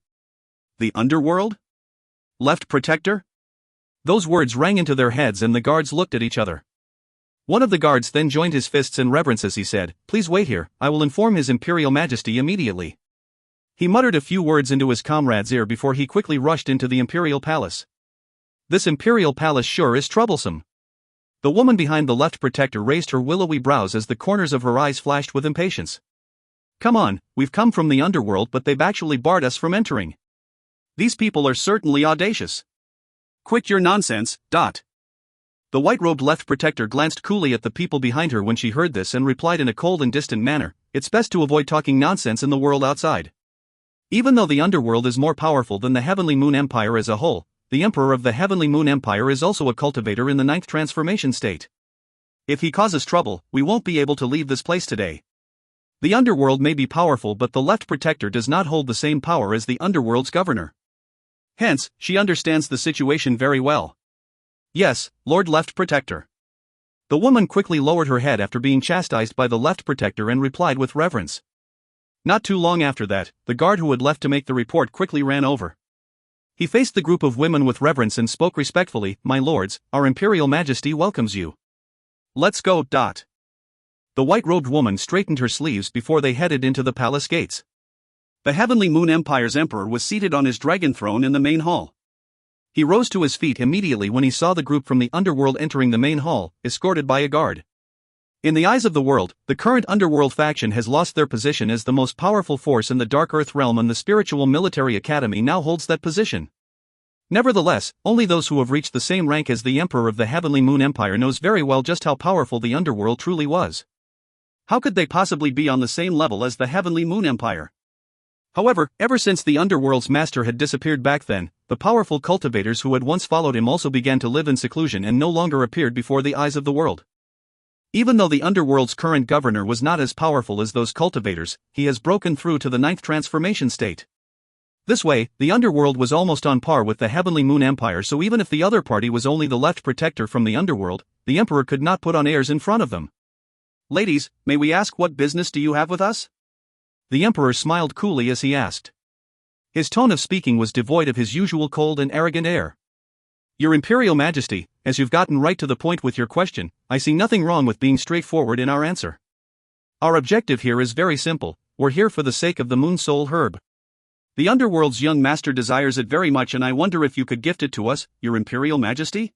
The Underworld? Left Protector? Those words rang into their heads and the guards looked at each other. One of the guards then joined his fists in reverence as he said, "Please wait here, I will inform His Imperial Majesty immediately." He muttered a few words into his comrade's ear before he quickly rushed into the Imperial Palace. This Imperial Palace sure is troublesome. The woman behind the left protector raised her willowy brows as the corners of her eyes flashed with impatience. "Come on, we've come from the underworld but they've actually barred us from entering. These people are certainly audacious. Quit your nonsense. The white-robed left protector glanced coolly at the people behind her when she heard this and replied in a cold and distant manner, "It's best to avoid talking nonsense in the world outside. Even though the underworld is more powerful than the Heavenly Moon Empire as a whole, the Emperor of the Heavenly Moon Empire is also a cultivator in the 9th transformation state. If he causes trouble, we won't be able to leave this place today. The underworld may be powerful but the left protector does not hold the same power as the underworld's governor. Hence, she understands the situation very well." "Yes, Lord Left Protector." The woman quickly lowered her head after being chastised by the left protector and replied with reverence. Not too long after that, the guard who had left to make the report quickly ran over. He faced the group of women with reverence and spoke respectfully, "My lords, our Imperial Majesty welcomes you. Let's go. The white-robed woman straightened her sleeves before they headed into the palace gates. The Heavenly Moon Empire's emperor was seated on his dragon throne in the main hall. He rose to his feet immediately when he saw the group from the underworld entering the main hall, escorted by a guard. In the eyes of the world, the current underworld faction has lost their position as the most powerful force in the Dark Earth realm, and the Spiritual Military Academy now holds that position. Nevertheless, only those who have reached the same rank as the Emperor of the Heavenly Moon Empire knows very well just how powerful the underworld truly was. How could they possibly be on the same level as the Heavenly Moon Empire? However, ever since the underworld's master had disappeared back then, the powerful cultivators who had once followed him also began to live in seclusion and no longer appeared before the eyes of the world. Even though the underworld's current governor was not as powerful as those cultivators, he has broken through to the 9th transformation state. This way, the underworld was almost on par with the Heavenly Moon Empire, so even if the other party was only the left protector from the underworld, the emperor could not put on airs in front of them. "Ladies, may we ask what business do you have with us?" The emperor smiled coolly as he asked. His tone of speaking was devoid of his usual cold and arrogant air. Your Imperial Majesty, as you've gotten right to the point with your question, I see nothing wrong with being straightforward in our answer. Our objective here is very simple, we're here for the sake of the Moon Soul Herb. The Underworld's young master desires it very much, and I wonder if you could gift it to us, Your Imperial Majesty?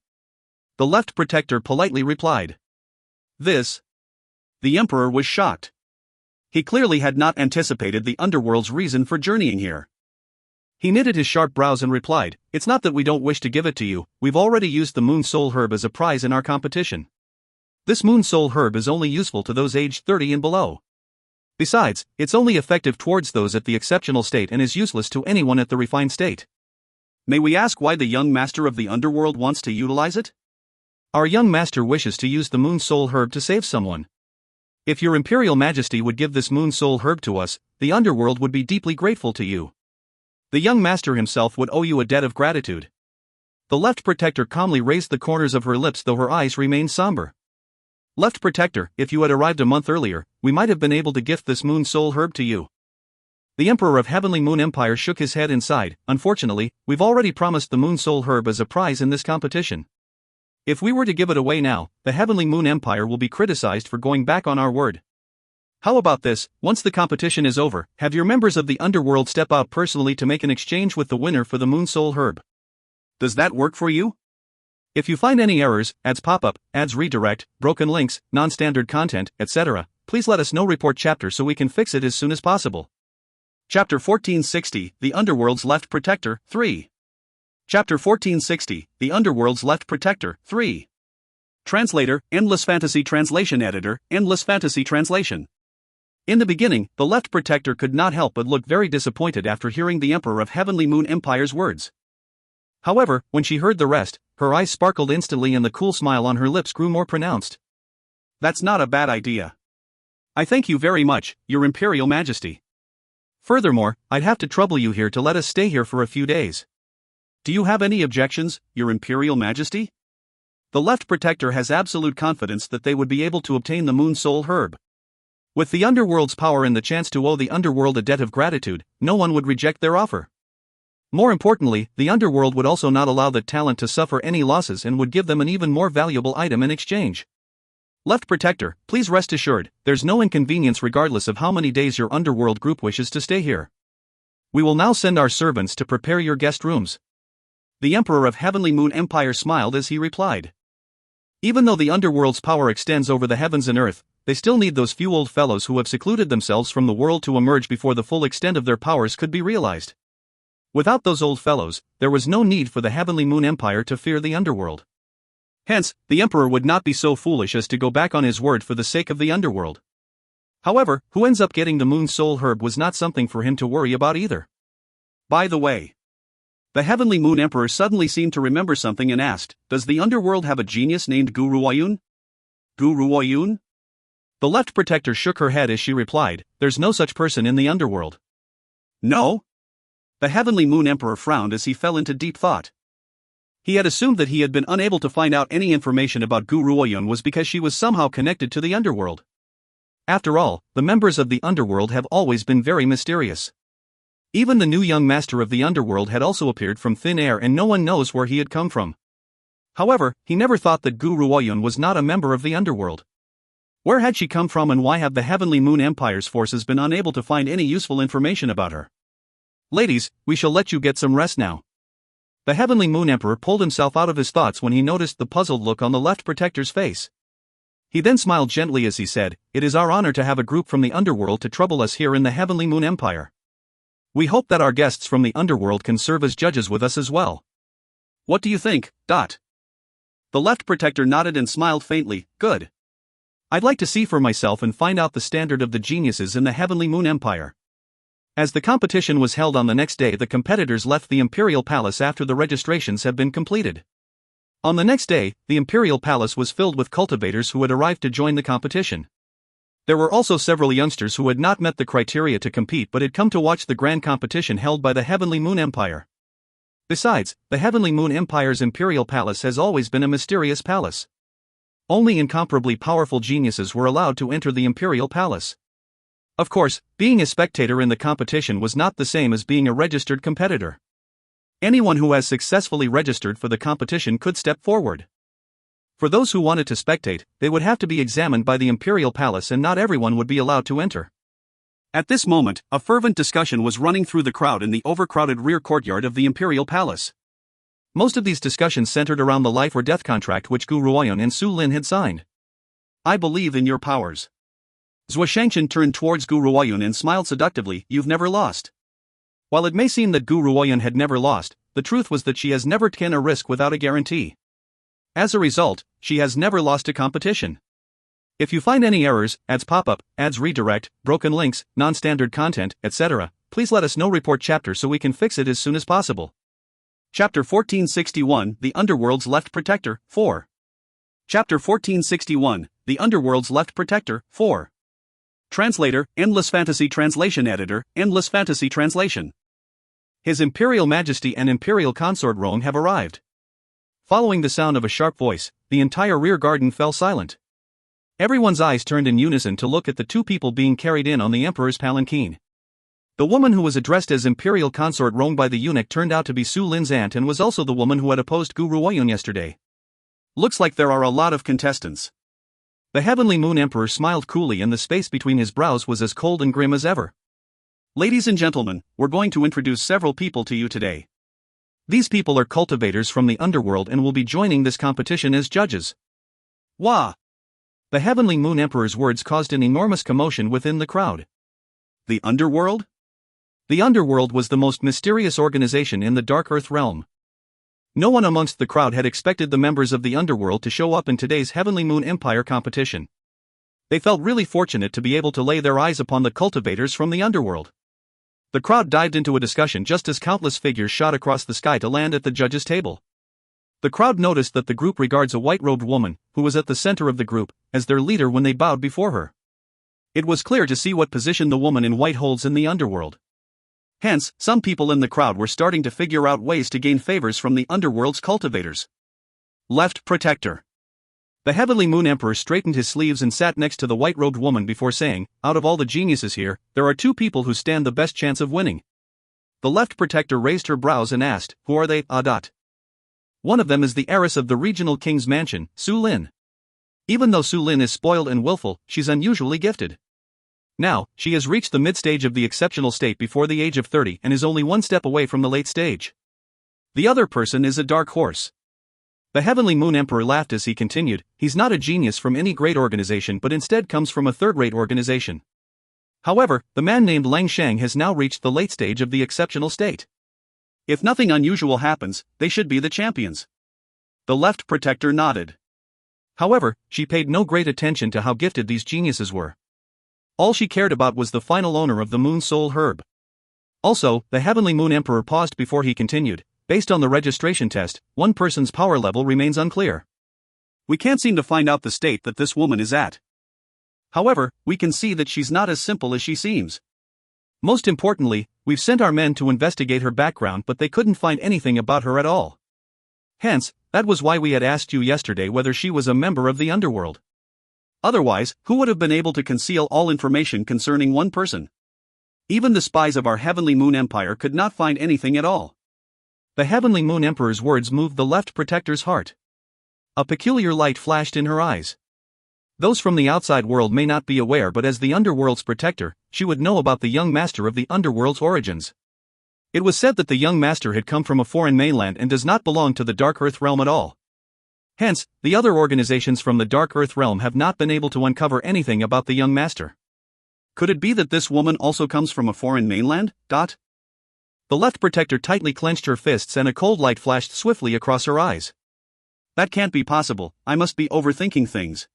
The Left Protector politely replied. This? The Emperor was shocked. He clearly had not anticipated the Underworld's reason for journeying here. He knitted his sharp brows and replied, "It's not that we don't wish to give it to you, we've already used the Moon Soul Herb as a prize in our competition. This Moon Soul Herb is only useful to those aged 30 and below. Besides, it's only effective towards those at the exceptional state and is useless to anyone at the refined state." May we ask why the young master of the Underworld wants to utilize it? Our young master wishes to use the Moon Soul Herb to save someone. If your Imperial Majesty would give this Moon Soul Herb to us, the Underworld would be deeply grateful to you. The young master himself would owe you a debt of gratitude. The Left Protector calmly raised the corners of her lips, though her eyes remained somber. Left Protector, if you had arrived a month earlier, we might have been able to gift this Moon Soul Herb to you. The Emperor of Heavenly Moon Empire shook his head and sighed. Unfortunately, we've already promised the Moon Soul Herb as a prize in this competition. If we were to give it away now, the Heavenly Moon Empire will be criticized for going back on our word. How about this, once the competition is over, have your members of the Underworld step out personally to make an exchange with the winner for the Moon Soul Herb. Does that work for you? If you find any errors, ads pop up, ads redirect, broken links, non-standard content, etc., please let us know. Report chapter so we can fix it as soon as possible. Chapter 1460, The Underworld's Left Protector, 3. Chapter 1460, The Underworld's Left Protector, 3. Translator, Endless Fantasy Translation Editor, Endless Fantasy Translation. In the beginning, the Left Protector could not help but look very disappointed after hearing the Emperor of Heavenly Moon Empire's words. However, when she heard the rest, her eyes sparkled instantly and the cool smile on her lips grew more pronounced. That's not a bad idea. I thank you very much, Your Imperial Majesty. Furthermore, I'd have to trouble you here to let us stay here for a few days. Do you have any objections, Your Imperial Majesty? The Left Protector has absolute confidence that they would be able to obtain the Moon Soul Herb. With the Underworld's power and the chance to owe the Underworld a debt of gratitude, no one would reject their offer. More importantly, the Underworld would also not allow the talent to suffer any losses and would give them an even more valuable item in exchange. Left Protector, please rest assured, there's no inconvenience regardless of how many days your Underworld group wishes to stay here. We will now send our servants to prepare your guest rooms. The Emperor of Heavenly Moon Empire smiled as he replied. Even though the Underworld's power extends over the heavens and earth, they still need those few old fellows who have secluded themselves from the world to emerge before the full extent of their powers could be realized. Without those old fellows, there was no need for the Heavenly Moon Empire to fear the Underworld. Hence, the Emperor would not be so foolish as to go back on his word for the sake of the Underworld. However, who ends up getting the Moon Soul Herb was not something for him to worry about either. By the way, the Heavenly Moon Emperor suddenly seemed to remember something and asked, "Does the Underworld have a genius named Guru Oyun?" Guru Oyun? The Left Protector shook her head as she replied, "There's no such person in the Underworld." No? The Heavenly Moon Emperor frowned as he fell into deep thought. He had assumed that he had been unable to find out any information about Guru Oyun was because she was somehow connected to the Underworld. After all, the members of the Underworld have always been very mysterious. Even the new young master of the Underworld had also appeared from thin air and no one knows where he had come from. However, he never thought that Guru Oyun was not a member of the Underworld. Where had she come from and why have the Heavenly Moon Empire's forces been unable to find any useful information about her? Ladies, we shall let you get some rest now. The Heavenly Moon Emperor pulled himself out of his thoughts when he noticed the puzzled look on the Left Protector's face. He then smiled gently as he said, "It is our honor to have a group from the Underworld to trouble us here in the Heavenly Moon Empire. We hope that our guests from the Underworld can serve as judges with us as well. What do you think, Dot?" The Left Protector nodded and smiled faintly. "Good. I'd like to see for myself and find out the standard of the geniuses in the Heavenly Moon Empire." As the competition was held on the next day, the competitors left the Imperial Palace after the registrations had been completed. On the next day, the Imperial Palace was filled with cultivators who had arrived to join the competition. There were also several youngsters who had not met the criteria to compete but had come to watch the grand competition held by the Heavenly Moon Empire. Besides, the Heavenly Moon Empire's Imperial Palace has always been a mysterious palace. Only incomparably powerful geniuses were allowed to enter the Imperial Palace. Of course, being a spectator in the competition was not the same as being a registered competitor. Anyone who has successfully registered for the competition could step forward. For those who wanted to spectate, they would have to be examined by the Imperial Palace and not everyone would be allowed to enter. At this moment, a fervent discussion was running through the crowd in the overcrowded rear courtyard of the Imperial Palace. Most of these discussions centered around the life or death contract which Gu Ruoyun and Su Lin had signed. I believe in your powers. Zhou Shangchen turned towards Gu Ruoyun and smiled seductively. You've never lost. While it may seem that Gu Ruoyun had never lost, the truth was that she has never taken a risk without a guarantee. As a result, she has never lost a competition. If you find any errors, ads pop up, ads redirect, broken links, non-standard content, etc., please let us know. Report chapter so we can fix it as soon as possible. Chapter 1461, The Underworld's Left Protector, 4. Chapter 1461, The Underworld's Left Protector, 4. Translator, Endless Fantasy Translation Editor, Endless Fantasy Translation. His Imperial Majesty and Imperial Consort Rong have arrived. Following the sound of a sharp voice, the entire rear garden fell silent. Everyone's eyes turned in unison to look at the two people being carried in on the Emperor's palanquin. The woman who was addressed as Imperial Consort Rong by the eunuch turned out to be Su Lin's aunt and was also the woman who had opposed Gu Ruoyun yesterday. Looks like there are a lot of contestants. The Heavenly Moon Emperor smiled coolly and the space between his brows was as cold and grim as ever. Ladies and gentlemen, we're going to introduce several people to you today. These people are cultivators from the underworld and will be joining this competition as judges. Wah! The Heavenly Moon Emperor's words caused an enormous commotion within the crowd. The underworld? The underworld was the most mysterious organization in the Dark Earth realm. No one amongst the crowd had expected the members of the underworld to show up in today's Heavenly Moon Empire competition. They felt really fortunate to be able to lay their eyes upon the cultivators from the underworld. The crowd dived into a discussion just as countless figures shot across the sky to land at the judges' table. The crowd noticed that the group regards a white-robed woman, who was at the center of the group, as their leader when they bowed before her. It was clear to see what position the woman in white holds in the underworld. Hence, some people in the crowd were starting to figure out ways to gain favors from the underworld's cultivators. Left Protector. The Heavenly Moon Emperor straightened his sleeves and sat next to the white-robed woman before saying, out of all the geniuses here, there are two people who stand the best chance of winning. The Left Protector raised her brows and asked, who are they? One of them is the heiress of the regional king's mansion, Su Lin. Even though Su Lin is spoiled and willful, she's unusually gifted. Now, she has reached the mid-stage of the exceptional state before the age of 30 and is only one step away from the late stage. The other person is a dark horse. The Heavenly Moon Emperor laughed as he continued, he's not a genius from any great organization but instead comes from a third-rate organization. However, the man named Lang Shang has now reached the late stage of the exceptional state. If nothing unusual happens, they should be the champions. The Left Protector nodded. However, she paid no great attention to how gifted these geniuses were. All she cared about was the final owner of the Moon Soul Herb. Also, the Heavenly Moon Emperor paused before he continued, based on the registration test, one person's power level remains unclear. We can't seem to find out the state that this woman is at. However, we can see that she's not as simple as she seems. Most importantly, we've sent our men to investigate her background but they couldn't find anything about her at all. Hence, that was why we had asked you yesterday whether she was a member of the underworld. Otherwise, who would have been able to conceal all information concerning one person? Even the spies of our Heavenly Moon Empire could not find anything at all. The Heavenly Moon Emperor's words moved the Left Protector's heart. A peculiar light flashed in her eyes. Those from the outside world may not be aware but as the underworld's protector, she would know about the young master of the underworld's origins. It was said that the young master had come from a foreign mainland and does not belong to the Dark Earth realm at all. Hence, the other organizations from the Dark Earth realm have not been able to uncover anything about the young master. Could it be that this woman also comes from a foreign mainland? The Left Protector tightly clenched her fists and a cold light flashed swiftly across her eyes. That can't be possible, I must be overthinking things.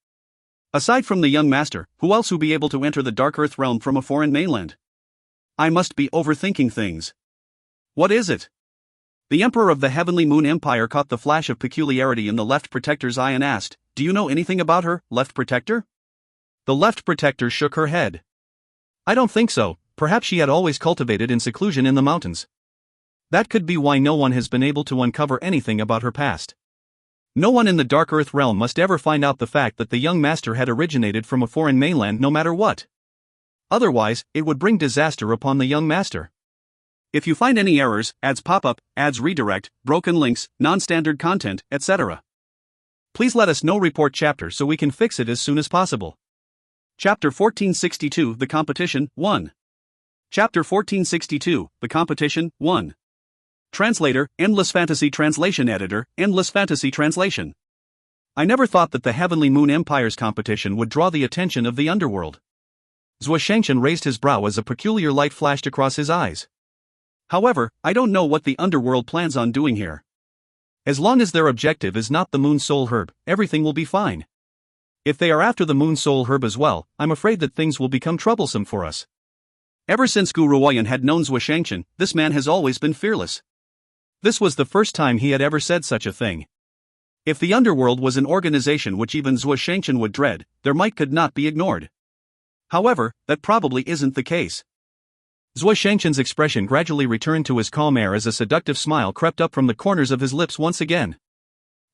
Aside from the young master, who else will be able to enter the Dark Earth realm from a foreign mainland? I must be overthinking things. What is it? The Emperor of the Heavenly Moon Empire caught the flash of peculiarity in the Left Protector's eye and asked, do you know anything about her, Left Protector? The Left Protector shook her head. I don't think so, perhaps she had always cultivated in seclusion in the mountains. That could be why no one has been able to uncover anything about her past. No one in the Dark Earth realm must ever find out the fact that the young master had originated from a foreign mainland no matter what. Otherwise, it would bring disaster upon the young master. If you find any errors, ads pop up, ads redirect, broken links, non-standard content, etc., please let us know. Report chapter so we can fix it as soon as possible. Chapter 1462 The Competition 1. Chapter 1462 The Competition 1. Translator, Endless Fantasy Translation Editor, Endless Fantasy Translation. I never thought that the Heavenly Moon Empire's competition would draw the attention of the underworld. Zhuo Shangchen raised his brow as a peculiar light flashed across his eyes. However, I don't know what the underworld plans on doing here. As long as their objective is not the Moon Soul Herb, everything will be fine. If they are after the Moon Soul Herb as well, I'm afraid that things will become troublesome for us. Ever since Gu Ruoyan had known Zhuo Shangchen, this man has always been fearless. This was the first time he had ever said such a thing. If the underworld was an organization which even Zhuo Shangchen would dread, their might could not be ignored. However, that probably isn't the case. Zhuo Shangchen's expression gradually returned to his calm air as a seductive smile crept up from the corners of his lips once again.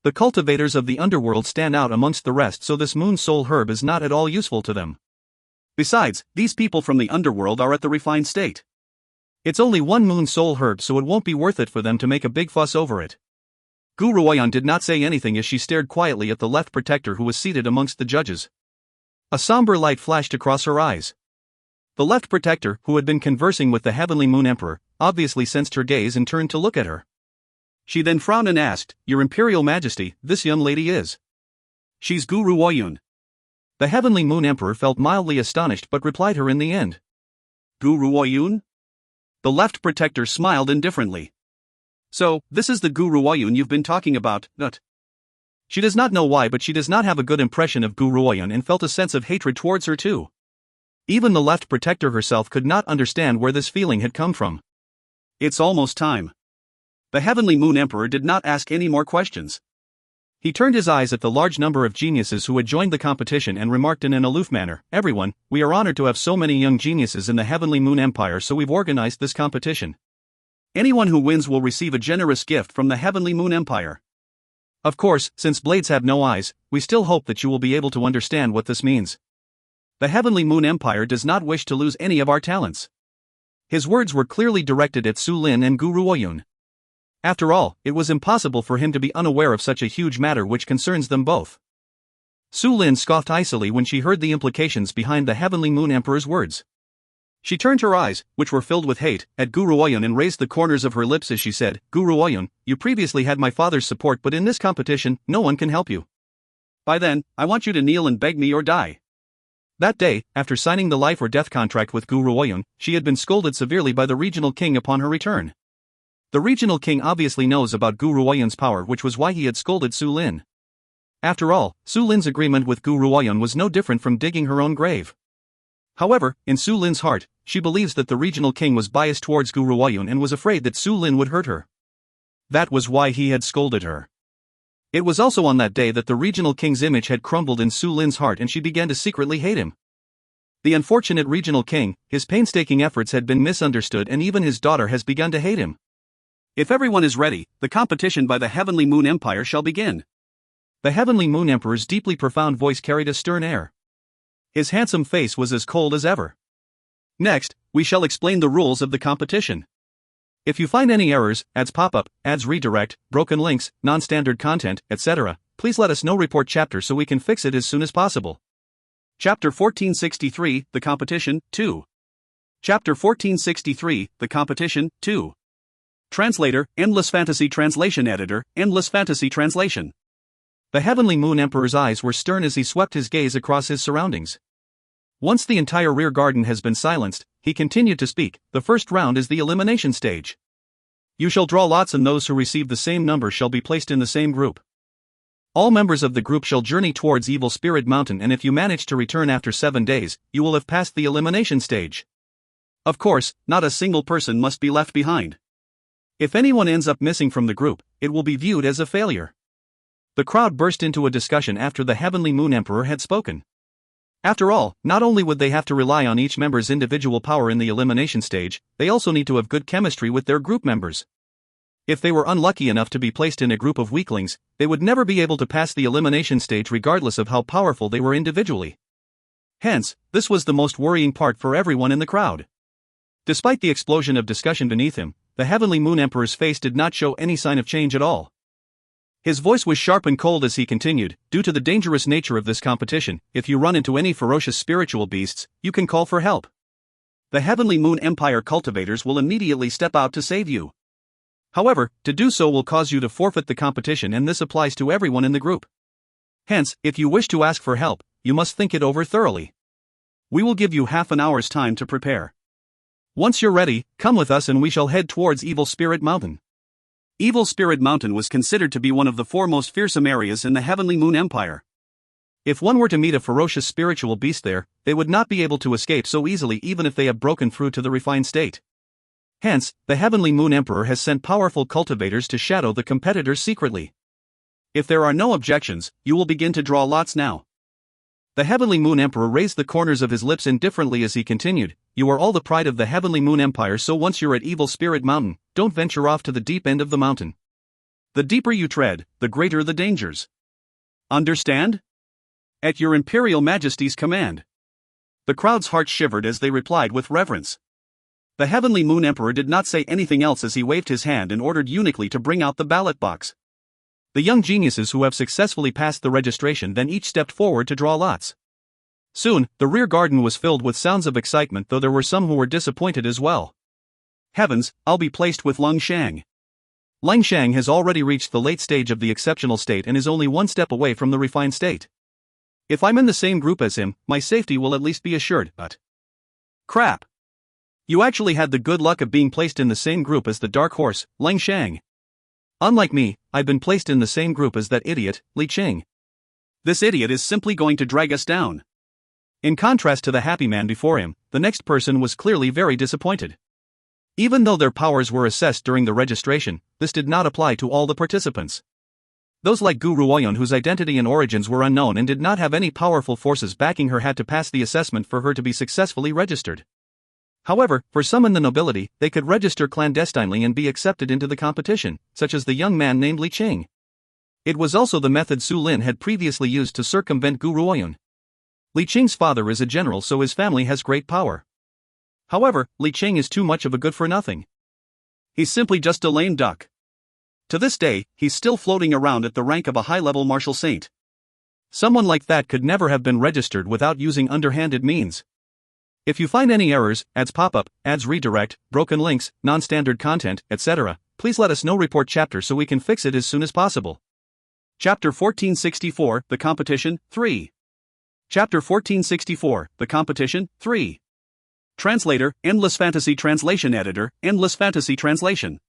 The cultivators of the underworld stand out amongst the rest, so this Moon Soul Herb is not at all useful to them. Besides, these people from the underworld are at the refined state. It's only one Moon Soul Herb, so it won't be worth it for them to make a big fuss over it. Gu Ruoyan did not say anything as she stared quietly at the left protector who was seated amongst the judges. A somber light flashed across her eyes. The left protector, who had been conversing with the Heavenly Moon Emperor, obviously sensed her gaze and turned to look at her. She then frowned and asked, "Your Imperial Majesty, this young lady is?" "She's Gu Ruoyun." The Heavenly Moon Emperor felt mildly astonished but replied her in the end. "Gu Ruoyun?" The left protector smiled indifferently. "So, this is the Gu Ruoyun you've been talking about, Nut." She does not know why, but she does not have a good impression of Gu Ruoyun and felt a sense of hatred towards her too. Even the left protector herself could not understand where this feeling had come from. It's almost time. The Heavenly Moon Emperor did not ask any more questions. He turned his eyes at the large number of geniuses who had joined the competition and remarked in an aloof manner, "Everyone, we are honored to have so many young geniuses in the Heavenly Moon Empire, so we've organized this competition. Anyone who wins will receive a generous gift from the Heavenly Moon Empire. Of course, since blades have no eyes, we still hope that you will be able to understand what this means. The Heavenly Moon Empire does not wish to lose any of our talents." His words were clearly directed at Su Lin and Gu Ruoyun. After all, it was impossible for him to be unaware of such a huge matter which concerns them both. Su Lin scoffed icily when she heard the implications behind the Heavenly Moon Emperor's words. She turned her eyes, which were filled with hate, at Gu Ruoyun and raised the corners of her lips as she said, "Gu Ruoyun, you previously had my father's support, but in this competition, no one can help you. By then, I want you to kneel and beg me or die." That day, after signing the life or death contract with Gu Ruoyun, she had been scolded severely by the regional king upon her return. The regional king obviously knows about Gu Ruoyun's power, which was why he had scolded Su Lin. After all, Su Lin's agreement with Gu Ruoyun was no different from digging her own grave. However, in Su Lin's heart, she believes that the regional king was biased towards Gu Ruoyun and was afraid that Su Lin would hurt her. That was why he had scolded her. It was also on that day that the regional king's image had crumbled in Su Lin's heart and she began to secretly hate him. The unfortunate regional king, his painstaking efforts had been misunderstood and even his daughter has begun to hate him. If everyone is ready, the competition by the Heavenly Moon Empire shall begin. The Heavenly Moon Emperor's deeply profound voice carried a stern air. His handsome face was as cold as ever. Next, we shall explain the rules of the competition. If you find any errors, ads pop up, ads redirect, broken links, non-standard content, etc., please let us know. Report chapter so we can fix it as soon as possible. Chapter 1463, The Competition, 2. Chapter 1463, The Competition, 2. Translator, Endless Fantasy Translation Editor, Endless Fantasy Translation. The Heavenly Moon Emperor's eyes were stern as he swept his gaze across his surroundings. Once the entire rear garden has been silenced, he continued to speak. The first round is the elimination stage. You shall draw lots and those who receive the same number shall be placed in the same group. All members of the group shall journey towards Evil Spirit Mountain, and if you manage to return after 7 days, you will have passed the elimination stage. Of course, not a single person must be left behind. If anyone ends up missing from the group, it will be viewed as a failure. The crowd burst into a discussion after the Heavenly Moon Emperor had spoken. After all, not only would they have to rely on each member's individual power in the elimination stage, they also need to have good chemistry with their group members. If they were unlucky enough to be placed in a group of weaklings, they would never be able to pass the elimination stage regardless of how powerful they were individually. Hence, this was the most worrying part for everyone in the crowd. Despite the explosion of discussion beneath him, the Heavenly Moon Emperor's face did not show any sign of change at all. His voice was sharp and cold as he continued, due to the dangerous nature of this competition, if you run into any ferocious spiritual beasts, you can call for help. The Heavenly Moon Empire cultivators will immediately step out to save you. However, to do so will cause you to forfeit the competition, and this applies to everyone in the group. Hence, if you wish to ask for help, you must think it over thoroughly. We will give you half an hour's time to prepare. Once you're ready, come with us and we shall head towards Evil Spirit Mountain. Evil Spirit Mountain was considered to be one of the four most fearsome areas in the Heavenly Moon Empire. If one were to meet a ferocious spiritual beast there, they would not be able to escape so easily even if they have broken through to the refined state. Hence, the Heavenly Moon Emperor has sent powerful cultivators to shadow the competitors secretly. If there are no objections, you will begin to draw lots now. The Heavenly Moon Emperor raised the corners of his lips indifferently as he continued, "You are all the pride of the Heavenly Moon Empire, so once you're at Evil Spirit Mountain, don't venture off to the deep end of the mountain. The deeper you tread, the greater the dangers. Understand? At your Imperial Majesty's command." The crowd's hearts shivered as they replied with reverence. The Heavenly Moon Emperor did not say anything else as he waved his hand and ordered uniquely to bring out the ballot box. The young geniuses who have successfully passed the registration then each stepped forward to draw lots. Soon, the rear garden was filled with sounds of excitement, though there were some who were disappointed as well. Heavens, I'll be placed with Lung Shang. Lung Shang has already reached the late stage of the exceptional state and is only one step away from the refined state. If I'm in the same group as him, my safety will at least be assured, but... Crap! You actually had the good luck of being placed in the same group as the dark horse, Lung Shang. Unlike me, I've been placed in the same group as that idiot, Li Qing. This idiot is simply going to drag us down. In contrast to the happy man before him, the next person was clearly very disappointed. Even though their powers were assessed during the registration, this did not apply to all the participants. Those like Gu Ruoyun, whose identity and origins were unknown and did not have any powerful forces backing her, had to pass the assessment for her to be successfully registered. However, for some in the nobility, they could register clandestinely and be accepted into the competition, such as the young man named Li Qing. It was also the method Su Lin had previously used to circumvent Gu Ruoyun. Li Qing's father is a general, so his family has great power. However, Li Qing is too much of a good-for-nothing. He's simply just a lame duck. To this day, he's still floating around at the rank of a high-level martial saint. Someone like that could never have been registered without using underhanded means. If you find any errors, ads pop-up, ads redirect, broken links, non-standard content, etc., please let us know. Report chapter so we can fix it as soon as possible. Chapter 1464, The Competition, 3. Chapter 1464, The Competition, 3. Translator, Endless Fantasy Translation Editor, Endless Fantasy Translation.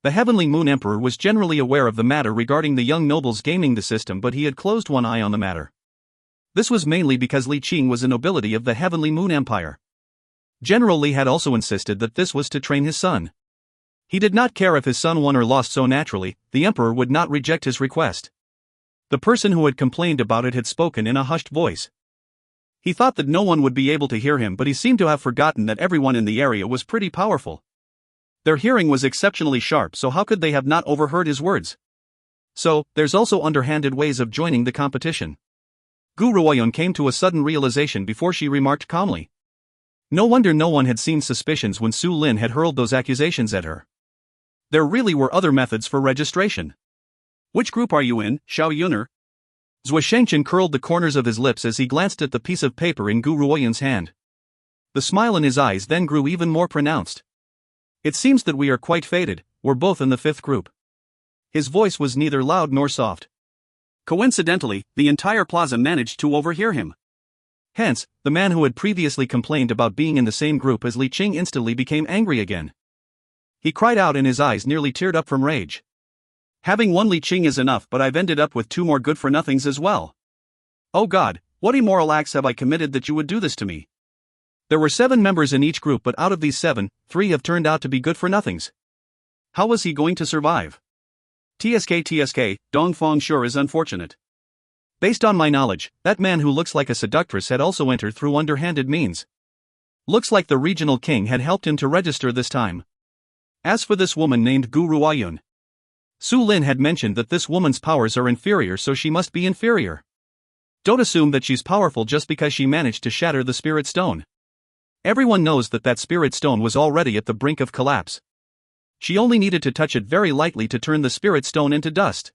The Heavenly Moon Emperor was generally aware of the matter regarding the young nobles gaming the system, but he had closed one eye on the matter. This was mainly because Li Qing was a nobility of the Heavenly Moon Empire. General Li had also insisted that this was to train his son. He did not care if his son won or lost, so naturally, the emperor would not reject his request. The person who had complained about it had spoken in a hushed voice. He thought that no one would be able to hear him, but he seemed to have forgotten that everyone in the area was pretty powerful. Their hearing was exceptionally sharp, so how could they have not overheard his words? So, there's also underhanded ways of joining the competition. Gu Ruoyun came to a sudden realization before she remarked calmly. No wonder no one had seen suspicions when Su Lin had hurled those accusations at her. There really were other methods for registration. Which group are you in, Xiao Yuner? Zhou Shengchen curled the corners of his lips as he glanced at the piece of paper in Gu Ruoyun's hand. The smile in his eyes then grew even more pronounced. It seems that we are quite fated, we're both in the 5th group. His voice was neither loud nor soft. Coincidentally, the entire plaza managed to overhear him. Hence, the man who had previously complained about being in the same group as Li Qing instantly became angry again. He cried out and his eyes nearly teared up from rage. Having one Li Qing is enough, but I've ended up with 2 more good-for-nothings as well. Oh God, what immoral acts have I committed that you would do this to me? There were 7 members in each group, but out of these 7, 3 have turned out to be good-for-nothings. How was he going to survive? TSK, Dongfang sure is unfortunate. Based on my knowledge, that man who looks like a seductress had also entered through underhanded means. Looks like the regional king had helped him to register this time. As for this woman named Gu Ruoyun, Su Lin had mentioned that this woman's powers are inferior, so she must be inferior. Don't assume that she's powerful just because she managed to shatter the spirit stone. Everyone knows that spirit stone was already at the brink of collapse. She only needed to touch it very lightly to turn the spirit stone into dust.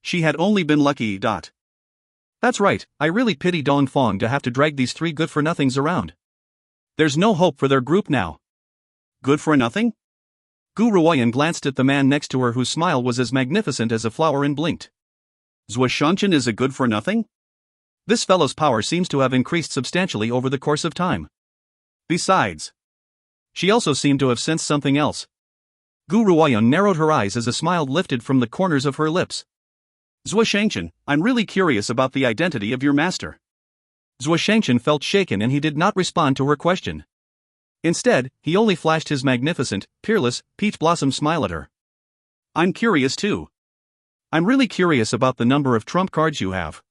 She had only been lucky. That's right, I really pity Dongfang to have to drag these three good-for-nothings around. There's no hope for their group now. Good for nothing? Gu Ruoyan glanced at the man next to her whose smile was as magnificent as a flower and blinked. Zhou Shangchen is a good for nothing? This fellow's power seems to have increased substantially over the course of time. Besides, she also seemed to have sensed something else. Gu Ruoyan narrowed her eyes as a smile lifted from the corners of her lips. Zhou Shangchen, I'm really curious about the identity of your master. Zhou Shangchen felt shaken and he did not respond to her question. Instead, he only flashed his magnificent, peerless, peach blossom smile at her. I'm curious too. I'm really curious about the number of trump cards you have.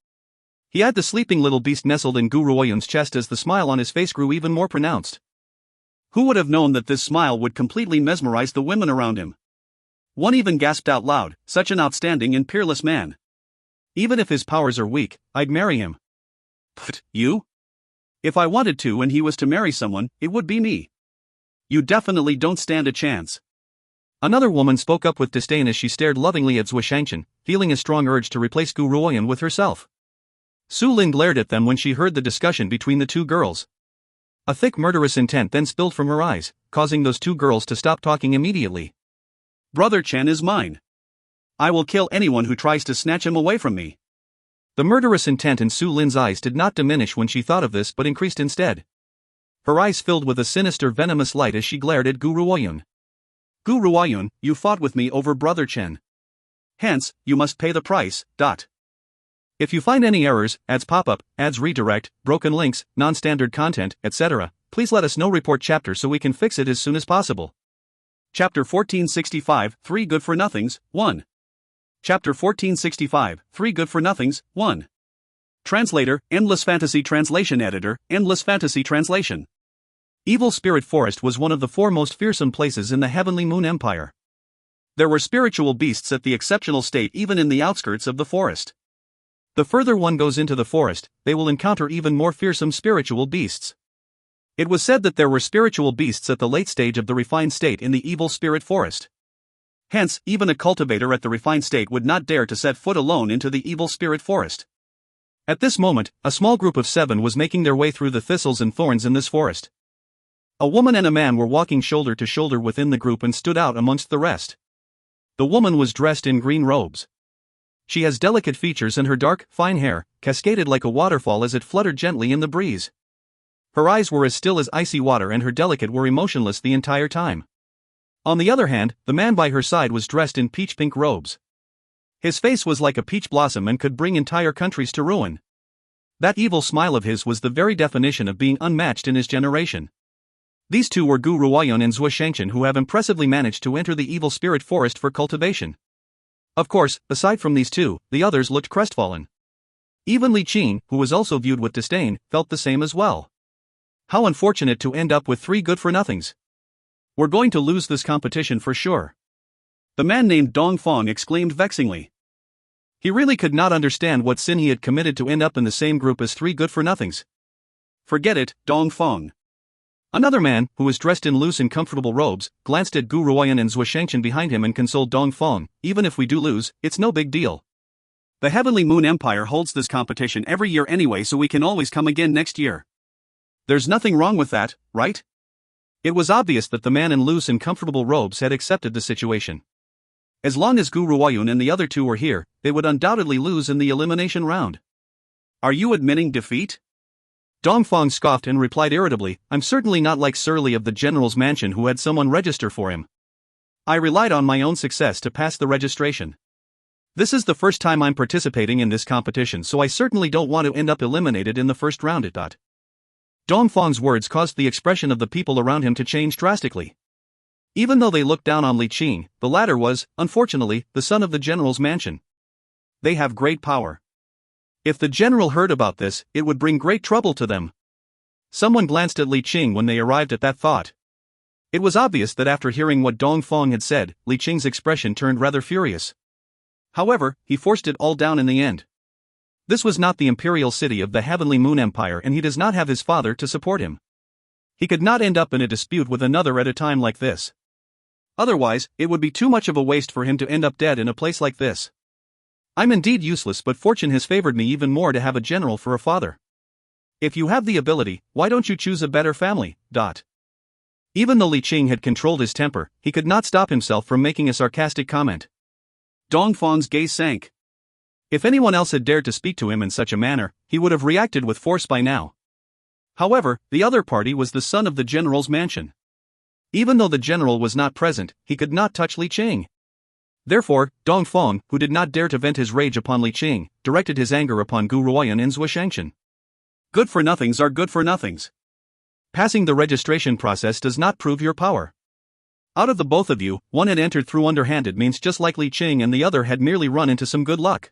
He had the sleeping little beast nestled in Gu Ruoyan's chest as the smile on his face grew even more pronounced. Who would have known that this smile would completely mesmerize the women around him? One even gasped out loud, such an outstanding and peerless man. Even if his powers are weak, I'd marry him. Pfft, you? If I wanted to and he was to marry someone, it would be me. You definitely don't stand a chance. Another woman spoke up with disdain as she stared lovingly at Zhou Shangchen, feeling a strong urge to replace Gu Ruoyan with herself. Su Lin glared at them when she heard the discussion between the two girls. A thick murderous intent then spilled from her eyes, causing those two girls to stop talking immediately. Brother Chen is mine. I will kill anyone who tries to snatch him away from me. The murderous intent in Su Lin's eyes did not diminish when she thought of this but increased instead. Her eyes filled with a sinister venomous light as she glared at Gu Ruoyan. Gu Ruoyan, you fought with me over Brother Chen. Hence, you must pay the price. If you find any errors, ads pop-up, ads redirect, broken links, non-standard content, etc., please let us know. Report chapter so we can fix it as soon as possible. Chapter 1465, 3 Good for Nothings, 1. Chapter 1465, 3 Good for Nothings, 1. Translator, Endless Fantasy Translation Editor, Endless Fantasy Translation. Evil Spirit Forest was one of the four most fearsome places in the Heavenly Moon Empire. There were spiritual beasts at the exceptional state even in the outskirts of the forest. The further one goes into the forest, they will encounter even more fearsome spiritual beasts. It was said that there were spiritual beasts at the late stage of the refined state in the Evil Spirit Forest. Hence, even a cultivator at the refined state would not dare to set foot alone into the Evil Spirit Forest. At this moment, a small group of 7 was making their way through the thistles and thorns in this forest. A woman and a man were walking shoulder to shoulder within the group and stood out amongst the rest. The woman was dressed in green robes. She has delicate features and her dark, fine hair cascaded like a waterfall as it fluttered gently in the breeze. Her eyes were as still as icy water and her delicate were emotionless the entire time. On the other hand, the man by her side was dressed in peach-pink robes. His face was like a peach blossom and could bring entire countries to ruin. That evil smile of his was the very definition of being unmatched in his generation. These two were Gu Ruoyan and Zhou Shangchen, who have impressively managed to enter the Evil Spirit Forest for cultivation. Of course, aside from these two, the others looked crestfallen. Even Li Qing, who was also viewed with disdain, felt the same as well. How unfortunate to end up with 3 good-for-nothings. We're going to lose this competition for sure. The man named Dongfang exclaimed vexingly. He really could not understand what sin he had committed to end up in the same group as 3 good-for-nothings. Forget it, Dongfang. Another man, who was dressed in loose and comfortable robes, glanced at Gu Ruoyan and Zhou Shangchen behind him and consoled Dongfang, even if we do lose, it's no big deal. The Heavenly Moon Empire holds this competition every year anyway, so we can always come again next year. There's nothing wrong with that, right? It was obvious that the man in loose and comfortable robes had accepted the situation. As long as Gu Ruoyan and the other two were here, they would undoubtedly lose in the elimination round. Are you admitting defeat? Dongfang scoffed and replied irritably, I'm certainly not like Surly of the General's mansion who had someone register for him. I relied on my own success to pass the registration. This is the first time I'm participating in this competition, so I certainly don't want to end up eliminated in the first round. Dongfang's words caused the expression of the people around him to change drastically. Even though they looked down on Li Qing, the latter was, unfortunately, the son of the general's mansion. They have great power. If the general heard about this, it would bring great trouble to them. Someone glanced at Li Qing when they arrived at that thought. It was obvious that after hearing what Dongfang had said, Li Qing's expression turned rather furious. However, he forced it all down in the end. This was not the imperial city of the Heavenly Moon Empire and he does not have his father to support him. He could not end up in a dispute with another at a time like this. Otherwise, it would be too much of a waste for him to end up dead in a place like this. I'm indeed useless, but fortune has favored me even more to have a general for a father. If you have the ability, why don't you choose a better family? Even though Li Qing had controlled his temper, he could not stop himself from making a sarcastic comment. Dongfang's gaze sank. If anyone else had dared to speak to him in such a manner, he would have reacted with force by now. However, the other party was the son of the general's mansion. Even though the general was not present, he could not touch Li Qing. Therefore, Dongfang, who did not dare to vent his rage upon Li Qing, directed his anger upon Gu Ruoyan and Zhuoshangshan. Good-for-nothings are good-for-nothings. Passing the registration process does not prove your power. Out of the both of you, one had entered through underhanded means just like Li Qing, and the other had merely run into some good luck.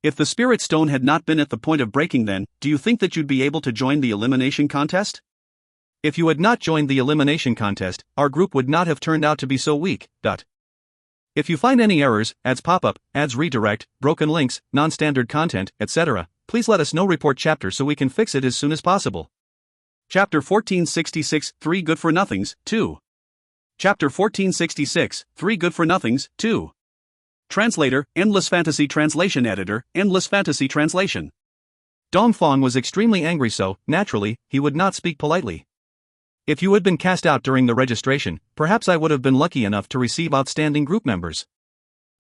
If the spirit stone had not been at the point of breaking, then, do you think that you'd be able to join the elimination contest? If you had not joined the elimination contest, our group would not have turned out to be so weak. If you find any errors, ads pop up, ads redirect, broken links, non-standard content, etc., please let us know. Report chapter so we can fix it as soon as possible. Chapter 1466, 3 Good-for-Nothings, 2. Chapter 1466, 3 Good-for-Nothings, 2. Translator, Endless Fantasy Translation Editor, Endless Fantasy Translation. Dongfang was extremely angry, so, naturally, he would not speak politely. If you had been cast out during the registration, perhaps I would have been lucky enough to receive outstanding group members.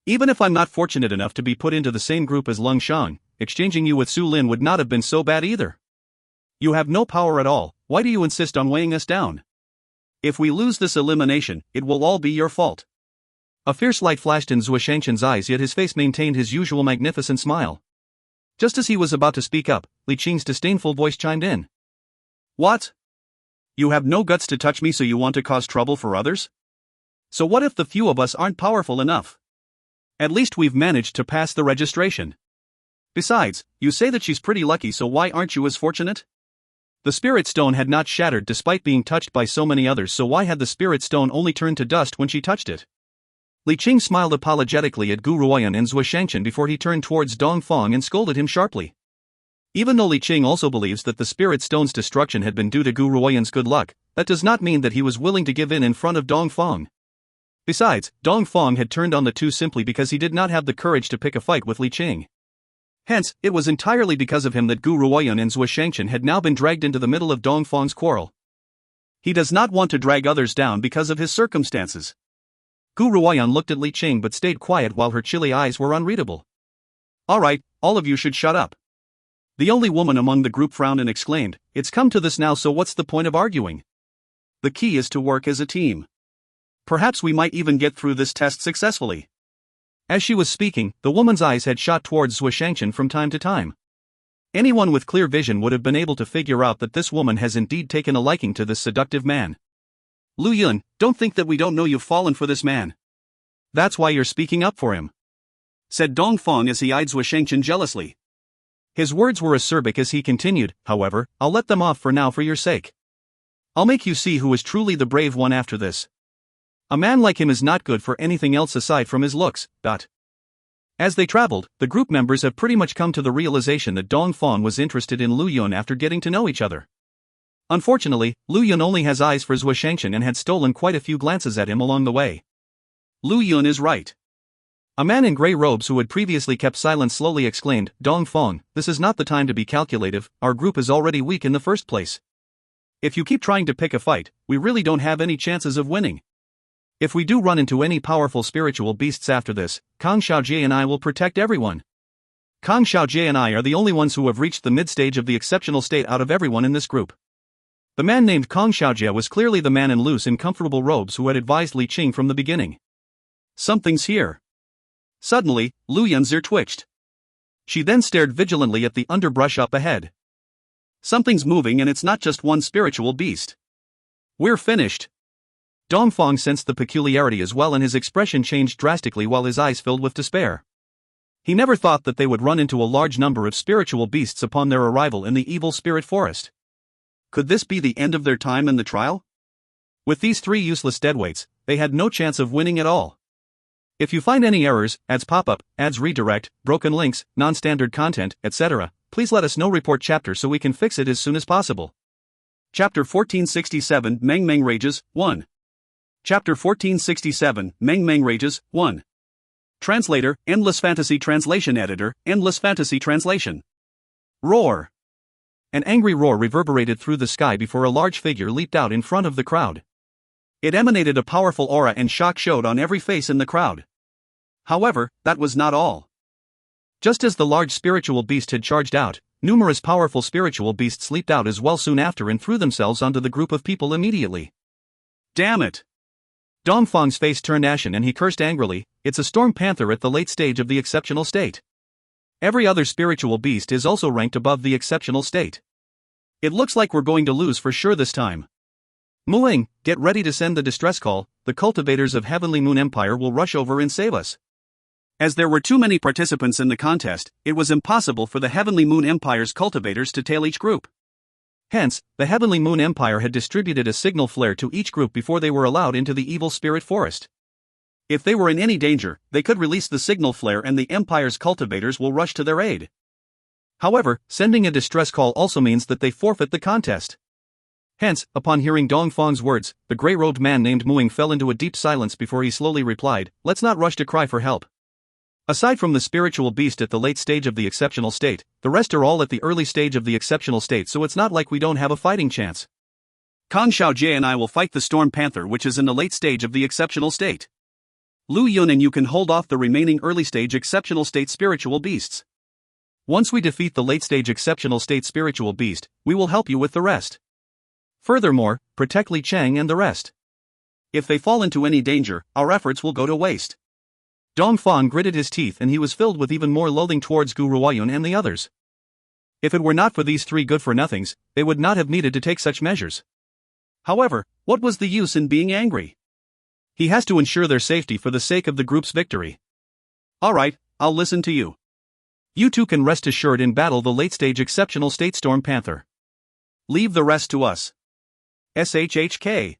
Even if I'm not fortunate enough to be put into the same group as Lung Shang, exchanging you with Su Lin would not have been so bad either. You have no power at all, why do you insist on weighing us down? If we lose this elimination, it will all be your fault. A fierce light flashed in Zhuoshangshan's eyes, yet his face maintained his usual magnificent smile. Just as he was about to speak up, Li Qing's disdainful voice chimed in. What? You have no guts to touch me, so you want to cause trouble for others? So what if the few of us aren't powerful enough? At least we've managed to pass the registration. Besides, you say that she's pretty lucky, so why aren't you as fortunate? The spirit stone had not shattered despite being touched by so many others, so why had the spirit stone only turned to dust when she touched it? Li Qing smiled apologetically at Gu Ruoyan and Zhuoshangshan before he turned towards Dongfang and scolded him sharply. Even though Li Qing also believes that the spirit stone's destruction had been due to Gu Ruoyan's good luck, that does not mean that he was willing to give in front of Dongfang. Besides, Dongfang had turned on the two simply because he did not have the courage to pick a fight with Li Qing. Hence, it was entirely because of him that Gu Ruoyan and Zhuoshangshan had now been dragged into the middle of Dongfang's quarrel. He does not want to drag others down because of his circumstances. Gu Ruoyan looked at Li Qing but stayed quiet while her chilly eyes were unreadable. Alright, all of you should shut up. The only woman among the group frowned and exclaimed, it's come to this now, so what's the point of arguing? The key is to work as a team. Perhaps we might even get through this test successfully. As she was speaking, the woman's eyes had shot towards Zhuoshangshan from time to time. Anyone with clear vision would have been able to figure out that this woman has indeed taken a liking to this seductive man. Lu Yun, don't think that we don't know you've fallen for this man. That's why you're speaking up for him, said Dongfang as he eyed Zhuoshangshan jealously. His words were acerbic as he continued, however, I'll let them off for now for your sake. I'll make you see who is truly the brave one after this. A man like him is not good for anything else aside from his looks. As they traveled, the group members have pretty much come to the realization that Dongfang was interested in Lu Yun after getting to know each other. Unfortunately, Lu Yun only has eyes for Zhuoshangshan and had stolen quite a few glances at him along the way. Lu Yun is right. A man in grey robes who had previously kept silent slowly exclaimed, Dongfang, this is not the time to be calculative, our group is already weak in the first place. If you keep trying to pick a fight, we really don't have any chances of winning. If we do run into any powerful spiritual beasts after this, Kang Xiaojie and I will protect everyone. Kang Xiaojie and I are the only ones who have reached the mid-stage of the exceptional state out of everyone in this group. The man named Kang Xiaojie was clearly the man in loose and comfortable robes who had advised Li Qing from the beginning. Something's here. Suddenly, Lu Yun's ear twitched. She then stared vigilantly at the underbrush up ahead. Something's moving, and it's not just one spiritual beast. We're finished. Dongfang sensed the peculiarity as well, and his expression changed drastically while his eyes filled with despair. He never thought that they would run into a large number of spiritual beasts upon their arrival in the evil spirit forest. Could this be the end of their time in the trial? With these three useless deadweights, they had no chance of winning at all. If you find any errors, ads pop up, ads redirect, broken links, non-standard content, etc., please let us know. Report chapter so we can fix it as soon as possible. Chapter 1467 Meng Meng Rages, 1. Chapter 1467 Meng Meng Rages, 1. Translator, Endless Fantasy Translation Editor, Endless Fantasy Translation. Roar! An angry roar reverberated through the sky before a large figure leaped out in front of the crowd. It emanated a powerful aura and shock showed on every face in the crowd. However, that was not all. Just as the large spiritual beast had charged out, numerous powerful spiritual beasts leaped out as well soon after and threw themselves onto the group of people immediately. Damn it! Dongfang's face turned ashen and he cursed angrily, "It's a storm panther at the late stage of the exceptional state. Every other spiritual beast is also ranked above the exceptional state. It looks like we're going to lose for sure this time. Muing, get ready to send the distress call, the cultivators of Heavenly Moon Empire will rush over and save us." As there were too many participants in the contest, it was impossible for the Heavenly Moon Empire's cultivators to tail each group. Hence, the Heavenly Moon Empire had distributed a signal flare to each group before they were allowed into the evil spirit forest. If they were in any danger, they could release the signal flare and the Empire's cultivators will rush to their aid. However, sending a distress call also means that they forfeit the contest. Hence, upon hearing Dongfang's words, the grey-robed man named Muing fell into a deep silence before he slowly replied, "Let's not rush to cry for help. Aside from the spiritual beast at the late stage of the exceptional state, the rest are all at the early stage of the exceptional state, so it's not like we don't have a fighting chance. Kang Xiaojie and I will fight the Storm Panther, which is in the late stage of the exceptional state. Lu Yun and you can hold off the remaining early stage exceptional state spiritual beasts. Once we defeat the late stage exceptional state spiritual beast, we will help you with the rest. Furthermore, protect Li Chang and the rest. If they fall into any danger, our efforts will go to waste." Dongfang gritted his teeth and he was filled with even more loathing towards Gu Ruoyun and the others. If it were not for these three good-for-nothings, they would not have needed to take such measures. However, what was the use in being angry? He has to ensure their safety for the sake of the group's victory. Alright, I'll listen to you. You two can rest assured in battle the late-stage exceptional state Storm Panther. Leave the rest to us. SHHK.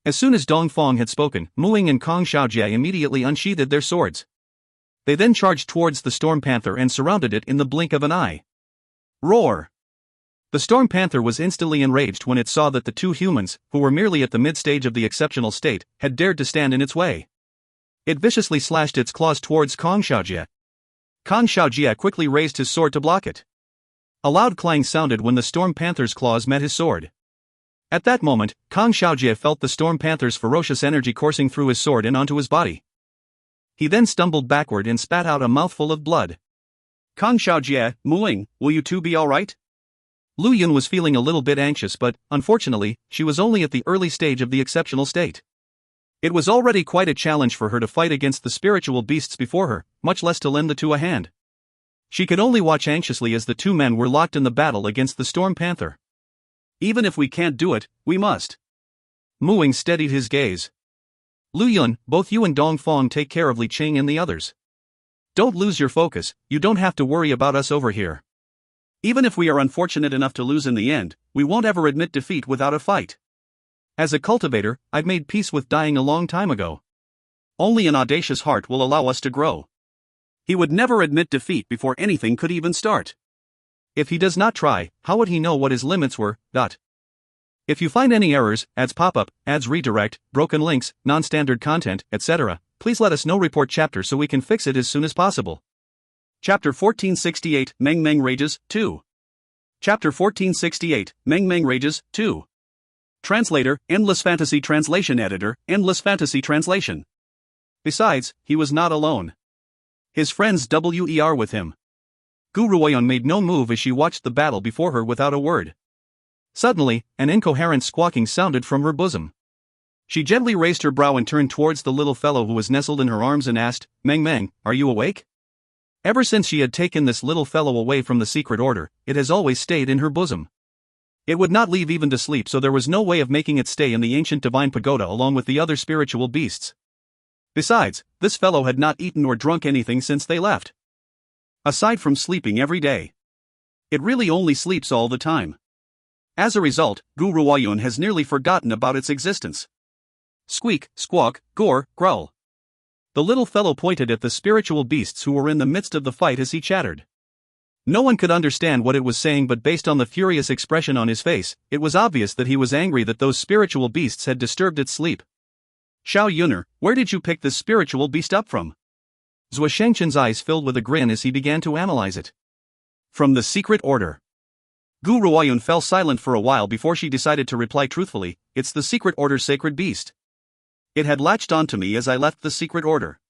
As soon as Dongfang had spoken, Muing and Kang Xiaojie immediately unsheathed their swords. They then charged towards the Storm Panther and surrounded it in the blink of an eye. Roar! The Storm Panther was instantly enraged when it saw that the two humans, who were merely at the mid-stage of the exceptional state, had dared to stand in its way. It viciously slashed its claws towards Kang Xiaojie. Kang Xiaojie quickly raised his sword to block it. A loud clang sounded when the Storm Panther's claws met his sword. At that moment, Kang Xiaojie felt the Storm Panther's ferocious energy coursing through his sword and onto his body. He then stumbled backward and spat out a mouthful of blood. Kang Xiaojie, Muing, will you two be alright? Lu Yun was feeling a little bit anxious, but, unfortunately, she was only at the early stage of the exceptional state. It was already quite a challenge for her to fight against the spiritual beasts before her, much less to lend the two a hand. She could only watch anxiously as the two men were locked in the battle against the Storm Panther. Even if we can't do it, we must. Muing steadied his gaze. Lu Yun, both you and Dongfang take care of Li Qing and the others. Don't lose your focus, you don't have to worry about us over here. Even if we are unfortunate enough to lose in the end, we won't ever admit defeat without a fight. As a cultivator, I've made peace with dying a long time ago. Only an audacious heart will allow us to grow. He would never admit defeat before anything could even start. If he does not try, how would he know what his limits were? If you find any errors, ads pop-up, ads redirect, broken links, non-standard content, etc., please let us know. Report chapter so we can fix it as soon as possible. Chapter 1468 Meng Meng Rages, 2. Chapter 1468 Meng Meng Rages, 2. Translator, Endless Fantasy Translation Editor, Endless Fantasy Translation. Besides, he was not alone. His friends were with him. Gu Ruoyun made no move as she watched the battle before her without a word. Suddenly, an incoherent squawking sounded from her bosom. She gently raised her brow and turned towards the little fellow who was nestled in her arms and asked, "Meng Meng, are you awake?" Ever since she had taken this little fellow away from the secret order, it has always stayed in her bosom. It would not leave even to sleep, so there was no way of making it stay in the ancient divine pagoda along with the other spiritual beasts. Besides, this fellow had not eaten or drunk anything since they left. Aside from sleeping every day. It really only sleeps all the time. As a result, Gu Ruoyun has nearly forgotten about its existence. Squeak, squawk, gore, growl. The little fellow pointed at the spiritual beasts who were in the midst of the fight as he chattered. No one could understand what it was saying, but based on the furious expression on his face, it was obvious that he was angry that those spiritual beasts had disturbed its sleep. Xiao Yuner, where did you pick this spiritual beast up from? Zhuo Shengchen's eyes filled with a grin as he began to analyze it. From the secret order. Gu Ruoyun fell silent for a while before she decided to reply truthfully, it's the secret order's sacred beast. It had latched onto me as I left the secret order.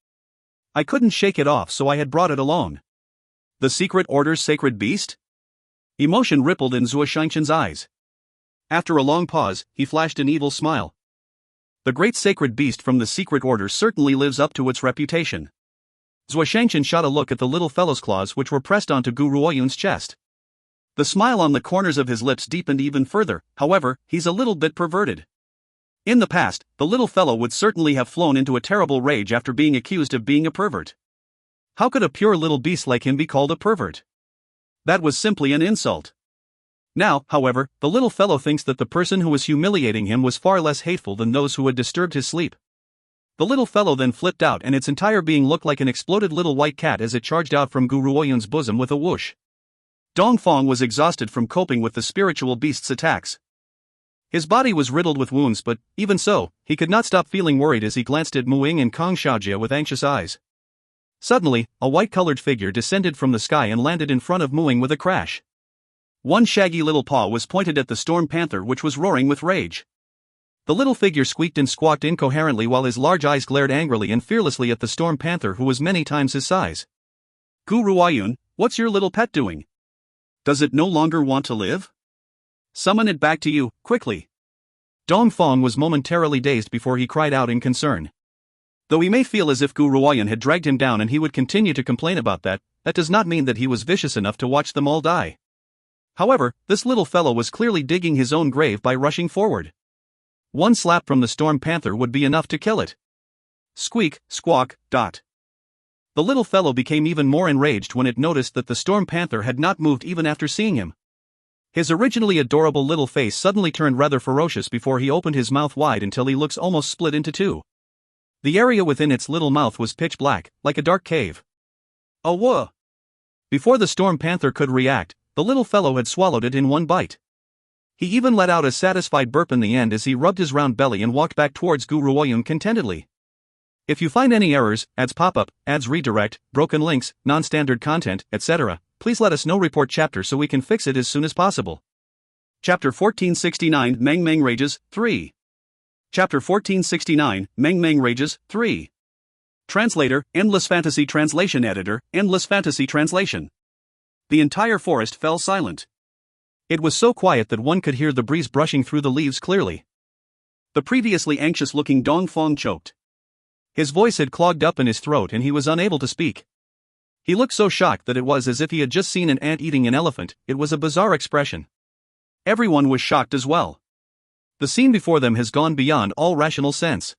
I couldn't shake it off, so I had brought it along. The secret order's sacred beast? Emotion rippled in Zhuo Shengchen's eyes. After a long pause, he flashed an evil smile. The great sacred beast from the secret order certainly lives up to its reputation. Zhuo Shengchen shot a look at the little fellow's claws which were pressed onto Gu Ruoyun's chest. The smile on the corners of his lips deepened even further. However, he's a little bit perverted. In the past, the little fellow would certainly have flown into a terrible rage after being accused of being a pervert. How could a pure little beast like him be called a pervert? That was simply an insult. Now, however, the little fellow thinks that the person who was humiliating him was far less hateful than those who had disturbed his sleep. The little fellow then flipped out, and its entire being looked like an exploded little white cat as it charged out from Gu Ruoyun's bosom with a whoosh. Dongfang was exhausted from coping with the spiritual beast's attacks. His body was riddled with wounds, but, even so, he could not stop feeling worried as he glanced at Muing and Kong Xiaojie with anxious eyes. Suddenly, a white-colored figure descended from the sky and landed in front of Muing with a crash. One shaggy little paw was pointed at the storm panther, which was roaring with rage. The little figure squeaked and squawked incoherently while his large eyes glared angrily and fearlessly at the storm panther, who was many times his size. Gu Ruoyun, what's your little pet doing? Does it no longer want to live? Summon it back to you, quickly. Dongfang was momentarily dazed before he cried out in concern. Though he may feel as if Gu Ruoyun had dragged him down and he would continue to complain about that, that does not mean that he was vicious enough to watch them all die. However, this little fellow was clearly digging his own grave by rushing forward. One slap from the storm panther would be enough to kill it. Squeak, squawk, dot. The little fellow became even more enraged when it noticed that the storm panther had not moved even after seeing him. His originally adorable little face suddenly turned rather ferocious before he opened his mouth wide until he looks almost split into two. The area within its little mouth was pitch black, like a dark cave. Oh whoa! Before the storm panther could react, the little fellow had swallowed it in one bite. He even let out a satisfied burp in the end as he rubbed his round belly and walked back towards Gu Ruoyun contentedly. If you find any errors, ads pop-up, ads redirect, broken links, non-standard content, etc., please let us know. Report chapter so we can fix it as soon as possible. Chapter 1469 Meng Meng Rages, 3. Chapter 1469 Meng Meng Rages, 3. Translator, Endless Fantasy Translation Editor, Endless Fantasy Translation. The entire forest fell silent. It was so quiet that one could hear the breeze brushing through the leaves clearly. The previously anxious-looking Dongfang choked. His voice had clogged up in his throat and he was unable to speak. He looked so shocked that it was as if he had just seen an ant eating an elephant. It was a bizarre expression. Everyone was shocked as well. The scene before them has gone beyond all rational sense.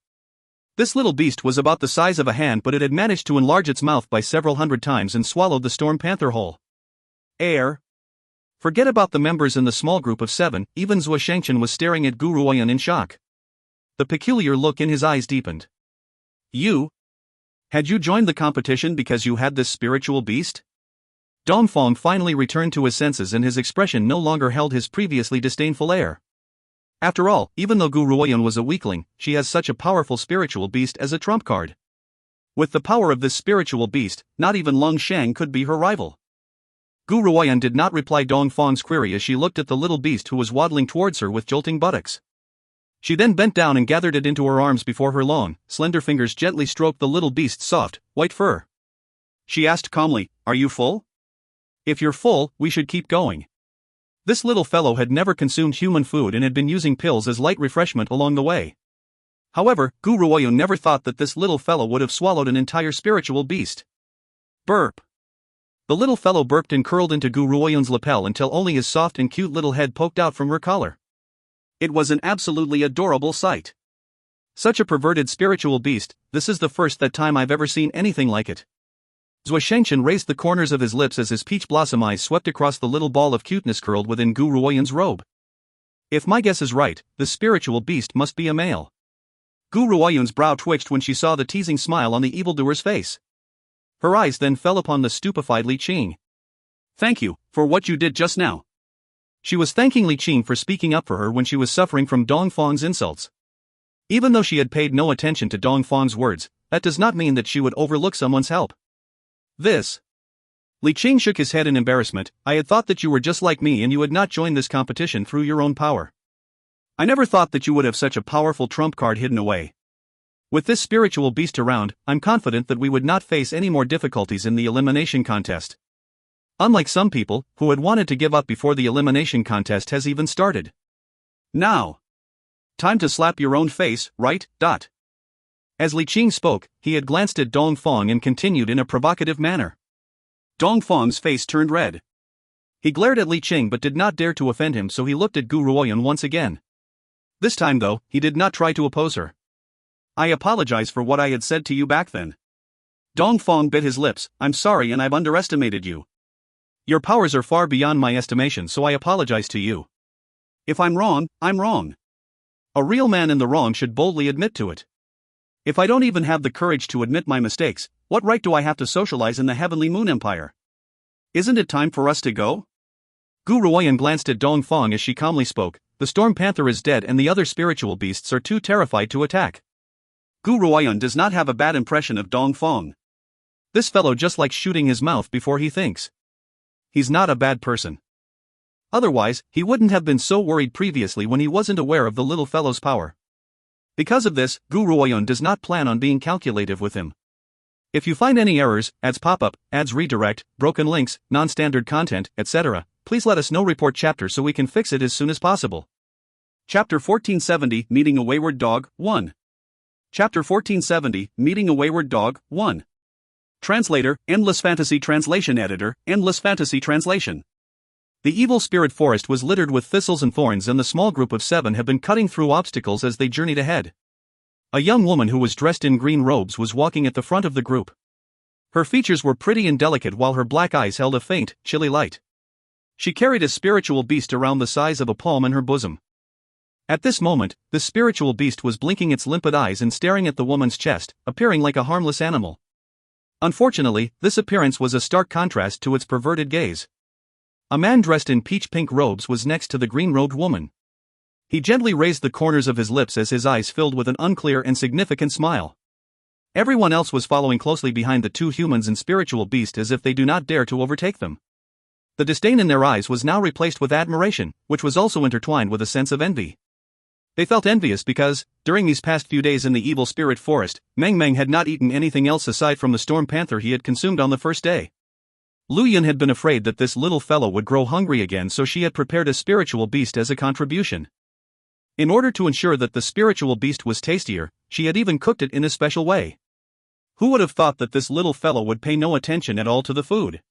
This little beast was about the size of a hand, but it had managed to enlarge its mouth by several hundred times and swallowed the storm panther whole. Air. Forget about the members in the small group of 7, even Zhuo Shengchen was staring at Gu Ruoyun in shock. The peculiar look in his eyes deepened. You? Had you joined the competition because you had this spiritual beast? Dongfang finally returned to his senses and his expression no longer held his previously disdainful air. After all, even though Gu Ruoyun was a weakling, she has such a powerful spiritual beast as a trump card. With the power of this spiritual beast, not even Long Shang could be her rival. Gu Ruoyun did not reply Dongfang's query as she looked at the little beast who was waddling towards her with jolting buttocks. She then bent down and gathered it into her arms before her long, slender fingers gently stroked the little beast's soft, white fur. She asked calmly, "Are you full? If you're full, we should keep going." This little fellow had never consumed human food and had been using pills as light refreshment along the way. However, Gu Ruoyun never thought that this little fellow would have swallowed an entire spiritual beast. Burp. The little fellow burped and curled into Gu Ruoyun's lapel until only his soft and cute little head poked out from her collar. It was an absolutely adorable sight. Such a perverted spiritual beast, this is the first time I've ever seen anything like it. Zhuo Shengchen raised the corners of his lips as his peach blossom eyes swept across the little ball of cuteness curled within Gu Ruoyun's robe. If my guess is right, the spiritual beast must be a male. Gu Ruoyun's brow twitched when she saw the teasing smile on the evildoer's face. Her eyes then fell upon the stupefied Li Qing. Thank you, for what you did just now. She was thanking Li Qing for speaking up for her when she was suffering from Dong Feng's insults. Even though she had paid no attention to Dong Feng's words, that does not mean that she would overlook someone's help. This. Li Qing shook his head in embarrassment. I had thought that you were just like me and you had not joined this competition through your own power. I never thought that you would have such a powerful trump card hidden away. With this spiritual beast around, I'm confident that we would not face any more difficulties in the elimination contest. Unlike some people, who had wanted to give up before the elimination contest has even started. Now. Time to slap your own face, right? As Li Qing spoke, he had glanced at Dong Feng and continued in a provocative manner. Dong Feng's face turned red. He glared at Li Qing but did not dare to offend him, so he looked at Gu Ruoyun once again. This time though, he did not try to oppose her. I apologize for what I had said to you back then. Dong Feng bit his lips. I'm sorry and I've underestimated you. Your powers are far beyond my estimation, so I apologize to you. If I'm wrong, I'm wrong. A real man in the wrong should boldly admit to it. If I don't even have the courage to admit my mistakes, what right do I have to socialize in the Heavenly Moon Empire? Isn't it time for us to go? Gu Ruoyun glanced at Dong Feng as she calmly spoke. The Storm Panther is dead and the other spiritual beasts are too terrified to attack. Gu Ruoyun does not have a bad impression of Dong Feng. This fellow just likes shooting his mouth before he thinks. He's not a bad person. Otherwise, he wouldn't have been so worried previously when he wasn't aware of the little fellow's power. Because of this, Gu Ruoyun does not plan on being calculative with him. If you find any errors, ads pop up, ads redirect, broken links, non-standard content, etc., please let us know. Report chapter so we can fix it as soon as possible. Chapter 1470, Meeting a Wayward Dog, 1. Chapter 1470, Meeting a Wayward Dog, 1. Translator, Endless Fantasy Translation Editor, Endless Fantasy Translation. The evil spirit forest was littered with thistles and thorns, and the small group of 7 have been cutting through obstacles as they journeyed ahead. A young woman who was dressed in green robes was walking at the front of the group. Her features were pretty and delicate while her black eyes held a faint, chilly light. She carried a spiritual beast around the size of a palm in her bosom. At this moment, the spiritual beast was blinking its limpid eyes and staring at the woman's chest, appearing like a harmless animal. Unfortunately, this appearance was a stark contrast to its perverted gaze. A man dressed in peach-pink robes was next to the green-robed woman. He gently raised the corners of his lips as his eyes filled with an unclear and significant smile. Everyone else was following closely behind the 2 humans and spiritual beast as if they do not dare to overtake them. The disdain in their eyes was now replaced with admiration, which was also intertwined with a sense of envy. They felt envious because, during these past few days in the evil spirit forest, Meng Meng had not eaten anything else aside from the storm panther he had consumed on the first day. Lu Yun had been afraid that this little fellow would grow hungry again, so she had prepared a spiritual beast as a contribution. In order to ensure that the spiritual beast was tastier, she had even cooked it in a special way. Who would have thought that this little fellow would pay no attention at all to the food?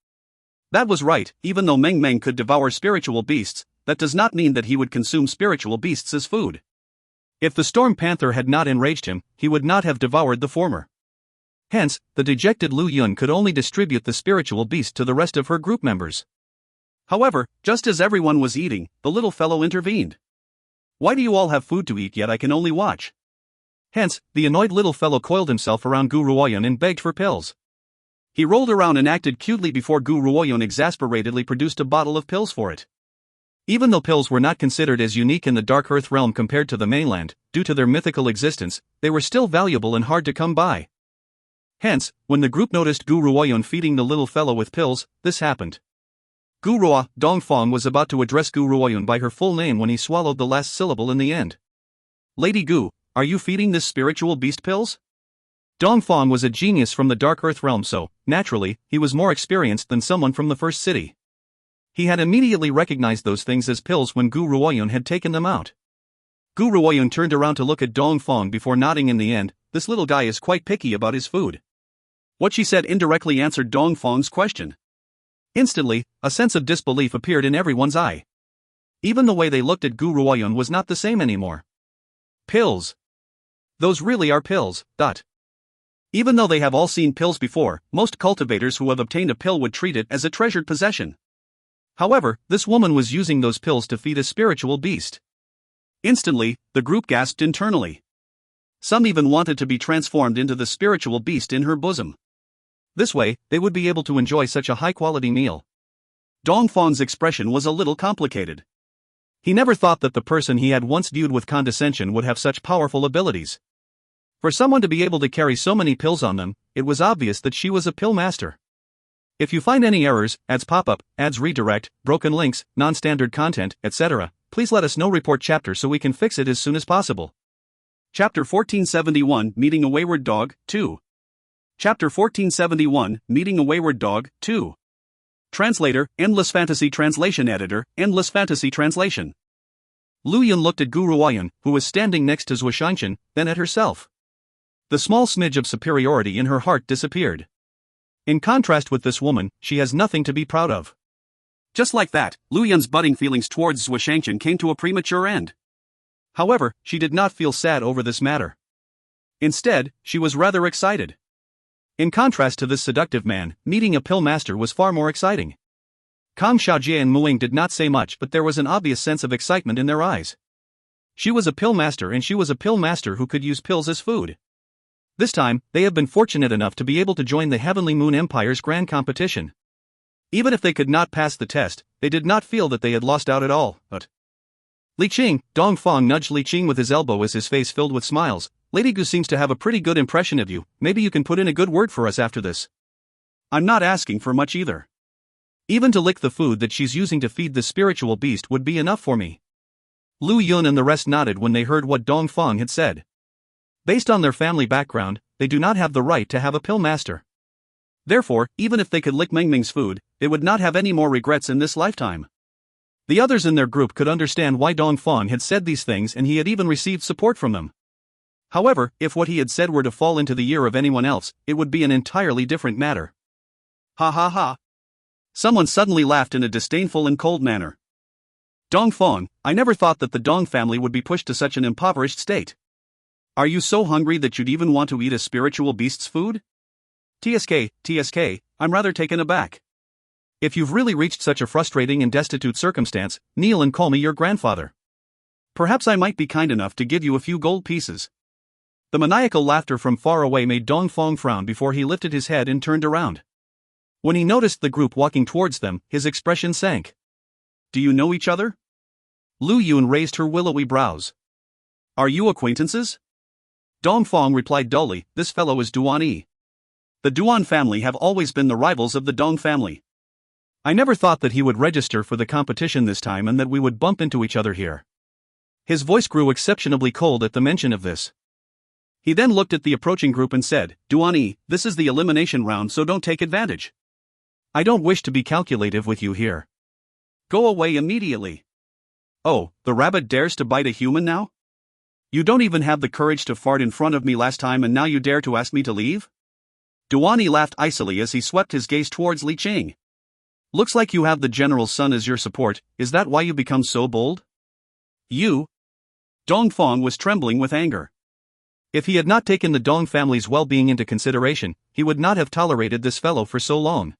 That was right. Even though Meng Meng could devour spiritual beasts, that does not mean that he would consume spiritual beasts as food. If the storm panther had not enraged him, he would not have devoured the former. Hence, the dejected Lu Yun could only distribute the spiritual beast to the rest of her group members. However, just as everyone was eating, the little fellow intervened. Why do you all have food to eat yet I can only watch? Hence, the annoyed little fellow coiled himself around Gu Ruoyun and begged for pills. He rolled around and acted cutely before Gu Ruoyun exasperatedly produced a bottle of pills for it. Even though pills were not considered as unique in the Dark Earth realm compared to the mainland, due to their mythical existence, they were still valuable and hard to come by. Hence, when the group noticed Gu Ruoyun feeding the little fellow with pills, this happened. Gu Ruo, Dong Feng was about to address Gu Ruoyun by her full name when he swallowed the last syllable in the end. Lady Gu, are you feeding this spiritual beast pills? Dong Feng was a genius from the Dark Earth realm, so, naturally, he was more experienced than someone from the first city. He had immediately recognized those things as pills when Gu Ruoyun had taken them out. Gu Ruoyun turned around to look at Dong Feng before nodding in the end. This little guy is quite picky about his food. What she said indirectly answered Dong Feng's question. Instantly, a sense of disbelief appeared in everyone's eye. Even the way they looked at Gu Ruoyun was not the same anymore. Pills. Those really are pills. Even though they have all seen pills before, most cultivators who have obtained a pill would treat it as a treasured possession. However, this woman was using those pills to feed a spiritual beast. Instantly, the group gasped internally. Some even wanted to be transformed into the spiritual beast in her bosom. This way, they would be able to enjoy such a high-quality meal. Dongfang's expression was a little complicated. He never thought that the person he had once viewed with condescension would have such powerful abilities. For someone to be able to carry so many pills on them, it was obvious that she was a pill master. If you find any errors, ads pop up, ads redirect, broken links, non-standard content, etc., please let us know. Report chapter so we can fix it as soon as possible. Chapter 1471, Meeting a Wayward Dog, 2. Chapter 1471, Meeting a Wayward Dog, 2. Translator, Endless Fantasy Translation Editor, Endless Fantasy Translation. Lu Yun looked at Gu Ruoyan, who was standing next to Zhuo Shanshan, then at herself. The small smidge of superiority in her heart disappeared. In contrast with this woman, she has nothing to be proud of. Just like that, Lu Yun's budding feelings towards Zhuo Shanshan came to a premature end. However, she did not feel sad over this matter. Instead, she was rather excited. In contrast to this seductive man, meeting a pill master was far more exciting. Kang Xiaojie and Muing did not say much, but there was an obvious sense of excitement in their eyes. She was a pill master, and she was a pill master who could use pills as food. This time, they have been fortunate enough to be able to join the Heavenly Moon Empire's grand competition. Even if they could not pass the test, they did not feel that they had lost out at all. But Li Qing, Dongfang nudged Li Qing with his elbow as his face filled with smiles. Lady Gu seems to have a pretty good impression of you. Maybe you can put in a good word for us after this. I'm not asking for much either. Even to lick the food that she's using to feed the spiritual beast would be enough for me. Lu Yun and the rest nodded when they heard what Dongfang had said. Based on their family background, they do not have the right to have a pill master. Therefore, even if they could lick Mingming's food, they would not have any more regrets in this lifetime. The others in their group could understand why Dongfang had said these things, and he had even received support from them. However, if what he had said were to fall into the ear of anyone else, it would be an entirely different matter. Ha ha ha. Someone suddenly laughed in a disdainful and cold manner. Dongfang, I never thought that the Dong family would be pushed to such an impoverished state. Are you so hungry that you'd even want to eat a spiritual beast's food? TSK, I'm rather taken aback. If you've really reached such a frustrating and destitute circumstance, kneel and call me your grandfather. Perhaps I might be kind enough to give you a few gold pieces. The maniacal laughter from far away made Dongfang frown before he lifted his head and turned around. When he noticed the group walking towards them, his expression sank. Do you know each other? Lu Yun raised her willowy brows. Are you acquaintances? Dongfang replied dully, this fellow is Duan Yi. The Duan family have always been the rivals of the Dong family. I never thought that he would register for the competition this time and that we would bump into each other here. His voice grew exceptionally cold at the mention of this. He then looked at the approaching group and said, Duan Yi, this is the elimination round, so don't take advantage. I don't wish to be calculative with you here. Go away immediately. Oh, the rabbit dares to bite a human now? You don't even have the courage to fart in front of me last time, and now you dare to ask me to leave? Duan Yi laughed icily as he swept his gaze towards Li Qing. Looks like you have the general's son as your support. Is that why you become so bold? You? Dongfang was trembling with anger. If he had not taken the Dong family's well-being into consideration, he would not have tolerated this fellow for so long.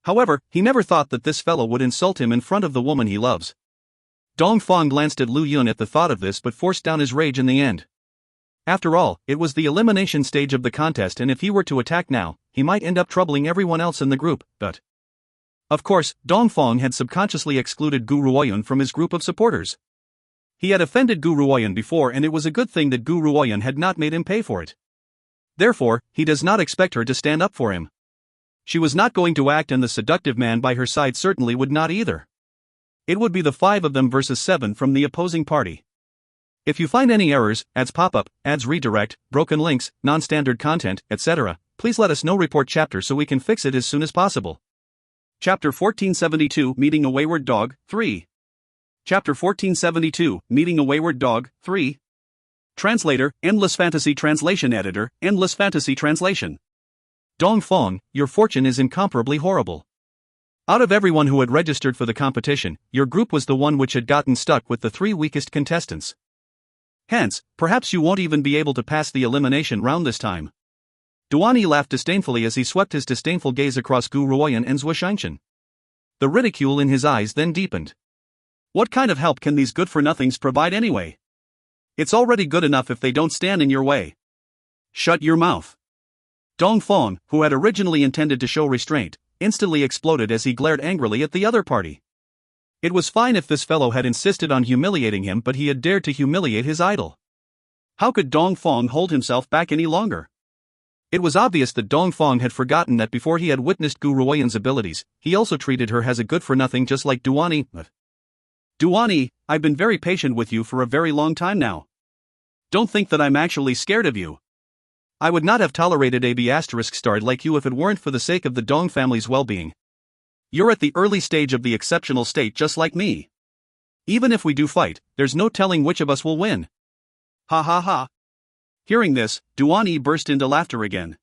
However, he never thought that this fellow would insult him in front of the woman he loves. Dongfang glanced at Lu Yun at the thought of this but forced down his rage in the end. After all, it was the elimination stage of the contest, and if he were to attack now, he might end up troubling everyone else in the group, but... Of course, Dongfang had subconsciously excluded Gu Ruoyan from his group of supporters. He had offended Gu Ruoyan before, and it was a good thing that Gu Ruoyan had not made him pay for it. Therefore, he does not expect her to stand up for him. She was not going to act, and the seductive man by her side certainly would not either. It would be the 5 of them versus 7 from the opposing party. If you find any errors, ads pop up, ads redirect, broken links, non-standard content, etc., please let us know. Report chapter so we can fix it as soon as possible. Chapter 1472, Meeting a Wayward Dog, 3. Chapter 1472, Meeting a Wayward Dog, 3. Translator, Endless Fantasy Translation Editor, Endless Fantasy Translation. Dongfang, your fortune is incomparably horrible. Out of everyone who had registered for the competition, your group was the one which had gotten stuck with the 3 weakest contestants. Hence, perhaps you won't even be able to pass the elimination round this time. Duan Yi laughed disdainfully as he swept his disdainful gaze across Gu Ruoyan and Zhuo Shanshan. The ridicule in his eyes then deepened. What kind of help can these good-for-nothings provide anyway? It's already good enough if they don't stand in your way. Shut your mouth. Dongfang, who had originally intended to show restraint, instantly exploded as he glared angrily at the other party. It was fine if this fellow had insisted on humiliating him, but he had dared to humiliate his idol. How could Dongfang hold himself back any longer? It was obvious that Dongfang had forgotten that before he had witnessed Gu Ruoyan's abilities, he also treated her as a good-for-nothing just like Duani. Duani, I've been very patient with you for a very long time now. Don't think that I'm actually scared of you. I would not have tolerated a B***starred like you if it weren't for the sake of the Dong family's well-being. You're at the early stage of the exceptional state just like me. Even if we do fight, there's no telling which of us will win. Ha ha ha. Hearing this, Duani burst into laughter again.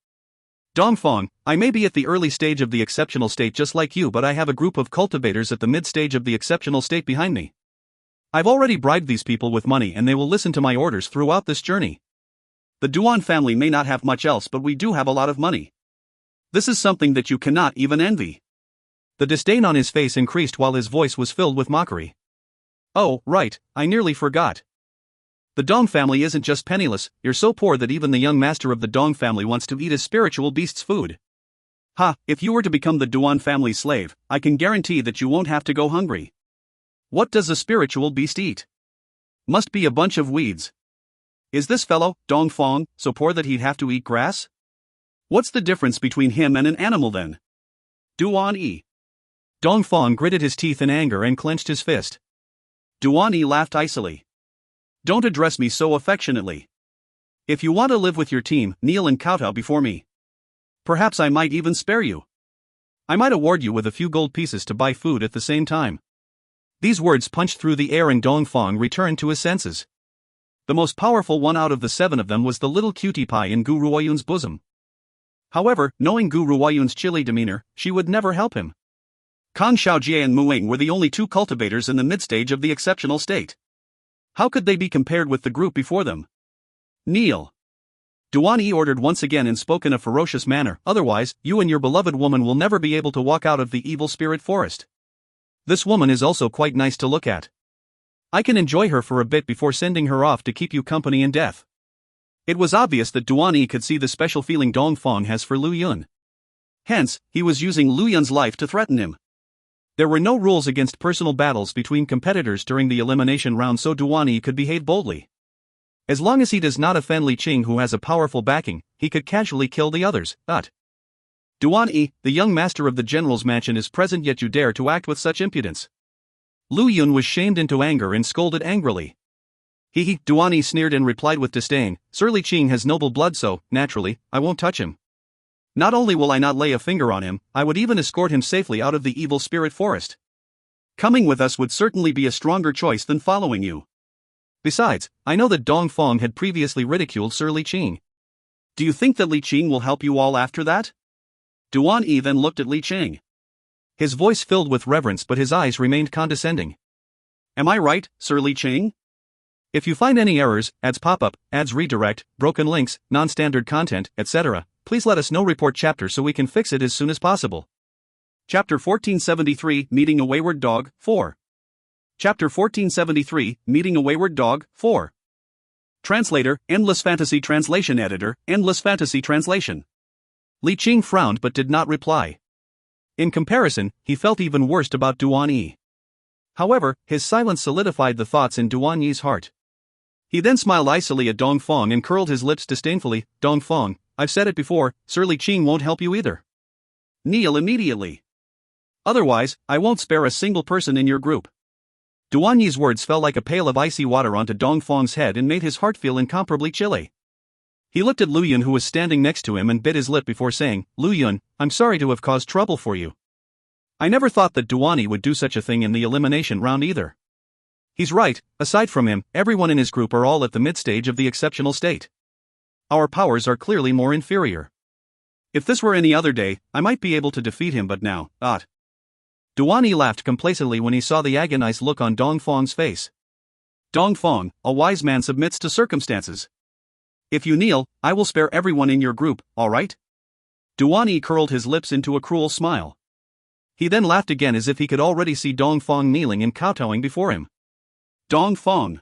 Dongfang, I may be at the early stage of the exceptional state just like you, but I have a group of cultivators at the mid-stage of the exceptional state behind me. I've already bribed these people with money and they will listen to my orders throughout this journey. The Duan family may not have much else, but we do have a lot of money. This is something that you cannot even envy. The disdain on his face increased while his voice was filled with mockery. Oh, right, I nearly forgot. The Dong family isn't just penniless, you're so poor that even the young master of the Dong family wants to eat his spiritual beast's food. Ha, if you were to become the Duan family's slave, I can guarantee that you won't have to go hungry. What does a spiritual beast eat? Must be a bunch of weeds. Is this fellow, Dongfang, so poor that he'd have to eat grass? What's the difference between him and an animal then? Duan-yi. Dongfang gritted his teeth in anger and clenched his fist. Duan-yi laughed icily. Don't address me so affectionately. If you want to live with your team, kneel and kowtow before me. Perhaps I might even spare you. I might award you with a few gold pieces to buy food at the same time. These words punched through the air and Dongfang returned to his senses. The most powerful one out of the 7 of them was the little cutie pie in Gu Ruoyun's bosom. However, knowing Gu Ruoyun's chilly demeanor, she would never help him. Kang Xiaojie and Muing were the only 2 cultivators in the mid-stage of the exceptional state. How could they be compared with the group before them? Kneel. Duan-yi ordered once again and spoke in a ferocious manner, otherwise, you and your beloved woman will never be able to walk out of the evil spirit forest. This woman is also quite nice to look at. I can enjoy her for a bit before sending her off to keep you company in death. It was obvious that Duan-yi could see the special feeling Dongfang has for Lu Yun. Hence, he was using Lu Yun's life to threaten him. There were no rules against personal battles between competitors during the elimination round, so Duan-yi could behave boldly. As long as he does not offend Li Qing, who has a powerful backing, he could casually kill the others. Duan-yi, the young master of the general's mansion, is present, yet you dare to act with such impudence. Lu Yun was shamed into anger and scolded angrily. Duan-yi sneered and replied with disdain, Sir Li Qing has noble blood, so, naturally, I won't touch him. Not only will I not lay a finger on him, I would even escort him safely out of the evil spirit forest. Coming with us would certainly be a stronger choice than following you. Besides, I know that Dongfang had previously ridiculed Sir Li Qing. Do you think that Li Qing will help you all after that? Duan-yi then looked at Li Qing. His voice filled with reverence, but his eyes remained condescending. Am I right, Sir Li Qing? If you find any errors, ads pop-up, ads redirect, broken links, non-standard content, etc., please let us know. Report chapter so we can fix it as soon as possible. Chapter 1473, Meeting a Wayward Dog, 4. Chapter 1473, Meeting a Wayward Dog, 4. Translator, Endless Fantasy Translation Editor, Endless Fantasy Translation. Li Qing frowned but did not reply. In comparison, he felt even worse about Duan-yi. However, his silence solidified the thoughts in Duan-yi's heart. He then smiled icily at Dongfang and curled his lips disdainfully. Dongfang, I've said it before, Sir Li Qing won't help you either. Kneel immediately. Otherwise, I won't spare a single person in your group. Duan-yi's words fell like a pail of icy water onto Dongfang's head and made his heart feel incomparably chilly. He looked at Lu Yun, who was standing next to him, and bit his lip before saying, Lu Yun, I'm sorry to have caused trouble for you. I never thought that Duan-yi would do such a thing in the elimination round either. He's right, aside from him, everyone in his group are all at the mid-stage of the exceptional state. Our powers are clearly more inferior. If this were any other day, I might be able to defeat him, but now, Duan-yi laughed complacently when he saw the agonized look on Dongfang's face. Dongfang, a wise man submits to circumstances. If you kneel, I will spare everyone in your group, alright? Duan-yi curled his lips into a cruel smile. He then laughed again as if he could already see Dongfang kneeling and kowtowing before him. Dongfang.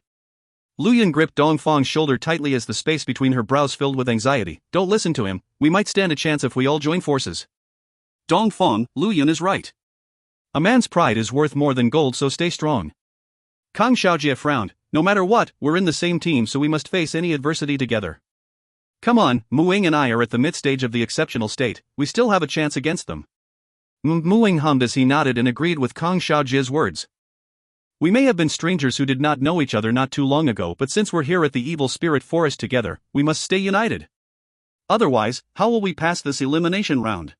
Lu Yun gripped Dongfang's shoulder tightly as the space between her brows filled with anxiety. Don't listen to him, we might stand a chance if we all join forces. Dongfeng, Lu Yun is right. A man's pride is worth more than gold, so stay strong. Kang Xiaojie frowned. No matter what, we're in the same team, so we must face any adversity together. Come on, Muing and I are at the mid-stage of the exceptional state, we still have a chance against them. Muing hummed as he nodded and agreed with Kang Xiaojie's words. We may have been strangers who did not know each other not too long ago, but since we're here at the Evil Spirit Forest together, we must stay united. Otherwise, how will we pass this elimination round?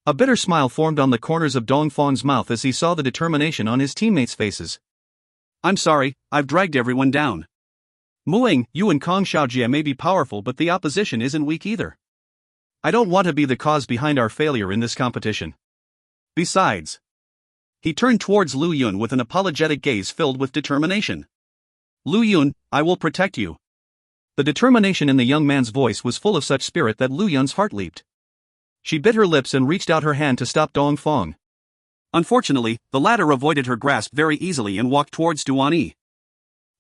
A bitter smile formed on the corners of Dongfeng's mouth as he saw the determination on his teammates' faces. I'm sorry, I've dragged everyone down. Muing, you and Kang Xiaojie may be powerful, but the opposition isn't weak either. I don't want to be the cause behind our failure in this competition. Besides. He turned towards Lu Yun with an apologetic gaze filled with determination. Lu Yun, I will protect you. The determination in the young man's voice was full of such spirit that Lu Yun's heart leaped. She bit her lips and reached out her hand to stop Dongfeng. Unfortunately, the latter avoided her grasp very easily and walked towards Duan Yi.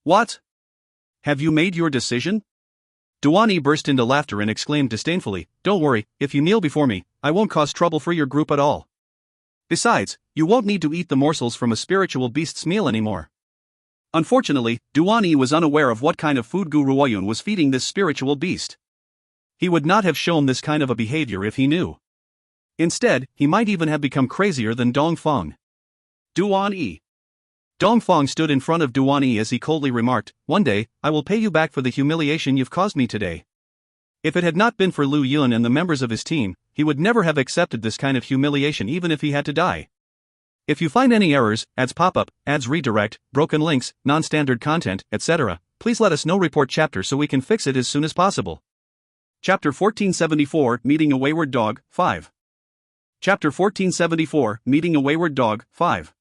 What? Have you made your decision? Duan Yi burst into laughter and exclaimed disdainfully, Don't worry, if you kneel before me, I won't cause trouble for your group at all. Besides, you won't need to eat the morsels from a spiritual beast's meal anymore. Unfortunately, Duan Yi was unaware of what kind of food Gu Ruoyun was feeding this spiritual beast. He would not have shown this kind of a behavior if he knew. Instead, he might even have become crazier than Dongfeng. Duan Yi. Dongfeng stood in front of Duan Yi as he coldly remarked, One day, I will pay you back for the humiliation you've caused me today. If it had not been for Lu Yun and the members of his team, he would never have accepted this kind of humiliation even if he had to die. If you find any errors, ads pop up, ads redirect, broken links, non-standard content, etc., please let us know. Report chapter so we can fix it as soon as possible. Chapter 1474, Meeting a Wayward Dog, 5. Chapter 1474, Meeting a Wayward Dog, 5.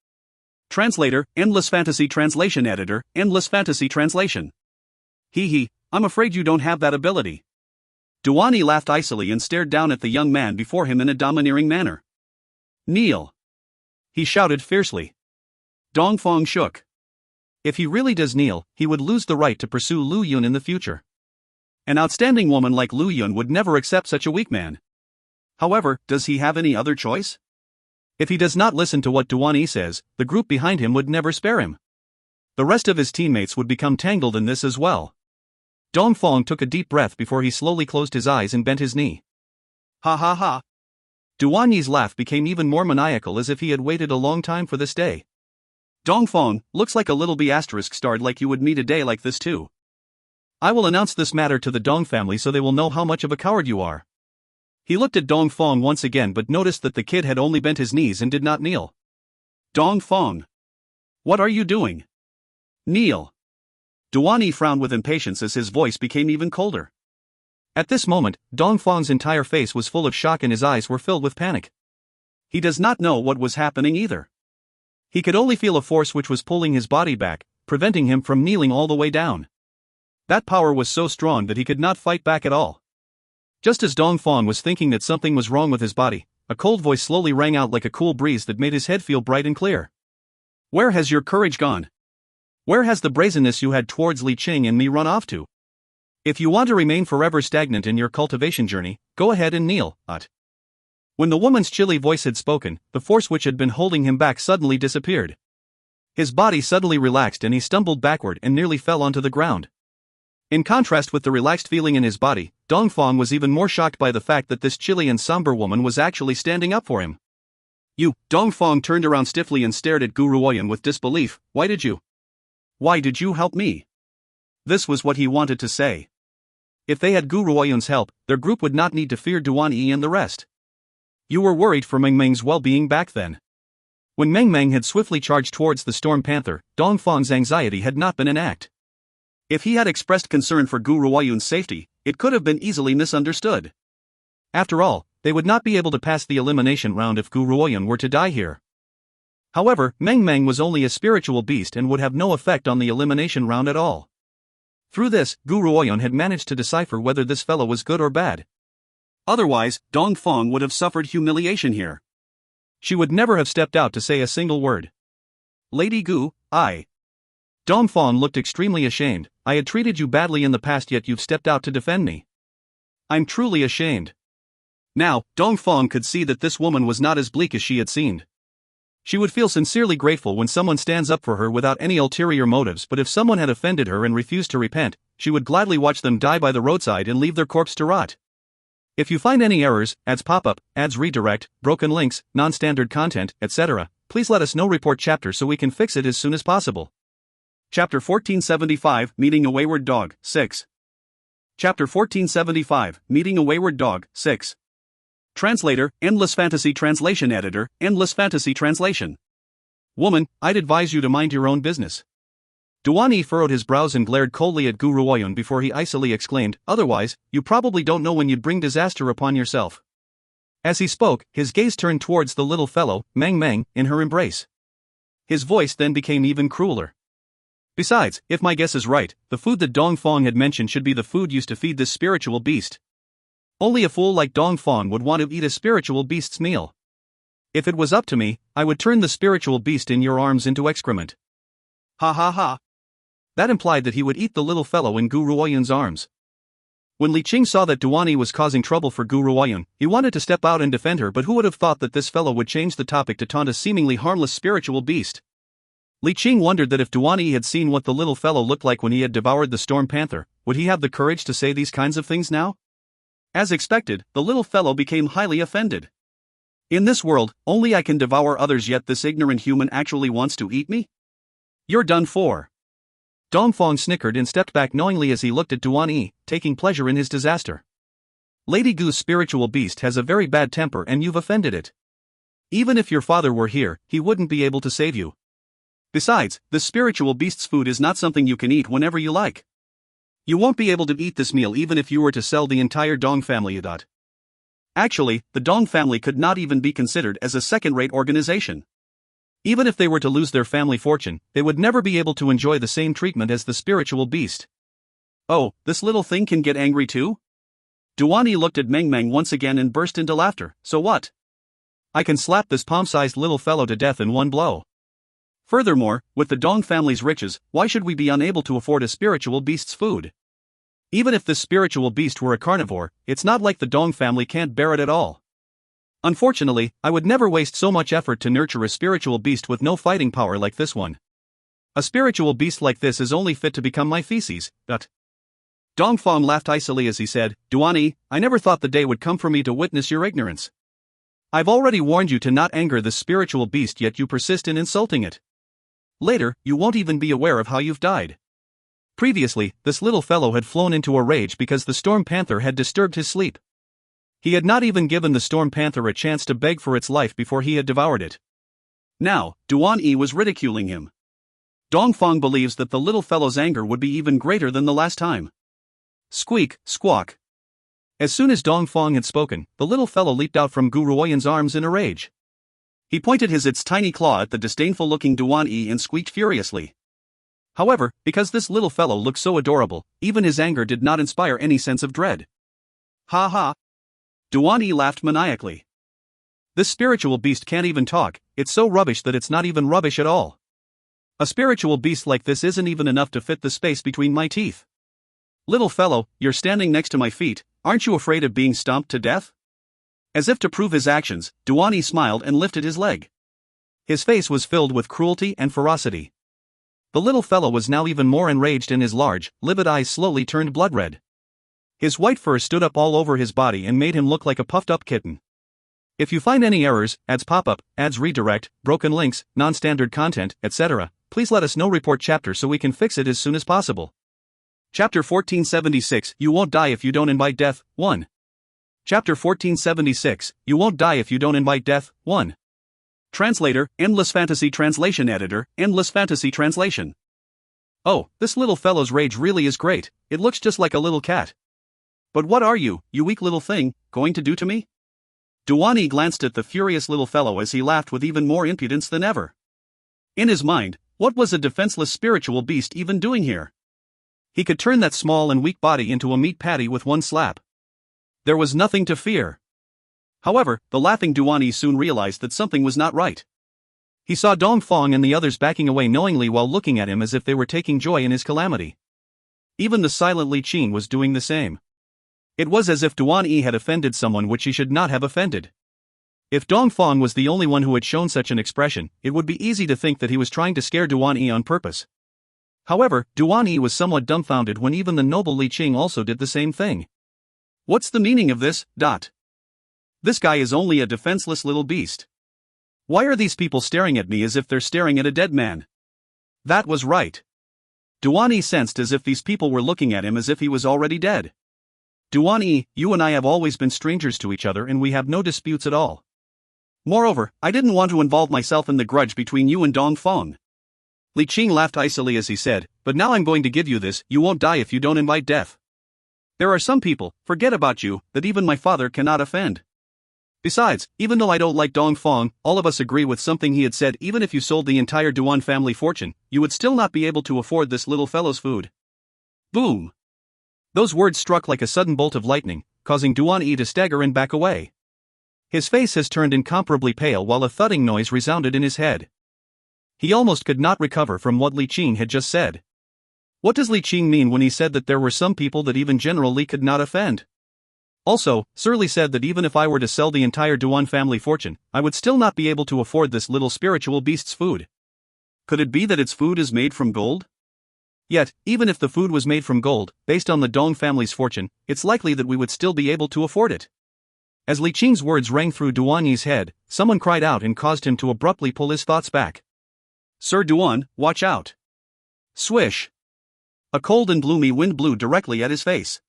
Translator, Endless Fantasy Translation Editor, Endless Fantasy Translation. I'm afraid you don't have that ability. Duan Yi laughed icily and stared down at the young man before him in a domineering manner. Kneel! He shouted fiercely. Dongfeng shook. If he really does kneel, he would lose the right to pursue Lu Yun in the future. An outstanding woman like Lu Yun would never accept such a weak man. However, does he have any other choice? If he does not listen to what Duan Yi says, the group behind him would never spare him. The rest of his teammates would become tangled in this as well. Dongfeng took a deep breath before he slowly closed his eyes and bent his knee. Ha ha ha. Duan Yi's laugh became even more maniacal as if he had waited a long time for this day. Dongfeng, looks like a little B** starred like you would meet a day like this too. I will announce this matter to the Dong family so they will know how much of a coward you are. He looked at Dongfeng once again but noticed that the kid had only bent his knees and did not kneel. Dongfeng. What are you doing? Kneel. Duan Yi frowned with impatience as his voice became even colder. At this moment, Dongfeng's entire face was full of shock and his eyes were filled with panic. He does not know what was happening either. He could only feel a force which was pulling his body back, preventing him from kneeling all the way down. That power was so strong that he could not fight back at all. Just as Dongfeng was thinking that something was wrong with his body, a cold voice slowly rang out like a cool breeze that made his head feel bright and clear. Where has your courage gone? Where has the brazenness you had towards Li Qing and me run off to? If you want to remain forever stagnant in your cultivation journey, go ahead and kneel, When the woman's chilly voice had spoken, the force which had been holding him back suddenly disappeared. His body suddenly relaxed and he stumbled backward and nearly fell onto the ground. In contrast with the relaxed feeling in his body, Dongfeng was even more shocked by the fact that this chilly and somber woman was actually standing up for him. Dongfeng turned around stiffly and stared at Gu Ruoyun with disbelief. Why did you help me? This was what he wanted to say. If they had Gu Ruoyun's help, their group would not need to fear Duan Yi and the rest. You were worried for Meng Meng's well-being back then. When Meng Meng had swiftly charged towards the Storm Panther, Dongfeng's anxiety had not been in act. If he had expressed concern for Gu Ruoyun's safety, it could have been easily misunderstood. After all, they would not be able to pass the elimination round if Gu Ruoyun were to die here. However, Meng Meng was only a spiritual beast and would have no effect on the elimination round at all. Through this, Gu Ruoyun had managed to decipher whether this fellow was good or bad. Otherwise, Dongfeng would have suffered humiliation here. She would never have stepped out to say a single word. Lady Gu, Dongfeng looked extremely ashamed. I had treated you badly in the past, yet you've stepped out to defend me. I'm truly ashamed. Now, Dongfang could see that this woman was not as bleak as she had seemed. She would feel sincerely grateful when someone stands up for her without any ulterior motives, but if someone had offended her and refused to repent, she would gladly watch them die by the roadside and leave their corpse to rot. If you find any errors, ads pop up, ads redirect, broken links, non-standard content, etc., please let us know. Report chapter so we can fix it as soon as possible. Chapter 1475, Meeting a Wayward Dog, 6. Chapter 1475, Meeting a Wayward Dog, 6. Translator, Endless Fantasy Translation Editor, Endless Fantasy Translation. Woman, I'd advise you to mind your own business. Duani furrowed his brows and glared coldly at Gu Ruoyun before he icily exclaimed, otherwise, you probably don't know when you'd bring disaster upon yourself. As he spoke, his gaze turned towards the little fellow, Meng Meng, in her embrace. His voice then became even crueler. Besides, if my guess is right, the food that Dongfang had mentioned should be the food used to feed this spiritual beast. Only a fool like Dongfang would want to eat a spiritual beast's meal. If it was up to me, I would turn the spiritual beast in your arms into excrement. Ha ha ha. That implied that he would eat the little fellow in Gu Ruoyun's arms. When Li Qing saw that Duani was causing trouble for Gu Ruoyun, he wanted to step out and defend her, but who would have thought that this fellow would change the topic to taunt a seemingly harmless spiritual beast? Li Qing wondered that if Duani had seen what the little fellow looked like when he had devoured the storm panther, would he have the courage to say these kinds of things now? As expected, the little fellow became highly offended. In this world, only I can devour others, yet this ignorant human actually wants to eat me? You're done for. Dongfang snickered and stepped back knowingly as he looked at Duani, taking pleasure in his disaster. Lady Gu's spiritual beast has a very bad temper and you've offended it. Even if your father were here, he wouldn't be able to save you. Besides, the spiritual beast's food is not something you can eat whenever you like. You won't be able to eat this meal even if you were to sell the entire Dong family. Actually, the Dong family could not even be considered as a second-rate organization. Even if they were to lose their family fortune, they would never be able to enjoy the same treatment as the spiritual beast. Oh, this little thing can get angry too? Duani looked at Meng Meng once again and burst into laughter. So what? I can slap this palm-sized little fellow to death in one blow. Furthermore, with the Dong family's riches, why should we be unable to afford a spiritual beast's food? Even if this spiritual beast were a carnivore, it's not like the Dong family can't bear it at all. Unfortunately, I would never waste so much effort to nurture a spiritual beast with no fighting power like this one. A spiritual beast like this is only fit to become my feces. Dongfang laughed icily as he said, Duani, I never thought the day would come for me to witness your ignorance. I've already warned you to not anger this spiritual beast, yet you persist in insulting it. Later, you won't even be aware of how you've died. Previously, this little fellow had flown into a rage because the storm panther had disturbed his sleep. He had not even given the storm panther a chance to beg for its life before he had devoured it. Now, Duan-yi was ridiculing him. Dongfang believes that the little fellow's anger would be even greater than the last time. Squeak, squawk. As soon as Dongfang had spoken, the little fellow leaped out from Gu Ruoyun's arms in a rage. He pointed its tiny claw at the disdainful-looking Duan-yi and squeaked furiously. However, because this little fellow looked so adorable, even his anger did not inspire any sense of dread. Ha ha! Duan-yi laughed maniacally. This spiritual beast can't even talk, it's so rubbish that it's not even rubbish at all. A spiritual beast like this isn't even enough to fit the space between my teeth. Little fellow, you're standing next to my feet, aren't you afraid of being stomped to death? As if to prove his actions, Duan-yi smiled and lifted his leg. His face was filled with cruelty and ferocity. The little fellow was now even more enraged and his large, livid eyes slowly turned blood red. His white fur stood up all over his body and made him look like a puffed-up kitten. If you find any errors, ads pop up, ads redirect, broken links, non-standard content, etc., please let us know. Report chapter so we can fix it as soon as possible. Chapter 1476, You Won't Die If You Don't Invite Death, 1. Chapter 1476, You Won't Die If You Don't Invite Death, 1. Translator, Endless Fantasy Translation Editor, Endless Fantasy Translation. Oh, this little fellow's rage really is great, it looks just like a little cat. But what are you, you weak little thing, going to do to me? Duan-yi glanced at the furious little fellow as he laughed with even more impudence than ever. In his mind, what was a defenseless spiritual beast even doing here? He could turn that small and weak body into a meat patty with one slap. There was nothing to fear. However, the laughing Duan-yi soon realized that something was not right. He saw Dongfang and the others backing away knowingly while looking at him as if they were taking joy in his calamity. Even the silent Li Qing was doing the same. It was as if Duan Yi had offended someone which he should not have offended. If Dong Feng was the only one who had shown such an expression, it would be easy to think that he was trying to scare Duan Yi on purpose. However, Duan Yi was somewhat dumbfounded when even the noble Li Qing also did the same thing. What's the meaning of this? This guy is only a defenseless little beast. Why are these people staring at me as if they're staring at a dead man? That was right. Duan Yi sensed as if these people were looking at him as if he was already dead. Duan Yi, you and I have always been strangers to each other and we have no disputes at all. Moreover, I didn't want to involve myself in the grudge between you and Dong Feng. Li Qing laughed icily as he said, but now I'm going to give you this, you won't die if you don't invite death. There are some people, forget about you, that even my father cannot offend. Besides, even though I don't like Dong Feng, all of us agree with something he had said. Even if you sold the entire Duan family fortune, you would still not be able to afford this little fellow's food. Boom! Those words struck like a sudden bolt of lightning, causing Duan Yi to stagger and back away. His face has turned incomparably pale while a thudding noise resounded in his head. He almost could not recover from what Li Qing had just said. What does Li Qing mean when he said that there were some people that even General Li could not offend? Also, Sir Li said that even if I were to sell the entire Duan family fortune, I would still not be able to afford this little spiritual beast's food. Could it be that its food is made from gold? Yet, even if the food was made from gold, based on the Dong family's fortune, it's likely that we would still be able to afford it. As Li Qing's words rang through Duan Yi's head, someone cried out and caused him to abruptly pull his thoughts back. Sir Duan, watch out! Swish! A cold and gloomy wind blew directly at his face.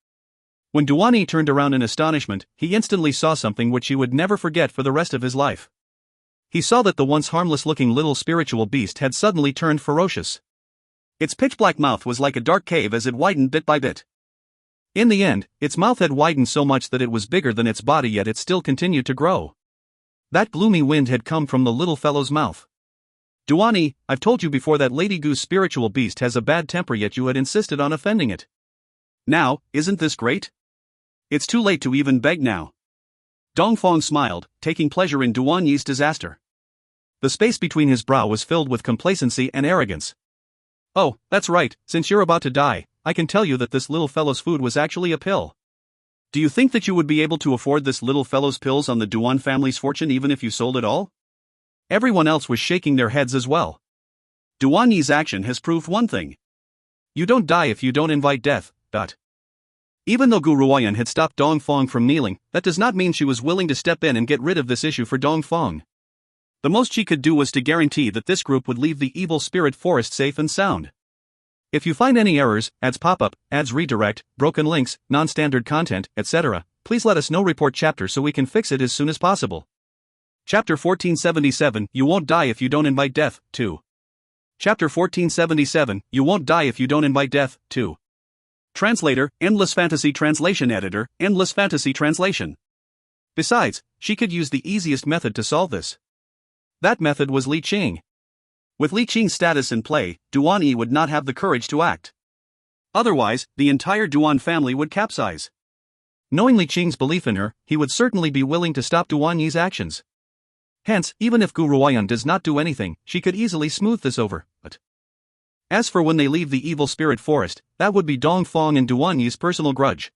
When Duan Yi turned around in astonishment, he instantly saw something which he would never forget for the rest of his life. He saw that the once harmless-looking little spiritual beast had suddenly turned ferocious. Its pitch-black mouth was like a dark cave as it widened bit by bit. In the end, its mouth had widened so much that it was bigger than its body, yet it still continued to grow. That gloomy wind had come from the little fellow's mouth. Duan Yi, I've told you before that Lady Gu's spiritual beast has a bad temper, yet you had insisted on offending it. Now, isn't this great? It's too late to even beg now. Dong Feng smiled, taking pleasure in Duan Yi's disaster. The space between his brow was filled with complacency and arrogance. Oh, that's right, since you're about to die, I can tell you that this little fellow's food was actually a pill. Do you think that you would be able to afford this little fellow's pills on the Duan family's fortune even if you sold it all? Everyone else was shaking their heads as well. Duan Yi's action has proved one thing. You don't die if you don't invite death. Even though Gu Ruoyan had stopped Dong Feng from kneeling, that does not mean she was willing to step in and get rid of this issue for Dong Feng. The most she could do was to guarantee that this group would leave the evil spirit forest safe and sound. If you find any errors, ads pop-up, ads redirect, broken links, non-standard content, etc., please let us know. Report chapter so we can fix it as soon as possible. Chapter 1477, You Won't Die If You Don't Invite Death, 2. Chapter 1477, You Won't Die If You Don't Invite Death, 2. Translator, Endless Fantasy Translation Editor, Endless Fantasy Translation. Besides, she could use the easiest method to solve this. That method was Li Qing. With Li Qing's status in play, Duan Yi would not have the courage to act. Otherwise, the entire Duan family would capsize. Knowing Li Qing's belief in her, he would certainly be willing to stop Duan Yi's actions. Hence, even if Gu Ruoyan does not do anything, she could easily smooth this over. But as for when they leave the evil spirit forest, that would be Dong Feng and Duan Yi's personal grudge.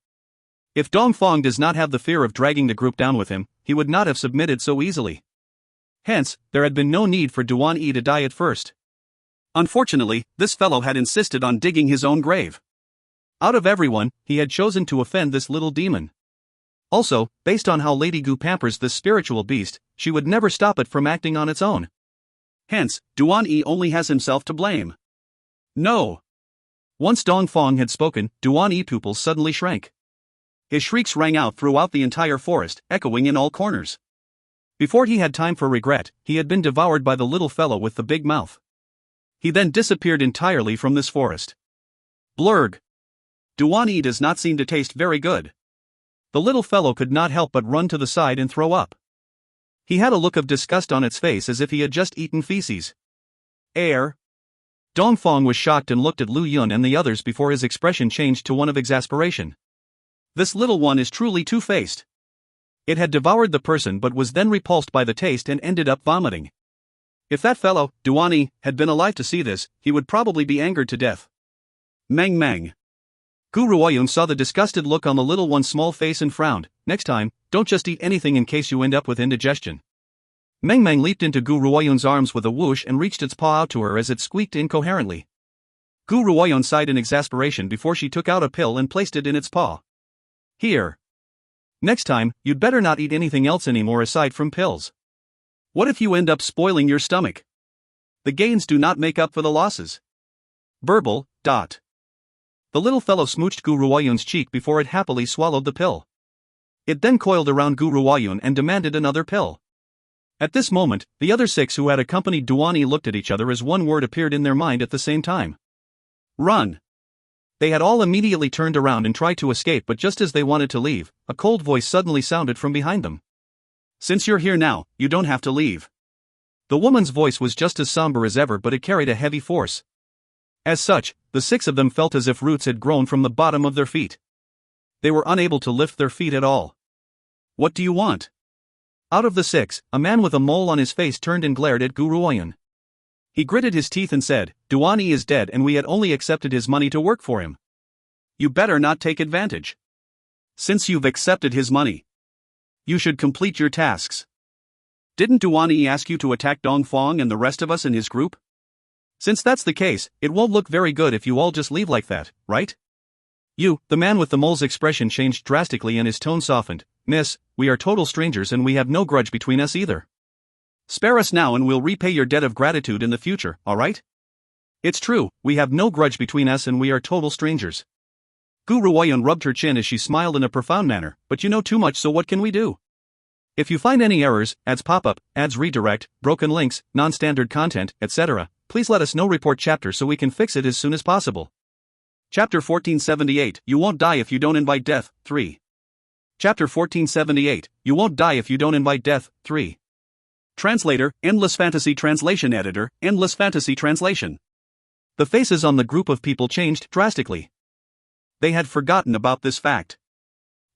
If Dong Feng does not have the fear of dragging the group down with him, he would not have submitted so easily. Hence, there had been no need for Duan Yi to die at first. Unfortunately, this fellow had insisted on digging his own grave. Out of everyone, he had chosen to offend this little demon. Also, based on how Lady Gu pampers this spiritual beast, she would never stop it from acting on its own. Hence, Duan Yi only has himself to blame. No! Once Dong Feng had spoken, Duan Yi's pupils suddenly shrank. His shrieks rang out throughout the entire forest, echoing in all corners. Before he had time for regret, he had been devoured by the little fellow with the big mouth. He then disappeared entirely from this forest. Blurg! Duan Yi does not seem to taste very good. The little fellow could not help but run to the side and throw up. He had a look of disgust on its face as if he had just eaten feces. Air! Dong Feng was shocked and looked at Lu Yun and the others before his expression changed to one of exasperation. This little one is truly two-faced. It had devoured the person but was then repulsed by the taste and ended up vomiting. If that fellow, Duan Yi, had been alive to see this, he would probably be angered to death. Mang mang. Gu Ruoyun saw the disgusted look on the little one's small face and frowned. Next time, don't just eat anything in case you end up with indigestion. Meng Meng leaped into Gu Ruoyun's arms with a whoosh and reached its paw out to her as it squeaked incoherently. Gu Ruoyun sighed in exasperation before she took out a pill and placed it in its paw. Here. Next time, you'd better not eat anything else anymore aside from pills. What if you end up spoiling your stomach? The gains do not make up for the losses. Burble. The little fellow smooched Gu Ruoyun's cheek before it happily swallowed the pill. It then coiled around Gu Ruoyun and demanded another pill. At this moment, the other 6 who had accompanied Duani looked at each other as one word appeared in their mind at the same time. Run! They had all immediately turned around and tried to escape, but just as they wanted to leave, a cold voice suddenly sounded from behind them. Since you're here now, you don't have to leave. The woman's voice was just as somber as ever, but it carried a heavy force. As such, the 6 of them felt as if roots had grown from the bottom of their feet. They were unable to lift their feet at all. What do you want? Out of the 6, a man with a mole on his face turned and glared at Gu Ruoyun. He gritted his teeth and said, Duani is dead and we had only accepted his money to work for him. You better not take advantage. Since you've accepted his money, you should complete your tasks. Didn't Duani ask you to attack Dongfang and the rest of us in his group? Since that's the case, it won't look very good if you all just leave like that, right? You, the man with the mole's expression changed drastically and his tone softened. Miss, we are total strangers and we have no grudge between us either. Spare us now and we'll repay your debt of gratitude in the future, alright? It's true, we have no grudge between us and we are total strangers. Gu Ruoyun rubbed her chin as she smiled in a profound manner, but you know too much, so what can we do? If you find any errors, ads pop up, ads redirect, broken links, non-standard content, etc., please let us know. Report chapter so we can fix it as soon as possible. Chapter 1478, You Won't Die If You Don't Invite Death, 3. Chapter 1478, You Won't Die If You Don't Invite Death, 3. Translator, Endless Fantasy Translation Editor, Endless Fantasy Translation. The faces on the group of people changed drastically. They had forgotten about this fact.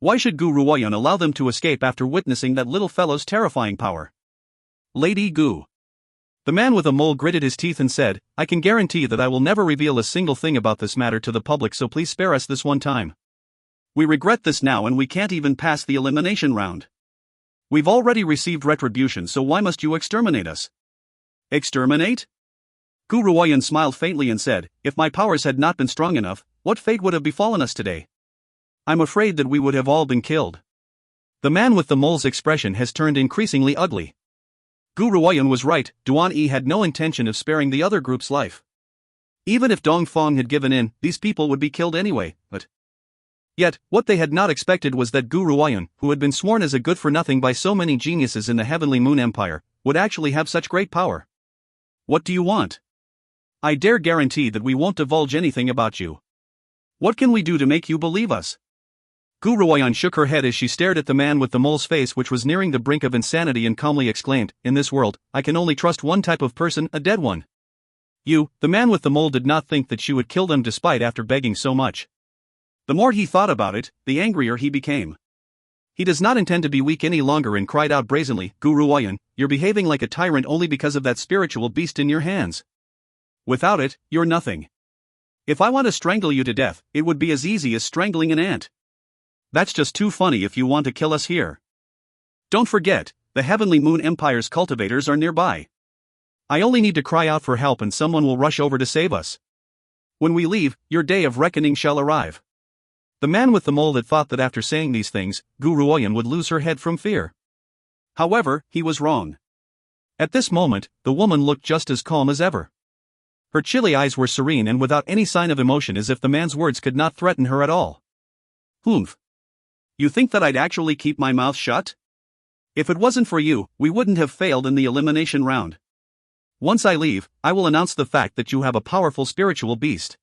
Why should Gu Ruoyun allow them to escape after witnessing that little fellow's terrifying power? Lady Gu. The man with a mole gritted his teeth and said, I can guarantee that I will never reveal a single thing about this matter to the public, so please spare us this one time. We regret this now and we can't even pass the elimination round. We've already received retribution, so why must you exterminate us? Exterminate? Gu Ruoyun smiled faintly and said, If my powers had not been strong enough, what fate would have befallen us today? I'm afraid that we would have all been killed. The man with the mole's expression has turned increasingly ugly. Gu Ruoyun was right, Duan-yi had no intention of sparing the other group's life. Even if Dongfang had given in, these people would be killed anyway, but... Yet, what they had not expected was that Gu Ruoyun, who had been sworn as a good-for-nothing by so many geniuses in the Heavenly Moon Empire, would actually have such great power. What do you want? I dare guarantee that we won't divulge anything about you. What can we do to make you believe us? Gu Ruoyun shook her head as she stared at the man with the mole's face, which was nearing the brink of insanity, and calmly exclaimed, In this world, I can only trust one type of person, a dead one. You, the man with the mole, did not think that she would kill them despite after begging so much. The more he thought about it, the angrier he became. He does not intend to be weak any longer and cried out brazenly, Gu Ruoyun, you're behaving like a tyrant only because of that spiritual beast in your hands. Without it, you're nothing. If I want to strangle you to death, it would be as easy as strangling an ant. That's just too funny if you want to kill us here. Don't forget, the Heavenly Moon Empire's cultivators are nearby. I only need to cry out for help and someone will rush over to save us. When we leave, your day of reckoning shall arrive. The man with the mole had thought that after saying these things, Gu Ruoyun would lose her head from fear. However, he was wrong. At this moment, the woman looked just as calm as ever. Her chilly eyes were serene and without any sign of emotion, as if the man's words could not threaten her at all. Humph. You think that I'd actually keep my mouth shut? If it wasn't for you, we wouldn't have failed in the elimination round. Once I leave, I will announce the fact that you have a powerful spiritual beast.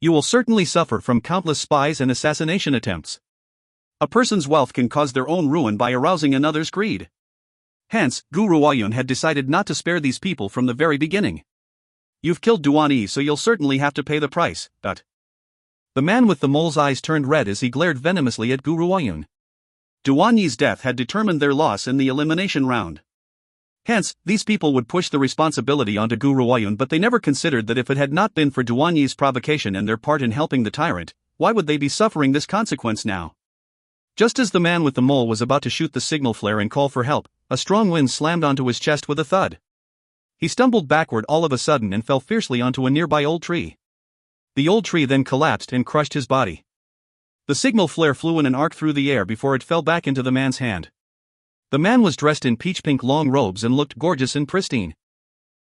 You will certainly suffer from countless spies and assassination attempts. A person's wealth can cause their own ruin by arousing another's greed. Hence, Gu Ruoyun had decided not to spare these people from the very beginning. You've killed Duan-yi, so you'll certainly have to pay the price. The man with the mole's eyes turned red as he glared venomously at Gu Ruoyun. Duan-yi's death had determined their loss in the elimination round. Hence, these people would push the responsibility onto Gu Ruoyun, but they never considered that if it had not been for Duan-yi's provocation and their part in helping the tyrant, why would they be suffering this consequence now? Just as the man with the mole was about to shoot the signal flare and call for help, a strong wind slammed onto his chest with a thud. He stumbled backward all of a sudden and fell fiercely onto a nearby old tree. The old tree then collapsed and crushed his body. The signal flare flew in an arc through the air before it fell back into the man's hand. The man was dressed in peach-pink long robes and looked gorgeous and pristine.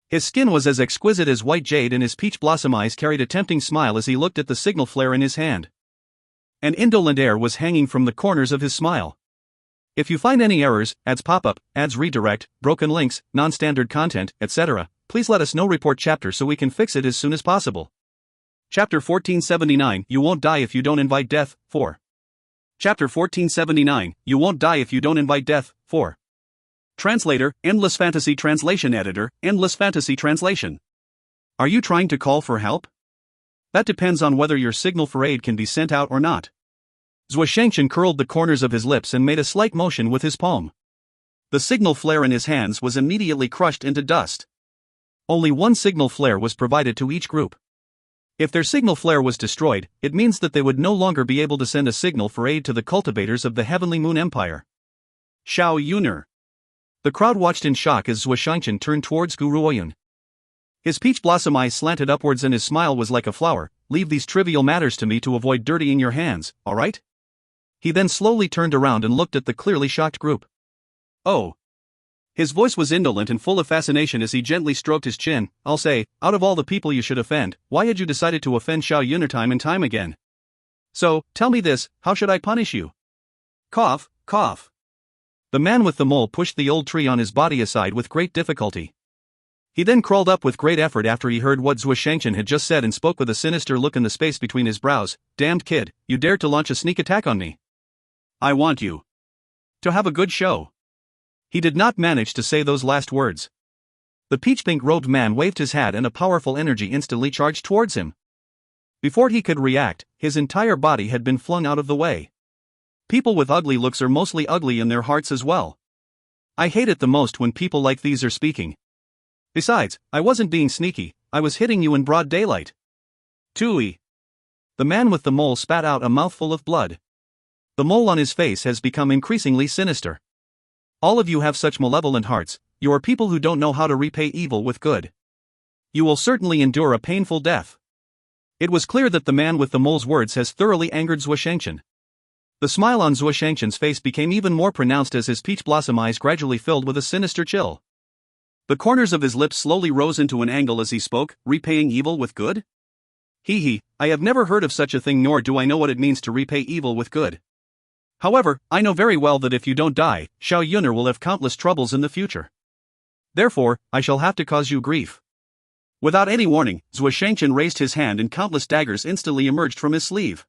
His skin was as exquisite as white jade and his peach blossom eyes carried a tempting smile as he looked at the signal flare in his hand. An indolent air was hanging from the corners of his smile. If you find any errors, ads pop-up, ads redirect, broken links, non-standard content, etc., please let us know. Report chapter so we can fix it as soon as possible. Chapter 1479, You Won't Die If You Don't Invite Death, 4. Chapter 1479, You Won't Die If You Don't Invite Death, 4. Translator, Endless Fantasy Translation Editor, Endless Fantasy Translation. Are you trying to call for help? That depends on whether your signal for aid can be sent out or not. Zhuoshangshan curled the corners of his lips and made a slight motion with his palm. The signal flare in his hands was immediately crushed into dust. Only one signal flare was provided to each group. If their signal flare was destroyed, it means that they would no longer be able to send a signal for aid to the cultivators of the Heavenly Moon Empire. Xiao Yuner. The crowd watched in shock as Zhuoshangshan turned towards Gu Ruoyun. His peach blossom eyes slanted upwards and his smile was like a flower. Leave these trivial matters to me to avoid dirtying your hands, alright? He then slowly turned around and looked at the clearly shocked group. Oh. His voice was indolent and full of fascination as he gently stroked his chin. I'll say, out of all the people you should offend, why had you decided to offend Xiao Yuner time and time again? So, tell me this, how should I punish you? Cough, cough. The man with the mole pushed the old tree on his body aside with great difficulty. He then crawled up with great effort after he heard what Zhuoshangshan had just said and spoke with a sinister look in the space between his brows. Damned kid, you dared to launch a sneak attack on me. I want you to have a good show. He did not manage to say those last words. The peach-pink robed man waved his hat and a powerful energy instantly charged towards him. Before he could react, his entire body had been flung out of the way. People with ugly looks are mostly ugly in their hearts as well. I hate it the most when people like these are speaking. Besides, I wasn't being sneaky, I was hitting you in broad daylight. Tui. The man with the mole spat out a mouthful of blood. The mole on his face has become increasingly sinister. All of you have such malevolent hearts, you are people who don't know how to repay evil with good. You will certainly endure a painful death. It was clear that the man with the mole's words has thoroughly angered Zhuoshangshan. The smile on Zhuoshangshan's face became even more pronounced as his peach blossom eyes gradually filled with a sinister chill. The corners of his lips slowly rose into an angle as he spoke, repaying evil with good? Hee, I have never heard of such a thing nor do I know what it means to repay evil with good. However, I know very well that if you don't die, Xiao Yuner will have countless troubles in the future. Therefore, I shall have to cause you grief. Without any warning, Zhuoshangshan raised his hand and countless daggers instantly emerged from his sleeve.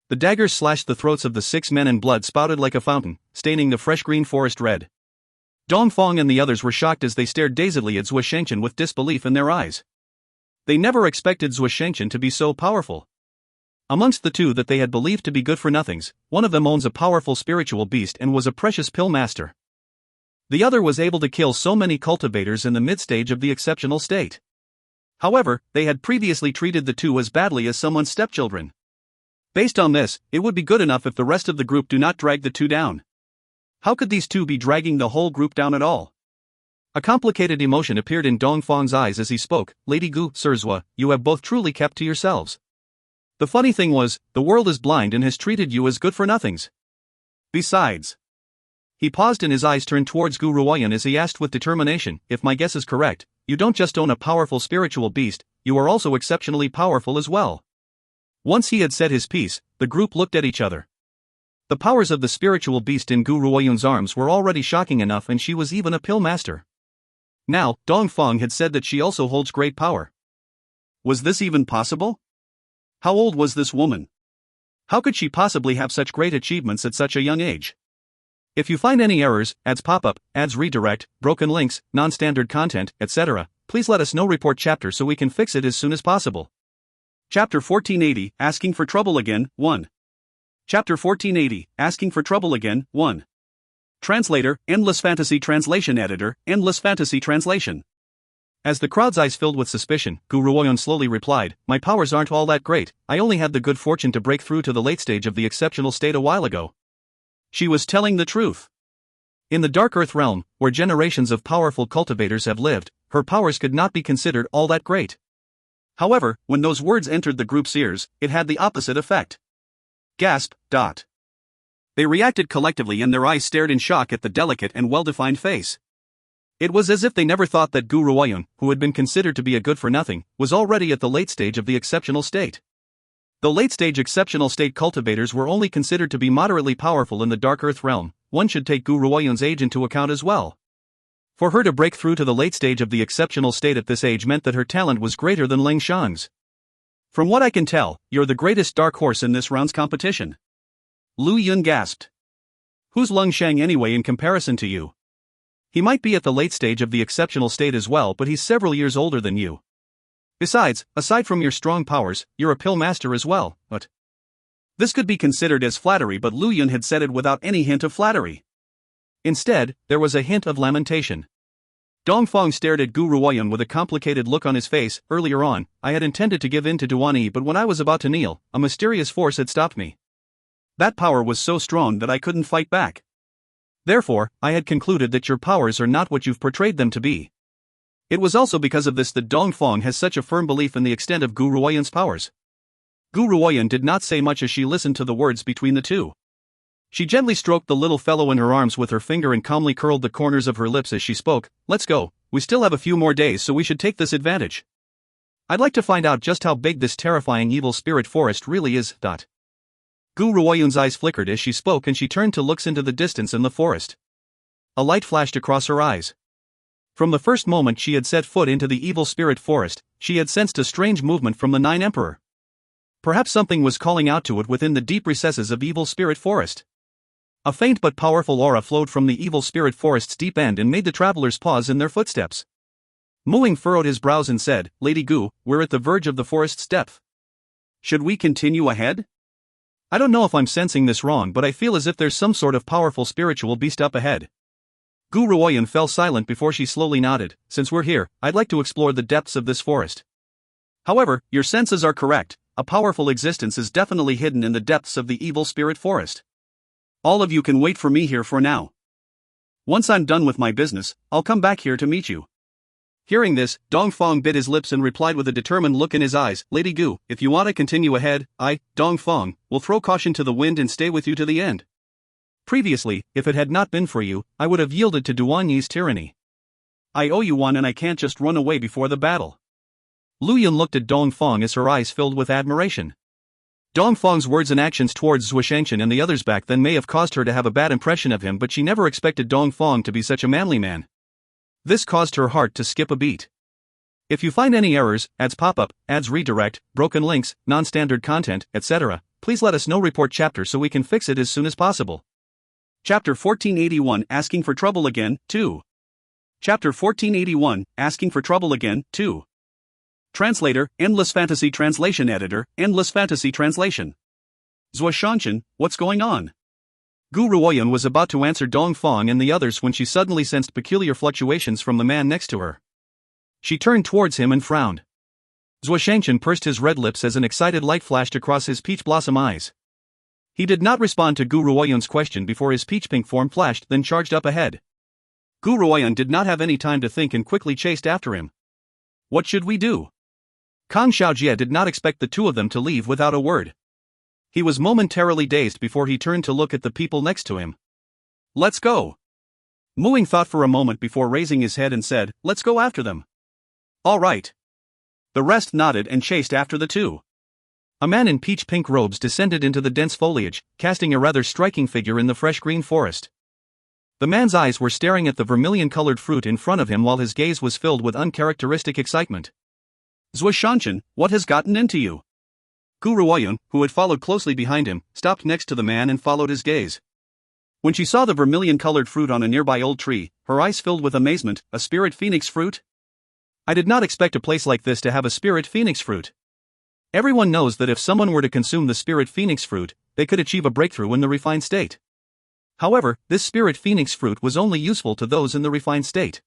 The daggers slashed the throats of the 6 men and blood spouted like a fountain, staining the fresh green forest red. Dongfeng and the others were shocked as they stared dazedly at Zhuoshangshan with disbelief in their eyes. They never expected Zhuoshangshan to be so powerful. Amongst the two that they had believed to be good-for-nothings, one of them owns a powerful spiritual beast and was a precious pill master. The other was able to kill so many cultivators in the mid-stage of the exceptional state. However, they had previously treated the two as badly as someone's stepchildren. Based on this, it would be good enough if the rest of the group do not drag the two down. How could these two be dragging the whole group down at all? A complicated emotion appeared in Dongfeng's eyes as he spoke. Lady Gu, Sir Zhua, you have both truly kept to yourselves. The funny thing was, the world is blind and has treated you as good-for-nothings. Besides. He paused and his eyes turned towards Gu Ruoyun as he asked with determination, if my guess is correct, you don't just own a powerful spiritual beast, you are also exceptionally powerful as well. Once he had said his piece, the group looked at each other. The powers of the spiritual beast in Gu Ruoyun's arms were already shocking enough and she was even a pill master. Now, Dongfeng had said that she also holds great power. Was this even possible? How old was this woman? How could she possibly have such great achievements at such a young age? If you find any errors, ads pop-up, ads redirect, broken links, non-standard content, etc., please let us know. Report chapter so we can fix it as soon as possible. Chapter 1480, Asking for Trouble Again, 1. Chapter 1480, Asking for Trouble Again, 1. Translator, Endless Fantasy Translation Editor, Endless Fantasy Translation. As the crowd's eyes filled with suspicion, Gu Ruoyun slowly replied, "My powers aren't all that great, I only had the good fortune to break through to the late stage of the exceptional state a while ago." She was telling the truth. In the Dark Earth realm, where generations of powerful cultivators have lived, her powers could not be considered all that great. However, when those words entered the group's ears, it had the opposite effect. Gasp. They reacted collectively and their eyes stared in shock at the delicate and well-defined face. It was as if they never thought that Gu Ruoyun, who had been considered to be a good-for-nothing, was already at the late stage of the exceptional state. The late-stage exceptional state cultivators were only considered to be moderately powerful in the Dark Earth realm. One should take Gu Ruoyun's age into account as well. For her to break through to the late stage of the exceptional state at this age meant that her talent was greater than Ling Shang's. "From what I can tell, you're the greatest dark horse in this round's competition." Lu Yun gasped. "Who's Lung Shang anyway in comparison to you? He might be at the late stage of the exceptional state as well, but he's several years older than you. Besides, aside from your strong powers, you're a pill master as well." But this could be considered as flattery, but Lu Yun had said it without any hint of flattery. Instead, there was a hint of lamentation. Dongfeng stared at Gu Ruoyun with a complicated look on his face. "Earlier on, I had intended to give in to Duan Yi, but when I was about to kneel, a mysterious force had stopped me. That power was so strong that I couldn't fight back. Therefore, I had concluded that your powers are not what you've portrayed them to be." It was also because of this that Dongfeng has such a firm belief in the extent of Gu Ruoyun's powers. Gu Ruoyun did not say much as she listened to the words between the two. She gently stroked the little fellow in her arms with her finger and calmly curled the corners of her lips as she spoke. "Let's go, we still have a few more days, so we should take this advantage. I'd like to find out just how big this terrifying evil spirit forest really is." Gu Ruoyun's eyes flickered as she spoke and she turned to look into the distance in the forest. A light flashed across her eyes. From the first moment she had set foot into the evil spirit forest, she had sensed a strange movement from the Nine Emperor. Perhaps something was calling out to it within the deep recesses of evil spirit forest. A faint but powerful aura flowed from the evil spirit forest's deep end and made the travelers pause in their footsteps. Muing furrowed his brows and said, "Lady Gu, we're at the verge of the forest's depth. Should we continue ahead? I don't know if I'm sensing this wrong, but I feel as if there's some sort of powerful spiritual beast up ahead." Gu Ruoyun fell silent before she slowly nodded. "Since we're here, I'd like to explore the depths of this forest. However, your senses are correct, a powerful existence is definitely hidden in the depths of the evil spirit forest. All of you can wait for me here for now. Once I'm done with my business, I'll come back here to meet you." Hearing this, Dongfeng bit his lips and replied with a determined look in his eyes, "Lady Gu, if you want to continue ahead, I, Dongfeng, will throw caution to the wind and stay with you to the end. Previously, if it had not been for you, I would have yielded to Duan Yi's tyranny. I owe you one and I can't just run away before the battle." Lu Yun looked at Dongfeng as her eyes filled with admiration. Dongfeng's words and actions towards Zhuoshangshan and the others back then may have caused her to have a bad impression of him, but she never expected Dongfeng to be such a manly man. This caused her heart to skip a beat. If you find any errors, ads pop-up, ads redirect, broken links, non-standard content, etc., please let us know. Report chapter so we can fix it as soon as possible. Chapter 1481 Asking for Trouble Again, 2. Chapter 1481 Asking for Trouble Again, 2. Translator, Endless Fantasy Translation Editor, Endless Fantasy Translation. Zhuoshangshan, what's going on? Gu Ruoyun was about to answer Dongfeng and the others when she suddenly sensed peculiar fluctuations from the man next to her. She turned towards him and frowned. Zhuoshangshan pursed his red lips as an excited light flashed across his peach blossom eyes. He did not respond to Gu Ruoyun's question before his peach-pink form flashed, then charged up ahead. Gu Ruoyun did not have any time to think and quickly chased after him. What should we do? Kang Xiaojie did not expect the two of them to leave without a word. He was momentarily dazed before he turned to look at the people next to him. Let's go. Muing thought for a moment before raising his head and said, let's go after them. All right. The rest nodded and chased after the two. A man in peach-pink robes descended into the dense foliage, casting a rather striking figure in the fresh green forest. The man's eyes were staring at the vermilion-colored fruit in front of him while his gaze was filled with uncharacteristic excitement. Zhuoshangshan, what has gotten into you? Gu Ruoyun, who had followed closely behind him, stopped next to the man and followed his gaze. When she saw the vermilion-colored fruit on a nearby old tree, her eyes filled with amazement. A spirit phoenix fruit? I did not expect a place like this to have a spirit phoenix fruit. Everyone knows that if someone were to consume the spirit phoenix fruit, they could achieve a breakthrough in the refined state. However, this spirit phoenix fruit was only useful to those in the refined state.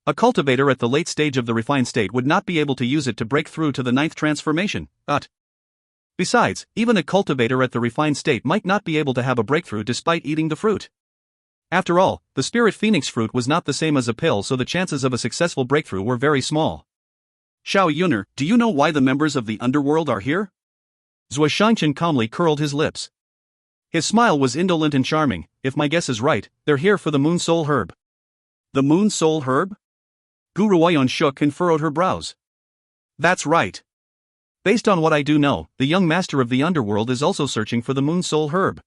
A cultivator at the late stage of the refined state would not be able to use it to break through to the ninth transformation. Besides, even a cultivator at the refined state might not be able to have a breakthrough despite eating the fruit. After all, the spirit phoenix fruit was not the same as a pill, so the chances of a successful breakthrough were very small. Xiao Yuner, do you know why the members of the underworld are here? Zhuo Shangchen calmly curled his lips. His smile was indolent and charming. If my guess is right, they're here for the Moon Soul Herb. The Moon Soul Herb? Gu Ruoyun shook and furrowed her brows. That's right. Based on what I do know, the young master of the underworld is also searching for the Moon Soul Herb.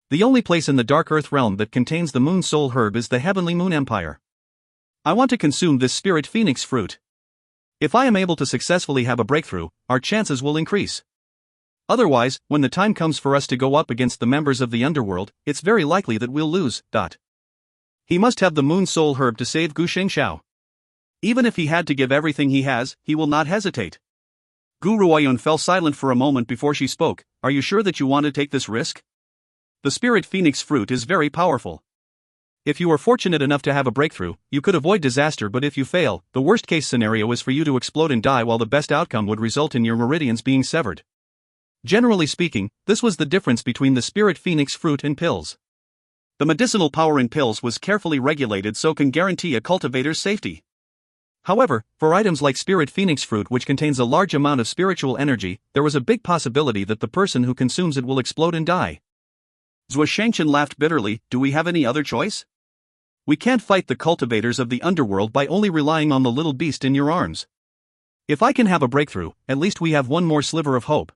The only place in the Dark Earth realm that contains the Moon Soul Herb is the Heavenly Moon Empire. I want to consume this spirit phoenix fruit. If I am able to successfully have a breakthrough, our chances will increase. Otherwise, when the time comes for us to go up against the members of the underworld, it's very likely that we'll lose. He must have the Moon Soul Herb to save Gu Shengxiao. Even if he had to give everything he has, he will not hesitate. Gu Ruoyun fell silent for a moment before she spoke. Are you sure that you want to take this risk? The spirit phoenix fruit is very powerful. If you are fortunate enough to have a breakthrough, you could avoid disaster, but if you fail, the worst case scenario is for you to explode and die, while the best outcome would result in your meridians being severed. Generally speaking, this was the difference between the spirit phoenix fruit and pills. The medicinal power in pills was carefully regulated so can guarantee a cultivator's safety. However, for items like spirit phoenix fruit, which contains a large amount of spiritual energy, there was a big possibility that the person who consumes it will explode and die. Zhuo Shangchen laughed bitterly. Do we have any other choice? We can't fight the cultivators of the underworld by only relying on the little beast in your arms. If I can have a breakthrough, at least we have one more sliver of hope.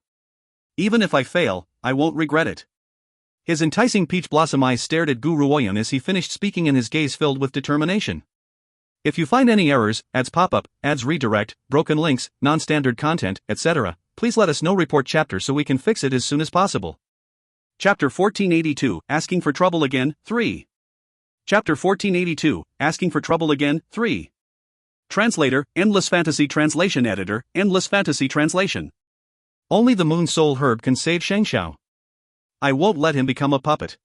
Even if I fail, I won't regret it. His enticing peach blossom eyes stared at Gu Ruoyun as he finished speaking, and his gaze filled with determination. If you find any errors, ads pop up, ads redirect, broken links, non-standard content, etc., please let us know. Report chapter so we can fix it as soon as possible. Chapter 1482, Asking for Trouble Again, 3. Chapter 1482, Asking for Trouble Again, 3. Translator, Endless Fantasy Translation Editor, Endless Fantasy Translation. Only the Moon Soul Herb can save Shengxiao. I won't let him become a puppet.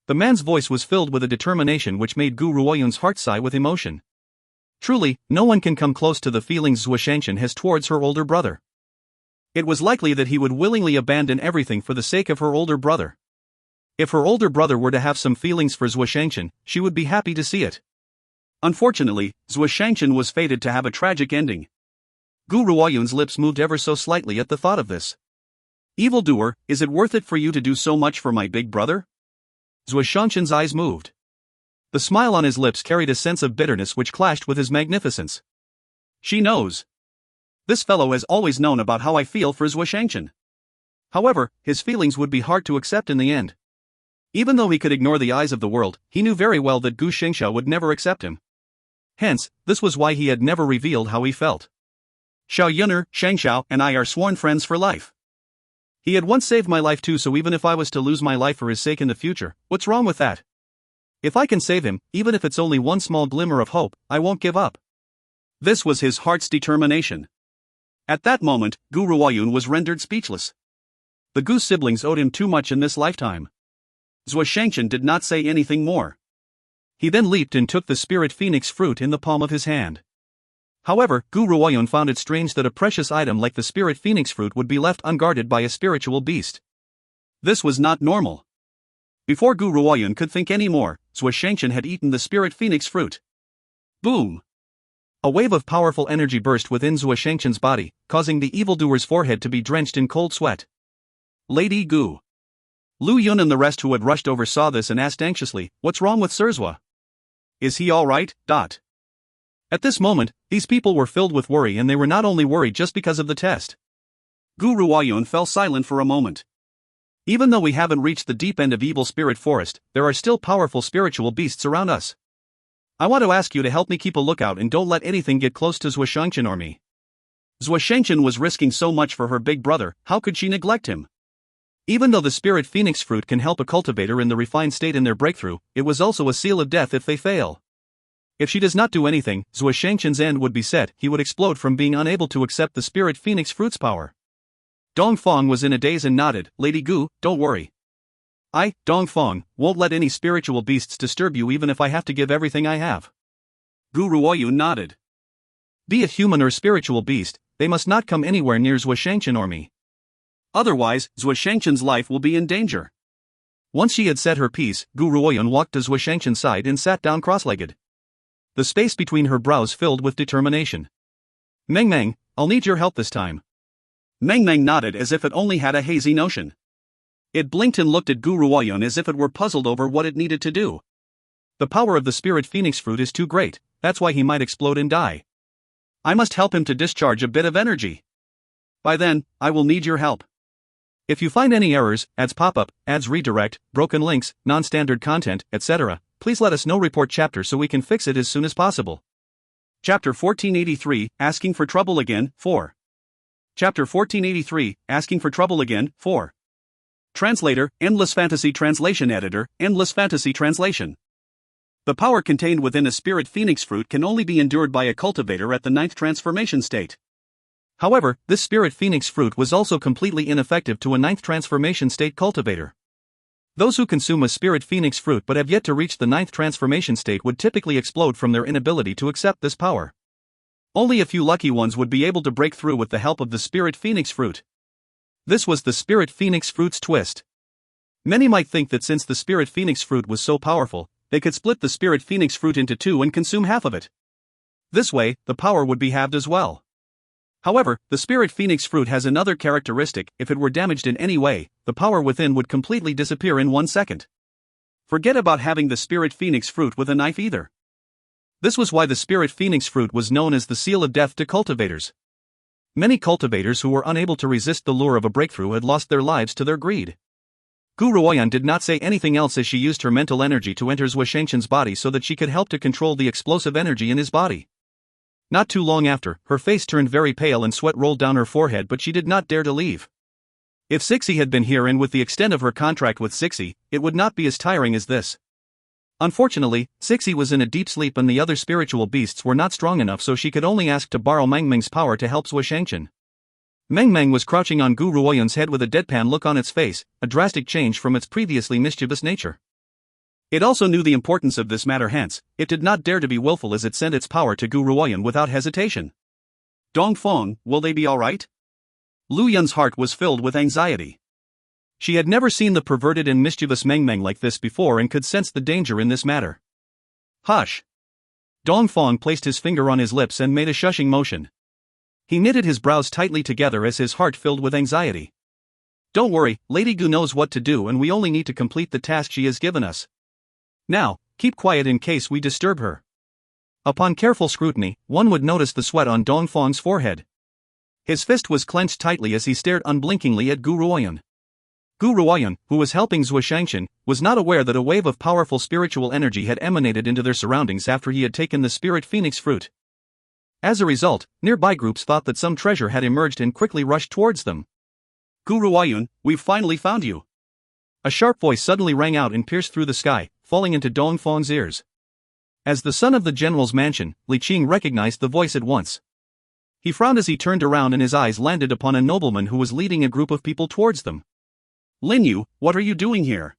The man's voice was filled with a determination which made Gu Ruoyun's heart sigh with emotion. Truly, no one can come close to the feelings Zhuo Shangchen has towards her older brother. It was likely that he would willingly abandon everything for the sake of her older brother. If her older brother were to have some feelings for Zhuo Shangchen, she would be happy to see it. Unfortunately, Zhuo Shangchen was fated to have a tragic ending. Gu Ruoyun's lips moved ever so slightly at the thought of this. Evildoer, is it worth it for you to do so much for my big brother? Zhuo Shangchen's eyes moved. The smile on his lips carried a sense of bitterness which clashed with his magnificence. She knows. This fellow has always known about how I feel for Zhuo Shangchen. However, his feelings would be hard to accept in the end. Even though he could ignore the eyes of the world, he knew very well that Gu Shengxiao would never accept him. Hence, this was why he had never revealed how he felt. Xiao Yuner, Shengxiao, and I are sworn friends for life. He had once saved my life too, so even if I was to lose my life for his sake in the future, what's wrong with that? If I can save him, even if it's only one small glimmer of hope, I won't give up. This was his heart's determination. At that moment, Gu Ruoyun was rendered speechless. The Gu siblings owed him too much in this lifetime. Zhuo Shangchen did not say anything more. He then leaped and took the spirit phoenix fruit in the palm of his hand. However, Gu Ruoyun found it strange that a precious item like the spirit phoenix fruit would be left unguarded by a spiritual beast. This was not normal. Before Gu Ruoyun could think any more, Zhuo Shangchen had eaten the spirit phoenix fruit. Boom! A wave of powerful energy burst within Zhuo Shangchen's body, causing the evildoer's forehead to be drenched in cold sweat. Lady Gu. Lu Yun and the rest who had rushed over saw this and asked anxiously, "What's wrong with Sirzhua? Is he all right?" At this moment, these people were filled with worry, and they were not only worried just because of the test. Gu Ruoyun fell silent for a moment. Even though we haven't reached the deep end of Evil Spirit Forest, there are still powerful spiritual beasts around us. I want to ask you to help me keep a lookout and don't let anything get close to Zhuo Shangchen or me. Zhuo Shangchen was risking so much for her big brother, how could she neglect him? Even though the spirit phoenix fruit can help a cultivator in the refined state in their breakthrough, it was also a seal of death if they fail. If she does not do anything, Zhuo Shangchen's end would be set. He would explode from being unable to accept the spirit phoenix fruit's power. Dongfeng was in a daze and nodded. "Lady Gu, don't worry. I, Dongfeng, won't let any spiritual beasts disturb you even if I have to give everything I have." Gu Ruoyun nodded. Be it human or spiritual beast, they must not come anywhere near Zhuo Shangqian or me. Otherwise, Zhuo Shangqian's life will be in danger. Once she had said her piece, Gu Ruoyun walked to Zhuo Shangqian's side and sat down cross-legged. The space between her brows filled with determination. Meng Meng, I'll need your help this time. Meng Meng nodded as if it only had a hazy notion. It blinked and looked at Gu Ruoyun as if it were puzzled over what it needed to do. The power of the spirit phoenix fruit is too great, that's why he might explode and die. I must help him to discharge a bit of energy. By then, I will need your help. If you find any errors, ads pop-up, ads redirect, broken links, non-standard content, etc., please let us know. Report chapter so we can fix it as soon as possible. Chapter 1483, Asking for Trouble Again, 4. Chapter 1483, Asking for Trouble Again, 4. Translator, Endless Fantasy Translation Editor, Endless Fantasy Translation. The power contained within a spirit phoenix fruit can only be endured by a cultivator at the 9th transformation state. However, this spirit phoenix fruit was also completely ineffective to a 9th transformation state cultivator. Those who consume a spirit phoenix fruit but have yet to reach the 9th transformation state would typically explode from their inability to accept this power. Only a few lucky ones would be able to break through with the help of the spirit phoenix fruit. This was the spirit phoenix fruit's twist. Many might think that since the spirit phoenix fruit was so powerful, they could split the spirit phoenix fruit into two and consume half of it. This way, the power would be halved as well. However, the spirit phoenix fruit has another characteristic: if it were damaged in any way, the power within would completely disappear in 1 second. Forget about having the spirit phoenix fruit with a knife either. This was why the spirit phoenix fruit was known as the seal of death to cultivators. Many cultivators who were unable to resist the lure of a breakthrough had lost their lives to their greed. Gu Ruoyun did not say anything else as she used her mental energy to enter Zhuo Shangqian's body so that she could help to control the explosive energy in his body. Not too long after, her face turned very pale and sweat rolled down her forehead, but she did not dare to leave. If Sixi had been here, and with the extent of her contract with Sixi, it would not be as tiring as this. Unfortunately, Sixi was in a deep sleep and the other spiritual beasts were not strong enough, so she could only ask to borrow Meng Meng's power to help Zhuo Shangqian. Meng Meng was crouching on Gu Ruoyun's head with a deadpan look on its face, a drastic change from its previously mischievous nature. It also knew the importance of this matter, hence, it did not dare to be willful as it sent its power to Gu Ruoyun without hesitation. Dongfeng, will they be alright? Lu Yun's heart was filled with anxiety. She had never seen the perverted and mischievous Meng Meng like this before and could sense the danger in this matter. Hush! Dongfeng placed his finger on his lips and made a shushing motion. He knitted his brows tightly together as his heart filled with anxiety. Don't worry, Lady Gu knows what to do and we only need to complete the task she has given us. Now, keep quiet in case we disturb her. Upon careful scrutiny, one would notice the sweat on Dongfeng's forehead. His fist was clenched tightly as he stared unblinkingly at Gu Ruoyun. Gu Ruoyun, who was helping Zhuo Shangqian, was not aware that a wave of powerful spiritual energy had emanated into their surroundings after he had taken the spirit phoenix fruit. As a result, nearby groups thought that some treasure had emerged and quickly rushed towards them. Gu Ruoyun, we've finally found you. A sharp voice suddenly rang out and pierced through the sky, falling into Dongfeng's ears. As the son of the general's mansion, Li Qing recognized the voice at once. He frowned as he turned around and his eyes landed upon a nobleman who was leading a group of people towards them. Lin Yu, what are you doing here?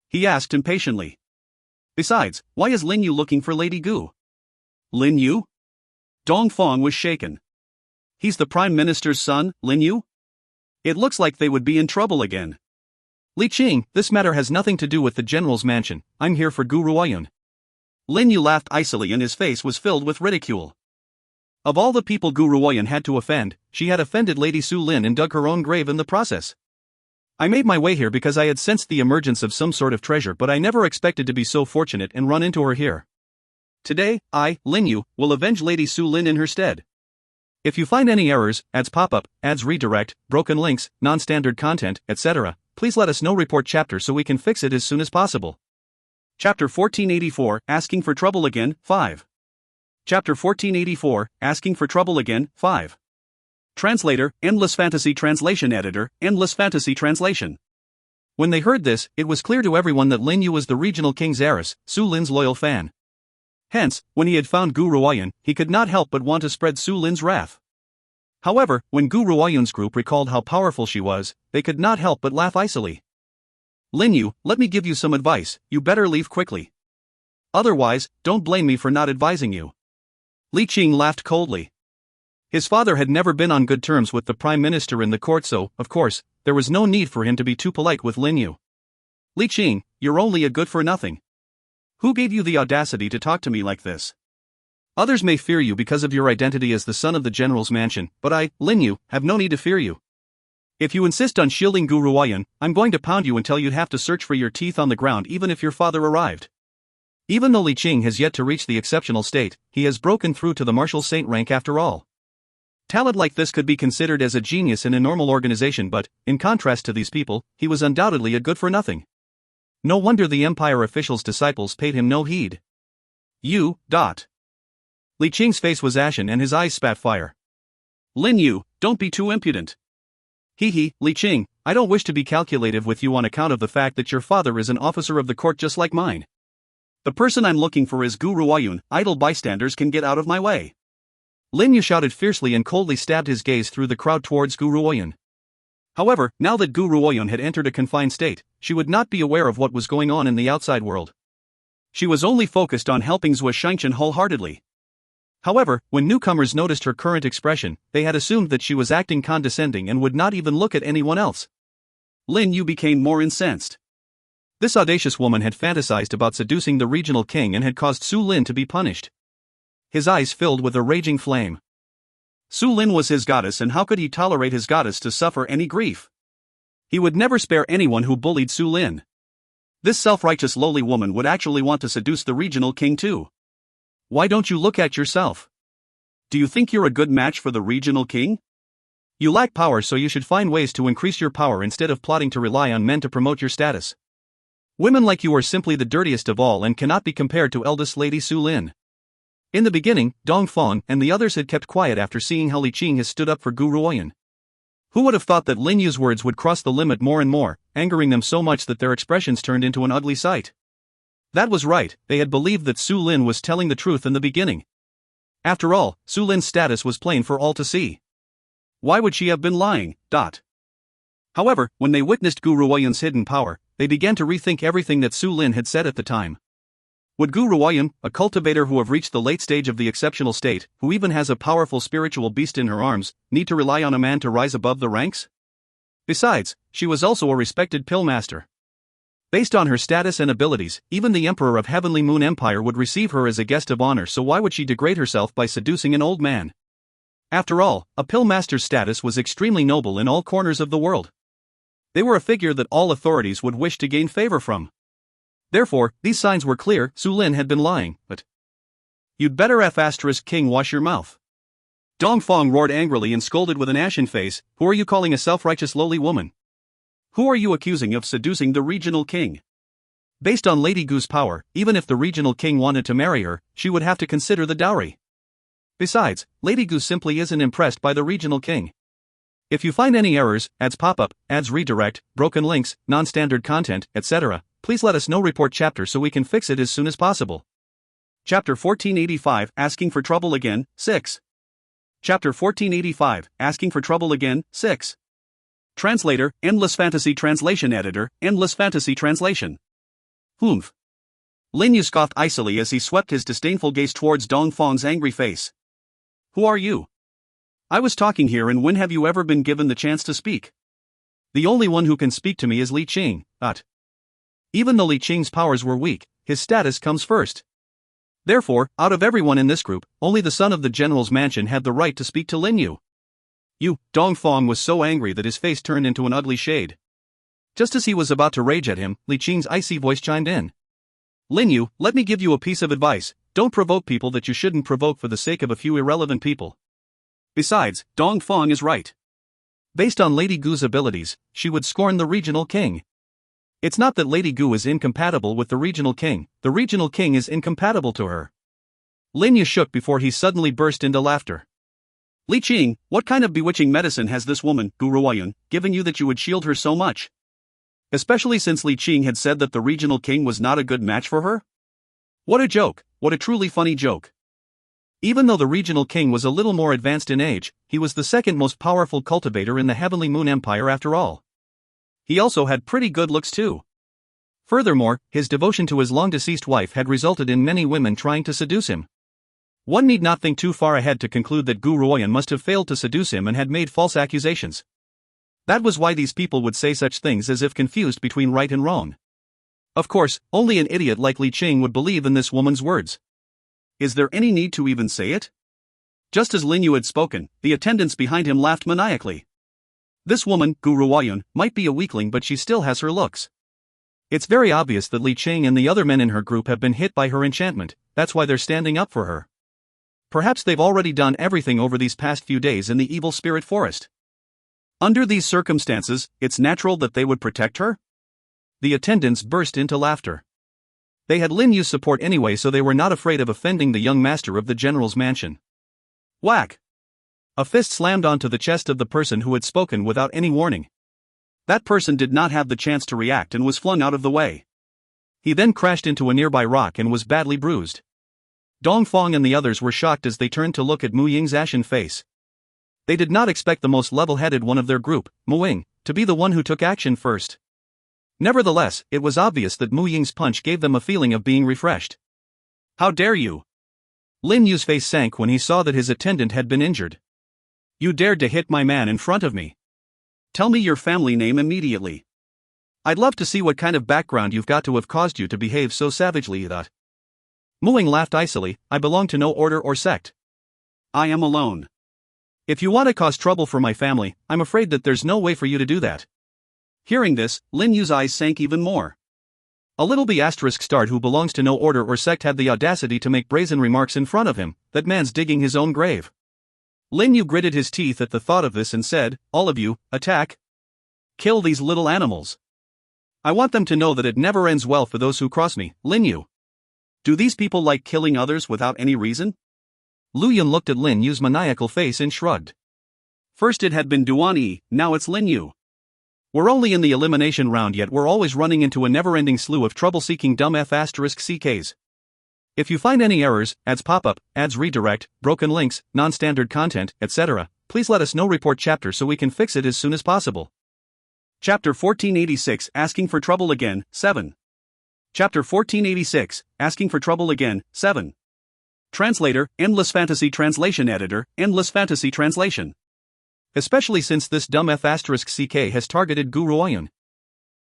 He asked impatiently. Besides, why is Lin Yu looking for Lady Gu? Lin Yu? Dongfeng was shaken. He's the Prime Minister's son, Lin Yu? It looks like they would be in trouble again. Li Qing, this matter has nothing to do with the general's mansion, I'm here for Gu Ruoyun. Lin Yu laughed icily and his face was filled with ridicule. Of all the people Gu Ruoyun had to offend, she had offended Lady Su Lin and dug her own grave in the process. I made my way here because I had sensed the emergence of some sort of treasure, but I never expected to be so fortunate and run into her here. Today, I, Lin Yu, will avenge Lady Su Lin in her stead. If you find any errors, ads pop-up, ads redirect, broken links, non-standard content, etc., please let us know. Report chapter so we can fix it as soon as possible. Chapter 1484, Asking for Trouble Again, 5. Chapter 1484, Asking for Trouble Again, 5. Translator, Endless Fantasy Translation Editor, Endless Fantasy Translation. When they heard this, it was clear to everyone that Lin Yu was the regional king's heiress, Su Lin's loyal fan. Hence, when he had found Gu Ruoyun, he could not help but want to spread Su Lin's wrath. However, when Gu Ruoyun's group recalled how powerful she was, they could not help but laugh icily. Lin Yu, let me give you some advice, you better leave quickly. Otherwise, don't blame me for not advising you. Li Qing laughed coldly. His father had never been on good terms with the prime minister in the court, so, of course, there was no need for him to be too polite with Lin Yu. Li Qing, you're only a good-for-nothing. Who gave you the audacity to talk to me like this? Others may fear you because of your identity as the son of the general's mansion, but I, Lin Yu, have no need to fear you. If you insist on shielding Gu Ruoyan, I'm going to pound you until you'd have to search for your teeth on the ground even if your father arrived. Even though Li Qing has yet to reach the exceptional state, he has broken through to the martial saint rank after all. Talent like this could be considered as a genius in a normal organization, but, in contrast to these people, he was undoubtedly a good-for-nothing. No wonder the Empire official's disciples paid him no heed. Li Qing's face was ashen and his eyes spat fire. Lin Yu, don't be too impudent. Li Qing, I don't wish to be calculative with you on account of the fact that your father is an officer of the court just like mine. The person I'm looking for is Gu Ruoyun. Idle bystanders can get out of my way. Lin Yu shouted fiercely and coldly stabbed his gaze through the crowd towards Gu Ruoyun. However, now that Gu Ruoyun had entered a confined state, she would not be aware of what was going on in the outside world. She was only focused on helping Zhou Shengchen wholeheartedly. However, when newcomers noticed her current expression, they had assumed that she was acting condescending and would not even look at anyone else. Lin Yu became more incensed. This audacious woman had fantasized about seducing the regional king and had caused Su Lin to be punished. His eyes filled with a raging flame. Su Lin was his goddess, and how could he tolerate his goddess to suffer any grief? He would never spare anyone who bullied Su Lin. This self-righteous lowly woman would actually want to seduce the regional king too. Why don't you look at yourself? Do you think you're a good match for the regional king? You lack power, so you should find ways to increase your power instead of plotting to rely on men to promote your status. Women like you are simply the dirtiest of all and cannot be compared to eldest lady Su Lin. In the beginning, Dongfang and the others had kept quiet after seeing how Li Qing has stood up for Gu Ruoyan. Who would have thought that Lin Yu's words would cross the limit more and more, angering them so much that their expressions turned into an ugly sight? That was right, they had believed that Su Lin was telling the truth in the beginning. After all, Su Lin's status was plain for all to see. Why would she have been lying? However, when they witnessed Gu Ruoyan's hidden power, they began to rethink everything that Su Lin had said at the time. Would Gu Ruoyan, a cultivator who have reached the late stage of the exceptional state, who even has a powerful spiritual beast in her arms, need to rely on a man to rise above the ranks? Besides, she was also a respected pill master. Based on her status and abilities, even the Emperor of Heavenly Moon Empire would receive her as a guest of honor, so why would she degrade herself by seducing an old man? After all, a pill master's status was extremely noble in all corners of the world. They were a figure that all authorities would wish to gain favor from. Therefore, these signs were clear, Su Lin had been lying, but... You'd better King wash your mouth. Dongfang roared angrily and scolded with an ashen face, who are you calling a self-righteous lowly woman? Who are you accusing of seducing the regional king? Based on Lady Gu's power, even if the regional king wanted to marry her, she would have to consider the dowry. Besides, Lady Gu simply isn't impressed by the regional king. If you find any errors, ads pop up, ads redirect, broken links, non-standard content, etc., please let us know. Report chapter so we can fix it as soon as possible. Chapter 1485, Asking for Trouble Again, 6. Chapter 1485, Asking for Trouble Again, 6. Translator, Endless Fantasy Translation Editor, Endless Fantasy Translation. Humph. Lin Yu scoffed icily as he swept his disdainful gaze towards Dongfang's angry face. Who are you? I was talking here, and when have you ever been given the chance to speak? The only one who can speak to me is Li Qing, Even though Li Qing's powers were weak, his status comes first. Therefore, out of everyone in this group, only the son of the general's mansion had the right to speak to Lin Yu. Dongfang was so angry that his face turned into an ugly shade. Just as he was about to rage at him, Li Qing's icy voice chimed in. Lin Yu, let me give you a piece of advice: don't provoke people that you shouldn't provoke for the sake of a few irrelevant people. Besides, Dongfang is right. Based on Lady Gu's abilities, she would scorn the regional king. It's not that Lady Gu is incompatible with the regional king is incompatible to her. Lin Yu shook before he suddenly burst into laughter. Li Qing, what kind of bewitching medicine has this woman, Gu Ruoyan, given you that you would shield her so much? Especially since Li Qing had said that the regional king was not a good match for her? What a joke, what a truly funny joke. Even though the regional king was a little more advanced in age, he was the second most powerful cultivator in the Heavenly Moon Empire after all. He also had pretty good looks too. Furthermore, his devotion to his long-deceased wife had resulted in many women trying to seduce him. One need not think too far ahead to conclude that Gu Ruoyan must have failed to seduce him and had made false accusations. That was why these people would say such things as if confused between right and wrong. Of course, only an idiot like Li Qing would believe in this woman's words. Is there any need to even say it? Just as Lin Yu had spoken, the attendants behind him laughed maniacally. This woman, Gu Ruoyan, might be a weakling, but she still has her looks. It's very obvious that Li Qing and the other men in her group have been hit by her enchantment, that's why they're standing up for her. Perhaps they've already done everything over these past few days in the evil spirit forest. Under these circumstances, it's natural that they would protect her? The attendants burst into laughter. They had Lin Yu's support anyway, so they were not afraid of offending the young master of the general's mansion. Whack! A fist slammed onto the chest of the person who had spoken without any warning. That person did not have the chance to react and was flung out of the way. He then crashed into a nearby rock and was badly bruised. Dongfang and the others were shocked as they turned to look at Mu Ying's ashen face. They did not expect the most level-headed one of their group, Mu Ying, to be the one who took action first. Nevertheless, it was obvious that Mu Ying's punch gave them a feeling of being refreshed. How dare you! Lin Yu's face sank when he saw that his attendant had been injured. You dared to hit my man in front of me. Tell me your family name immediately. I'd love to see what kind of background you've got to have caused you to behave so savagely that. Mu Ying laughed icily. I belong to no order or sect. I am alone. If you want to cause trouble for my family, I'm afraid that there's no way for you to do that. Hearing this, Lin Yu's eyes sank even more. A little B***** who belongs to no order or sect had the audacity to make brazen remarks in front of him. That man's digging his own grave. Lin Yu gritted his teeth at the thought of this and said, all of you, attack. Kill these little animals. I want them to know that it never ends well for those who cross me. Lin Yu. Do these people like killing others without any reason? Lu Yun looked at Lin Yu's maniacal face and shrugged. First it had been Duan Yi, now it's Lin Yu. We're only in the elimination round, yet we're always running into a never-ending slew of trouble-seeking dumb F***CKs. If you find any errors, ads pop-up, ads redirect, broken links, non-standard content, etc., please let us know. Report chapter so we can fix it as soon as possible. Chapter 1486, Asking for Trouble Again, 7. Chapter 1486, Asking for Trouble Again, 7. Translator, Endless Fantasy Translation Editor, Endless Fantasy Translation. Especially since this dumb F***CK has targeted Gu Ruoyan.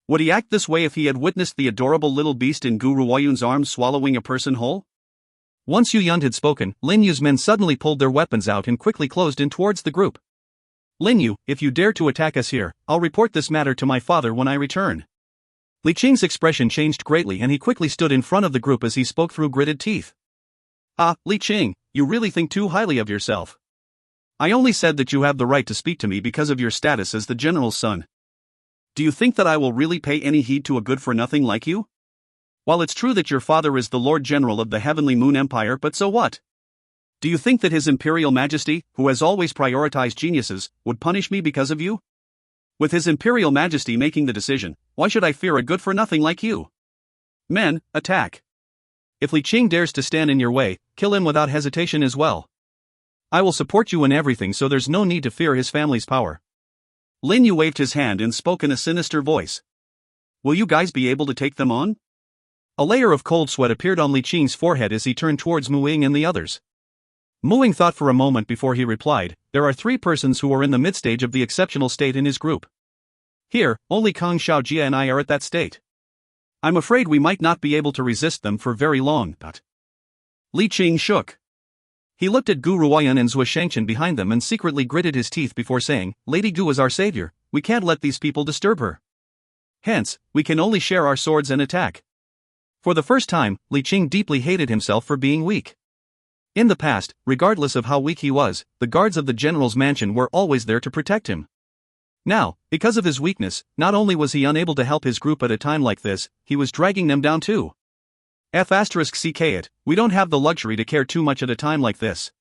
Would he act this way if he had witnessed the adorable little beast in Gu Ruoyan's arms swallowing a person whole? Once Yu Yun had spoken, Lin Yu's men suddenly pulled their weapons out and quickly closed in towards the group. Lin Yu, if you dare to attack us here, I'll report this matter to my father when I return. Li Qing's expression changed greatly and he quickly stood in front of the group as he spoke through gritted teeth. Ah, Li Qing, you really think too highly of yourself. I only said that you have the right to speak to me because of your status as the general's son. Do you think that I will really pay any heed to a good-for-nothing like you? While it's true that your father is the Lord General of the Heavenly Moon Empire, but so what? Do you think that His Imperial Majesty, who has always prioritized geniuses, would punish me because of you? With His Imperial Majesty making the decision, why should I fear a good-for-nothing like you? Men, attack. If Li Qing dares to stand in your way, kill him without hesitation as well. I will support you in everything, so there's no need to fear his family's power. Lin Yu waved his hand and spoke in a sinister voice. Will you guys be able to take them on? A layer of cold sweat appeared on Li Qing's forehead as he turned towards Mu Ying and the others. Mu Ying thought for a moment before he replied, there are 3 persons who are in the mid-stage of the exceptional state in his group. Here, only Kang Xiaojia and I are at that state. I'm afraid we might not be able to resist them for very long. Li Qing shook. He looked at Gu Ruoyan and Zhou Shangchen behind them and secretly gritted his teeth before saying, Lady Gu is our savior, we can't let these people disturb her. Hence, we can only share our swords and attack. For the first time, Li Qing deeply hated himself for being weak. In the past, regardless of how weak he was, the guards of the general's mansion were always there to protect him. Now, because of his weakness, not only was he unable to help his group at a time like this, he was dragging them down too. F***ck it, we don't have the luxury to care too much at a time like this.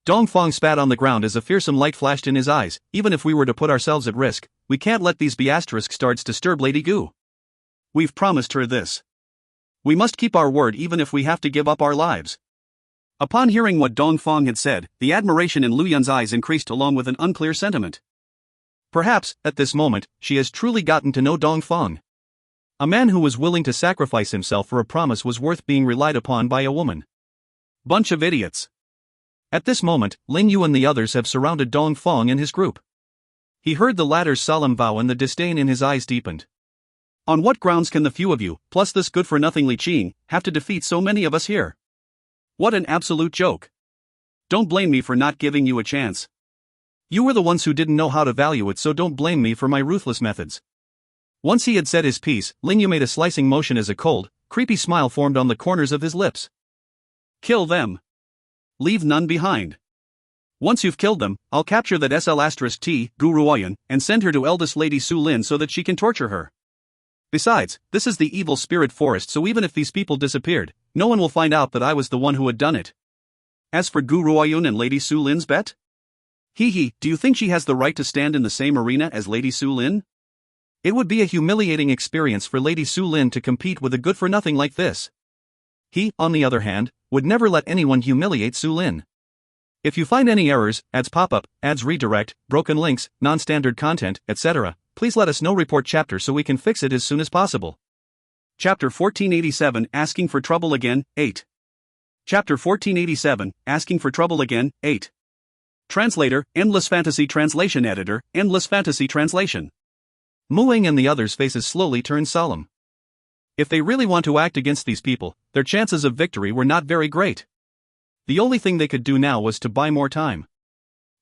Dongfang spat on the ground as a fearsome light flashed in his eyes. Even if we were to put ourselves at risk, we can't let these B****starts disturb Lady Gu. We've promised her this. We must keep our word even if we have to give up our lives. Upon hearing what Dongfang had said, the admiration in Lu Yun's eyes increased along with an unclear sentiment. Perhaps, at this moment, she has truly gotten to know Dongfang. A man who was willing to sacrifice himself for a promise was worth being relied upon by a woman. Bunch of idiots. At this moment, Lin Yu and the others have surrounded Dong Feng and his group. He heard the latter's solemn vow and the disdain in his eyes deepened. On what grounds can the few of you, plus this good-for-nothing Li Qing, have to defeat so many of us here? What an absolute joke. Don't blame me for not giving you a chance. You were the ones who didn't know how to value it, so don't blame me for my ruthless methods. Once he had said his piece, Lin Yu made a slicing motion as a cold, creepy smile formed on the corners of his lips. Kill them. Leave none behind. Once you've killed them, I'll capture that SL*T, Gu Ruoyan, and send her to eldest lady Su Lin so that she can torture her. Besides, this is the evil spirit forest, so even if these people disappeared, no one will find out that I was the one who had done it. As for Gu Ruoyun and Lady Su Lin's bet? Do you think she has the right to stand in the same arena as Lady Su Lin? It would be a humiliating experience for Lady Su Lin to compete with a good-for-nothing like this. He, on the other hand, would never let anyone humiliate Su Lin. If you find any errors, ads pop up, ads redirect, broken links, non-standard content, etc., please let us know. Report chapter so we can fix it as soon as possible. Chapter 1487 Asking for Trouble Again, 8. Chapter 1487 Asking for Trouble Again, 8. Translator, Endless Fantasy Translation Editor, Endless Fantasy Translation. Mu Ying and the others' faces slowly turned solemn. If they really want to act against these people, their chances of victory were not very great. The only thing they could do now was to buy more time.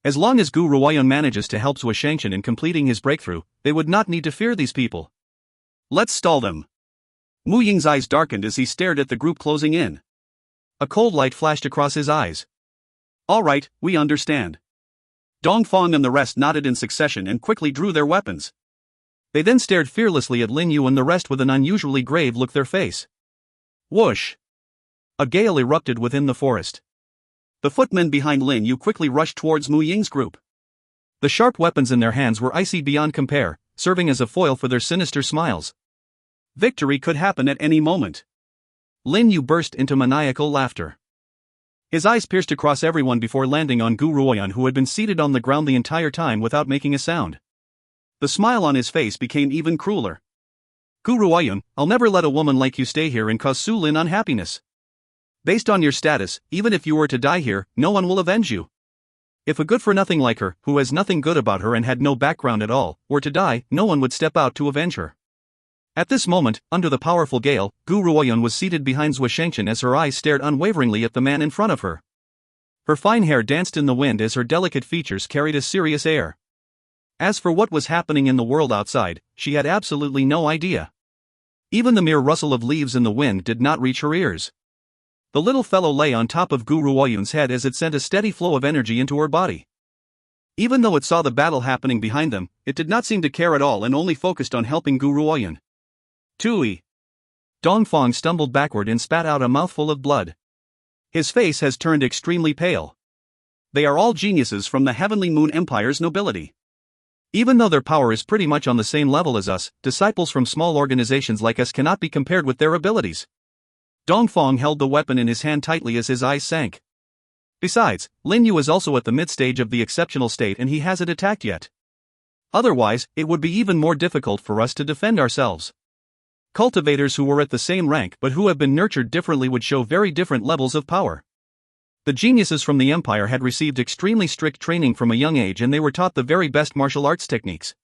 As long as Gu Ruoyan manages to help Zhuo Shangshan in completing his breakthrough, they would not need to fear these people. Let's stall them. Mu Ying's eyes darkened as he stared at the group closing in. A cold light flashed across his eyes. All right, we understand. Dong Feng and the rest nodded in succession and quickly drew their weapons. They then stared fearlessly at Lin Yu and the rest with an unusually grave look their face. Whoosh! A gale erupted within the forest. The footmen behind Lin Yu quickly rushed towards Mu Ying's group. The sharp weapons in their hands were icy beyond compare, serving as a foil for their sinister smiles. Victory could happen at any moment. Lin Yu burst into maniacal laughter. His eyes pierced across everyone before landing on Gu Ruoyan, who had been seated on the ground the entire time without making a sound. The smile on his face became even crueler. Gu Ruoyan, I'll never let a woman like you stay here and cause Su Lin unhappiness. Based on your status, even if you were to die here, no one will avenge you. If a good-for-nothing like her, who has nothing good about her and had no background at all, were to die, no one would step out to avenge her. At this moment, under the powerful gale, Gu Ruoyan was seated behind Zhuo Shangshan as her eyes stared unwaveringly at the man in front of her. Her fine hair danced in the wind as her delicate features carried a serious air. As for what was happening in the world outside, she had absolutely no idea. Even the mere rustle of leaves in the wind did not reach her ears. The little fellow lay on top of Gu Ruoyan's head as it sent a steady flow of energy into her body. Even though it saw the battle happening behind them, it did not seem to care at all and only focused on helping Gu Ruoyan. Tui. Dong Feng stumbled backward and spat out a mouthful of blood. His face has turned extremely pale. They are all geniuses from the Heavenly Moon Empire's nobility. Even though their power is pretty much on the same level as us, disciples from small organizations like us cannot be compared with their abilities. Dong Feng held the weapon in his hand tightly as his eyes sank. Besides, Lin Yu is also at the mid-stage of the exceptional state and he hasn't attacked yet. Otherwise, it would be even more difficult for us to defend ourselves. Cultivators who were at the same rank but who have been nurtured differently would show very different levels of power. The geniuses from the Empire had received extremely strict training from a young age and they were taught the very best martial arts techniques.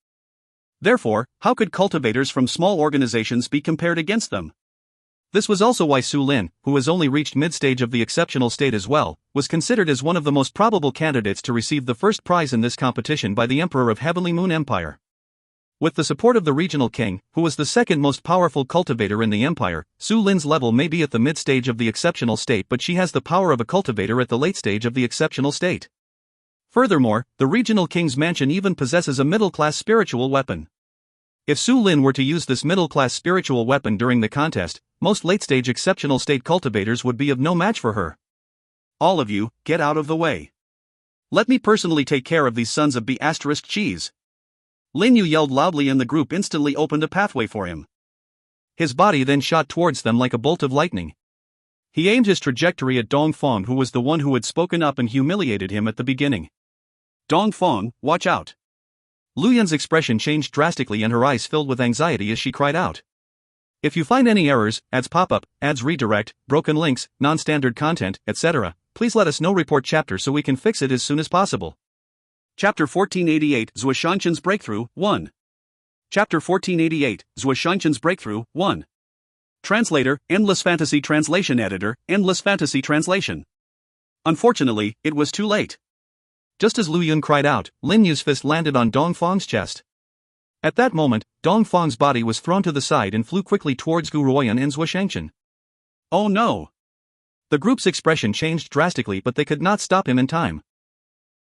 Therefore, how could cultivators from small organizations be compared against them? This was also why Su Lin, who has only reached mid-stage of the exceptional state as well, was considered as one of the most probable candidates to receive the first prize in this competition by the Emperor of Heavenly Moon Empire. With the support of the regional king, who was the second most powerful cultivator in the empire, Su Lin's level may be at the mid-stage of the exceptional state but she has the power of a cultivator at the late stage of the exceptional state. Furthermore, the regional king's mansion even possesses a middle-class spiritual weapon. If Su Lin were to use this middle-class spiritual weapon during the contest, most late-stage exceptional state cultivators would be of no match for her. All of you, get out of the way. Let me personally take care of these sons of B***cheese. Lin Yu yelled loudly and the group instantly opened a pathway for him. His body then shot towards them like a bolt of lightning. He aimed his trajectory at Dong Feng, who was the one who had spoken up and humiliated him at the beginning. Dong Feng, watch out. Lu Yan's expression changed drastically and her eyes filled with anxiety as she cried out. If you find any errors, ads pop up, ads redirect, broken links, non-standard content, etc., please let us know report chapter so we can fix it as soon as possible. Chapter 1488 Zhuoshanshan's Breakthrough 1. Chapter 1488 Zhuoshanshan's Breakthrough 1. Translator, Endless Fantasy Translation Editor, Endless Fantasy Translation. Unfortunately, it was too late. Just as Lu Yun cried out, Lin Yu's fist landed on Dong Feng's chest. At that moment, Dong Feng's body was thrown to the side and flew quickly towards Gu Ruoyan and Zhuoshanshan. Oh no! The group's expression changed drastically, but they could not stop him in time.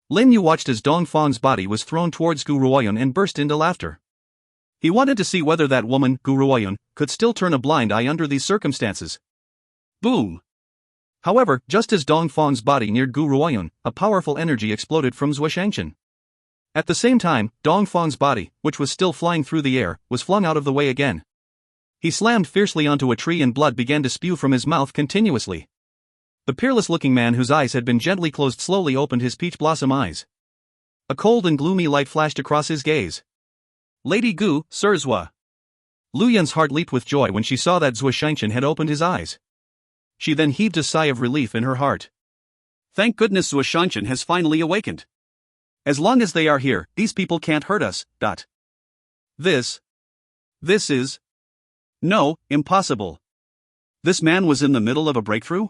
Lin Yu watched as Dong Feng's body was thrown towards Gu Ruoyan and burst into laughter. He wanted to see whether that woman, Gu Ruoyan, could still turn a blind eye under these circumstances. Boom! However, just as Dong Feng's body neared Gu Ruoyan, a powerful energy exploded from Zhuoshanshan. At the same time, Dong Feng's body, which was still flying through the air, was flung out of the way again. He slammed fiercely onto a tree and blood began to spew from his mouth continuously. The peerless-looking man whose eyes had been gently closed slowly opened his peach blossom eyes. A cold and gloomy light flashed across his gaze. Lady Gu, Sir Zhua. Lu Yun's heart leaped with joy when she saw that Zhuoshanshan had opened his eyes. She then heaved a sigh of relief in her heart. Thank goodness Zhuoshanshan has finally awakened. As long as they are here, these people can't hurt us. This is... No, impossible. This man was in the middle of a breakthrough?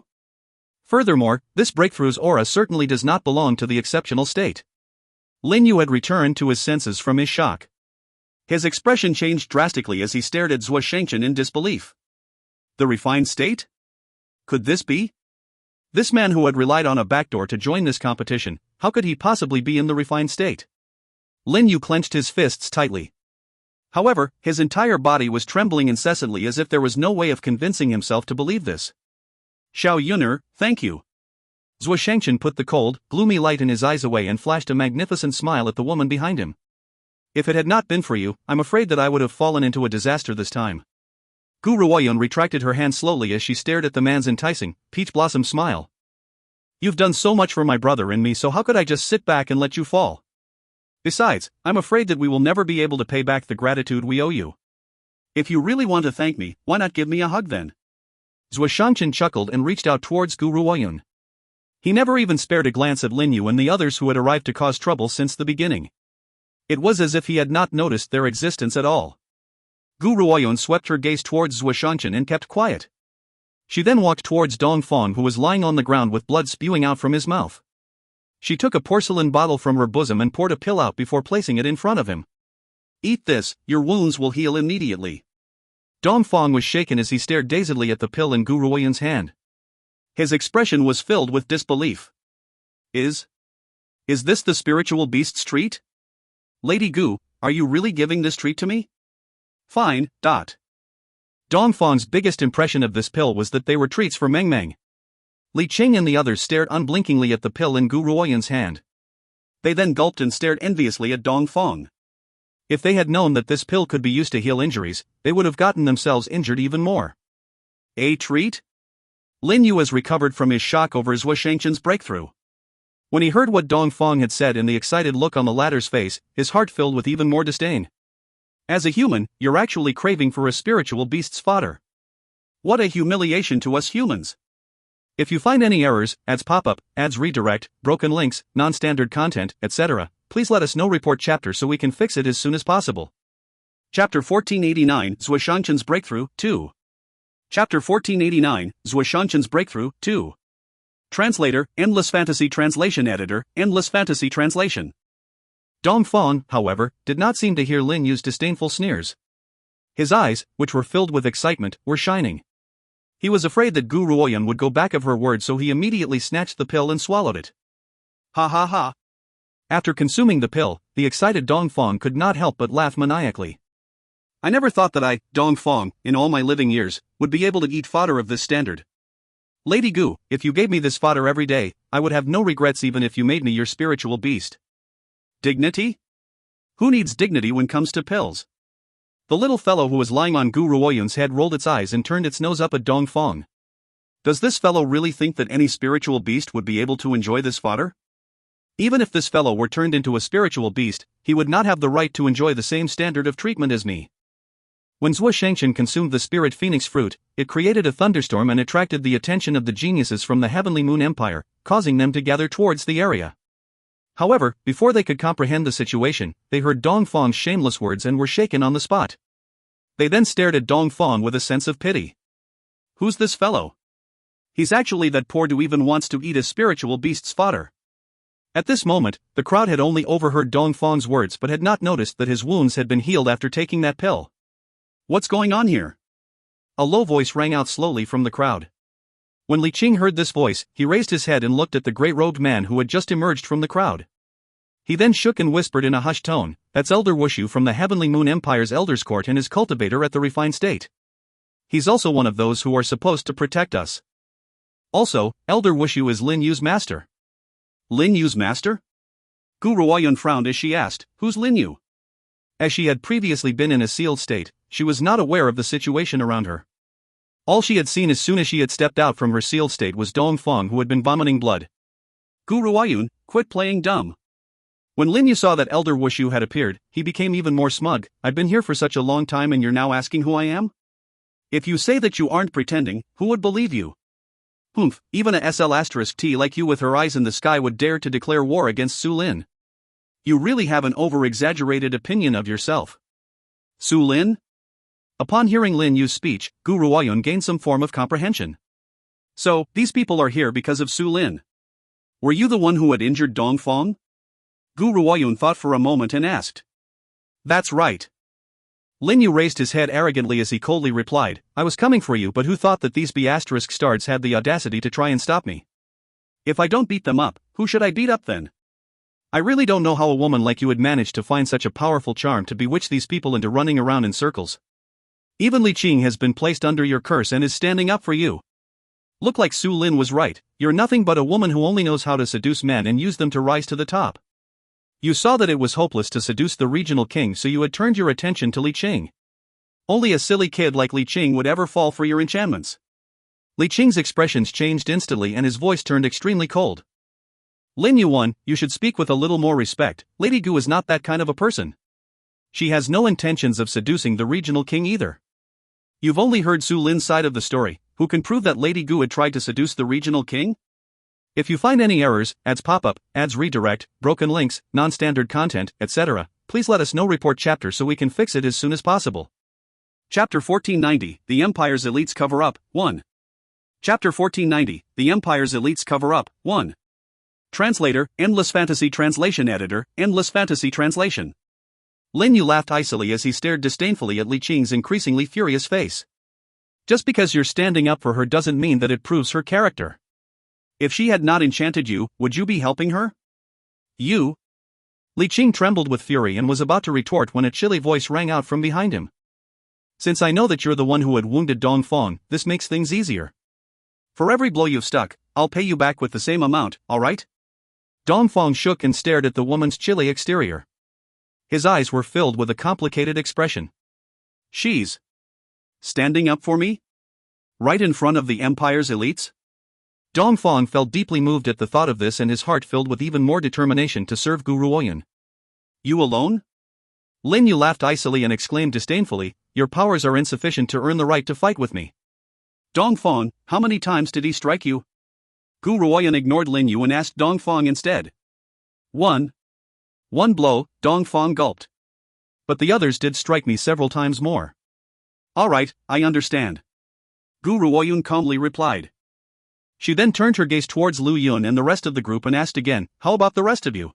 Furthermore, this breakthrough's aura certainly does not belong to the exceptional state. Lin Yu had returned to his senses from his shock. His expression changed drastically as he stared at Zhuoshanshan in disbelief. The refined state? Could this be? This man who had relied on a backdoor to join this competition, how could he possibly be in the refined state? Lin Yu clenched his fists tightly. However, his entire body was trembling incessantly as if there was no way of convincing himself to believe this. Xiao Yuner, thank you. Zhuoshanshan put the cold, gloomy light in his eyes away and flashed a magnificent smile at the woman behind him. If it had not been for you, I'm afraid that I would have fallen into a disaster this time. Gu Ruoyan retracted her hand slowly as she stared at the man's enticing, peach blossom smile. You've done so much for my brother and me, so how could I just sit back and let you fall? Besides, I'm afraid that we will never be able to pay back the gratitude we owe you. If you really want to thank me, why not give me a hug then? Zhuoshanshan chuckled and reached out towards Gu Ruoyan. He never even spared a glance at Lin Yu and the others who had arrived to cause trouble since the beginning. It was as if he had not noticed their existence at all. Gu Ruoyan swept her gaze towards Zhuoshanshan and kept quiet. She then walked towards Dong Feng, who was lying on the ground with blood spewing out from his mouth. She took a porcelain bottle from her bosom and poured a pill out before placing it in front of him. Eat this, your wounds will heal immediately. Dong Feng was shaken as he stared dazedly at the pill in Gu Ruoyan's hand. His expression was filled with disbelief. Is this the spiritual beast's treat? Lady Gu, are you really giving this treat to me? Fine. Dong Feng's biggest impression of this pill was that they were treats for Meng Meng. Li Qing and the others stared unblinkingly at the pill in Gu Ruoyan's hand. They then gulped and stared enviously at Dong Feng. If they had known that this pill could be used to heal injuries, they would have gotten themselves injured even more. A treat? Lin Yu has recovered from his shock over Zhuoshanshan's breakthrough. When he heard what Dong Feng had said and the excited look on the latter's face, his heart filled with even more disdain. As a human, you're actually craving for a spiritual beast's fodder. What a humiliation to us humans. If you find any errors, ads pop up, ads redirect, broken links, non-standard content, etc., please let us know report chapter so we can fix it as soon as possible. Chapter 1489 Zhuoshanshan's Breakthrough 2. Chapter 1489 Zhuoshanshan's Breakthrough 2. Translator, Endless Fantasy Translation Editor, Endless Fantasy Translation. Dong Feng, however, did not seem to hear Lin Yu's disdainful sneers. His eyes, which were filled with excitement, were shining. He was afraid that Gu Ruoyan would go back of her word, so he immediately snatched the pill and swallowed it. Ha ha ha. After consuming the pill, the excited Dong Feng could not help but laugh maniacally. I never thought that I, Dong Feng, in all my living years, would be able to eat fodder of this standard. Lady Gu, if you gave me this fodder every day, I would have no regrets even if you made me your spiritual beast. Dignity? Who needs dignity when comes to pills? The little fellow who was lying on Gu Ruoyan's head rolled its eyes and turned its nose up at Dong Feng. Does this fellow really think that any spiritual beast would be able to enjoy this fodder? Even if this fellow were turned into a spiritual beast, he would not have the right to enjoy the same standard of treatment as me. When Zhuoshanshan consumed the spirit phoenix fruit, it created a thunderstorm and attracted the attention of the geniuses from the Heavenly Moon Empire, causing them to gather towards the area. However, before they could comprehend the situation, they heard Dongfang's shameless words and were shaken on the spot. They then stared at Dongfang with a sense of pity. Who's this fellow? He's actually that poor who even wants to eat a spiritual beast's fodder. At this moment, the crowd had only overheard Dongfang's words but had not noticed that his wounds had been healed after taking that pill. What's going on here? A low voice rang out slowly from the crowd. When Li Qing heard this voice, he raised his head and looked at the great-robed man who had just emerged from the crowd. He then shook and whispered in a hushed tone, "That's Elder Wushu from the Heavenly Moon Empire's Elders Court and his cultivator at the refined state. He's also one of those who are supposed to protect us. Also, Elder Wushu is Lin Yu's master." Lin Yu's master? Gu Ruoyun frowned as she asked, "Who's Lin Yu?" As she had previously been in a sealed state, she was not aware of the situation around her. All she had seen as soon as she had stepped out from her sealed state was Dongfang, who had been vomiting blood. Gu Ruoyun, quit playing dumb. When Lin Yu saw that Elder Wushu had appeared, he became even more smug. "I've been here for such a long time and you're now asking who I am? If you say that you aren't pretending, who would believe you? Humph, even a SL*T like you with her eyes in the sky would dare to declare war against Su Lin. You really have an over-exaggerated opinion of yourself." Su Lin? Upon hearing Lin Yu's speech, Gu Ruoyun gained some form of comprehension. So, these people are here because of Su Lin. Were you the one who had injured Dongfang? Gu Ruoyun thought for a moment and asked. "That's right." Lin Yu raised his head arrogantly as he coldly replied, "I was coming for you, but who thought that these B****stards had the audacity to try and stop me? If I don't beat them up, who should I beat up then? I really don't know how a woman like you would manage to find such a powerful charm to bewitch these people into running around in circles. Even Li Qing has been placed under your curse and is standing up for you. Look like Su Lin was right, you're nothing but a woman who only knows how to seduce men and use them to rise to the top. You saw that it was hopeless to seduce the regional king, so you had turned your attention to Li Qing. Only a silly kid like Li Qing would ever fall for your enchantments." Li Qing's expressions changed instantly and his voice turned extremely cold. "Lin Yuan, you should speak with a little more respect. Lady Gu is not that kind of a person. She has no intentions of seducing the regional king either. You've only heard Su Lin's side of the story. Who can prove that Lady Gu had tried to seduce the regional king? If you find any errors, ads pop-up, ads redirect, broken links, non-standard content, etc., please let us know. Report chapter so we can fix it as soon as possible." Chapter 1490, The Empire's Elites Cover Up, 1. Chapter 1490, The Empire's Elites Cover Up, 1. Translator, Endless Fantasy Translation Editor, Endless Fantasy Translation. Lin Yu laughed icily as he stared disdainfully at Li Qing's increasingly furious face. Just because you're standing up for her doesn't mean that it proves her character. If she had not enchanted you, would you be helping her? You? Li Qing trembled with fury and was about to retort when a chilly voice rang out from behind him. "Since I know that you're the one who had wounded Dongfang, this makes things easier. For every blow you've stuck, I'll pay you back with the same amount, alright?" Dongfang shook and stared at the woman's chilly exterior. His eyes were filled with a complicated expression. "She's standing up for me? Right in front of the Empire's elites?" Dongfang felt deeply moved at the thought of this and his heart filled with even more determination to serve Gu Ruoyun. "You alone?" Lin Yu laughed icily and exclaimed disdainfully, "Your powers are insufficient to earn the right to fight with me." "Dongfang, how many times did he strike you?" Gu Ruoyun ignored Lin Yu and asked Dongfang instead. "One blow," Dongfang gulped. "But the others did strike me several times more." "Alright, I understand," Gu Ruoyun calmly replied. She then turned her gaze towards Lu Yun and the rest of the group and asked again, "How about the rest of you?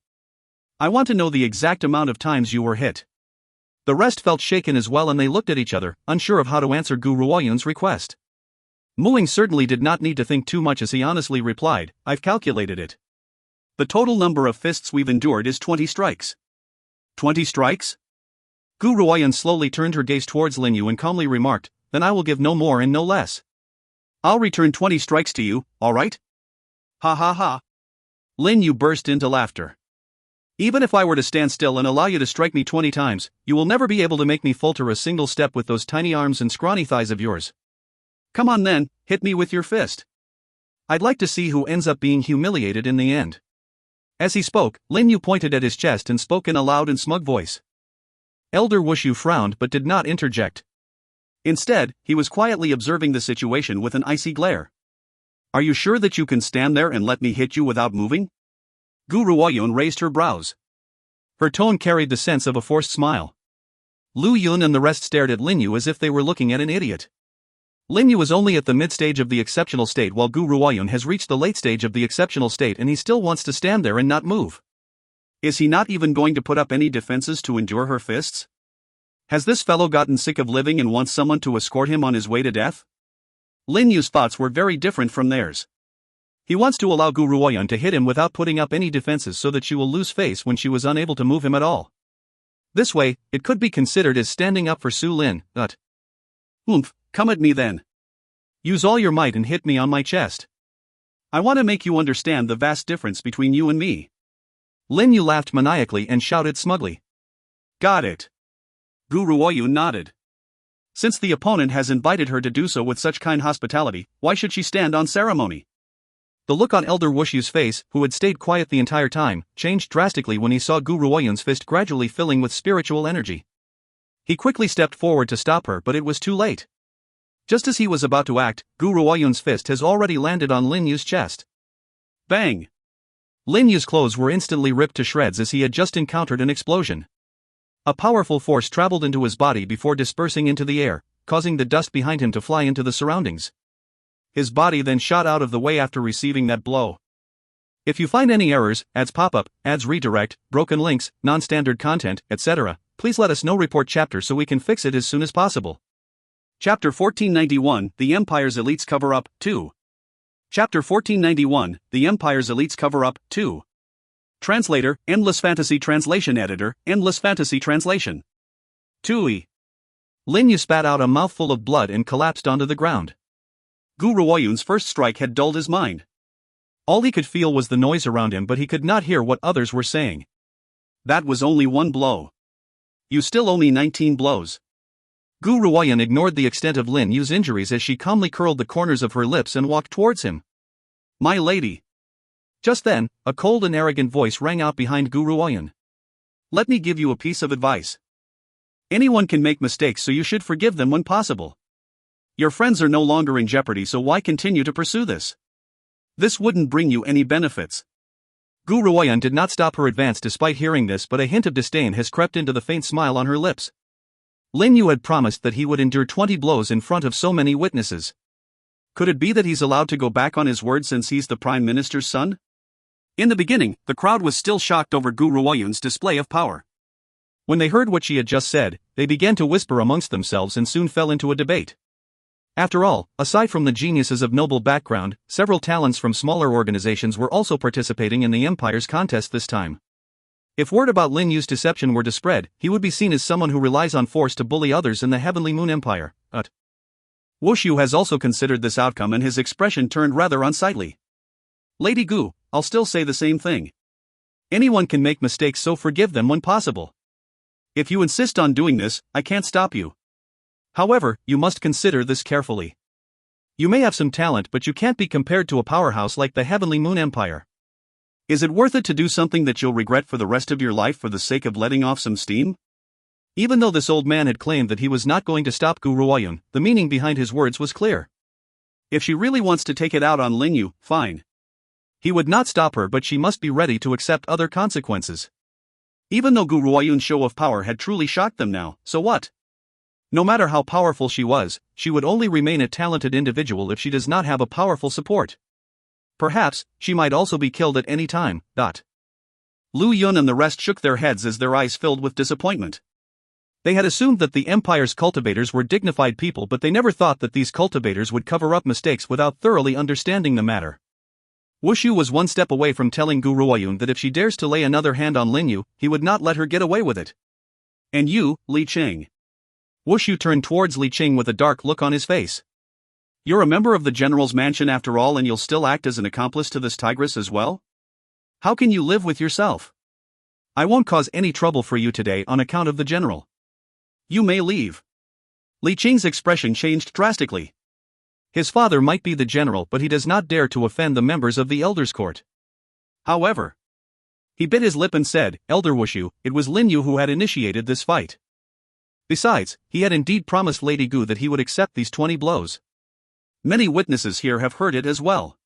I want to know the exact amount of times you were hit." The rest felt shaken as well and they looked at each other, unsure of how to answer Gu Ruoyun's request. Muing certainly did not need to think too much as he honestly replied, "I've calculated it. The total number of fists we've endured is 20 strikes. 20 strikes? Gu Ruoyun slowly turned her gaze towards Lin Yu and calmly remarked, "Then I will give no more and no less. I'll return 20 strikes to you, alright?" Ha ha ha. Lin Yu burst into laughter. "Even if I were to stand still and allow you to strike me 20 times, you will never be able to make me falter a single step with those tiny arms and scrawny thighs of yours. Come on then, hit me with your fist. I'd like to see who ends up being humiliated in the end." As he spoke, Lin Yu pointed at his chest and spoke in a loud and smug voice. Elder Wushu frowned but did not interject. Instead, he was quietly observing the situation with an icy glare. Are you sure that you can stand there and let me hit you without moving? Gu Ruoyun raised her brows. Her tone carried the sense of a forced smile. Lu Yun and the rest stared at Lin Yu as if they were looking at an idiot. Lin Yu was only at the mid-stage of the exceptional state while Gu Ruoyun has reached the late stage of the exceptional state and he still wants to stand there and not move. Is he not even going to put up any defenses to endure her fists? Has this fellow gotten sick of living and wants someone to escort him on his way to death? Lin Yu's thoughts were very different from theirs. He wants to allow Gu Ruoyun to hit him without putting up any defenses so that she will lose face when she was unable to move him at all. This way, it could be considered as standing up for Su Lin, but... Come at me then. Use all your might and hit me on my chest. I want to make you understand the vast difference between you and me. Lin Yu laughed maniacally and shouted smugly. Got it. Gu Ruoyun nodded. Since the opponent has invited her to do so with such kind hospitality, why should she stand on ceremony? The look on Elder Wuxu's face, who had stayed quiet the entire time, changed drastically when he saw Gu Ruoyun's fist gradually filling with spiritual energy. He quickly stepped forward to stop her, but it was too late. Just as he was about to act, Gu Ruoyun's fist has already landed on Lin Yu's chest. Bang! Lin Yu's clothes were instantly ripped to shreds as he had just encountered an explosion. A powerful force traveled into his body before dispersing into the air, causing the dust behind him to fly into the surroundings. His body then shot out of the way after receiving that blow. If you find any errors, ads pop up, ads redirect, broken links, non-standard content, etc., please let us know. Report chapter so we can fix it as soon as possible. Chapter 1491, The Empire's Elites Cover Up, 2. Chapter 1491, The Empire's Elites Cover Up, 2. Translator, Endless Fantasy Translation Editor, Endless Fantasy Translation. 2e. Lin Yu spat out a mouthful of blood and collapsed onto the ground. Gu Ruoyun's first strike had dulled his mind. All he could feel was the noise around him, but he could not hear what others were saying. That was only one blow. You still owe me 19 blows. Gu Ruoyun ignored the extent of Lin Yu's injuries as she calmly curled the corners of her lips and walked towards him. My lady. Just then, a cold and arrogant voice rang out behind Gu Ruoyun. Let me give you a piece of advice. Anyone can make mistakes, so you should forgive them when possible. Your friends are no longer in jeopardy, so why continue to pursue this? This wouldn't bring you any benefits. Gu Ruoyun did not stop her advance despite hearing this, but a hint of disdain has crept into the faint smile on her lips. Lin Yu had promised that he would endure 20 blows in front of so many witnesses. Could it be that he's allowed to go back on his word since he's the Prime Minister's son? In the beginning, the crowd was still shocked over Gu Ruoyun's display of power. When they heard what she had just said, they began to whisper amongst themselves and soon fell into a debate. After all, aside from the geniuses of noble background, several talents from smaller organizations were also participating in the Empire's contest this time. If word about Lin Yu's deception were to spread, he would be seen as someone who relies on force to bully others in the Heavenly Moon Empire. Wuxu has also considered this outcome and his expression turned rather unsightly. Lady Gu, I'll still say the same thing. Anyone can make mistakes, so forgive them when possible. If you insist on doing this, I can't stop you. However, you must consider this carefully. You may have some talent, but you can't be compared to a powerhouse like the Heavenly Moon Empire. Is it worth it to do something that you'll regret for the rest of your life for the sake of letting off some steam? Even though this old man had claimed that he was not going to stop Gu Ruoyun, the meaning behind his words was clear. If she really wants to take it out on Lin Yu, fine. He would not stop her, but she must be ready to accept other consequences. Even though Gu Ruoyun's show of power had truly shocked them now, so what? No matter how powerful she was, she would only remain a talented individual if she does not have a powerful support. Perhaps, she might also be killed at any time. Lu Yun and the rest shook their heads as their eyes filled with disappointment. They had assumed that the Empire's cultivators were dignified people, but they never thought that these cultivators would cover up mistakes without thoroughly understanding the matter. Wuxu was one step away from telling Gu Ruoyun that if she dares to lay another hand on Lin Yu, he would not let her get away with it. And you, Li Qing. Wuxu turned towards Li Qing with a dark look on his face. You're a member of the general's mansion after all, and you'll still act as an accomplice to this tigress as well? How can you live with yourself? I won't cause any trouble for you today on account of the general. You may leave. Li Qing's expression changed drastically. His father might be the general, but he does not dare to offend the members of the Elder's Court. However, he bit his lip and said, Elder Wuxu, it was Lin Yu who had initiated this fight. Besides, he had indeed promised Lady Gu that he would accept these 20 blows. Many witnesses here have heard it as well.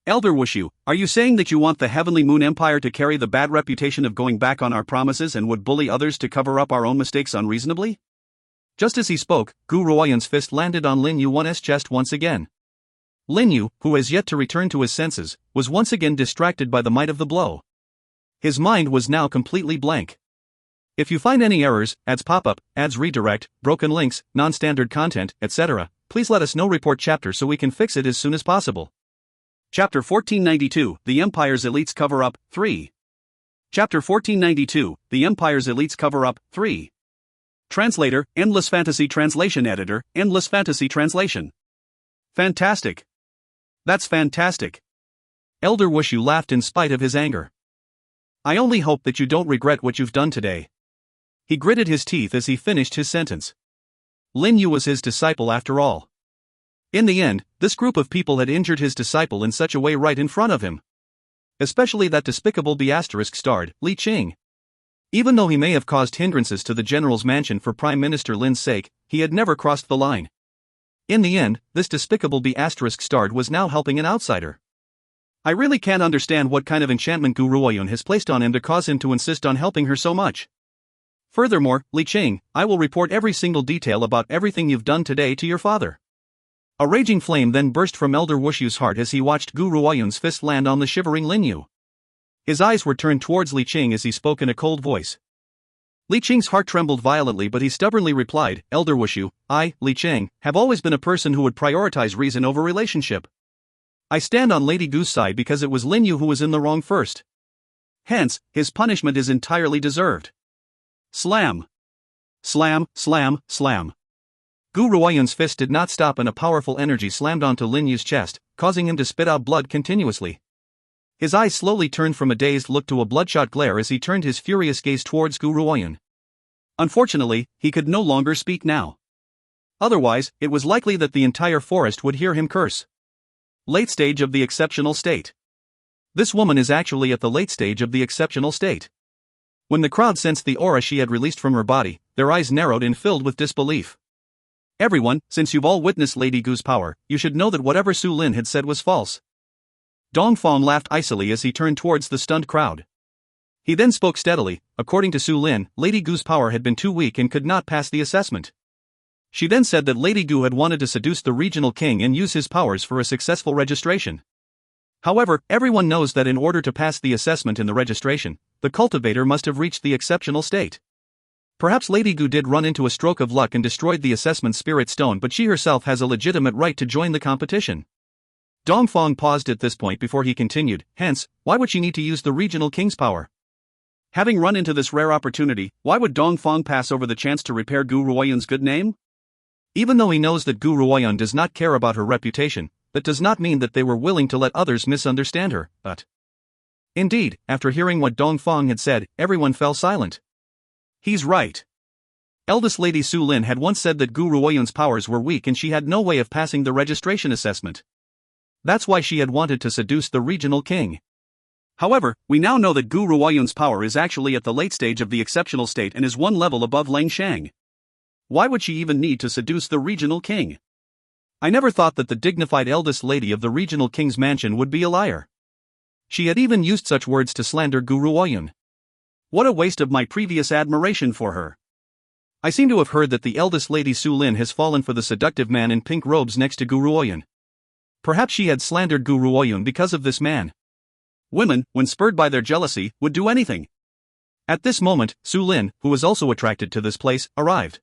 Elder Wushu, are you saying that you want the Heavenly Moon Empire to carry the bad reputation of going back on our promises and would bully others to cover up our own mistakes unreasonably? Just as he spoke, Gu Ruoyun's fist landed on Lin Yu's chest once again. Lin Yu, who has yet to return to his senses, was once again distracted by the might of the blow. His mind was now completely blank. If you find any errors, ads pop up, ads redirect, broken links, non-standard content, etc., please let us know. Report chapter so we can fix it as soon as possible. Chapter 1492, The Empire's Elites Cover-Up, 3. Chapter 1492, The Empire's Elites Cover-Up, 3. Translator, Endless Fantasy Translation Editor, Endless Fantasy Translation. Fantastic. That's fantastic. Elder Wushu laughed in spite of his anger. I only hope that you don't regret what you've done today. He gritted his teeth as he finished his sentence. Lin Yu was his disciple after all. In the end, this group of people had injured his disciple in such a way right in front of him. Especially that despicable B***starred, Li Qing. Even though he may have caused hindrances to the general's mansion for Prime Minister Lin's sake, he had never crossed the line. In the end, this despicable B***starred was now helping an outsider. I really can't understand what kind of enchantment Gu Ruoyun has placed on him to cause him to insist on helping her so much. Furthermore, Li Qing, I will report every single detail about everything you've done today to your father. A raging flame then burst from Elder Wushu's heart as he watched Gu Ruoyun's fist land on the shivering Lin Yu. His eyes were turned towards Li Qing as he spoke in a cold voice. Li Qing's heart trembled violently, but he stubbornly replied, Elder Wushu, I, Li Qing, have always been a person who would prioritize reason over relationship. I stand on Lady Gu's side because it was Lin Yu who was in the wrong first. Hence, his punishment is entirely deserved. Slam. Slam, slam, slam. Gu Ruoyun's fist did not stop and a powerful energy slammed onto Lin Yu's chest, causing him to spit out blood continuously. His eyes slowly turned from a dazed look to a bloodshot glare as he turned his furious gaze towards Gu Ruoyun. Unfortunately, he could no longer speak now. Otherwise, it was likely that the entire forest would hear him curse. Late stage of the exceptional state. This woman is actually at the late stage of the exceptional state. When the crowd sensed the aura she had released from her body, their eyes narrowed and filled with disbelief. Everyone, since you've all witnessed Lady Gu's power, you should know that whatever Su Lin had said was false. Dongfang laughed icily as he turned towards the stunned crowd. He then spoke steadily. According to Su Lin, Lady Gu's power had been too weak and could not pass the assessment. She then said that Lady Gu had wanted to seduce the regional king and use his powers for a successful registration. However, everyone knows that in order to pass the assessment in the registration, the cultivator must have reached the exceptional state. Perhaps Lady Gu did run into a stroke of luck and destroyed the assessment spirit stone, but she herself has a legitimate right to join the competition. Dongfang paused at this point before he continued, hence, why would she need to use the regional king's power? Having run into this rare opportunity, why would Dongfang pass over the chance to repair Gu Ruoyun's good name? Even though he knows that Gu Ruoyun does not care about her reputation, that does not mean that they were willing to let others misunderstand her, but... Indeed, after hearing what Dongfang had said, everyone fell silent. He's right. Eldest Lady Su Lin had once said that Gu Ruoyun's powers were weak and she had no way of passing the registration assessment. That's why she had wanted to seduce the regional king. However, we now know that Gu Ruoyun's power is actually at the late stage of the exceptional state and is one level above Lang Shang. Why would she even need to seduce the regional king? I never thought that the dignified eldest lady of the regional king's mansion would be a liar. She had even used such words to slander Gu Ruoyun. What a waste of my previous admiration for her. I seem to have heard that the eldest Lady Su Lin has fallen for the seductive man in pink robes next to Gu Ruoyun. Perhaps she had slandered Gu Ruoyun because of this man. Women, when spurred by their jealousy, would do anything. At this moment, Su Lin, who was also attracted to this place, arrived.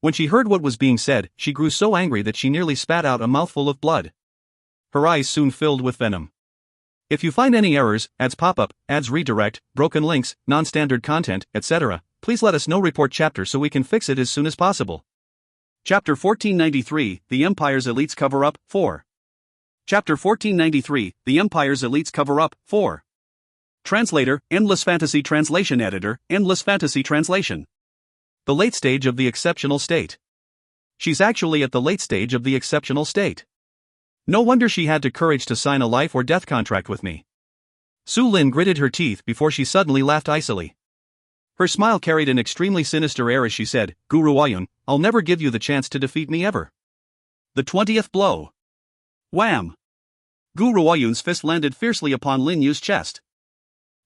When she heard what was being said, she grew so angry that she nearly spat out a mouthful of blood. Her eyes soon filled with venom. If you find any errors, ads pop up, ads redirect, broken links, non-standard content, etc., please let us know. Report chapter so we can fix it as soon as possible. Chapter 1493, The Empire's Elites Cover-Up, 4. Chapter 1493, The Empire's Elites Cover-Up, 4. Translator, Endless Fantasy Translation Editor, Endless Fantasy Translation. The late stage of the exceptional state. She's actually at the late stage of the exceptional state. No wonder she had the courage to sign a life or death contract with me. Su Lin gritted her teeth before she suddenly laughed icily. Her smile carried an extremely sinister air as she said, Gu Ruoyun, I'll never give you the chance to defeat me ever. The 20th blow. Wham! Gu Ruoyun's fist landed fiercely upon Lin Yu's chest.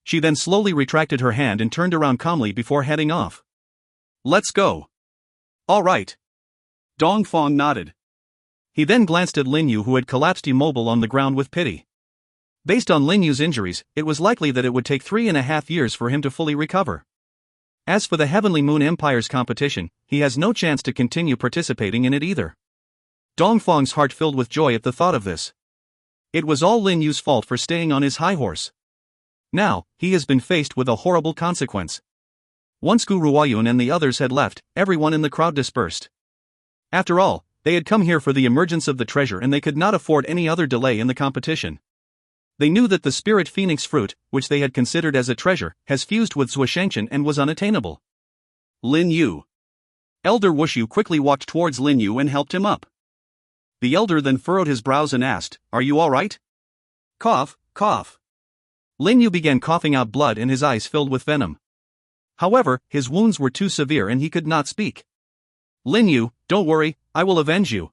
She then slowly retracted her hand and turned around calmly before heading off. Let's go. All right. Dongfang nodded. He then glanced at Lin Yu, who had collapsed immobile on the ground with pity. Based on Lin Yu's injuries, it was likely that it would take 3.5 years for him to fully recover. As for the Heavenly Moon Empire's competition, he has no chance to continue participating in it either. Dongfang's heart filled with joy at the thought of this. It was all Lin Yu's fault for staying on his high horse. Now, he has been faced with a horrible consequence. Once Gu Ruoyun and the others had left, everyone in the crowd dispersed. After all, they had come here for the emergence of the treasure and they could not afford any other delay in the competition. They knew that the spirit phoenix fruit, which they had considered as a treasure, has fused with Zuoshanchen and was unattainable. Lin Yu. Elder Wushu quickly walked towards Lin Yu and helped him up. The elder then furrowed his brows and asked, "Are you all right?" Cough, cough. Lin Yu began coughing out blood and his eyes filled with venom. However, his wounds were too severe and he could not speak. "Lin Yu, don't worry, I will avenge you."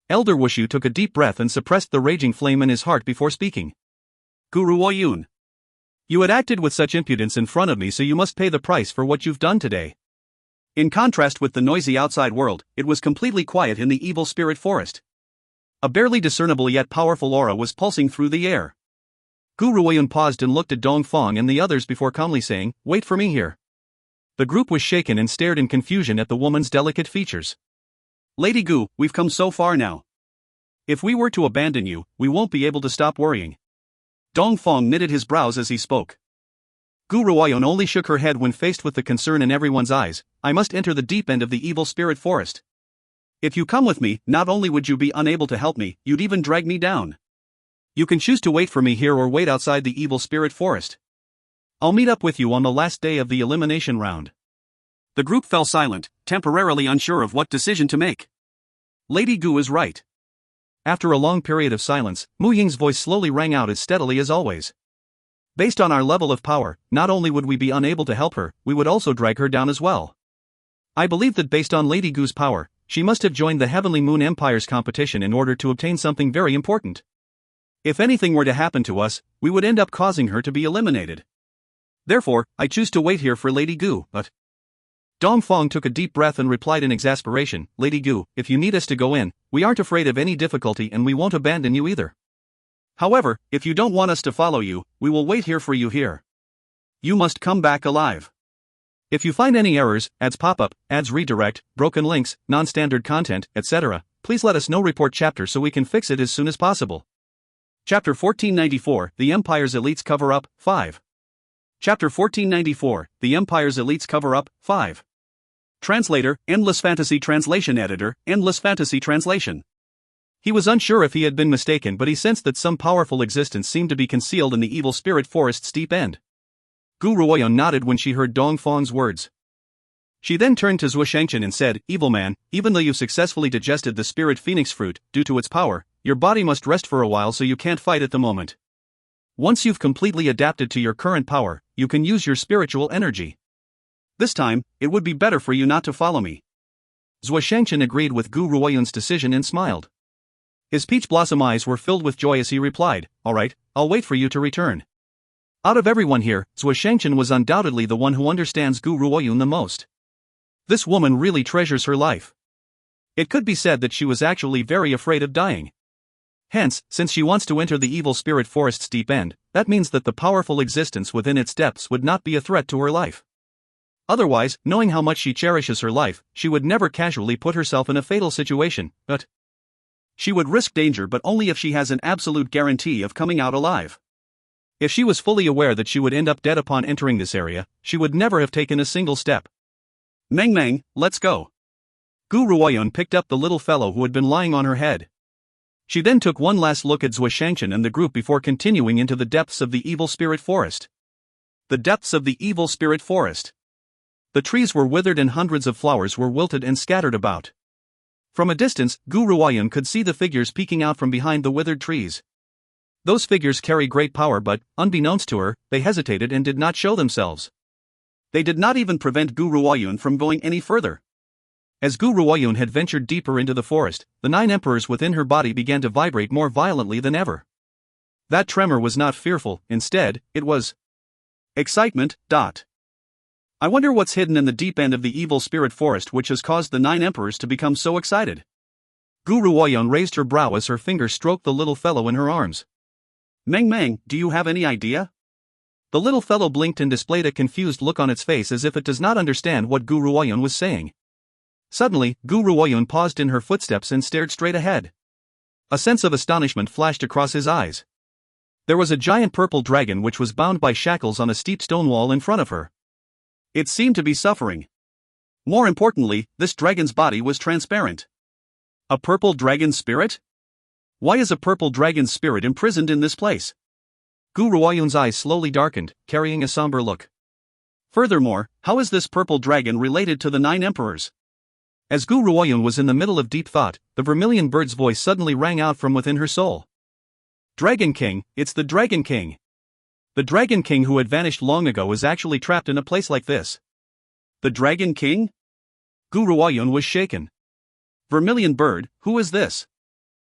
Elder Wushu took a deep breath and suppressed the raging flame in his heart before speaking. Gu Ruoyun. You had acted with such impudence in front of me, so you must pay the price for what you've done today. In contrast with the noisy outside world, it was completely quiet in the evil spirit forest. A barely discernible yet powerful aura was pulsing through the air. Gu Ruoyun paused and looked at Dongfang and the others before calmly saying, "Wait for me here." The group was shaken and stared in confusion at the woman's delicate features. "Lady Gu, we've come so far now. If we were to abandon you, we won't be able to stop worrying." Dongfang knitted his brows as he spoke. Gu Ruoyun only shook her head when faced with the concern in everyone's eyes. "I must enter the deep end of the evil spirit forest. If you come with me, not only would you be unable to help me, you'd even drag me down. You can choose to wait for me here or wait outside the evil spirit forest. I'll meet up with you on the last day of the elimination round." The group fell silent, temporarily unsure of what decision to make. Lady Gu is right. After a long period of silence, Mu Ying's voice slowly rang out as steadily as always. "Based on our level of power, not only would we be unable to help her, we would also drag her down as well. I believe that based on Lady Gu's power, she must have joined the Heavenly Moon Empire's competition in order to obtain something very important. If anything were to happen to us, we would end up causing her to be eliminated. Therefore, I choose to wait here for Lady Gu, but..." Dongfang took a deep breath and replied in exasperation, "Lady Gu, if you need us to go in, we aren't afraid of any difficulty and we won't abandon you either. However, if you don't want us to follow you, we will wait here for you here. You must come back alive. If you find any errors, ads pop up, ads redirect, broken links, non-standard content, etc., please let us know. Report chapter so we can fix it as soon as possible." Chapter 1494, The Empire's Elites Cover Up, 5. Chapter 1494, The Empire's Elites Cover Up, 5. Translator, Endless Fantasy Translation Editor, Endless Fantasy Translation. He was unsure if he had been mistaken, but he sensed that some powerful existence seemed to be concealed in the evil spirit forest's deep end. Gu Ruoyun nodded when she heard Dongfang's words. She then turned to Zuoshanchen and said, "Evil man, even though you've successfully digested the spirit phoenix fruit, due to its power, your body must rest for a while, so you can't fight at the moment. Once you've completely adapted to your current power, you can use your spiritual energy. This time, it would be better for you not to follow me." Zuoshanchen agreed with Gu Ruoyun's decision and smiled. His peach blossom eyes were filled with joy as he replied, "All right, I'll wait for you to return." Out of everyone here, Zuoshanchen was undoubtedly the one who understands Gu Ruoyun the most. This woman really treasures her life. It could be said that she was actually very afraid of dying. Hence, since she wants to enter the evil spirit forest's deep end, that means that the powerful existence within its depths would not be a threat to her life. Otherwise, knowing how much she cherishes her life, she would never casually put herself in a fatal situation, but she would risk danger, but only if she has an absolute guarantee of coming out alive. If she was fully aware that she would end up dead upon entering this area, she would never have taken a single step. "Meng Meng, let's go." Gu Ruoyun picked up the little fellow who had been lying on her head. She then took one last look at Zuoshanchen and the group before continuing into the depths of the evil spirit forest. The depths of the evil spirit forest. The trees were withered and hundreds of flowers were wilted and scattered about. From a distance, Gu Ruoyun could see the figures peeking out from behind the withered trees. Those figures carry great power, but, unbeknownst to her, they hesitated and did not show themselves. They did not even prevent Gu Ruoyun from going any further. As Gu Ruoyun had ventured deeper into the forest, the 9 emperors within her body began to vibrate more violently than ever. That tremor was not fearful, instead, it was excitement. I wonder what's hidden in the deep end of the evil spirit forest which has caused the 9 emperors to become so excited. Gu Ruoyun raised her brow as her finger stroked the little fellow in her arms. Meng, do you have any idea? The little fellow blinked and displayed a confused look on its face as if it does not understand what Gu Ruoyun was saying. Suddenly, Gu Ruoyun paused in her footsteps and stared straight ahead. A sense of astonishment flashed across his eyes. There was a giant purple dragon which was bound by shackles on a steep stone wall in front of her. It seemed to be suffering. More importantly, this dragon's body was transparent. A purple dragon spirit? Why is a purple dragon spirit imprisoned in this place? Gu Ruoyun's eyes slowly darkened, carrying a somber look. Furthermore, how is this purple dragon related to the 9 emperors? As Gu Ruoyun was in the middle of deep thought, the vermilion bird's voice suddenly rang out from within her soul. Dragon King, it's the Dragon King. The Dragon King who had vanished long ago is actually trapped in a place like this. The Dragon King? Gu Ruoyun was shaken. Vermilion bird, who is this?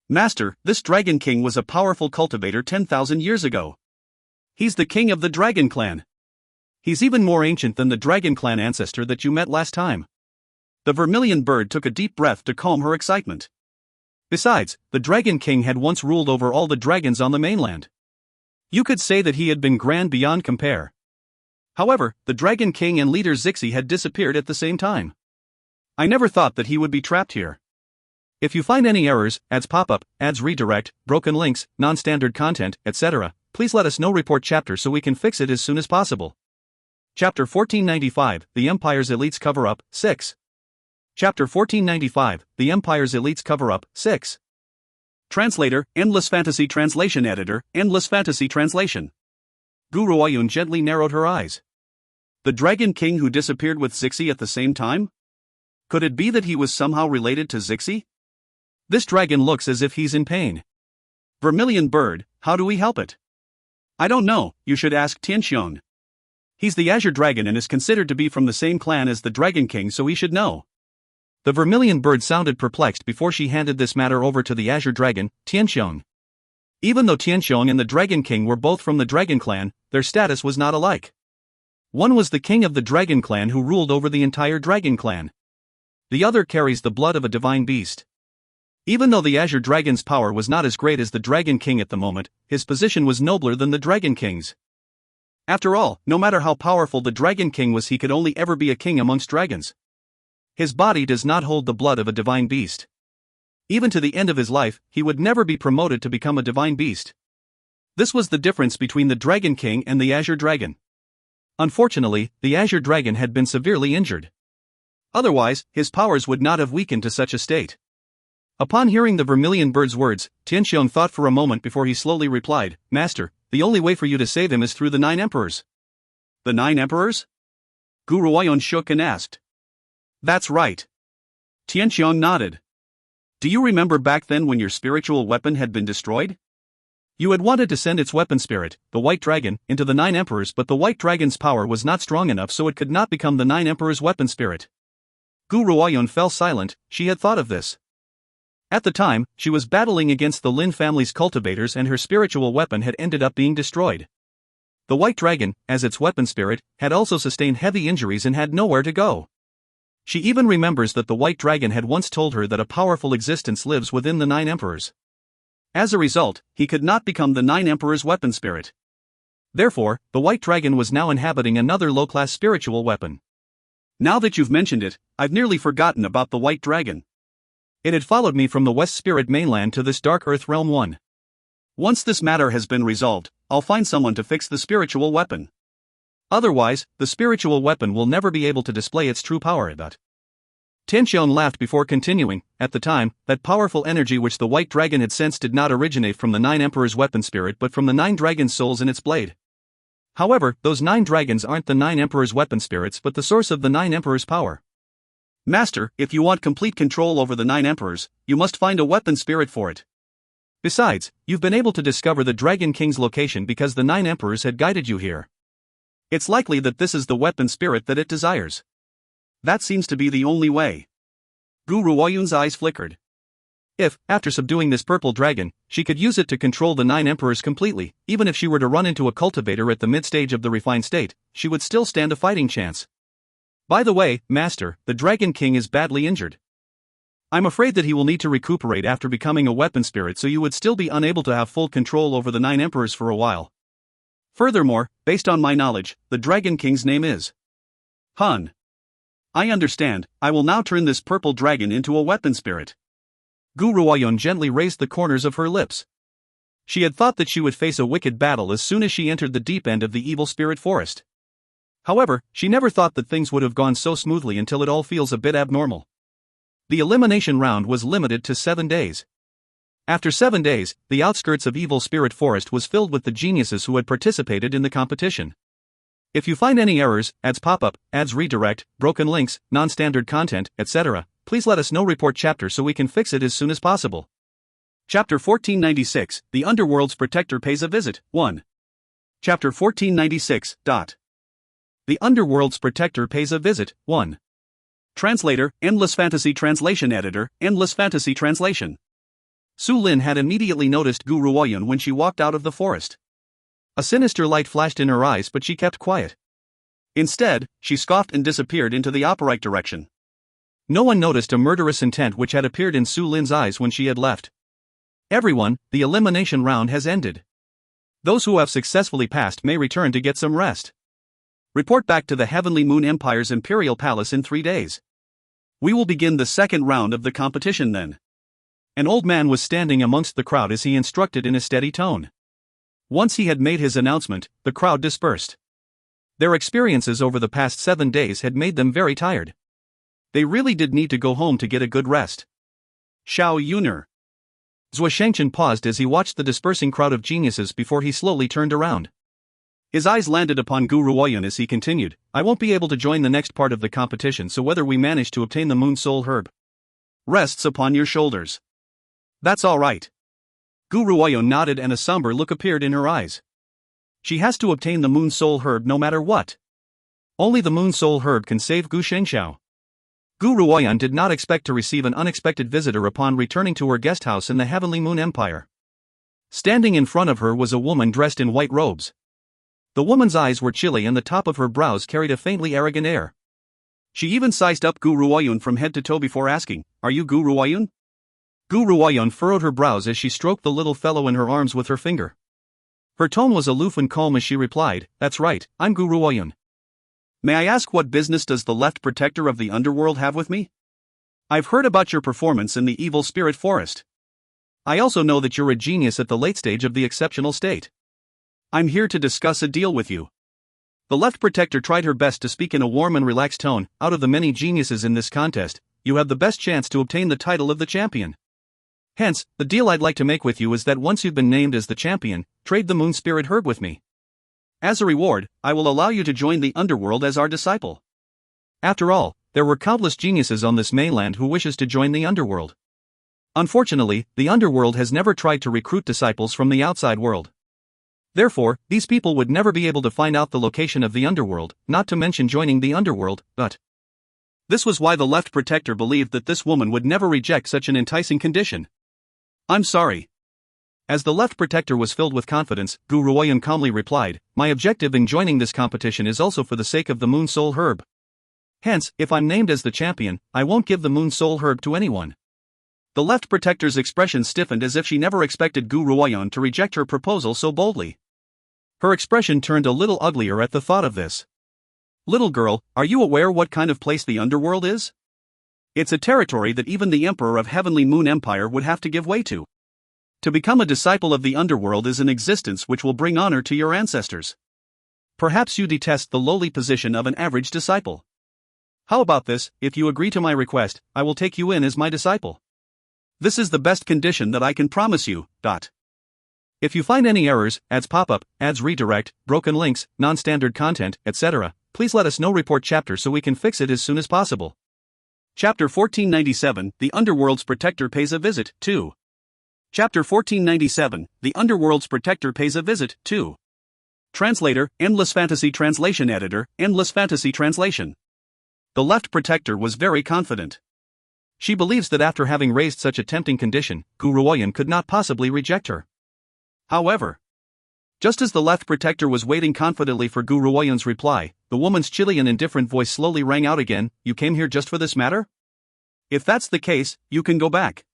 Master, this Dragon King was a powerful cultivator 10,000 years ago. He's the king of the Dragon Clan. He's even more ancient than the Dragon Clan ancestor that you met last time. The vermilion bird took a deep breath to calm her excitement. Besides, the Dragon King had once ruled over all the dragons on the mainland. You could say that he had been grand beyond compare. However, the Dragon King and leader Zixi had disappeared at the same time. I never thought that he would be trapped here. If you find any errors, ads pop up, ads redirect, broken links, non-standard content, etc., please let us know. Report chapter so we can fix it as soon as possible. Chapter 1495, The Empire's Elites Cover-Up, 6. Chapter 1495, The Empire's Elites Cover-Up, 6. Translator, Endless Fantasy Translation Editor, Endless Fantasy Translation. Gu Ruoyun gently narrowed her eyes. The Dragon King who disappeared with Zixi at the same time? Could it be that he was somehow related to Zixi? This dragon looks as if he's in pain. Vermilion bird, how do we help it? I don't know, you should ask Tianxiong. He's the Azure Dragon and is considered to be from the same clan as the Dragon King, so he should know. The vermilion bird sounded perplexed before she handed this matter over to the Azure Dragon, Tianxiong. Even though Tianxiong and the Dragon King were both from the Dragon Clan, their status was not alike. One was the king of the Dragon Clan who ruled over the entire Dragon Clan. The other carries the blood of a divine beast. Even though the Azure Dragon's power was not as great as the Dragon King at the moment, his position was nobler than the Dragon King's. After all, no matter how powerful the Dragon King was, he could only ever be a king amongst dragons. His body does not hold the blood of a divine beast. Even to the end of his life, he would never be promoted to become a divine beast. This was the difference between the Dragon King and the Azure Dragon. Unfortunately, the Azure Dragon had been severely injured. Otherwise, his powers would not have weakened to such a state. Upon hearing the vermilion bird's words, Tianxiong thought for a moment before he slowly replied, Master, the only way for you to save him is through the 9 emperors. The 9 emperors? Gu Ruoyun shook and asked. That's right. Tianxiong nodded. Do you remember back then when your spiritual weapon had been destroyed? You had wanted to send its weapon spirit, the White Dragon, into the 9 emperors, but the White Dragon's power was not strong enough, so it could not become the 9 emperors' weapon spirit. Gu Ruoyun fell silent. She had thought of this. At the time, she was battling against the Lin family's cultivators and her spiritual weapon had ended up being destroyed. The White Dragon, as its weapon spirit, had also sustained heavy injuries and had nowhere to go. She even remembers that the White Dragon had once told her that a powerful existence lives within the 9 emperors. As a result, he could not become the 9 emperors' weapon spirit. Therefore, the White Dragon was now inhabiting another low-class spiritual weapon. Now that you've mentioned it, I've nearly forgotten about the White Dragon. It had followed me from the West Spirit mainland to this Dark Earth Realm 1. Once this matter has been resolved, I'll find someone to fix the spiritual weapon. Otherwise, the spiritual weapon will never be able to display its true power. Tianxiong laughed before continuing. At the time, that powerful energy which the White Dragon had sensed did not originate from the 9 emperors' weapon spirit but from the 9 dragons' souls in its blade. However, those 9 dragons aren't the 9 emperors' weapon spirits but the source of the 9 emperors' power. Master, if you want complete control over the 9 emperors, you must find a weapon spirit for it. Besides, you've been able to discover the Dragon King's location because the 9 emperors had guided you here. It's likely that this is the weapon spirit that it desires. That seems to be the only way. Gu Ruoyun's eyes flickered. If, after subduing this purple dragon, she could use it to control the 9 emperors completely, even if she were to run into a cultivator at the mid-stage of the refined state, she would still stand a fighting chance. By the way, Master, the Dragon King is badly injured. I'm afraid that he will need to recuperate after becoming a weapon spirit, so you would still be unable to have full control over the 9 emperors for a while. Furthermore, based on my knowledge, the Dragon King's name is Hun. I understand. I will now turn this purple dragon into a weapon spirit. Gu Ruoyun gently raised the corners of her lips. She had thought that she would face a wicked battle as soon as she entered the deep end of the evil spirit forest. However, she never thought that things would have gone so smoothly until it all feels a bit abnormal. The elimination round was limited to 7 days. After 7 days, the outskirts of Evil Spirit Forest was filled with the geniuses who had participated in the competition. If you find any errors, ads pop-up, ads redirect, broken links, non-standard content, etc., please let us know. Report chapter so we can fix it as soon as possible. Chapter 1496, The Underworld's Protector Pays a Visit, 1. Chapter 1496. The Underworld's Protector Pays a Visit, 1. Translator, Endless Fantasy Translation Editor, Endless Fantasy Translation. Su Lin had immediately noticed Gu Ruoyun when she walked out of the forest. A sinister light flashed in her eyes, but she kept quiet. Instead, she scoffed and disappeared into the opposite direction. No one noticed a murderous intent which had appeared in Su Lin's eyes when she had left. Everyone, the elimination round has ended. Those who have successfully passed may return to get some rest. Report back to the Heavenly Moon Empire's Imperial Palace in 3 days. We will begin the second round of the competition then. An old man was standing amongst the crowd as he instructed in a steady tone. Once he had made his announcement, the crowd dispersed. Their experiences over the past 7 days had made them very tired. They really did need to go home to get a good rest. Xiao Yuner. Zhou Shengchen paused as he watched the dispersing crowd of geniuses before he slowly turned around. His eyes landed upon Gu Ruoyun as he continued, I won't be able to join the next part of the competition, so whether we manage to obtain the Moon Soul Herb rests upon your shoulders. That's all right. Gu Ruoyun nodded and a somber look appeared in her eyes. She has to obtain the Moon Soul Herb no matter what. Only the Moon Soul Herb can save Gu Shengxiao. Gu Ruoyun did not expect to receive an unexpected visitor upon returning to her guest house in the Heavenly Moon Empire. Standing in front of her was a woman dressed in white robes. The woman's eyes were chilly and the top of her brows carried a faintly arrogant air. She even sized up Gu Ruoyun from head to toe before asking, Are you Gu Ruoyun? Gu Ruoyun furrowed her brows as she stroked the little fellow in her arms with her finger. Her tone was aloof and calm as she replied, That's right, I'm Gu Ruoyun. May I ask what business does the left protector of the underworld have with me? I've heard about your performance in the Evil Spirit Forest. I also know that you're a genius at the late stage of the exceptional state. I'm here to discuss a deal with you. The left protector tried her best to speak in a warm and relaxed tone. Out of the many geniuses in this contest, you have the best chance to obtain the title of the champion. Hence, the deal I'd like to make with you is that once you've been named as the champion, trade the Moon Spirit Herb with me. As a reward, I will allow you to join the underworld as our disciple. After all, there were countless geniuses on this mainland who wishes to join the underworld. Unfortunately, the underworld has never tried to recruit disciples from the outside world. Therefore, these people would never be able to find out the location of the underworld, not to mention joining the underworld, but this was why the left protector believed that this woman would never reject such an enticing condition. I'm sorry. As the left protector was filled with confidence, Gu Ruoyun calmly replied, My objective in joining this competition is also for the sake of the Moon Soul Herb. Hence, if I'm named as the champion, I won't give the Moon Soul Herb to anyone. The left protector's expression stiffened as if she never expected Gu Ruoyun to reject her proposal so boldly. Her expression turned a little uglier at the thought of this. Little girl, are you aware what kind of place the underworld is? It's a territory that even the Emperor of Heavenly Moon Empire would have to give way to. To become a disciple of the underworld is an existence which will bring honor to your ancestors. Perhaps you detest the lowly position of an average disciple. How about this, if you agree to my request, I will take you in as my disciple. This is the best condition that I can promise you. If you find any errors, ads pop-up, ads redirect, broken links, non-standard content, etc., please let us know. Report chapter so we can fix it as soon as possible. Chapter 1497, The Underworld's Protector Pays a Visit, 2. Chapter 1497, The Underworld's Protector Pays a Visit, 2. Translator, Endless Fantasy Translation Editor, Endless Fantasy Translation. The left protector was very confident. She believes that after having raised such a tempting condition, Gu Ruoyan could not possibly reject her. However, just as the left protector was waiting confidently for Gu Ruoyan's reply, the woman's chilly and indifferent voice slowly rang out again. You came here just for this matter? If that's the case, you can go back.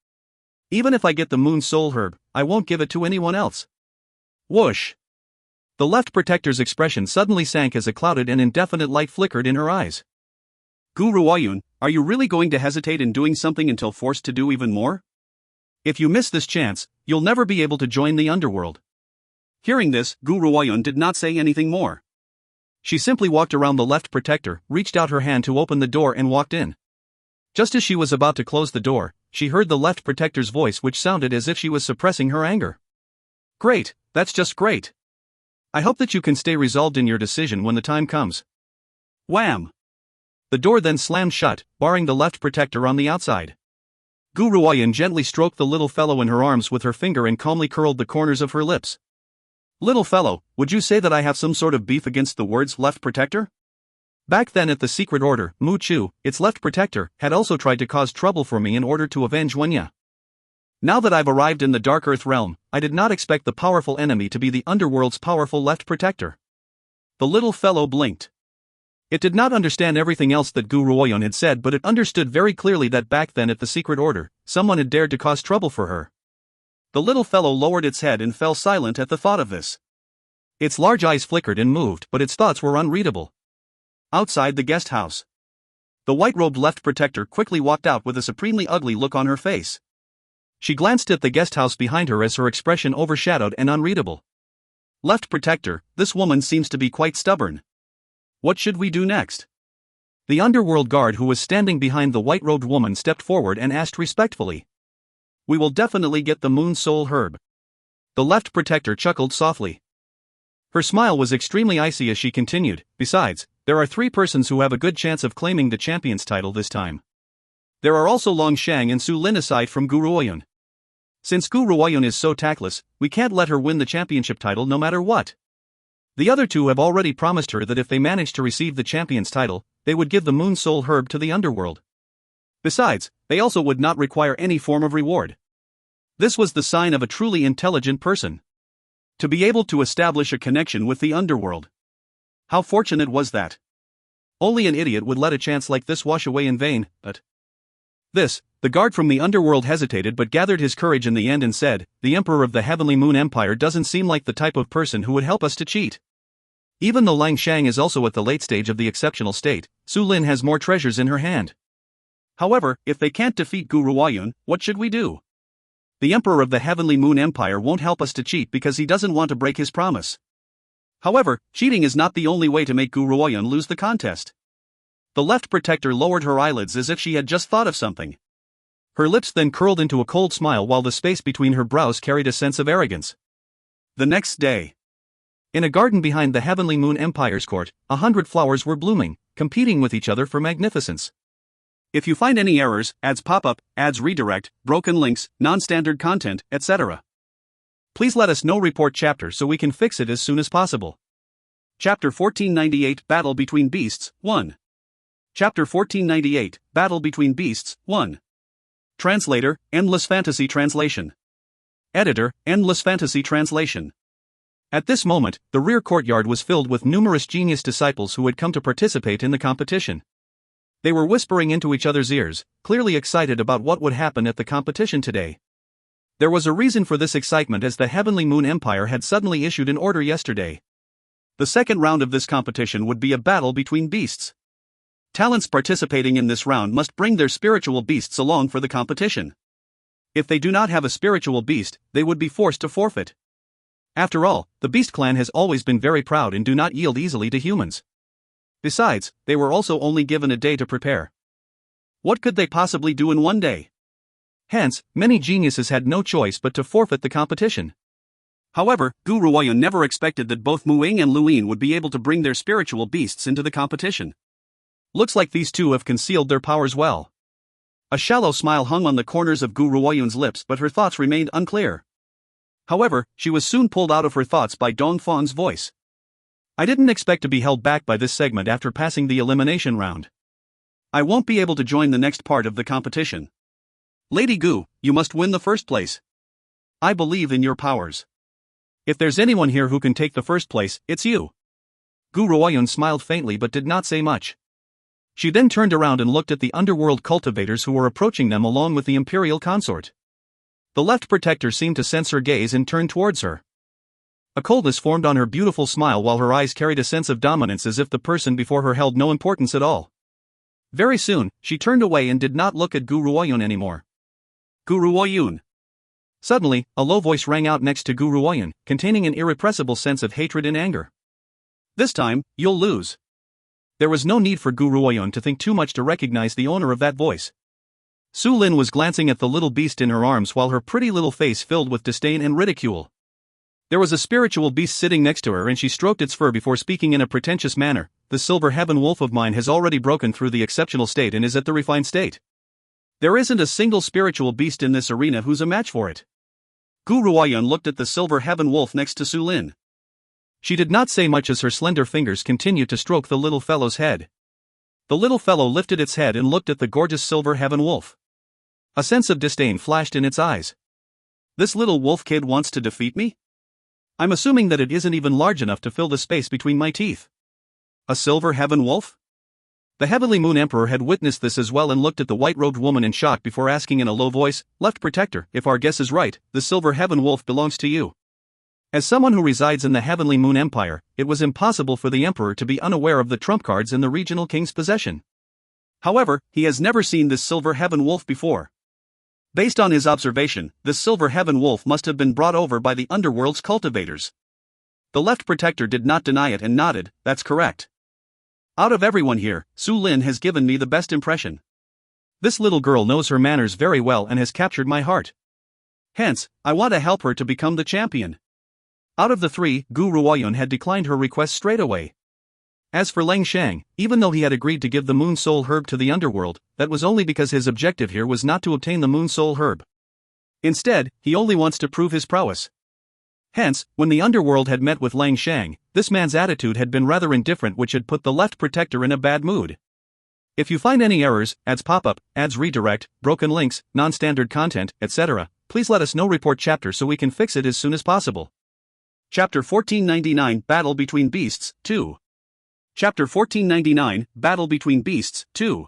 Even if I get the moon soul herb, I won't give it to anyone else. Whoosh! The left protector's expression suddenly sank as a clouded and indefinite light flickered in her eyes. Gu Ruoyun, are you really going to hesitate in doing something until forced to do even more? If you miss this chance, you'll never be able to join the underworld. Hearing this, Gu Ruoyun did not say anything more. She simply walked around the left protector, reached out her hand to open the door and walked in. Just as she was about to close the door, she heard the left protector's voice, which sounded as if she was suppressing her anger. Great, that's just great. I hope that you can stay resolved in your decision when the time comes. Wham! The door then slammed shut, barring the left protector on the outside. Gu Ruoyan gently stroked the little fellow in her arms with her finger and calmly curled the corners of her lips. Little fellow, would you say that I have some sort of beef against the words left protector? Back then at the secret order, Mu Chu, its left protector, had also tried to cause trouble for me in order to avenge Wenya. Now that I've arrived in the Dark Earth realm, I did not expect the powerful enemy to be the underworld's powerful left protector. The little fellow blinked. It did not understand everything else that Gu Ruoyan had said, but it understood very clearly that back then at the secret order, someone had dared to cause trouble for her. The little fellow lowered its head and fell silent at the thought of this. Its large eyes flickered and moved, but its thoughts were unreadable. Outside the guest house, the white-robed left protector quickly walked out with a supremely ugly look on her face. She glanced at the guest house behind her as her expression overshadowed and unreadable. Left protector, this woman seems to be quite stubborn. What should we do next? The underworld guard who was standing behind the white-robed woman stepped forward and asked respectfully. We will definitely get the moon soul herb. The left protector chuckled softly. Her smile was extremely icy as she continued. Besides, there are 3 persons who have a good chance of claiming the champion's title this time. There are also Long Shang and Su Lin aside from Gu Ruoyan. Since Gu Ruoyan is so tactless, we can't let her win the championship title no matter what. The other 2 have already promised her that if they manage to receive the champion's title, they would give the moon soul herb to the underworld. Besides, they also would not require any form of reward. This was the sign of a truly intelligent person. To be able to establish a connection with the underworld. How fortunate was that? Only an idiot would let a chance like this wash away in vain, but... The guard from the underworld hesitated but gathered his courage in the end and said, the Emperor of the Heavenly Moon Empire doesn't seem like the type of person who would help us to cheat. Even though Lang Shang is also at the late stage of the exceptional state, Su Lin has more treasures in her hand. However, if they can't defeat Gu Ruoyan, what should we do? The Emperor of the Heavenly Moon Empire won't help us to cheat because he doesn't want to break his promise. However, cheating is not the only way to make Gu Ruoyan lose the contest. The left protector lowered her eyelids as if she had just thought of something. Her lips then curled into a cold smile while the space between her brows carried a sense of arrogance. The next day, in a garden behind the Heavenly Moon Empire's court, 100 flowers were blooming, competing with each other for magnificence. If you find any errors, ads pop up, ads redirect, broken links, non-standard content, etc., please let us know. Report chapter so we can fix it as soon as possible. Chapter 1498 Battle Between Beasts 1. Chapter 1498 Battle Between Beasts 1. Translator, Endless Fantasy Translation. Editor, Endless Fantasy Translation. At this moment, the rear courtyard was filled with numerous genius disciples who had come to participate in the competition. They were whispering into each other's ears, clearly excited about what would happen at the competition today. There was a reason for this excitement as the Heavenly Moon Empire had suddenly issued an order yesterday. The second round of this competition would be a battle between beasts. Talents participating in this round must bring their spiritual beasts along for the competition. If they do not have a spiritual beast, they would be forced to forfeit. After all, the Beast Clan has always been very proud and do not yield easily to humans. Besides, they were also only given a day to prepare. What could they possibly do in one day? Hence, many geniuses had no choice but to forfeit the competition. However, Gu Ruoyan never expected that both Muing and Luin would be able to bring their spiritual beasts into the competition. Looks like these 2 have concealed their powers well. A shallow smile hung on the corners of Gu Ruoyan's lips, but her thoughts remained unclear. However, she was soon pulled out of her thoughts by Dong Fang's voice. I didn't expect to be held back by this segment after passing the elimination round. I won't be able to join the next part of the competition. Lady Gu, you must win the first place. I believe in your powers. If there's anyone here who can take the first place, it's you. Gu Ruoyun smiled faintly but did not say much. She then turned around and looked at the underworld cultivators who were approaching them along with the imperial consort. The left protector seemed to sense her gaze and turned towards her. A coldness formed on her beautiful smile while her eyes carried a sense of dominance as if the person before her held no importance at all. Very soon, she turned away and did not look at Gu Ruoyun anymore. Gu Ruoyun. Suddenly, a low voice rang out next to Gu Ruoyun, containing an irrepressible sense of hatred and anger. This time, you'll lose. There was no need for Gu Ruoyun to think too much to recognize the owner of that voice. Su Lin was glancing at the little beast in her arms while her pretty little face filled with disdain and ridicule. There was a spiritual beast sitting next to her and she stroked its fur before speaking in a pretentious manner. The silver heaven wolf of mine has already broken through the exceptional state and is at the refined state. There isn't a single spiritual beast in this arena who's a match for it. Gu Ruoyun looked at the silver heaven wolf next to Su Lin. She did not say much as her slender fingers continued to stroke the little fellow's head. The little fellow lifted its head and looked at the gorgeous silver heaven wolf. A sense of disdain flashed in its eyes. This little wolf kid wants to defeat me? I'm assuming that it isn't even large enough to fill the space between my teeth. A silver heaven wolf? The Heavenly Moon Emperor had witnessed this as well and looked at the white-robed woman in shock before asking in a low voice, Left Protector, if our guess is right, the silver heaven wolf belongs to you. As someone who resides in the Heavenly Moon Empire, it was impossible for the Emperor to be unaware of the trump cards in the regional king's possession. However, he has never seen this silver heaven wolf before. Based on his observation, this silver heaven wolf must have been brought over by the underworld's cultivators. The left protector did not deny it and nodded, that's correct. Out of everyone here, Su Lin has given me the best impression. This little girl knows her manners very well and has captured my heart. Hence, I want to help her to become the champion. Out of the three, Gu Ruoyun had declined her request straight away. As for Lang Shang, even though he had agreed to give the Moon Soul Herb to the underworld, that was only because his objective here was not to obtain the Moon Soul Herb. Instead, he only wants to prove his prowess. Hence, when the underworld had met with Lang Shang, this man's attitude had been rather indifferent, which had put the left protector in a bad mood. If you find any errors, ads pop-up, ads redirect, broken links, non-standard content, etc., please let us know. Report chapter so we can fix it as soon as possible. Chapter 1499 Battle Between Beasts 2. Chapter 1499 Battle Between Beasts 2.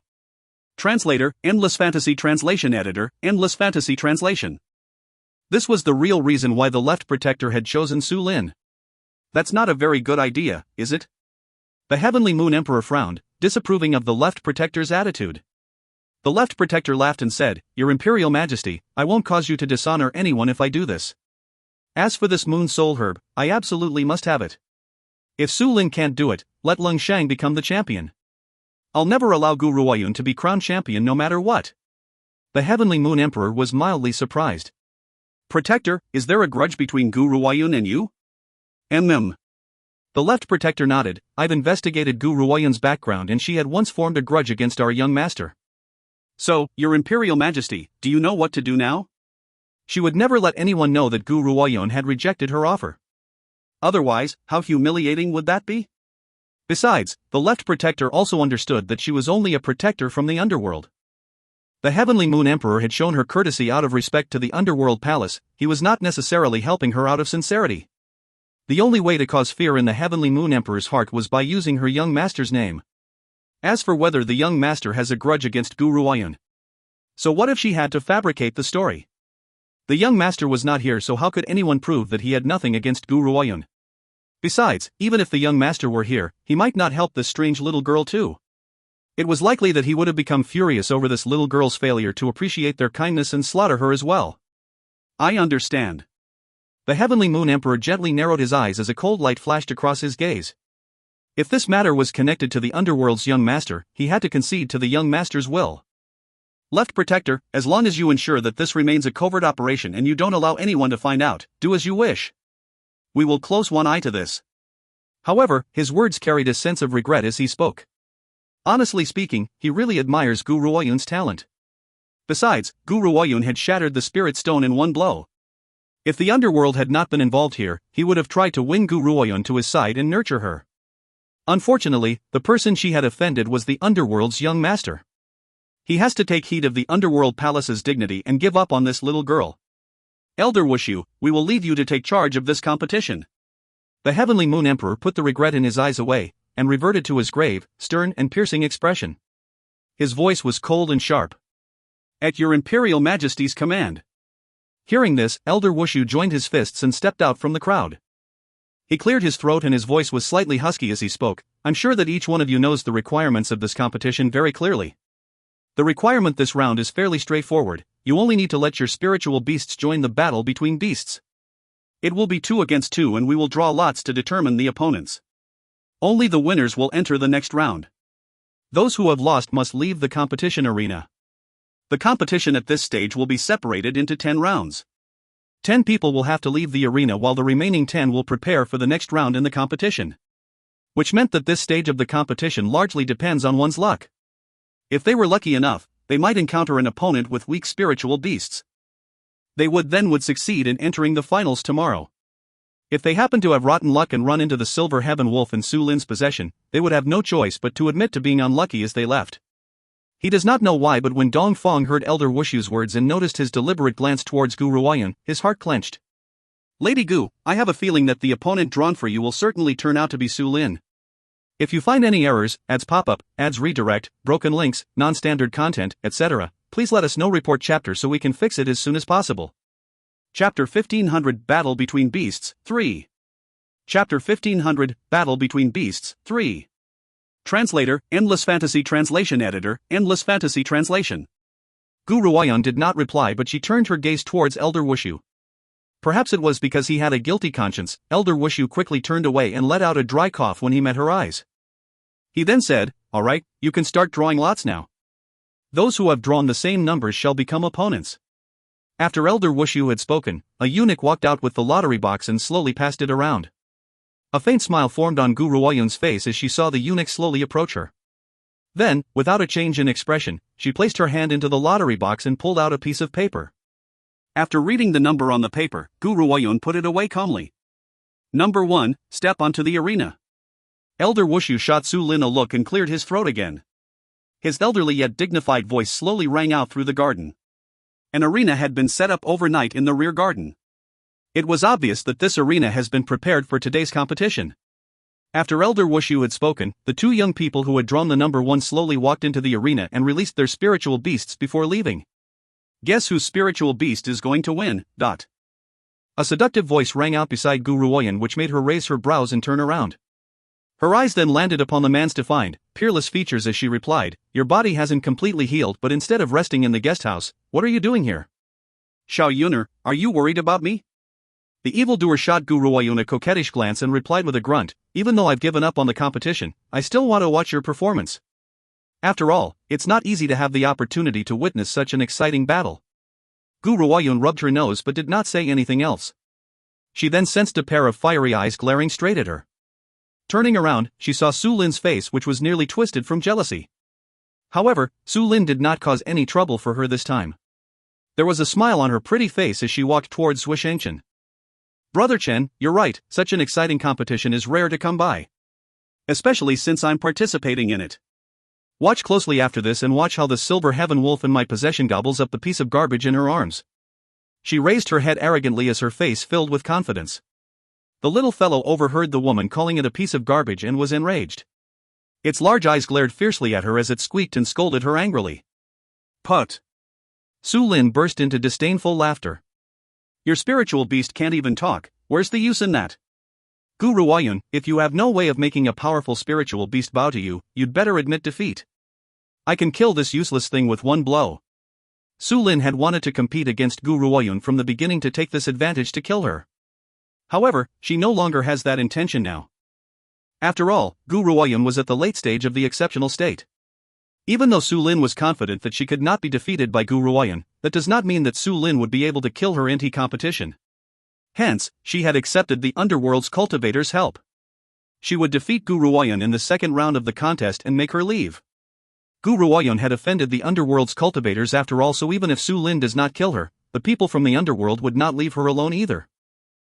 Translator, Endless Fantasy Translation Editor, Endless Fantasy Translation. This was the real reason why the left protector had chosen Su Lin. That's not a very good idea, is it? The Heavenly Moon Emperor frowned, disapproving of the left protector's attitude. The left protector laughed and said, Your Imperial Majesty, I won't cause you to dishonor anyone if I do this. As for this Moon Soul Herb, I absolutely must have it. If Su Lin can't do it, let Lang Shang become the champion. I'll never allow Gu Ruoyun to be crowned champion no matter what. The Heavenly Moon Emperor was mildly surprised. Protector, is there a grudge between Gu Ruoyun and you? The left protector nodded. I've investigated Gu Ruoyun's background and she had once formed a grudge against our young master. So, Your Imperial Majesty, do you know what to do now? She would never let anyone know that Gu Ruoyun had rejected her offer. Otherwise, how humiliating would that be? Besides, the left protector also understood that she was only a protector from the underworld. The Heavenly Moon Emperor had shown her courtesy out of respect to the underworld palace, he was not necessarily helping her out of sincerity. The only way to cause fear in the Heavenly Moon Emperor's heart was by using her young master's name. As for whether the young master has a grudge against Gu Ruoyun. So what if she had to fabricate the story? The young master was not here, so how could anyone prove that he had nothing against Gu Ruoyun? Besides, even if the young master were here, he might not help this strange little girl too. It was likely that he would have become furious over this little girl's failure to appreciate their kindness and slaughter her as well. I understand. The Heavenly Moon Emperor gently narrowed his eyes as a cold light flashed across his gaze. If this matter was connected to the underworld's young master, he had to concede to the young master's will. Left Protector, as long as you ensure that this remains a covert operation and you don't allow anyone to find out, do as you wish. We will close one eye to this. However, his words carried a sense of regret as he spoke. Honestly speaking, he really admires Gu Ruoyun's talent. Besides, Gu Ruoyun had shattered the spirit stone in one blow. If the underworld had not been involved here, he would have tried to win Gu Ruoyun to his side and nurture her. Unfortunately, the person she had offended was the underworld's young master. He has to take heed of the Underworld Palace's dignity and give up on this little girl. Elder Wushu, we will leave you to take charge of this competition. The Heavenly Moon Emperor put the regret in his eyes away, and reverted to his grave, stern and piercing expression. His voice was cold and sharp. At your Imperial Majesty's command. Hearing this, Elder Wushu joined his fists and stepped out from the crowd. He cleared his throat and his voice was slightly husky as he spoke. I'm sure that each one of you knows the requirements of this competition very clearly. The requirement this round is fairly straightforward. You only need to let your spiritual beasts join the battle between beasts. It will be 2 against 2 and we will draw lots to determine the opponents. Only the winners will enter the next round. Those who have lost must leave the competition arena. The competition at this stage will be separated into 10 rounds. 10 people will have to leave the arena while the remaining 10 will prepare for the next round in the competition. Which meant that this stage of the competition largely depends on one's luck. If they were lucky enough, they might encounter an opponent with weak spiritual beasts. They would succeed in entering the finals tomorrow. If they happen to have rotten luck and run into the Silver Heaven Wolf in Su Lin's possession, they would have no choice but to admit to being unlucky as they left. He does not know why, but when Dong Feng heard Elder Wushu's words and noticed his deliberate glance towards Gu Ruoyun, his heart clenched. Lady Gu, I have a feeling that the opponent drawn for you will certainly turn out to be Su Lin. If you find any errors, ads pop up, ads redirect, broken links, non-standard content, etc., please let us know. Report chapter so we can fix it as soon as possible. Chapter 1500 Battle Between Beasts 3. Chapter 1500 Battle Between Beasts 3. Translator, Endless Fantasy Translation Editor, Endless Fantasy Translation. Gu Ruoyun did not reply, but she turned her gaze towards Elder Wushu. Perhaps it was because he had a guilty conscience. Elder Wushu quickly turned away and let out a dry cough when he met her eyes. He then said, "All right, you can start drawing lots now. Those who have drawn the same numbers shall become opponents." After Elder Wushu had spoken, a eunuch walked out with the lottery box and slowly passed it around. A faint smile formed on Gu Ruoyun's face as she saw the eunuch slowly approach her. Then, without a change in expression, she placed her hand into the lottery box and pulled out a piece of paper. After reading the number on the paper, Gu Ruoyun put it away calmly. Number 1, step onto the arena. Elder Wushu shot Su Lin a look and cleared his throat again. His elderly yet dignified voice slowly rang out through the garden. An arena had been set up overnight in the rear garden. It was obvious that this arena has been prepared for today's competition. After Elder Wushu had spoken, the 2 young people who had drawn the number 1 slowly walked into the arena and released their spiritual beasts before leaving. Guess whose spiritual beast is going to win? A seductive voice rang out beside Gu Ruoyun, which made her raise her brows and turn around. Her eyes then landed upon the man's defined, peerless features as she replied, "Your body hasn't completely healed, but instead of resting in the guest house, what are you doing here?" Xiao Yuner, are you worried about me? The evildoer shot Gu Ruoyun a coquettish glance and replied with a grunt, "Even though I've given up on the competition, I still want to watch your performance. After all, it's not easy to have the opportunity to witness such an exciting battle." Gu Ruoyun rubbed her nose but did not say anything else. She then sensed a pair of fiery eyes glaring straight at her. Turning around, she saw Su Lin's face, which was nearly twisted from jealousy. However, Su Lin did not cause any trouble for her this time. There was a smile on her pretty face as she walked towards Shushengchen. "Brother Chen, you're right, such an exciting competition is rare to come by. Especially since I'm participating in it. Watch closely after this and watch how the Silver Heaven Wolf in my possession gobbles up the piece of garbage in her arms." She raised her head arrogantly as her face filled with confidence. The little fellow overheard the woman calling it a piece of garbage and was enraged. Its large eyes glared fiercely at her as it squeaked and scolded her angrily. "Put!" Su Lin burst into disdainful laughter. "Your spiritual beast can't even talk, where's the use in that?" "Gu Ruoyun, if you have no way of making a powerful spiritual beast bow to you, you'd better admit defeat. I can kill this useless thing with one blow." Su Lin had wanted to compete against Gu Ruoyun from the beginning to take this advantage to kill her. However, she no longer has that intention now. After all, Gu Ruoyun was at the late stage of the exceptional state. Even though Su Lin was confident that she could not be defeated by Gu Ruoyun, that does not mean that Su Lin would be able to kill her anti-competition. Hence, she had accepted the Underworld's cultivator's help. She would defeat Gu Ruoyun in the second round of the contest and make her leave. Gu Ruoyun had offended the Underworld's cultivators after all, so even if Su Lin does not kill her, the people from the Underworld would not leave her alone either.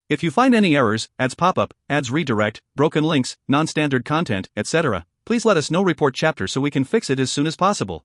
If you find any errors, ads pop up, ads redirect, broken links, non-standard content, etc., please let us know. Report chapter so we can fix it as soon as possible.